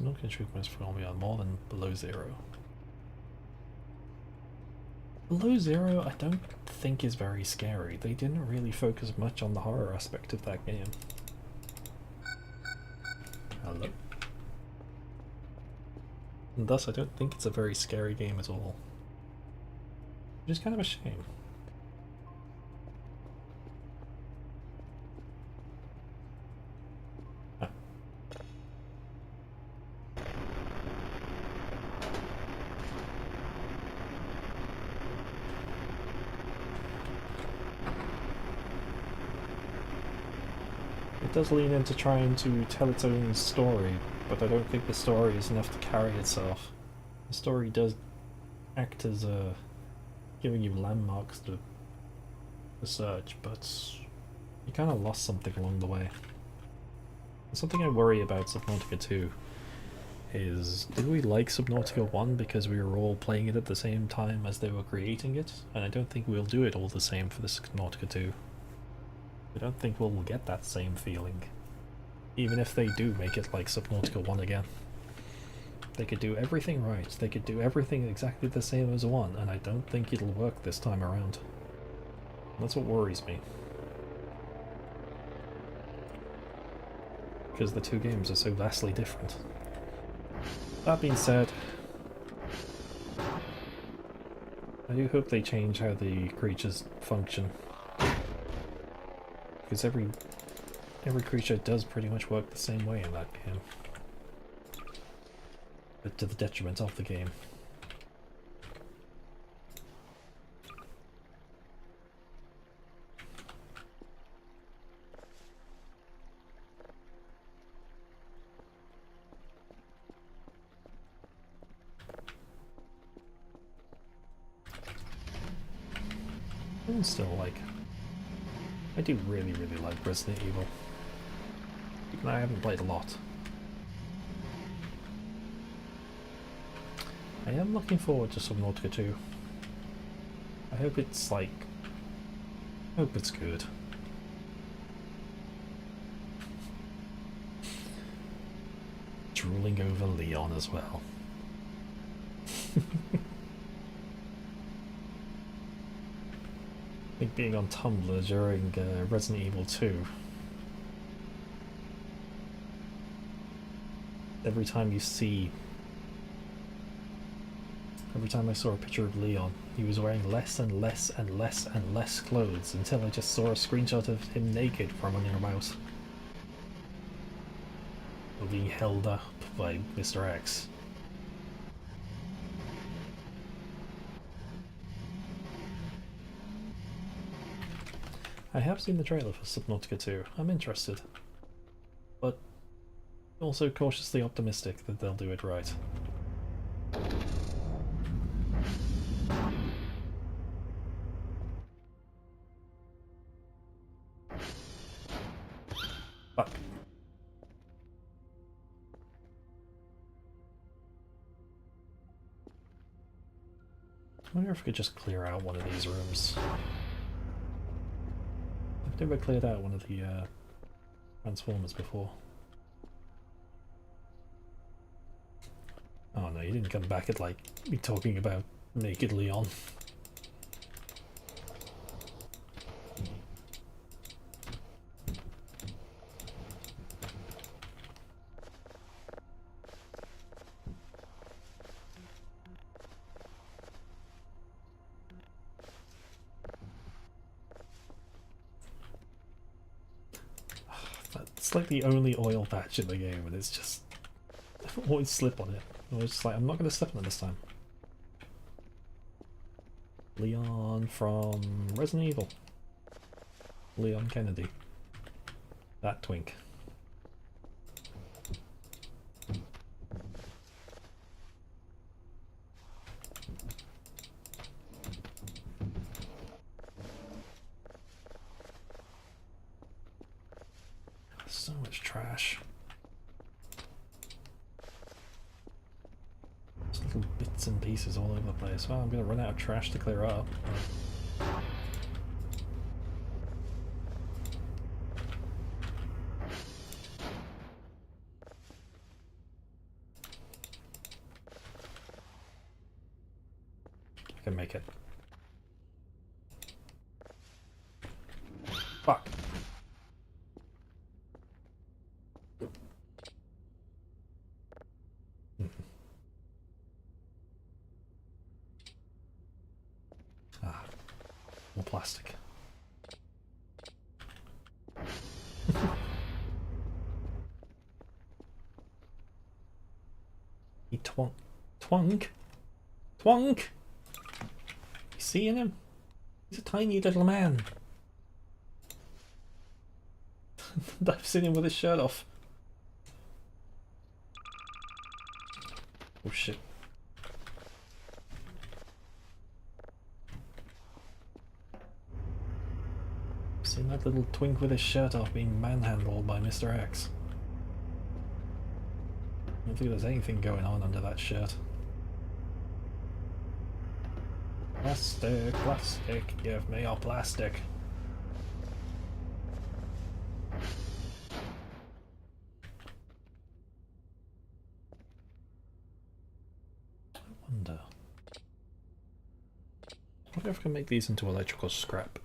No treatments for me are more than below 0. Below 0 I don't think is very scary. They didn't really focus much on the horror aspect of that game. Hello. And thus I don't think it's a very scary game at all. Which is kind of a shame. It does lean into trying to tell its own story, but I don't think the story is enough to carry itself. The story does act as giving you landmarks to search, but you kind of lost something along the way. And something I worry about Subnautica 2 is, do we like Subnautica 1 because we were all playing it at the same time as they were creating it? And I don't think we'll do it all the same for the Subnautica 2. I don't think we'll get that same feeling. Even if they do make it like Subnautica 1 again. They could do everything right, they could do everything exactly the same as 1, and I don't think it'll work this time around. That's what worries me. Because the two games are so vastly different. That being said, I do hope they change how the creatures function. Because every creature does pretty much work the same way in that game. But to the detriment of the game. And still, like, I do really like Resident Evil. Even though I haven't played a lot. I am looking forward to Subnautica 2. I hope it's like... I hope it's good. Drooling over Leon as well. I think being on Tumblr during Resident Evil 2, every time I saw a picture of Leon, he was wearing less and less and less and less clothes until I just saw a screenshot of him naked from under a mouse. Or being held up by Mr. X. I have seen the trailer for Subnautica 2. I'm interested. But also cautiously optimistic that they'll do it right. Fuck. I wonder if we could just clear out one of these rooms. I've never cleared out one of the Transformers before. Oh no, you didn't come back at like me talking about naked Leon. It's like the only oil patch in the game, and it's just I always slip on it. I was just like, I'm not going to step on it this time. Leon from Resident Evil. Leon Kennedy. That twink. So much trash. Just little bits and pieces all over the place. Well, I'm going to run out of trash to clear up. I can make it. Fuck. More plastic. He twonk. Twonk? Twonk! You seeing him? He's a tiny little man. I've seen him with his shirt off. Oh shit. Seen that little twink with his shirt off being manhandled by Mr. X. don't think there's anything going on under that shirt. Plastic, plastic, give me your plastic. I wonder if I can make these into electrical scrap.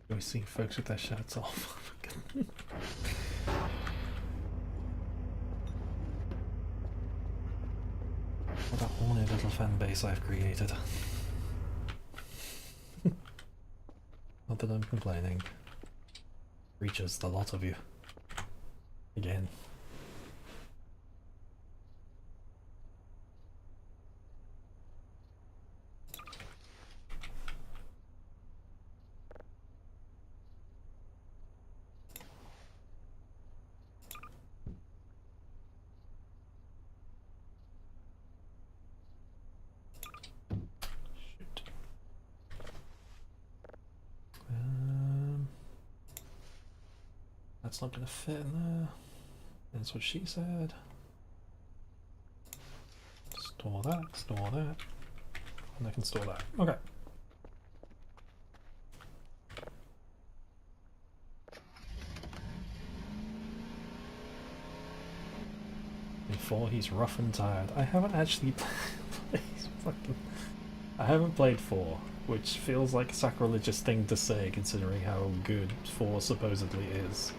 We see folks with their shirts off. What a horny little fan base I've created. Not that I'm complaining. Reaches the lot of you. Again. That's not gonna fit in there. That's what she said. Store that, and I can store that. Okay. Before he's rough and tired. I haven't actually played fucking... I haven't played 4, which feels like a sacrilegious thing to say considering how good 4 supposedly is.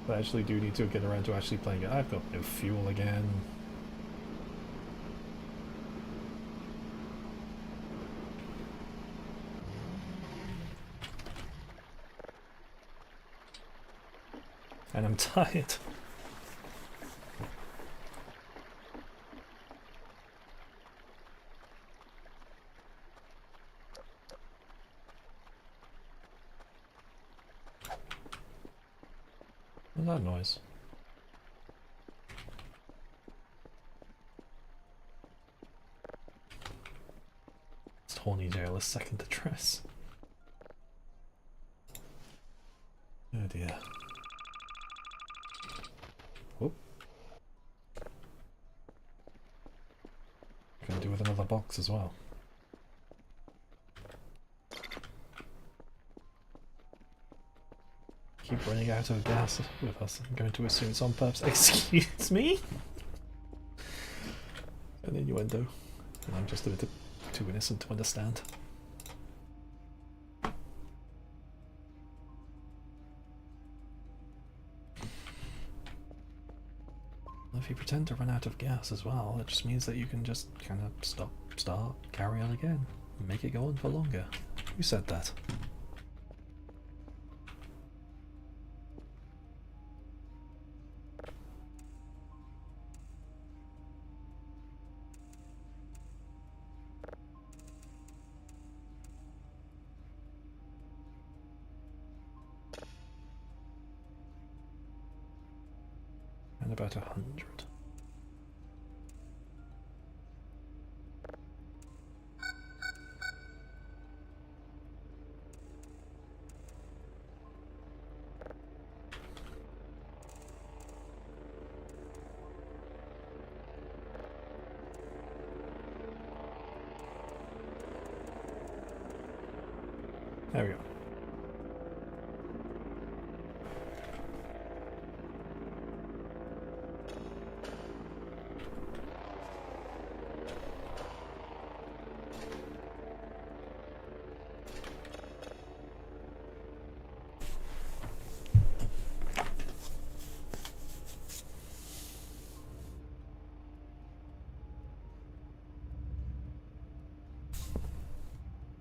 I actually do need to get around to actually playing it. I've got no fuel again. And I'm tired. What's that noise? It's horny jail, a second address. Oh dear. Whoop. Can I do with another box as well? Keep running out of gas with us. I'm going to assume it's on purpose. Excuse me? An innuendo. And I'm just a bit too innocent to understand. If you pretend to run out of gas as well, it just means that you can just kind of stop, start, carry on again. Make it go on for longer. Who said that? And about 100. There we go.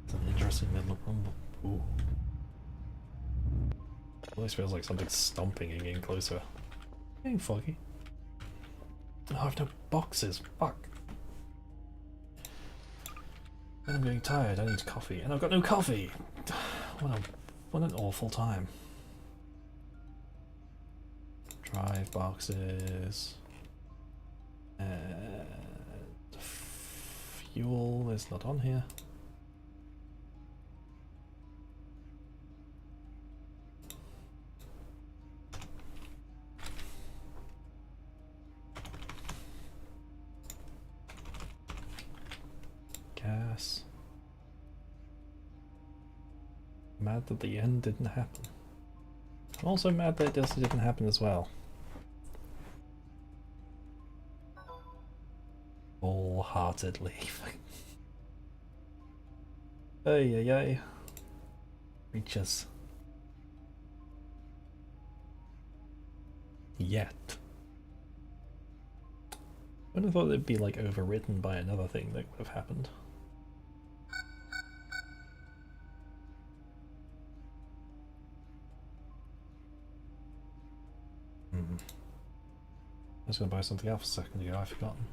It's an interesting little rumble. Ooh. This feels like something's stomping and getting closer. Getting foggy. Oh, I have no boxes. Fuck. And I'm getting tired. I need coffee. And I've got no coffee. What a what an awful time. Drive boxes. And fuel is not on here. Gas. Mad that the end didn't happen. I'm also mad that this didn't happen as well. Wholeheartedly. Ay ay ay. Reaches. Yet. I would have thought it'd be like overwritten by another thing that would have happened. I was going to buy something else a second ago, I've forgotten.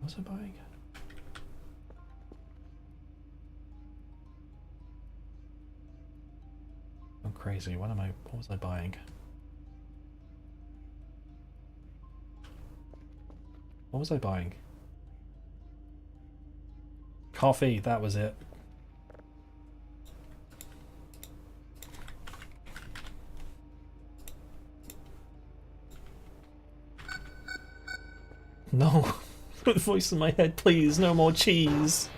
What was I buying? I'm crazy, what was I buying? What was I buying? Coffee, that was it. No! Put the voice in my head, please, no more cheese!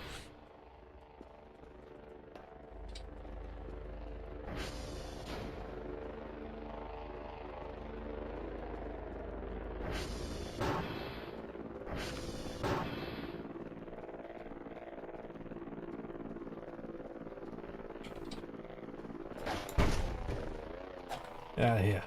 Get out of here.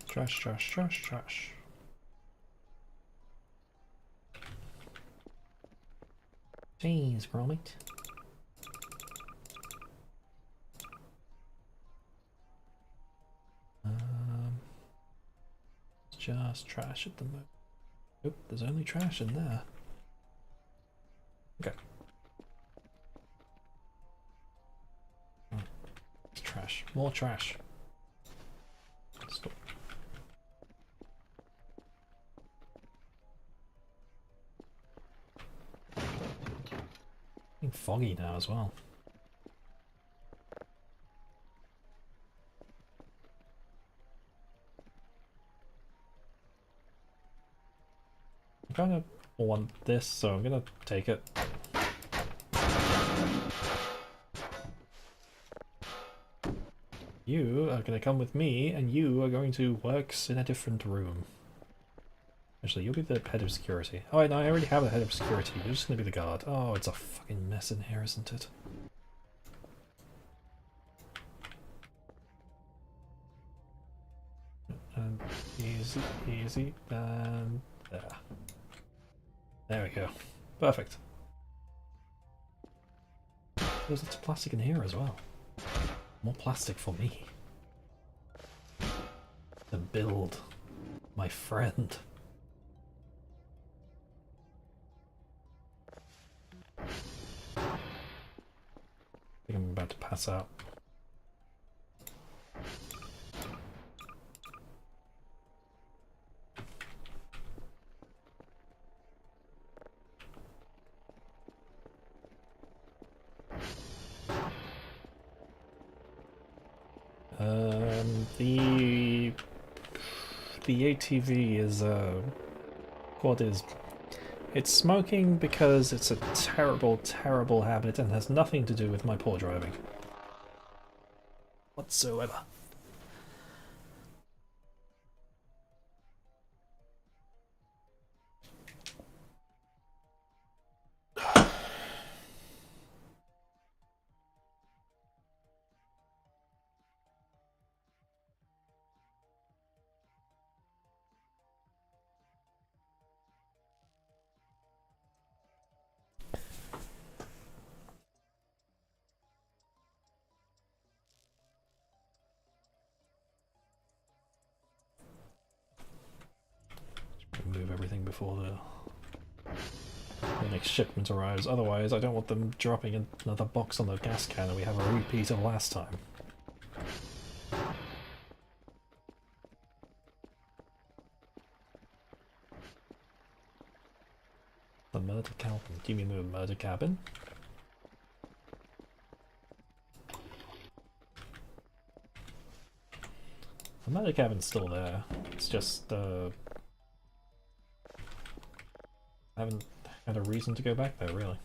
Trash, trash, trash, trash. Jeez, bro, mate. It's just trash at the moment. Oop, there's only trash in there. Okay. Oh, it's trash. More trash. Stop. Getting foggy now as well. I kind of want this, so I'm gonna take it. You are gonna come with me, and you are going to work in a different room. Actually, you'll be the head of security. Oh, no, I already have a head of security. You're just gonna be the guard. Oh, it's a fucking mess in here, isn't it? And easy, easy, and there. There we go. Perfect. There's lots of plastic in here as well. More plastic for me. To build my friend. I think I'm about to pass out. The ATV is what is it's smoking because it's a terrible, terrible habit and has nothing to do with my poor driving whatsoever. before the next shipment arrives. Otherwise, I don't want them dropping another box on the gas can and we have a repeat of last time. The murder cabin? Do you mean the murder cabin? The murder cabin's still there. It's just, I haven't had a reason to go back there, really.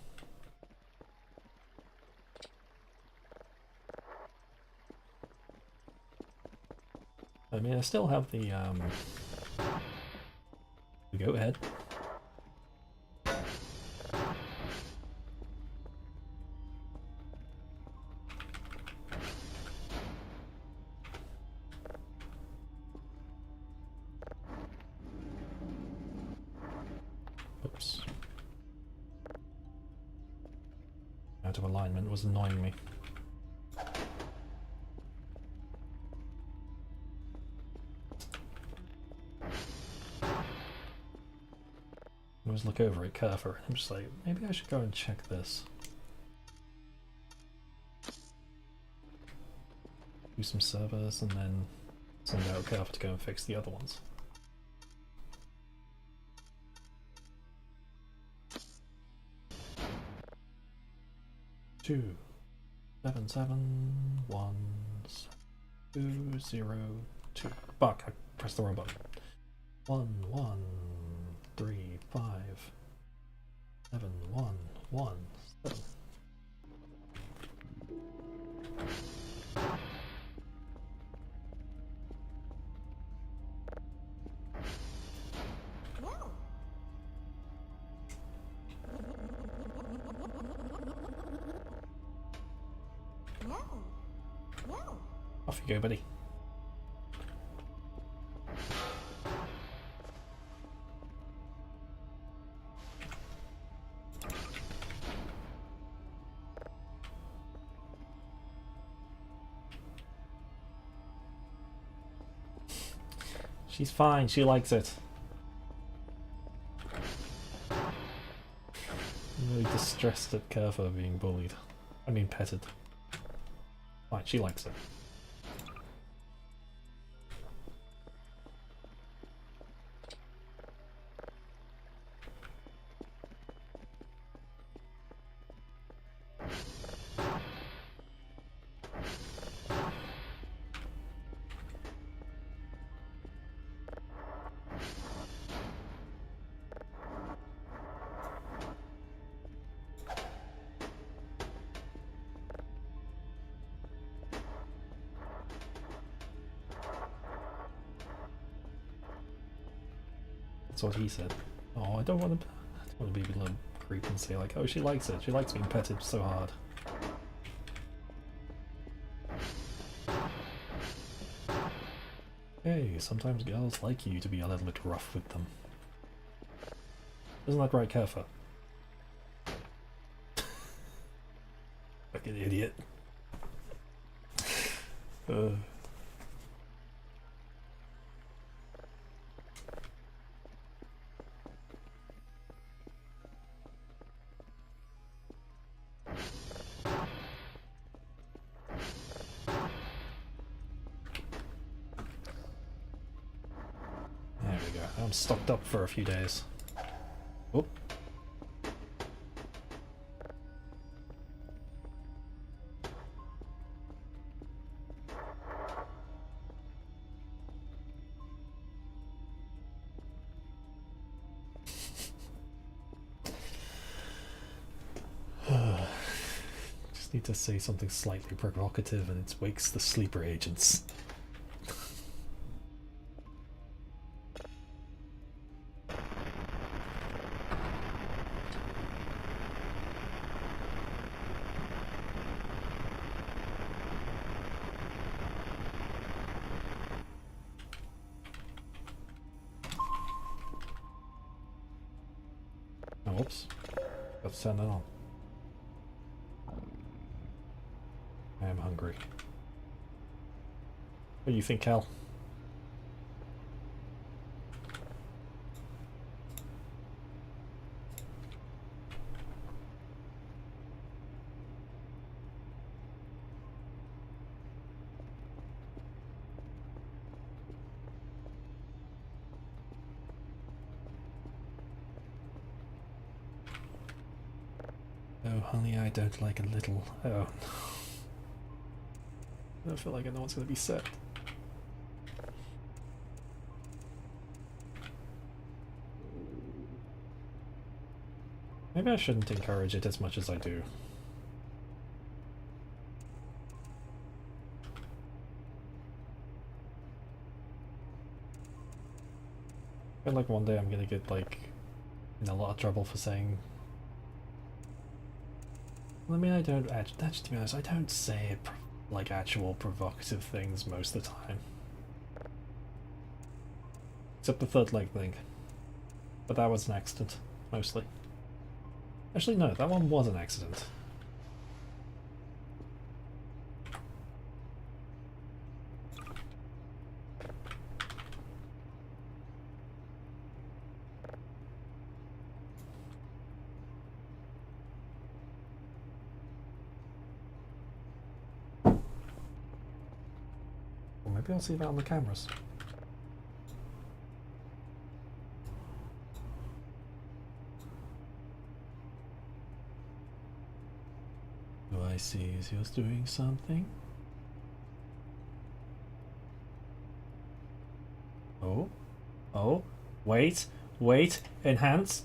I mean, I still have the, go ahead. Oops. Out of alignment was annoying me. I always look over at Kerfer and I'm just like, maybe I should go and check this. Do some servers and then send out Kerfer to go and fix the other ones. Two, 7, 7, 1, 2, 0, 2. Fuck, I pressed the wrong button. 1, 1, 3, 5, 7, 1, 1, 7. Off you go, buddy. She's fine, she likes it. I'm really distressed at Kerfer being bullied. I mean petted. Fine, she likes it. That's what he said. Oh, I don't want to be a little creep and say like, oh, she likes it. She likes being petted so hard. Hey, sometimes girls like you to be a little bit rough with them. Isn't that right, Kerfer? Fucking idiot. There we go. I'm stocked up for a few days. Oh. Just need to say something slightly provocative and it wakes the sleeper agents. Oh, whoops. Got to turn that on. I am hungry. What do you think, Cal? Oh, honey, I don't like a little. Oh. I don't feel like I know what's going to be said. Maybe I shouldn't encourage it as much as I do. I feel like one day I'm gonna get, like, in a lot of trouble for saying... I mean, I don't actually, to be honest, I don't say, like, actual provocative things most of the time. Except the third leg thing. But that was an accident, mostly. Actually, no, that one was an accident. Or maybe I'll see that on the cameras. Do I see is yours doing something? Oh, oh, wait, enhance,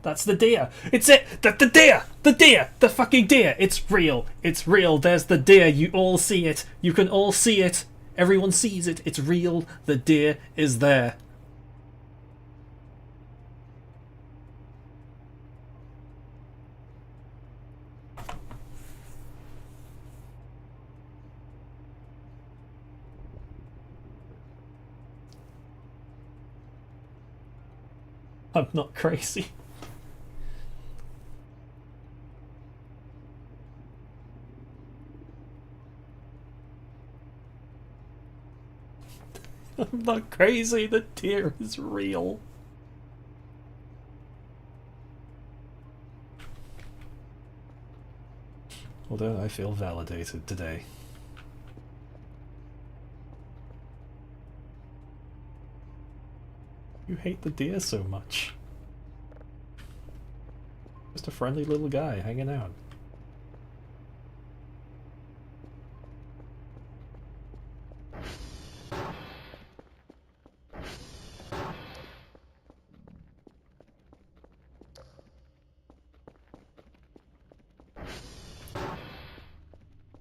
that's the deer, it's it, that's the deer, the fucking deer, it's real, there's the deer, you all see it, you can all see it, everyone sees it, it's real, the deer is there. I'm not crazy. I'm not crazy, the deer is real. Although I feel validated today. You hate the deer so much. Just a friendly little guy hanging out.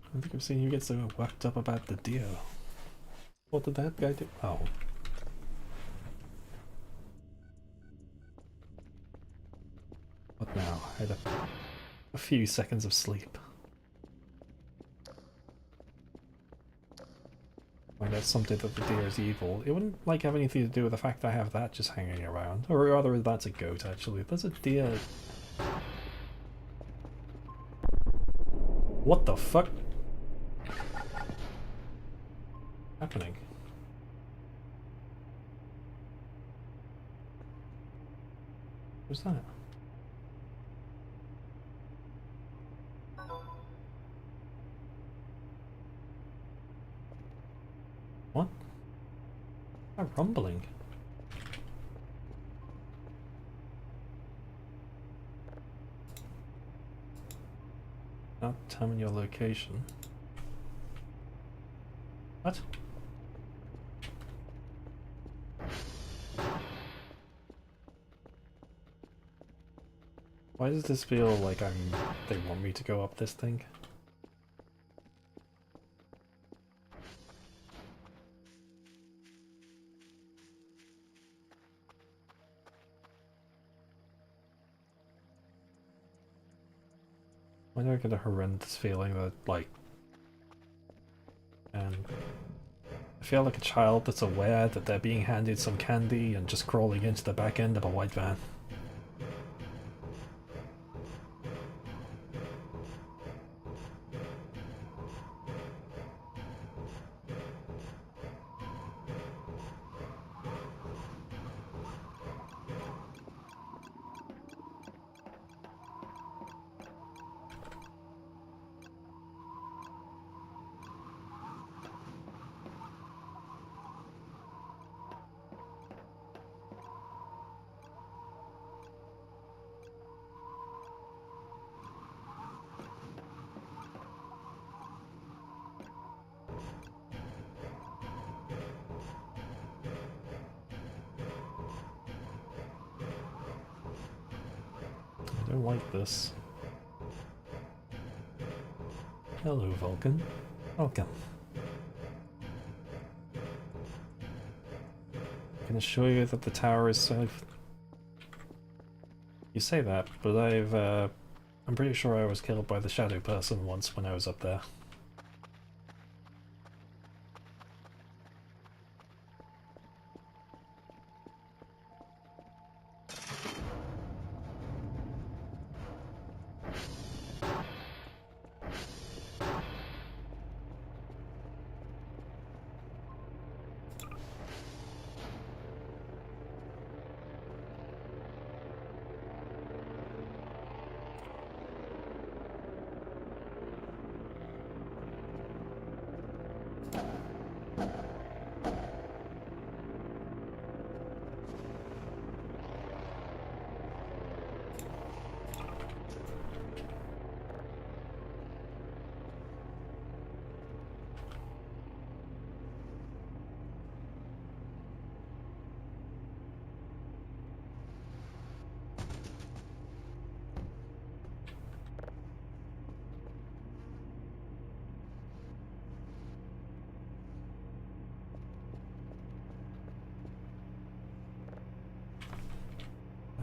I don't think I've seen you get so worked up about the deer. What did that guy do? Oh. What now? I had a few seconds of sleep. Find out something that the deer is evil. It wouldn't like have anything to do with the fact that I have that just hanging around. Or rather, that's a goat actually. There's a deer. What the fuck? Happening? What's that? What? A rumbling. Not telling your location. What? Why does this feel like they want me to go up this thing? Why do I get a horrendous feeling that, like... And I feel like a child that's aware that they're being handed some candy and just crawling into the back end of a white van. Don't like this. Hello, Vulcan. Welcome. I can assure you that the tower is safe. You say that, but I'm pretty sure I was killed by the shadow person once when I was up there.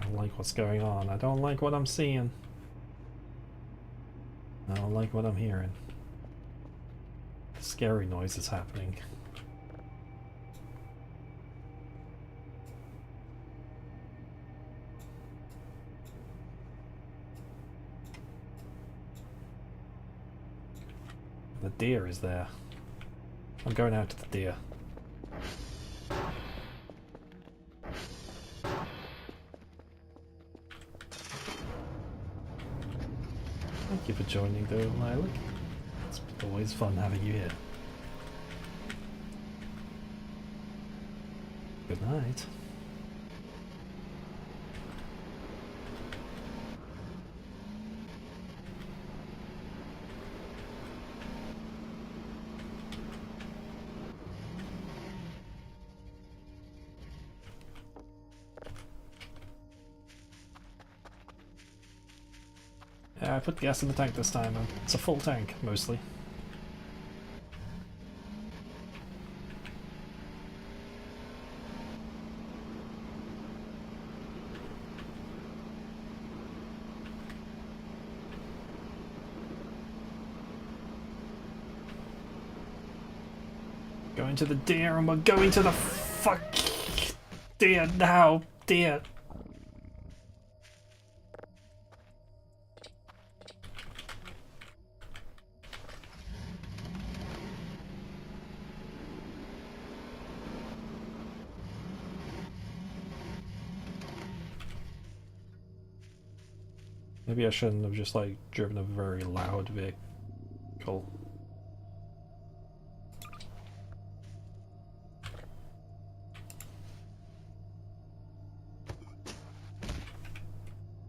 I don't like what's going on. I don't like what I'm seeing. I don't like what I'm hearing. Scary noise is happening. The deer is there. I'm going out to the deer. Thank you for joining though, Lilac. It's always fun having you here. Good night. Yeah, I put gas in the tank this time. It's a full tank, mostly. Going to the deer and we're going to the fuck deer now, deer. Maybe I shouldn't have just like driven a very loud vehicle.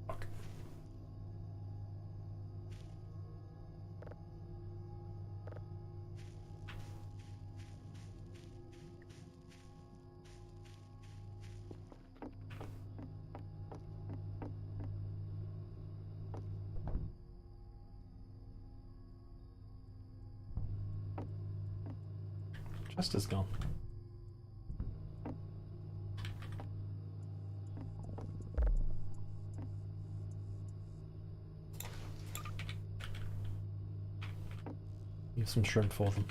Fuck. Chest is gone. Need some shrimp for them.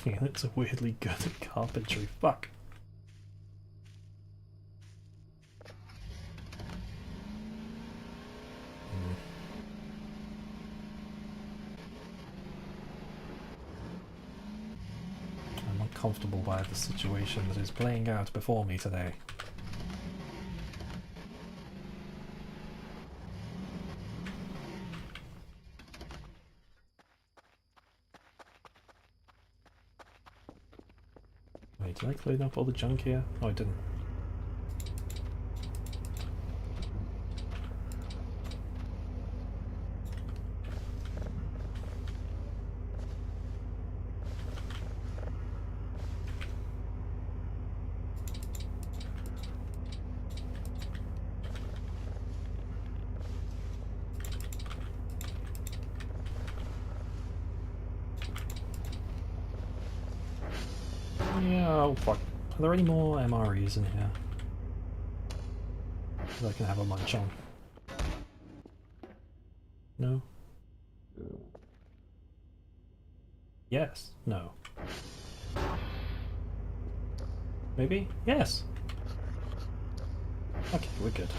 He looks weirdly good at carpentry. Fuck. Mm. comfortable by the situation that is playing out before me today. Wait, did I clean up all the junk here? No, I didn't. Yeah, oh fuck. Are there any more MREs in here that I can have a munch on? No? Yes. No. Maybe? Yes! Okay, we're good.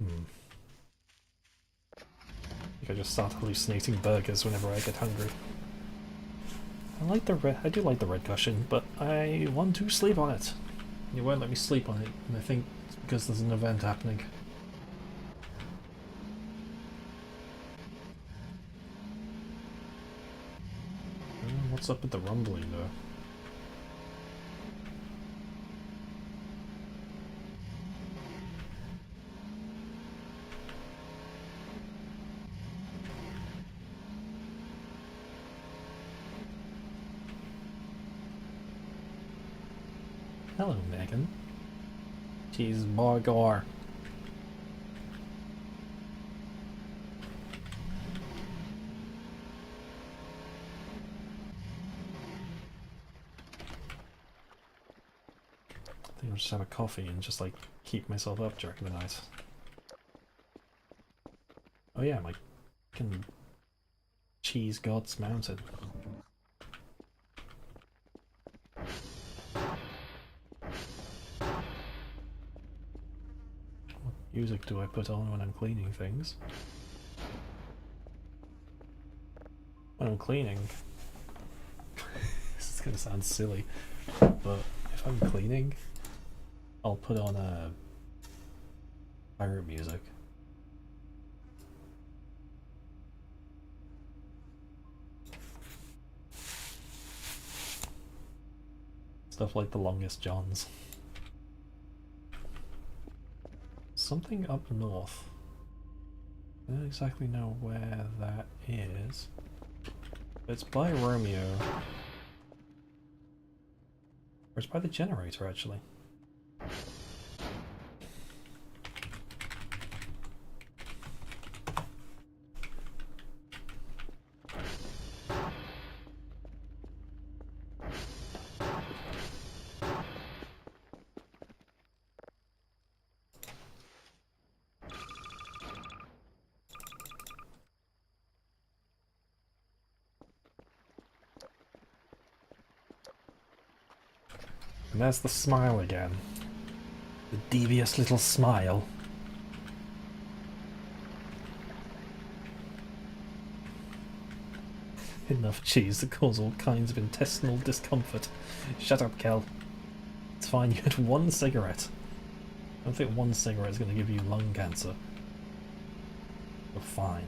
I think I just start hallucinating burgers whenever I get hungry. I do like the red cushion, but I want to sleep on it. You won't let me sleep on it, and I think it's because there's an event happening. What's up with the rumbling though? Hello, Megan. She's Bargar. I think I'll just have a coffee and just like keep myself up during the night. Oh yeah, my fucking cheese god's mounted. What music do I put on when I'm cleaning things? When I'm cleaning... this is gonna sound silly, but if I'm cleaning, I'll put on a pirate music. Stuff like The Longest Johns. Something up north. I don't exactly know where that is. It's by Romeo. Or it's by the generator, actually. And there's the smile again. The devious little smile. Enough cheese to cause all kinds of intestinal discomfort. Shut up, Kel. It's fine, you had one cigarette. I don't think one cigarette is going to give you lung cancer. You're fine.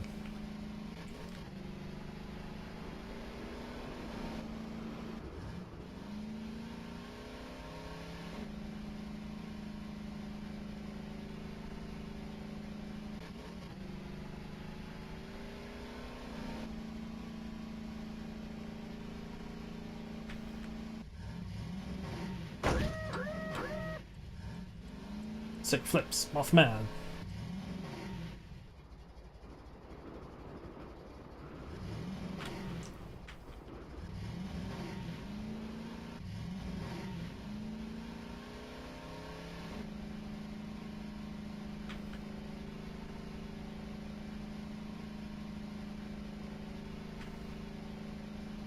Sick flips, Mothman.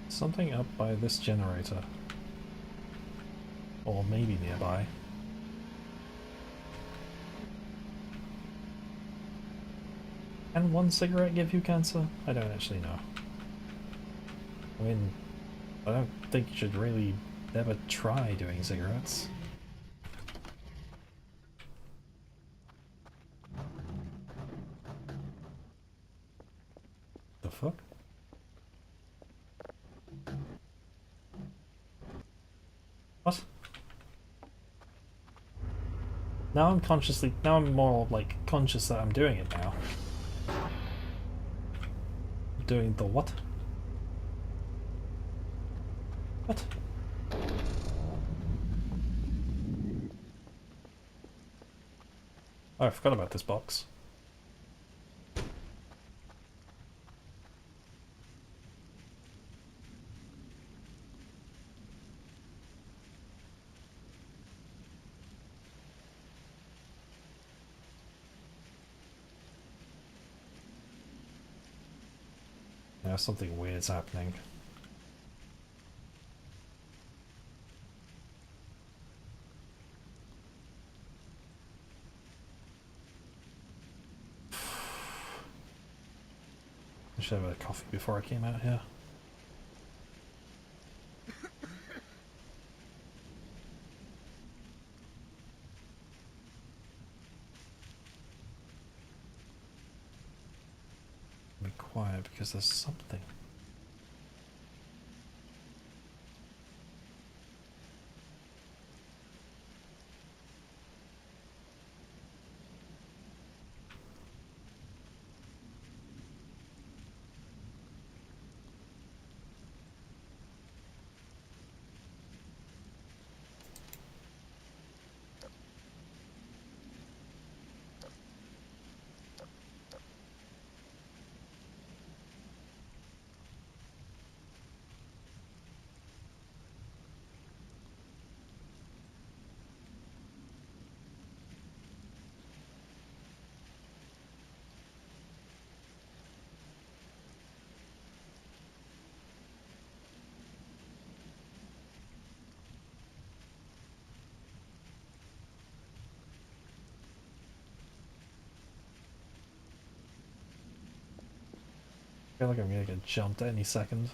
Something up by this generator. Or maybe nearby. Can one cigarette give you cancer? I don't actually know. I mean, I don't think you should really never try doing cigarettes. The fuck? What? Now I'm more like conscious that I'm doing it now. Doing the what? What? Oh, I forgot about this box. Yeah, something weird's happening. I should have had a coffee before I came out here. Be quiet because there's something. I feel like I'm gonna get jumped any second.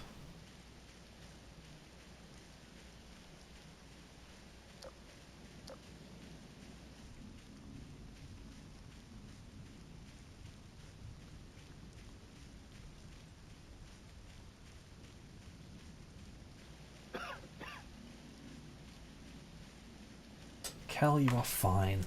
Cal, you are fine.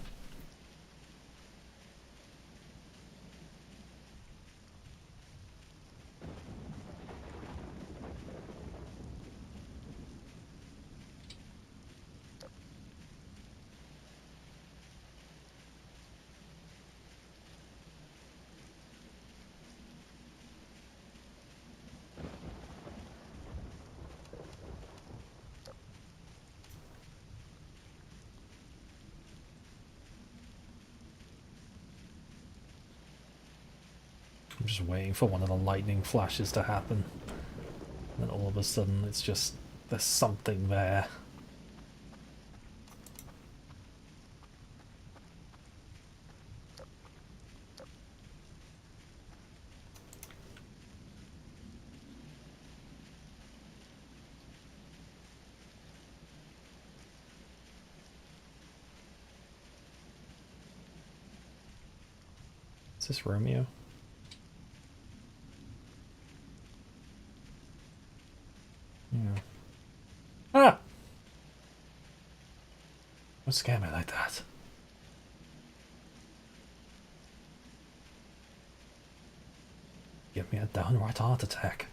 I'm just waiting for one of the lightning flashes to happen. And then all of a sudden it's just, there's something there. Is this Romeo? Yeah. Ah! Don't scare me like that. Give me a downright heart attack.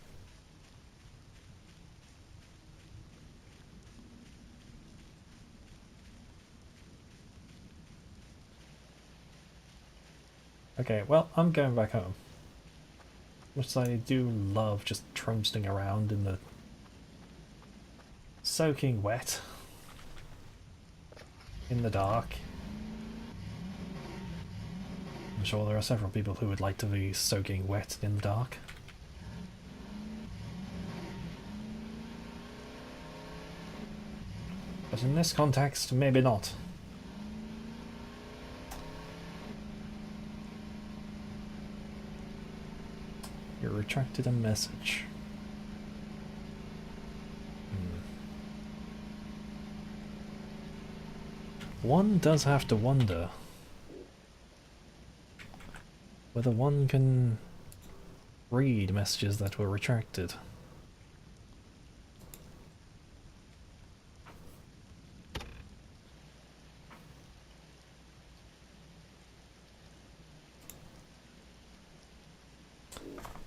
Okay, well, I'm going back home. Much as I do love just trundling around in the soaking wet in the dark. I'm sure there are several people who would like to be soaking wet in the dark. But in this context, maybe not. You retracted a message. One does have to wonder whether one can read messages that were retracted.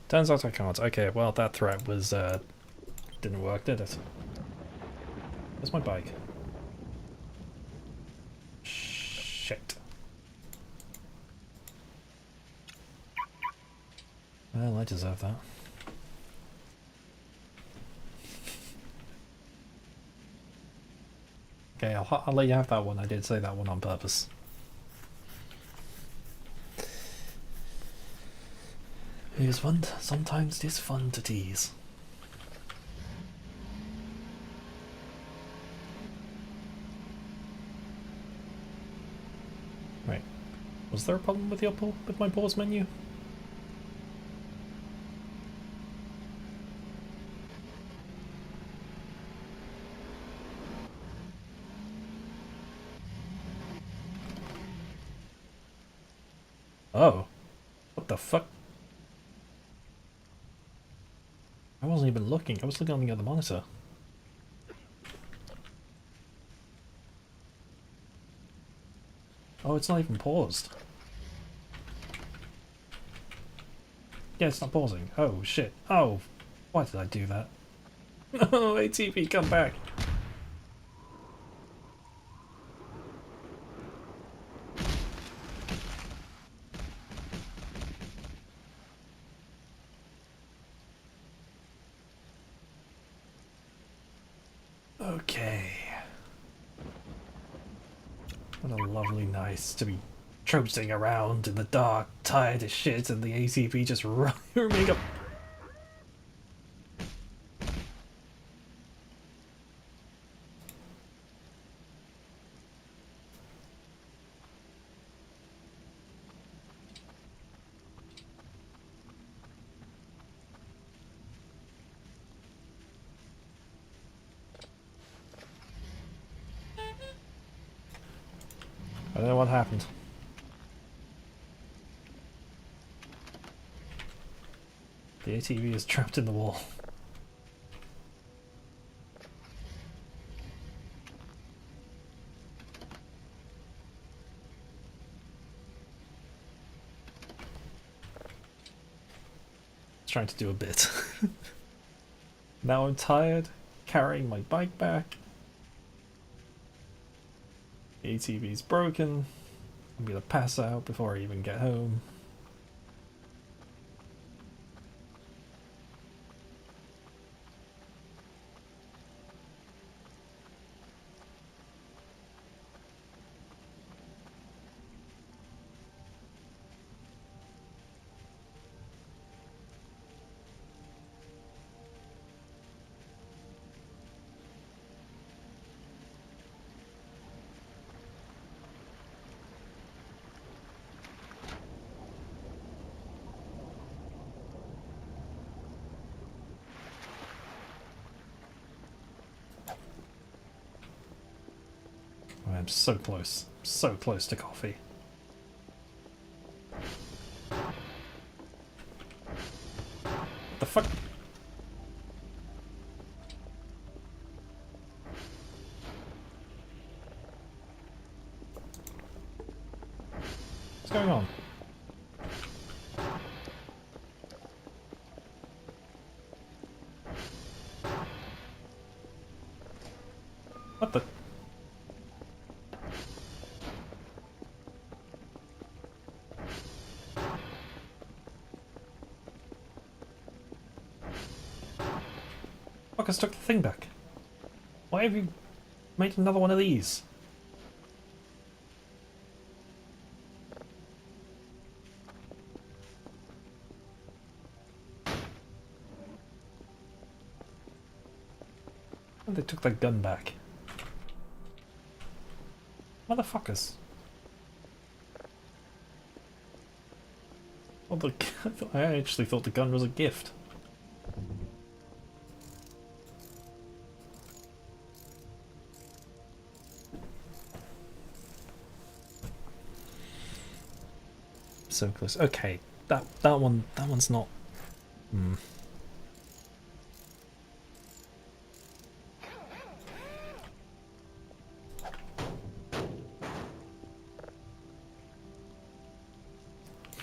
Turns out I can't. Okay, well that threat was, didn't work, did it? Where's my bike? Shit. Well, I deserve that. Okay, I'll let you have that one. I did say that one on purpose. It is fun. Sometimes it is fun to tease. Right. Was there a problem with with my pause menu? Oh. What the fuck? I wasn't even looking. I was looking on the other monitor. Oh, it's not even paused. Yeah, it's not pausing. Oh, shit. Oh, why did I do that? No, ATV, come back. Okay. What a lovely night to be traipsing around in the dark, tired as shit, and the ATV just roaming up. I don't know what happened. The ATV is trapped in the wall. It's trying to do a bit. Now I'm tired, carrying my bike back. The ATV's broken. I'm gonna pass out before I even get home. I'm so close to coffee. The fuck? What's going on? What the? Fuck, I stuck the thing back. Why have you made another one of these? And they took that gun back. Motherfuckers. thought I actually thought the gun was a gift. So close. Okay, that one's not.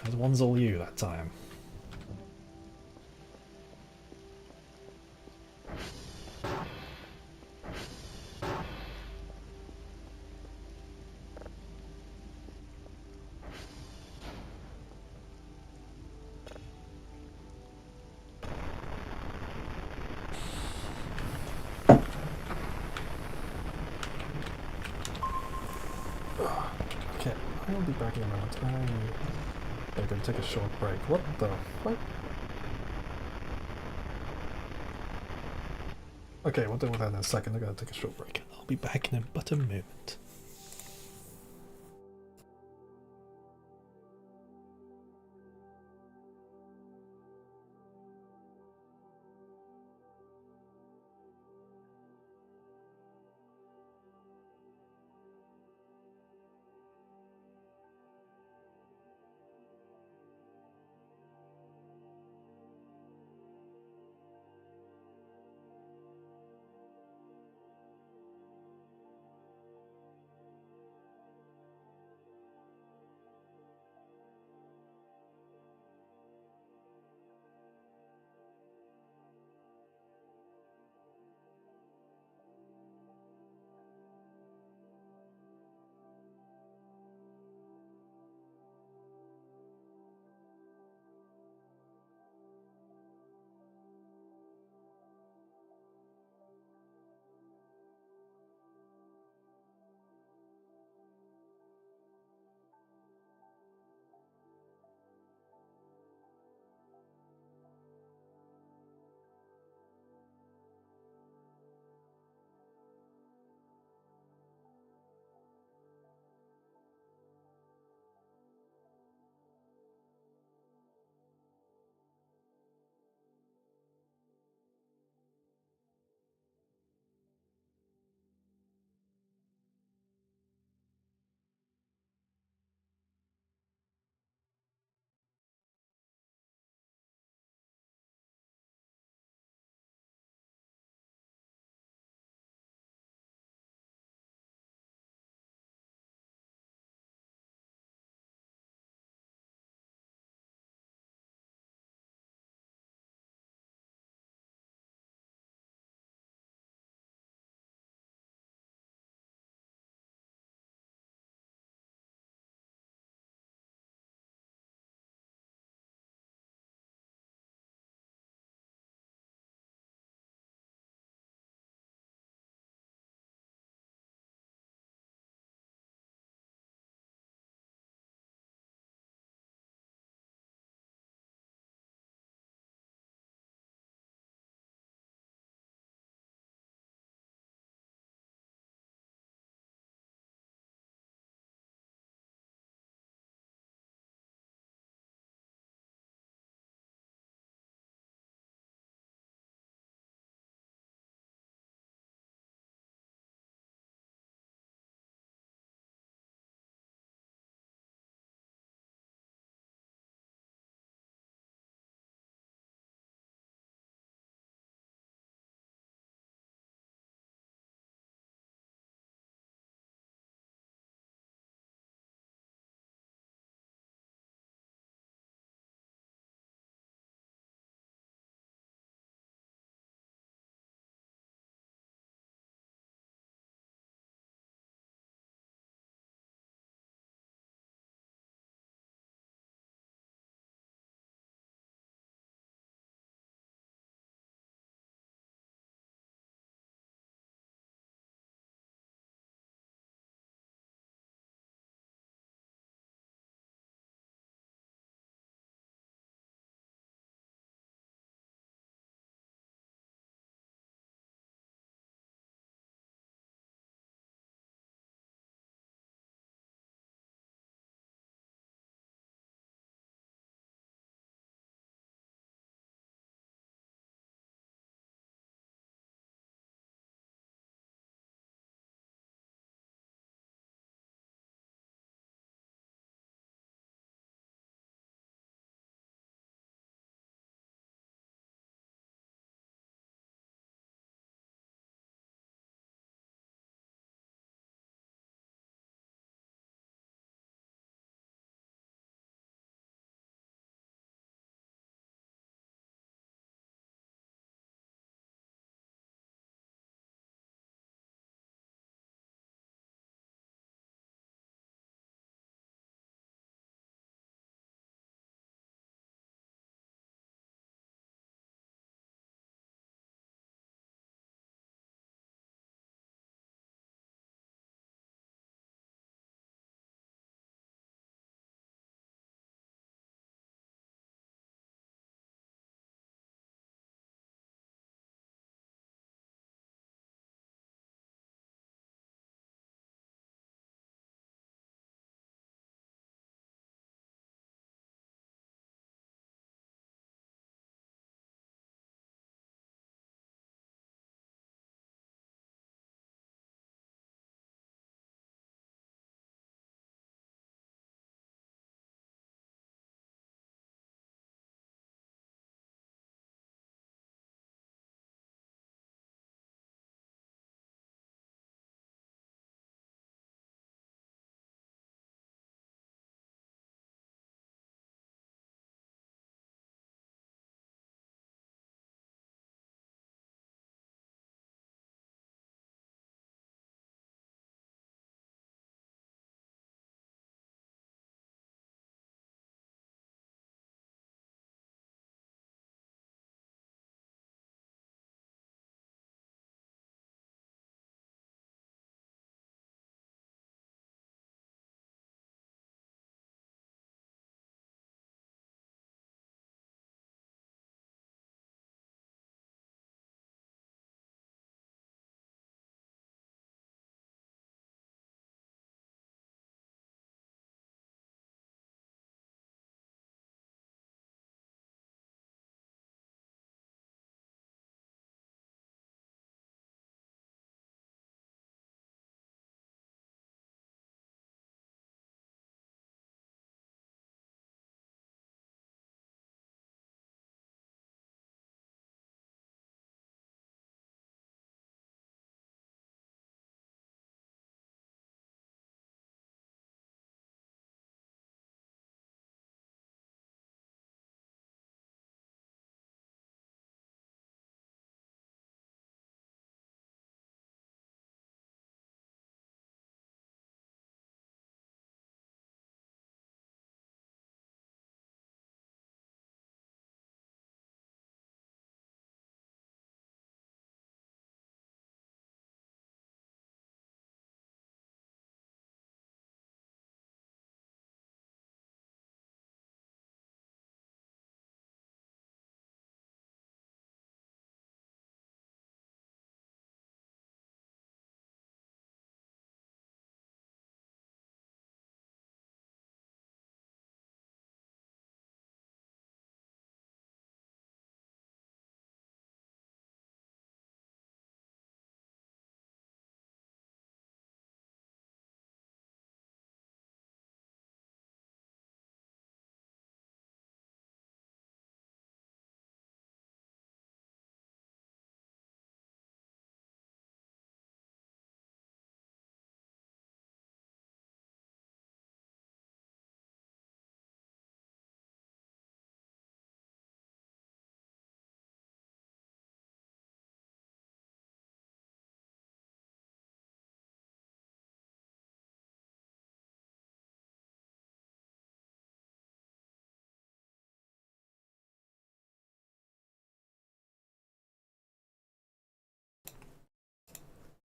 That one's all you that time. Okay, I'll be back in a moment. I'm gonna take a short break. What the fuck? Okay, we'll deal with that in a second. I'm gonna take a short break. I'll be back in but a moment.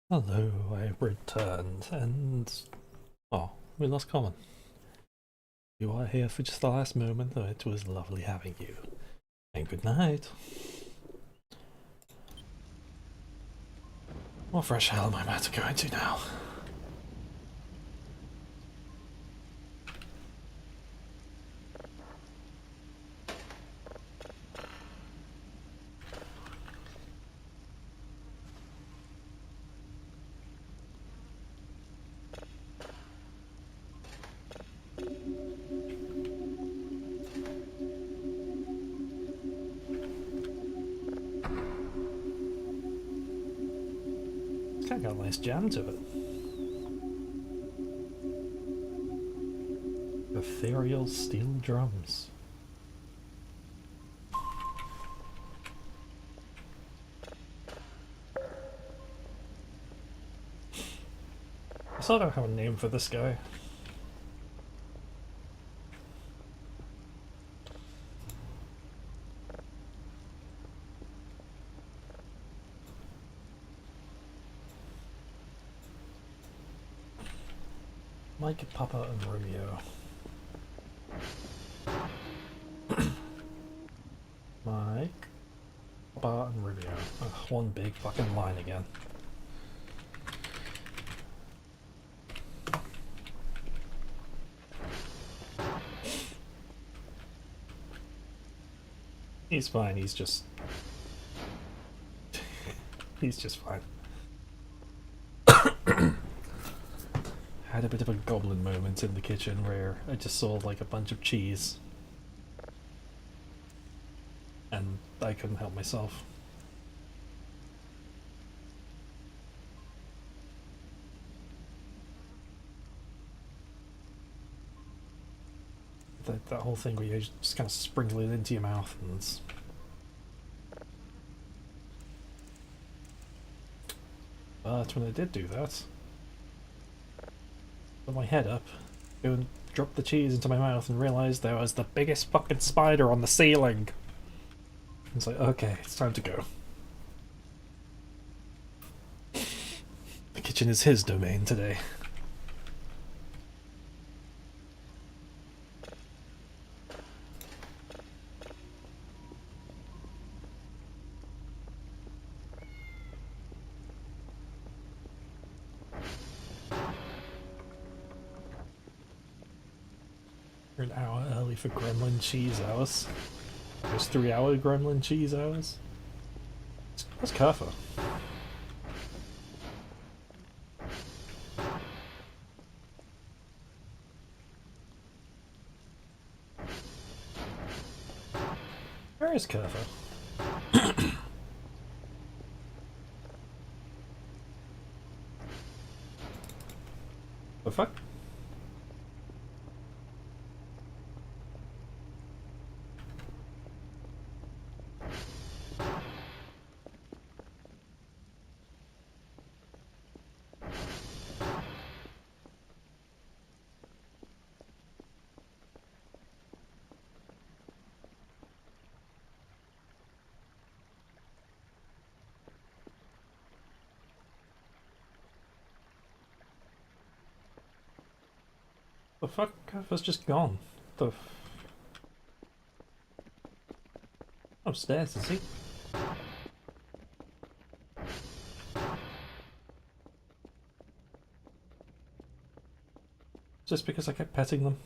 Hello, I've returned, and... Oh, we lost Common. You are here for just the last moment, though it was lovely having you. And good night. What fresh hell am I about to go into now? It's kind of got a nice jam to it. Ethereal steel drums. I still don't have a name for this guy. Mike, Papa, and Romeo. Mike, Papa, and Romeo. Ugh, one big fucking line again. He's fine, he's just... he's just fine. Had a bit of a goblin moment in the kitchen where I just saw like a bunch of cheese. And I couldn't help myself. That whole thing where you just kind of sprinkle it into your mouth and it's... But when I did do that, put my head up, go and drop the cheese into my mouth and realised there was the biggest fucking spider on the ceiling. It's like, okay, it's time to go. The kitchen is his domain today. We're an hour early for gremlin cheese hours. There's 3-hour gremlin cheese hours. What's Kerfa? Where is Kerfa? The fuck? The fuck? Kerfa's just gone. The upstairs, is he? Just because I kept petting them.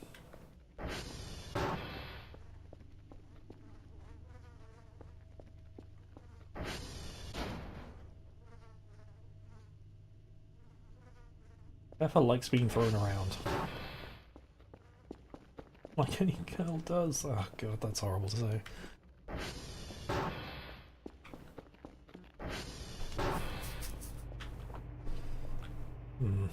Kerfa likes being thrown around. Like any girl does. Oh god, that's horrible to say. Hmm.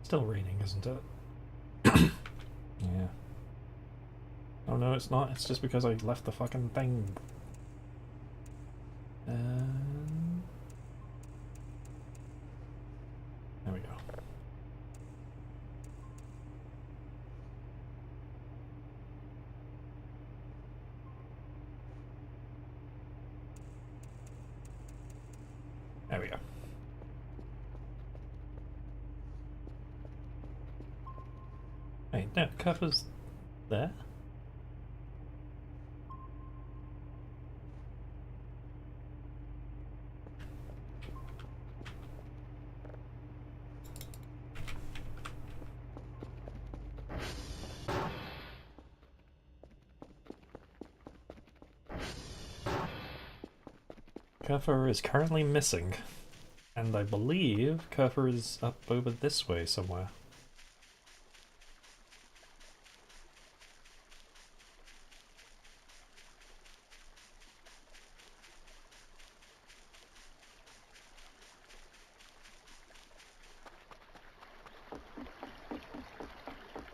Still raining, isn't it? Yeah. Oh no, it's not. It's just because I left the fucking thing. There we go. we go. Wait, no, Kerfer's there? Kerfer is currently missing, and I believe Kerfer is up over this way somewhere.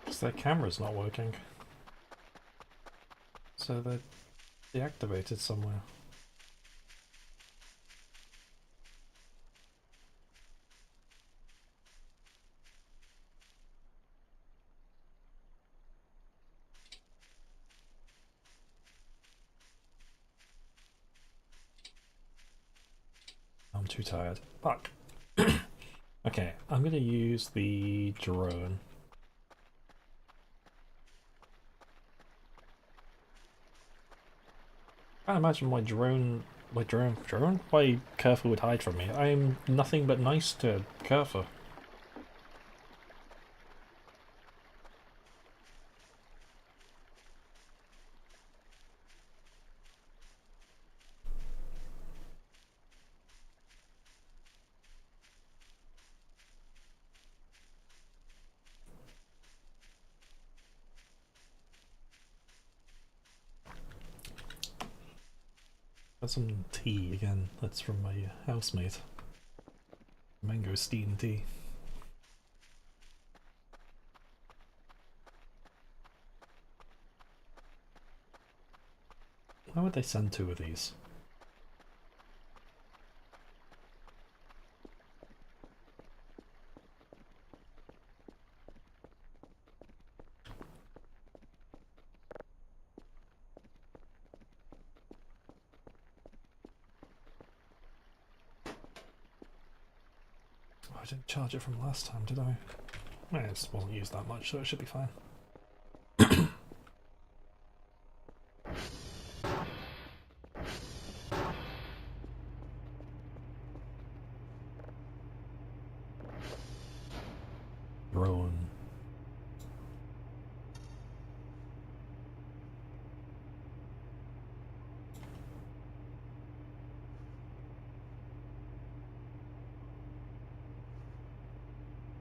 Because their camera's not working. So they're deactivated somewhere. I'm too tired. Fuck. Okay, I'm gonna use the drone. I can't imagine why why Kerfer would hide from me. I'm nothing but nice to Kerfer. Got some tea again. That's from my housemate. Mangosteen tea. Why would they send 2 of these? Oh, I didn't charge it from last time, did I? I just won't use that much, so it should be fine. Drone.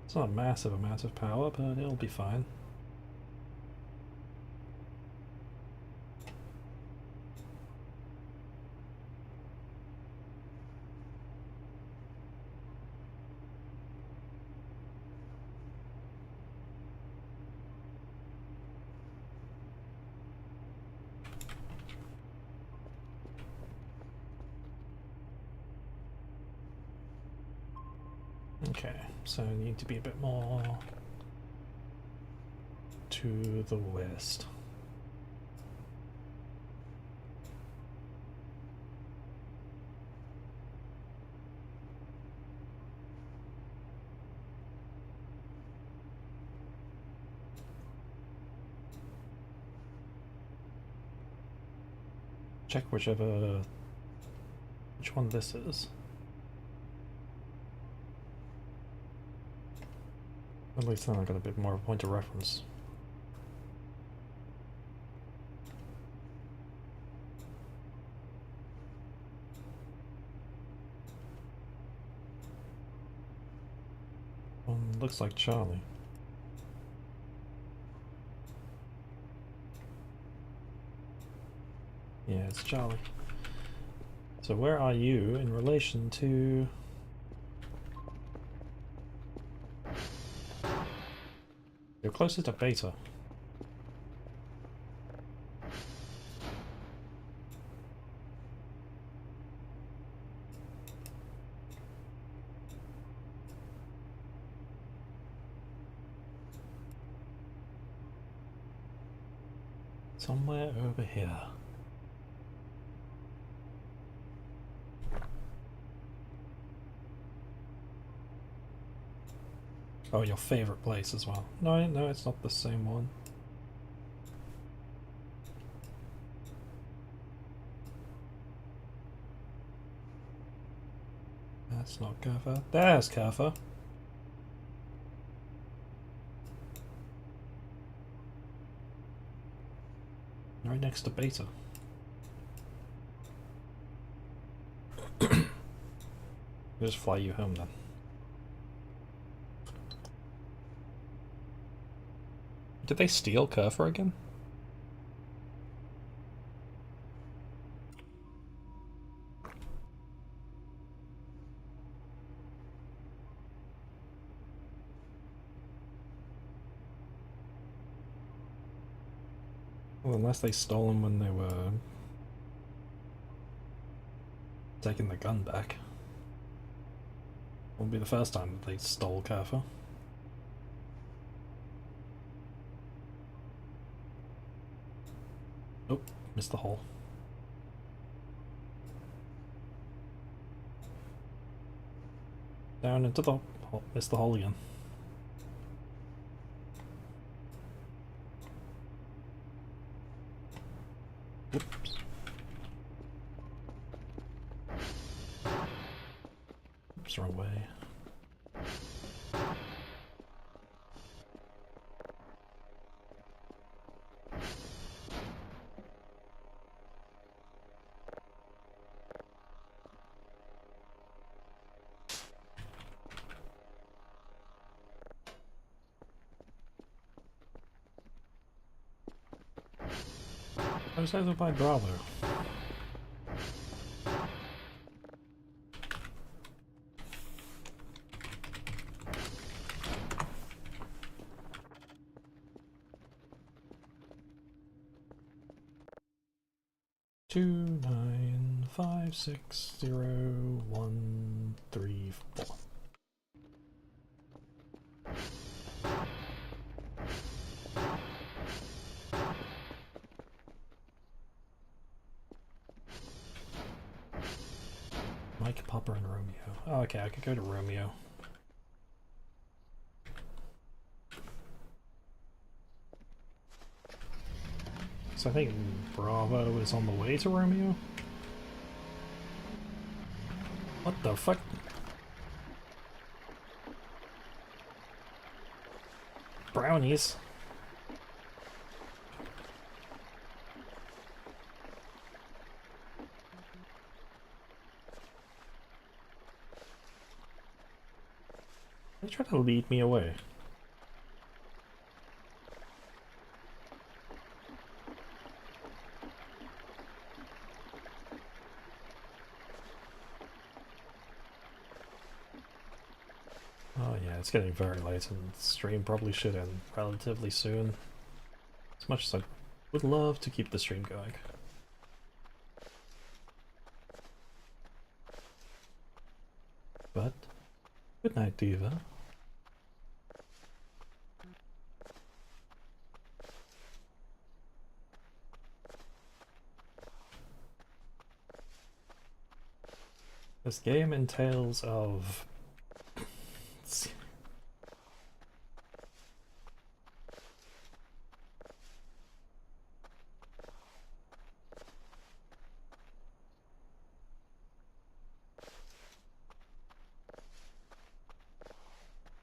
It's not a massive amount of power, but it'll be fine. Okay, so I need to be a bit more to the west. Check which one this is. At least then I got a bit more of a point of reference. Looks like Charlie. Yeah, it's Charlie. So where are you in relation to... You're closer to Beta. Somewhere over here. Oh, your favorite place as well. No, no, it's not the same one. That's not Kerfa. There's Kerfa. Right next to Beta. Just fly you home then. Did they steal Kerfa again? Well, unless they stole him when they were taking the gun back. Won't be the first time that they stole Kerfa. Oh, missed the hole. Down into the hole. Missed the hole again. Whoops. Oops, wrong way. I was over by Bravo. Two 9 5 6 0 1 3 4. Mike, Popper, and Romeo. Oh, okay, I could go to Romeo. So I think Bravo is on the way to Romeo? What the fuck? Brownies? They try to lead me away. Oh yeah, it's getting very late and the stream probably should end relatively soon. As much as I would love to keep the stream going. But, good night, Diva. This game entails of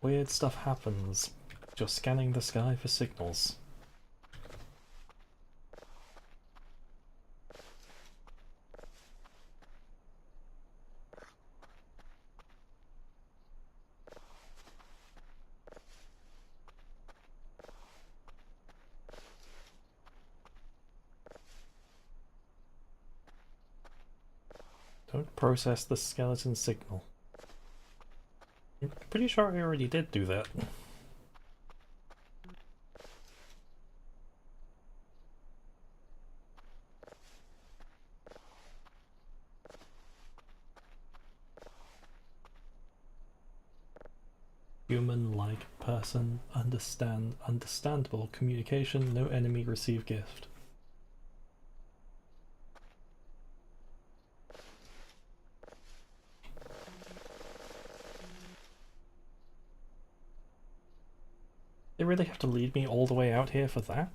weird stuff happens just scanning the sky for signals. Don't process the skeleton signal. I'm pretty sure I already did do that. Human-like person, understandable communication, no enemy receive gift. They really have to lead me all the way out here for that?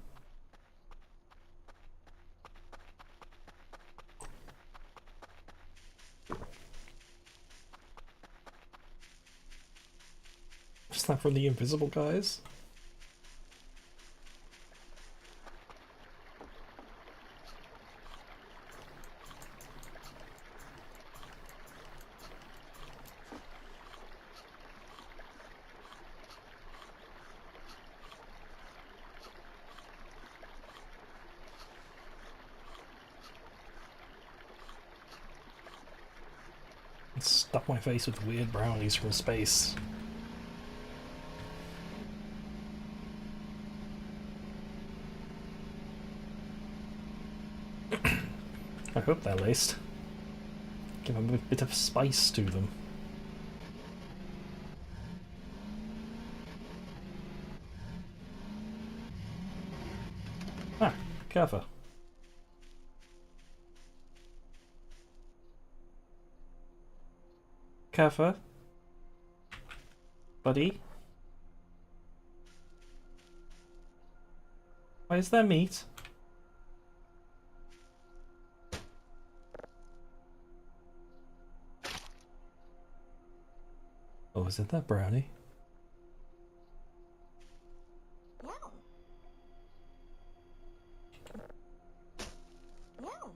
Is that from the invisible guys? Stuff my face with weird brownies from space. I hope they're laced. Give them a bit of spice to them. Ah, cover. Cover. Buddy. Why is there meat? Oh, is it that brownie? Meow. Meow.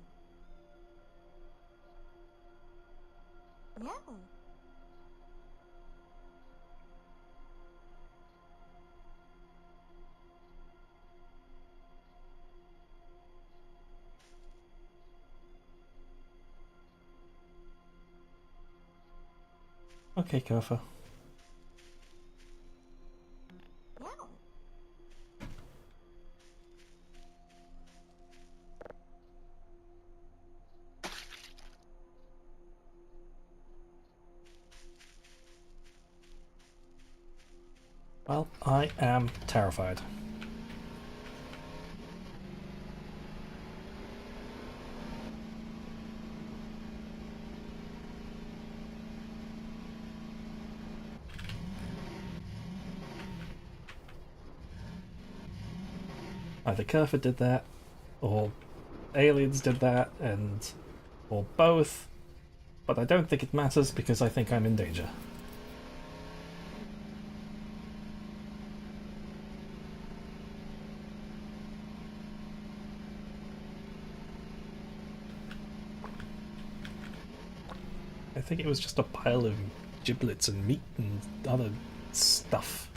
Meow. Okay, cover. Meow. Well, I am terrified. Either Kerfur did that, or aliens did that, or both. But I don't think it matters because I think I'm in danger. I think it was just a pile of giblets and meat and other stuff.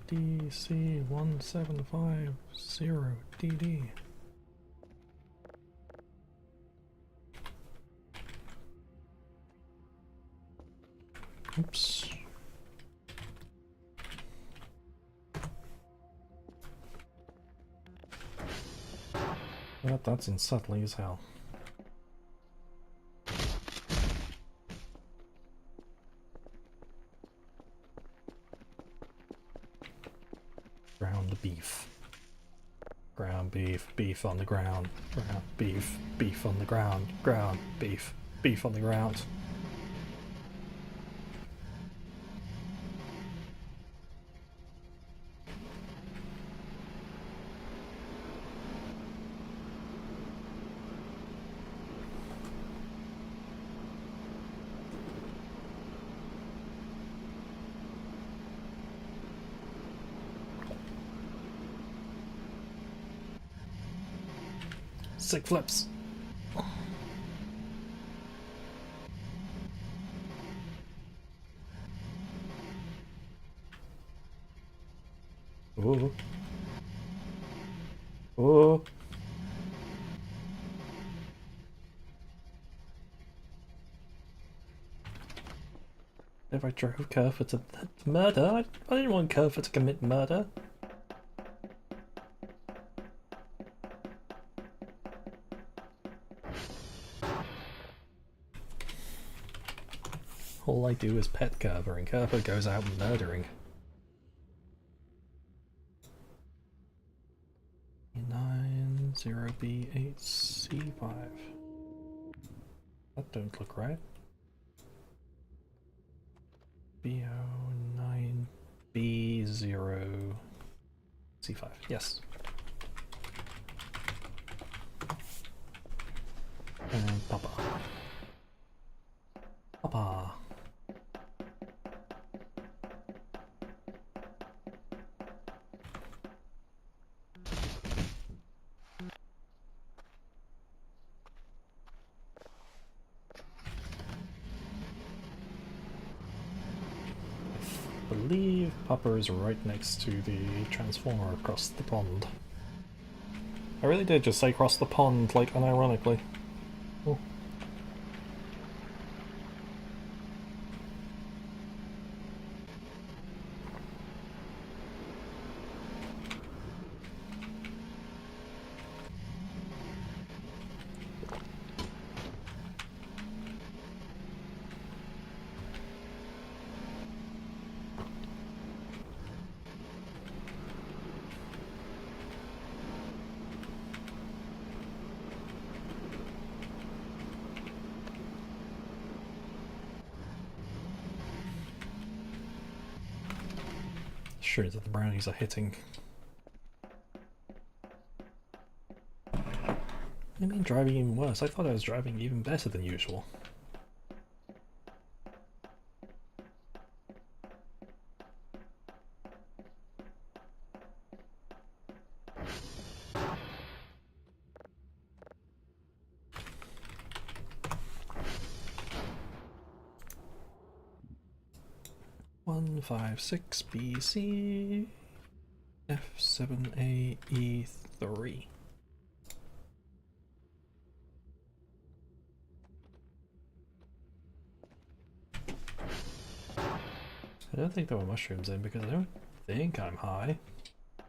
DC1750DD. Oops. That's unsettling as hell. Ground beef. Ground beef, beef on the ground. Ground beef, beef on the ground. Ground beef, beef on the ground. Sick flips. Oh. Oh. If I drove Kerfer to murder, I didn't want Kerfer to commit murder. All I do is pet Kerfer, and Kerfer goes out murdering. 90B8C5. That don't look right. BO9B0C5. Yes. And Papa. Papa. I believe Papa is right next to the transformer across the pond. I really did just say cross the pond, like, unironically. Oh. Sure that the brownies are hitting. What do you mean driving even worse? I thought I was driving even better than usual. One, 5, 6, BC, F7AE3. I don't think there were mushrooms in because I don't think I'm high. I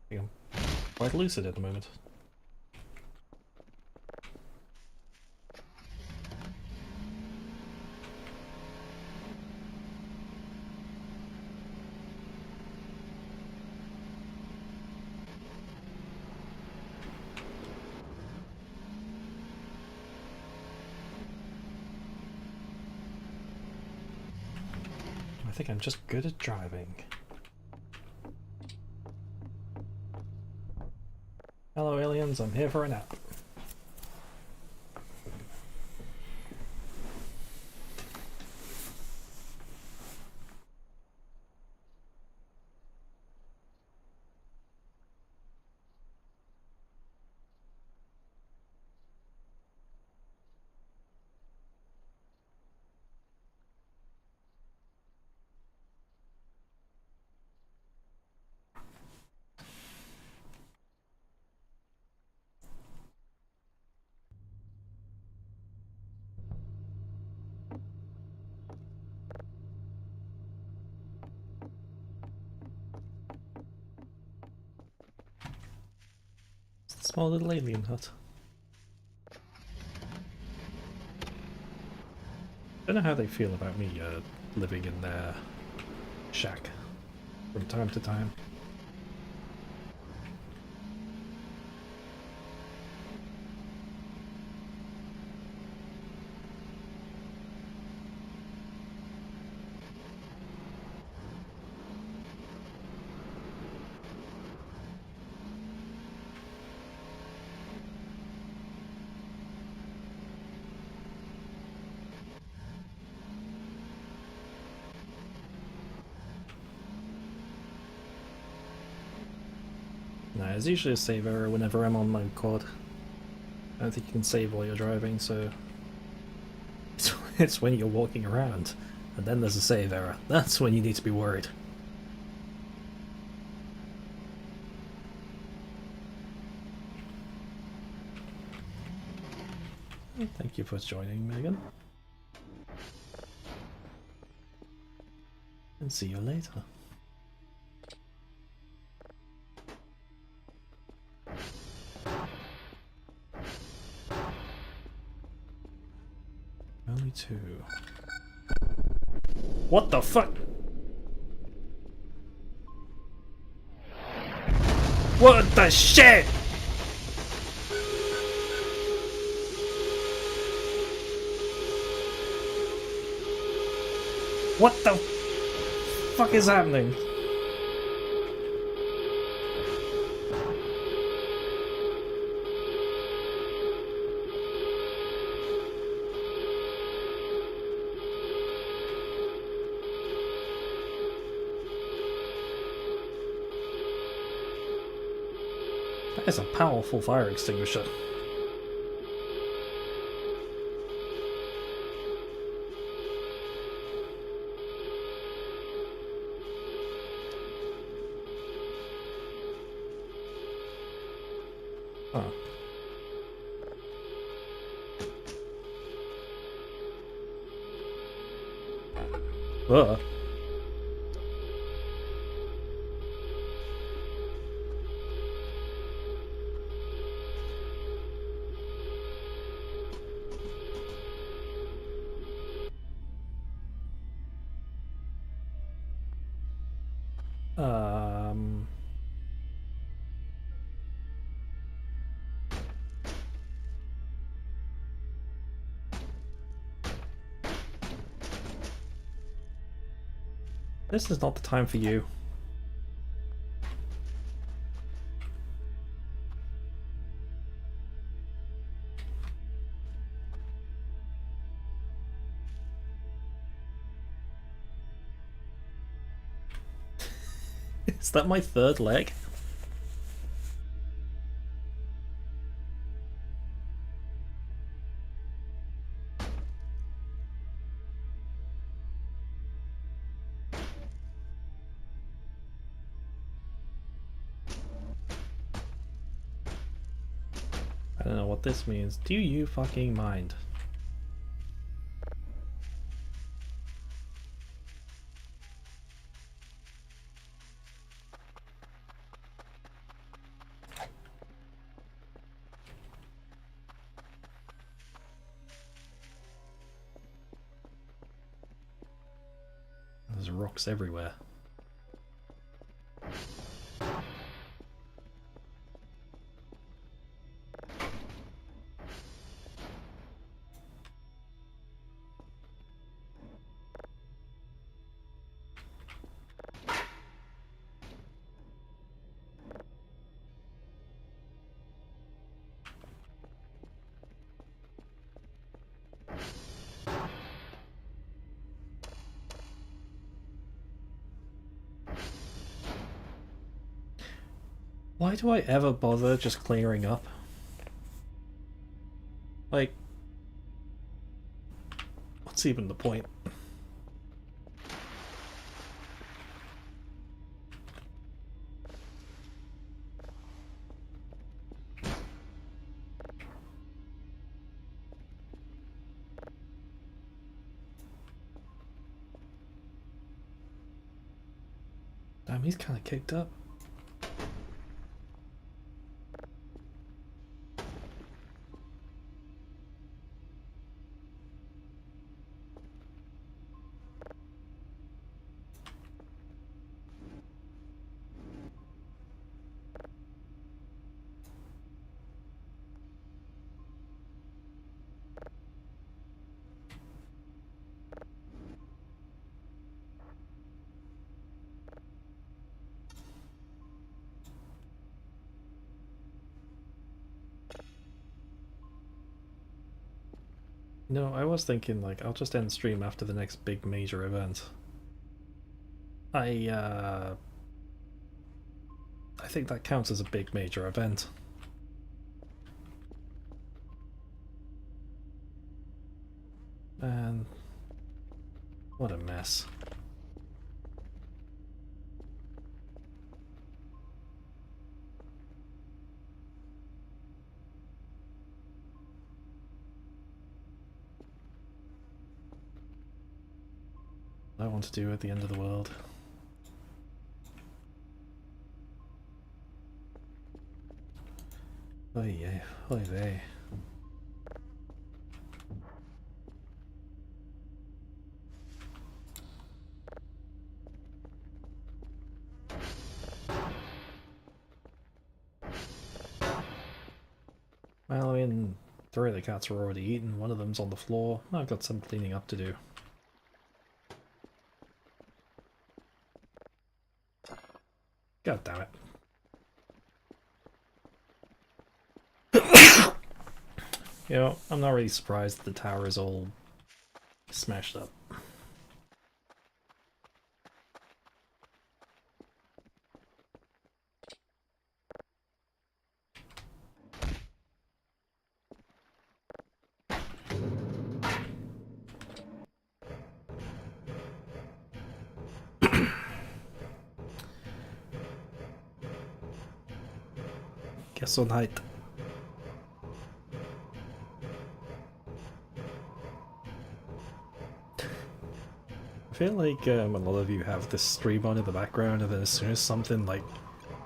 think I'm quite lucid at the moment. I think I'm just good at driving. Hello aliens, I'm here for a nap. Small little alien hut. Don't know how they feel about me living in their shack from time to time. No, there's usually a save error whenever I'm on my quad. I don't think you can save while you're driving, so it's when you're walking around, and then there's a save error. That's when you need to be worried. Thank you for joining, Megan. And see you later. Only 2. What the fuck? What the shit? What the fuck is happening? That is a powerful fire extinguisher. Huh. Ugh. Um... This is not the time for you. Is that my third leg? I don't know what this means. Do you fucking mind? There's rocks everywhere. Why do I ever bother just clearing up? Like, what's even the point? Damn, he's kind of kicked up. No, I was thinking, like, I'll just end stream after the next big major event. I think that counts as a big major event. And what a mess. I want to do at the end of the world. Oy vey, oy vey. Well, I mean, 3 of the cats are already eaten, one of them's on the floor. I've got some cleaning up to do. God damn it. You know, I'm not really surprised that the tower is all smashed up. Guess on height. I feel like a lot of you have this stream on in the background, and then as soon as something like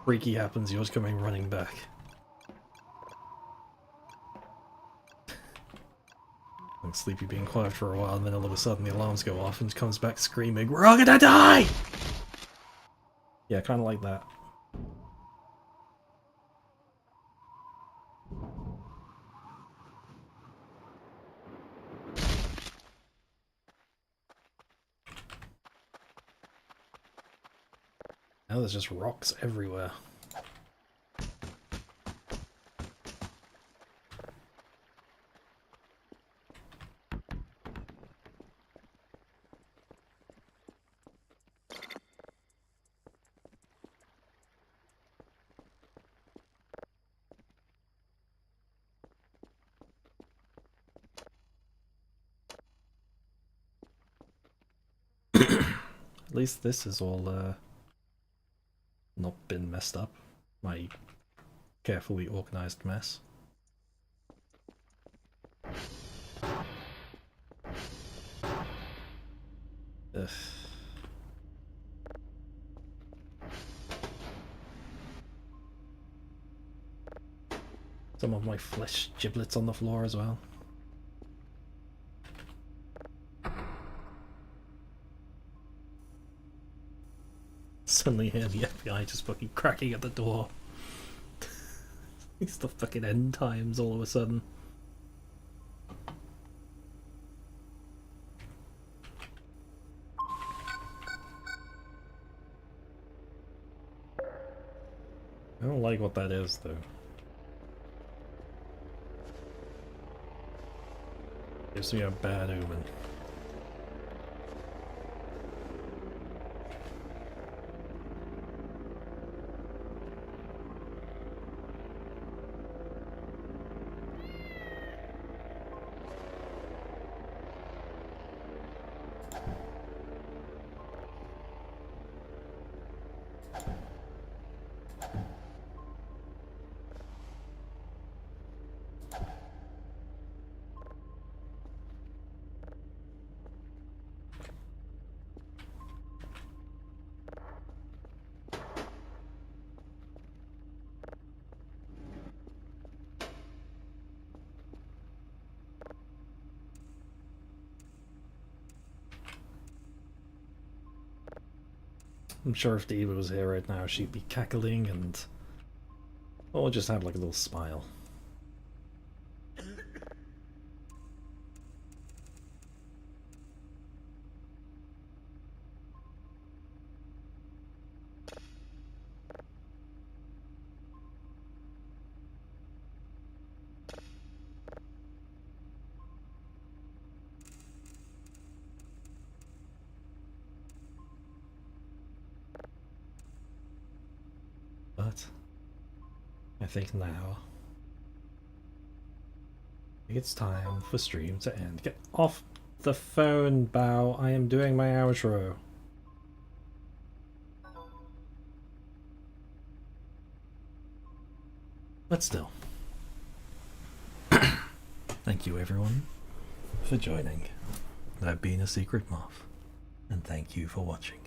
freaky happens, you're just coming running back. Like Sleepy being quiet for a while, and then all of a sudden the alarms go off and comes back screaming, "We're all gonna die!" Yeah, kind of like that. Now there's just rocks everywhere. At least this is all not been messed up. My carefully organized mess. Ugh. Some of my flesh giblets on the floor as well. Suddenly hear the FBI just fucking cracking at the door. It's the fucking end times all of a sudden. I don't like what that is though. Gives me a bad omen. I'm sure if Diva was here right now, she'd be cackling and... or just have like a little smile. But I think now it's time for stream to end. Get off the phone, Bao. I am doing my outro. But still. Thank you everyone for joining. I've been a secret moth. and thank you for watching.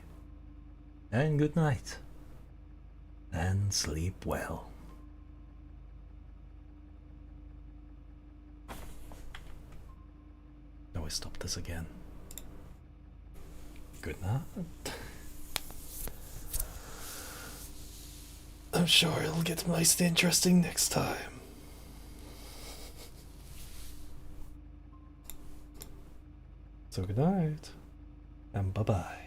And good night. And sleep well. Oh, I stopped this again. Good night. I'm sure it'll get most interesting next time. So good night, and bye-bye.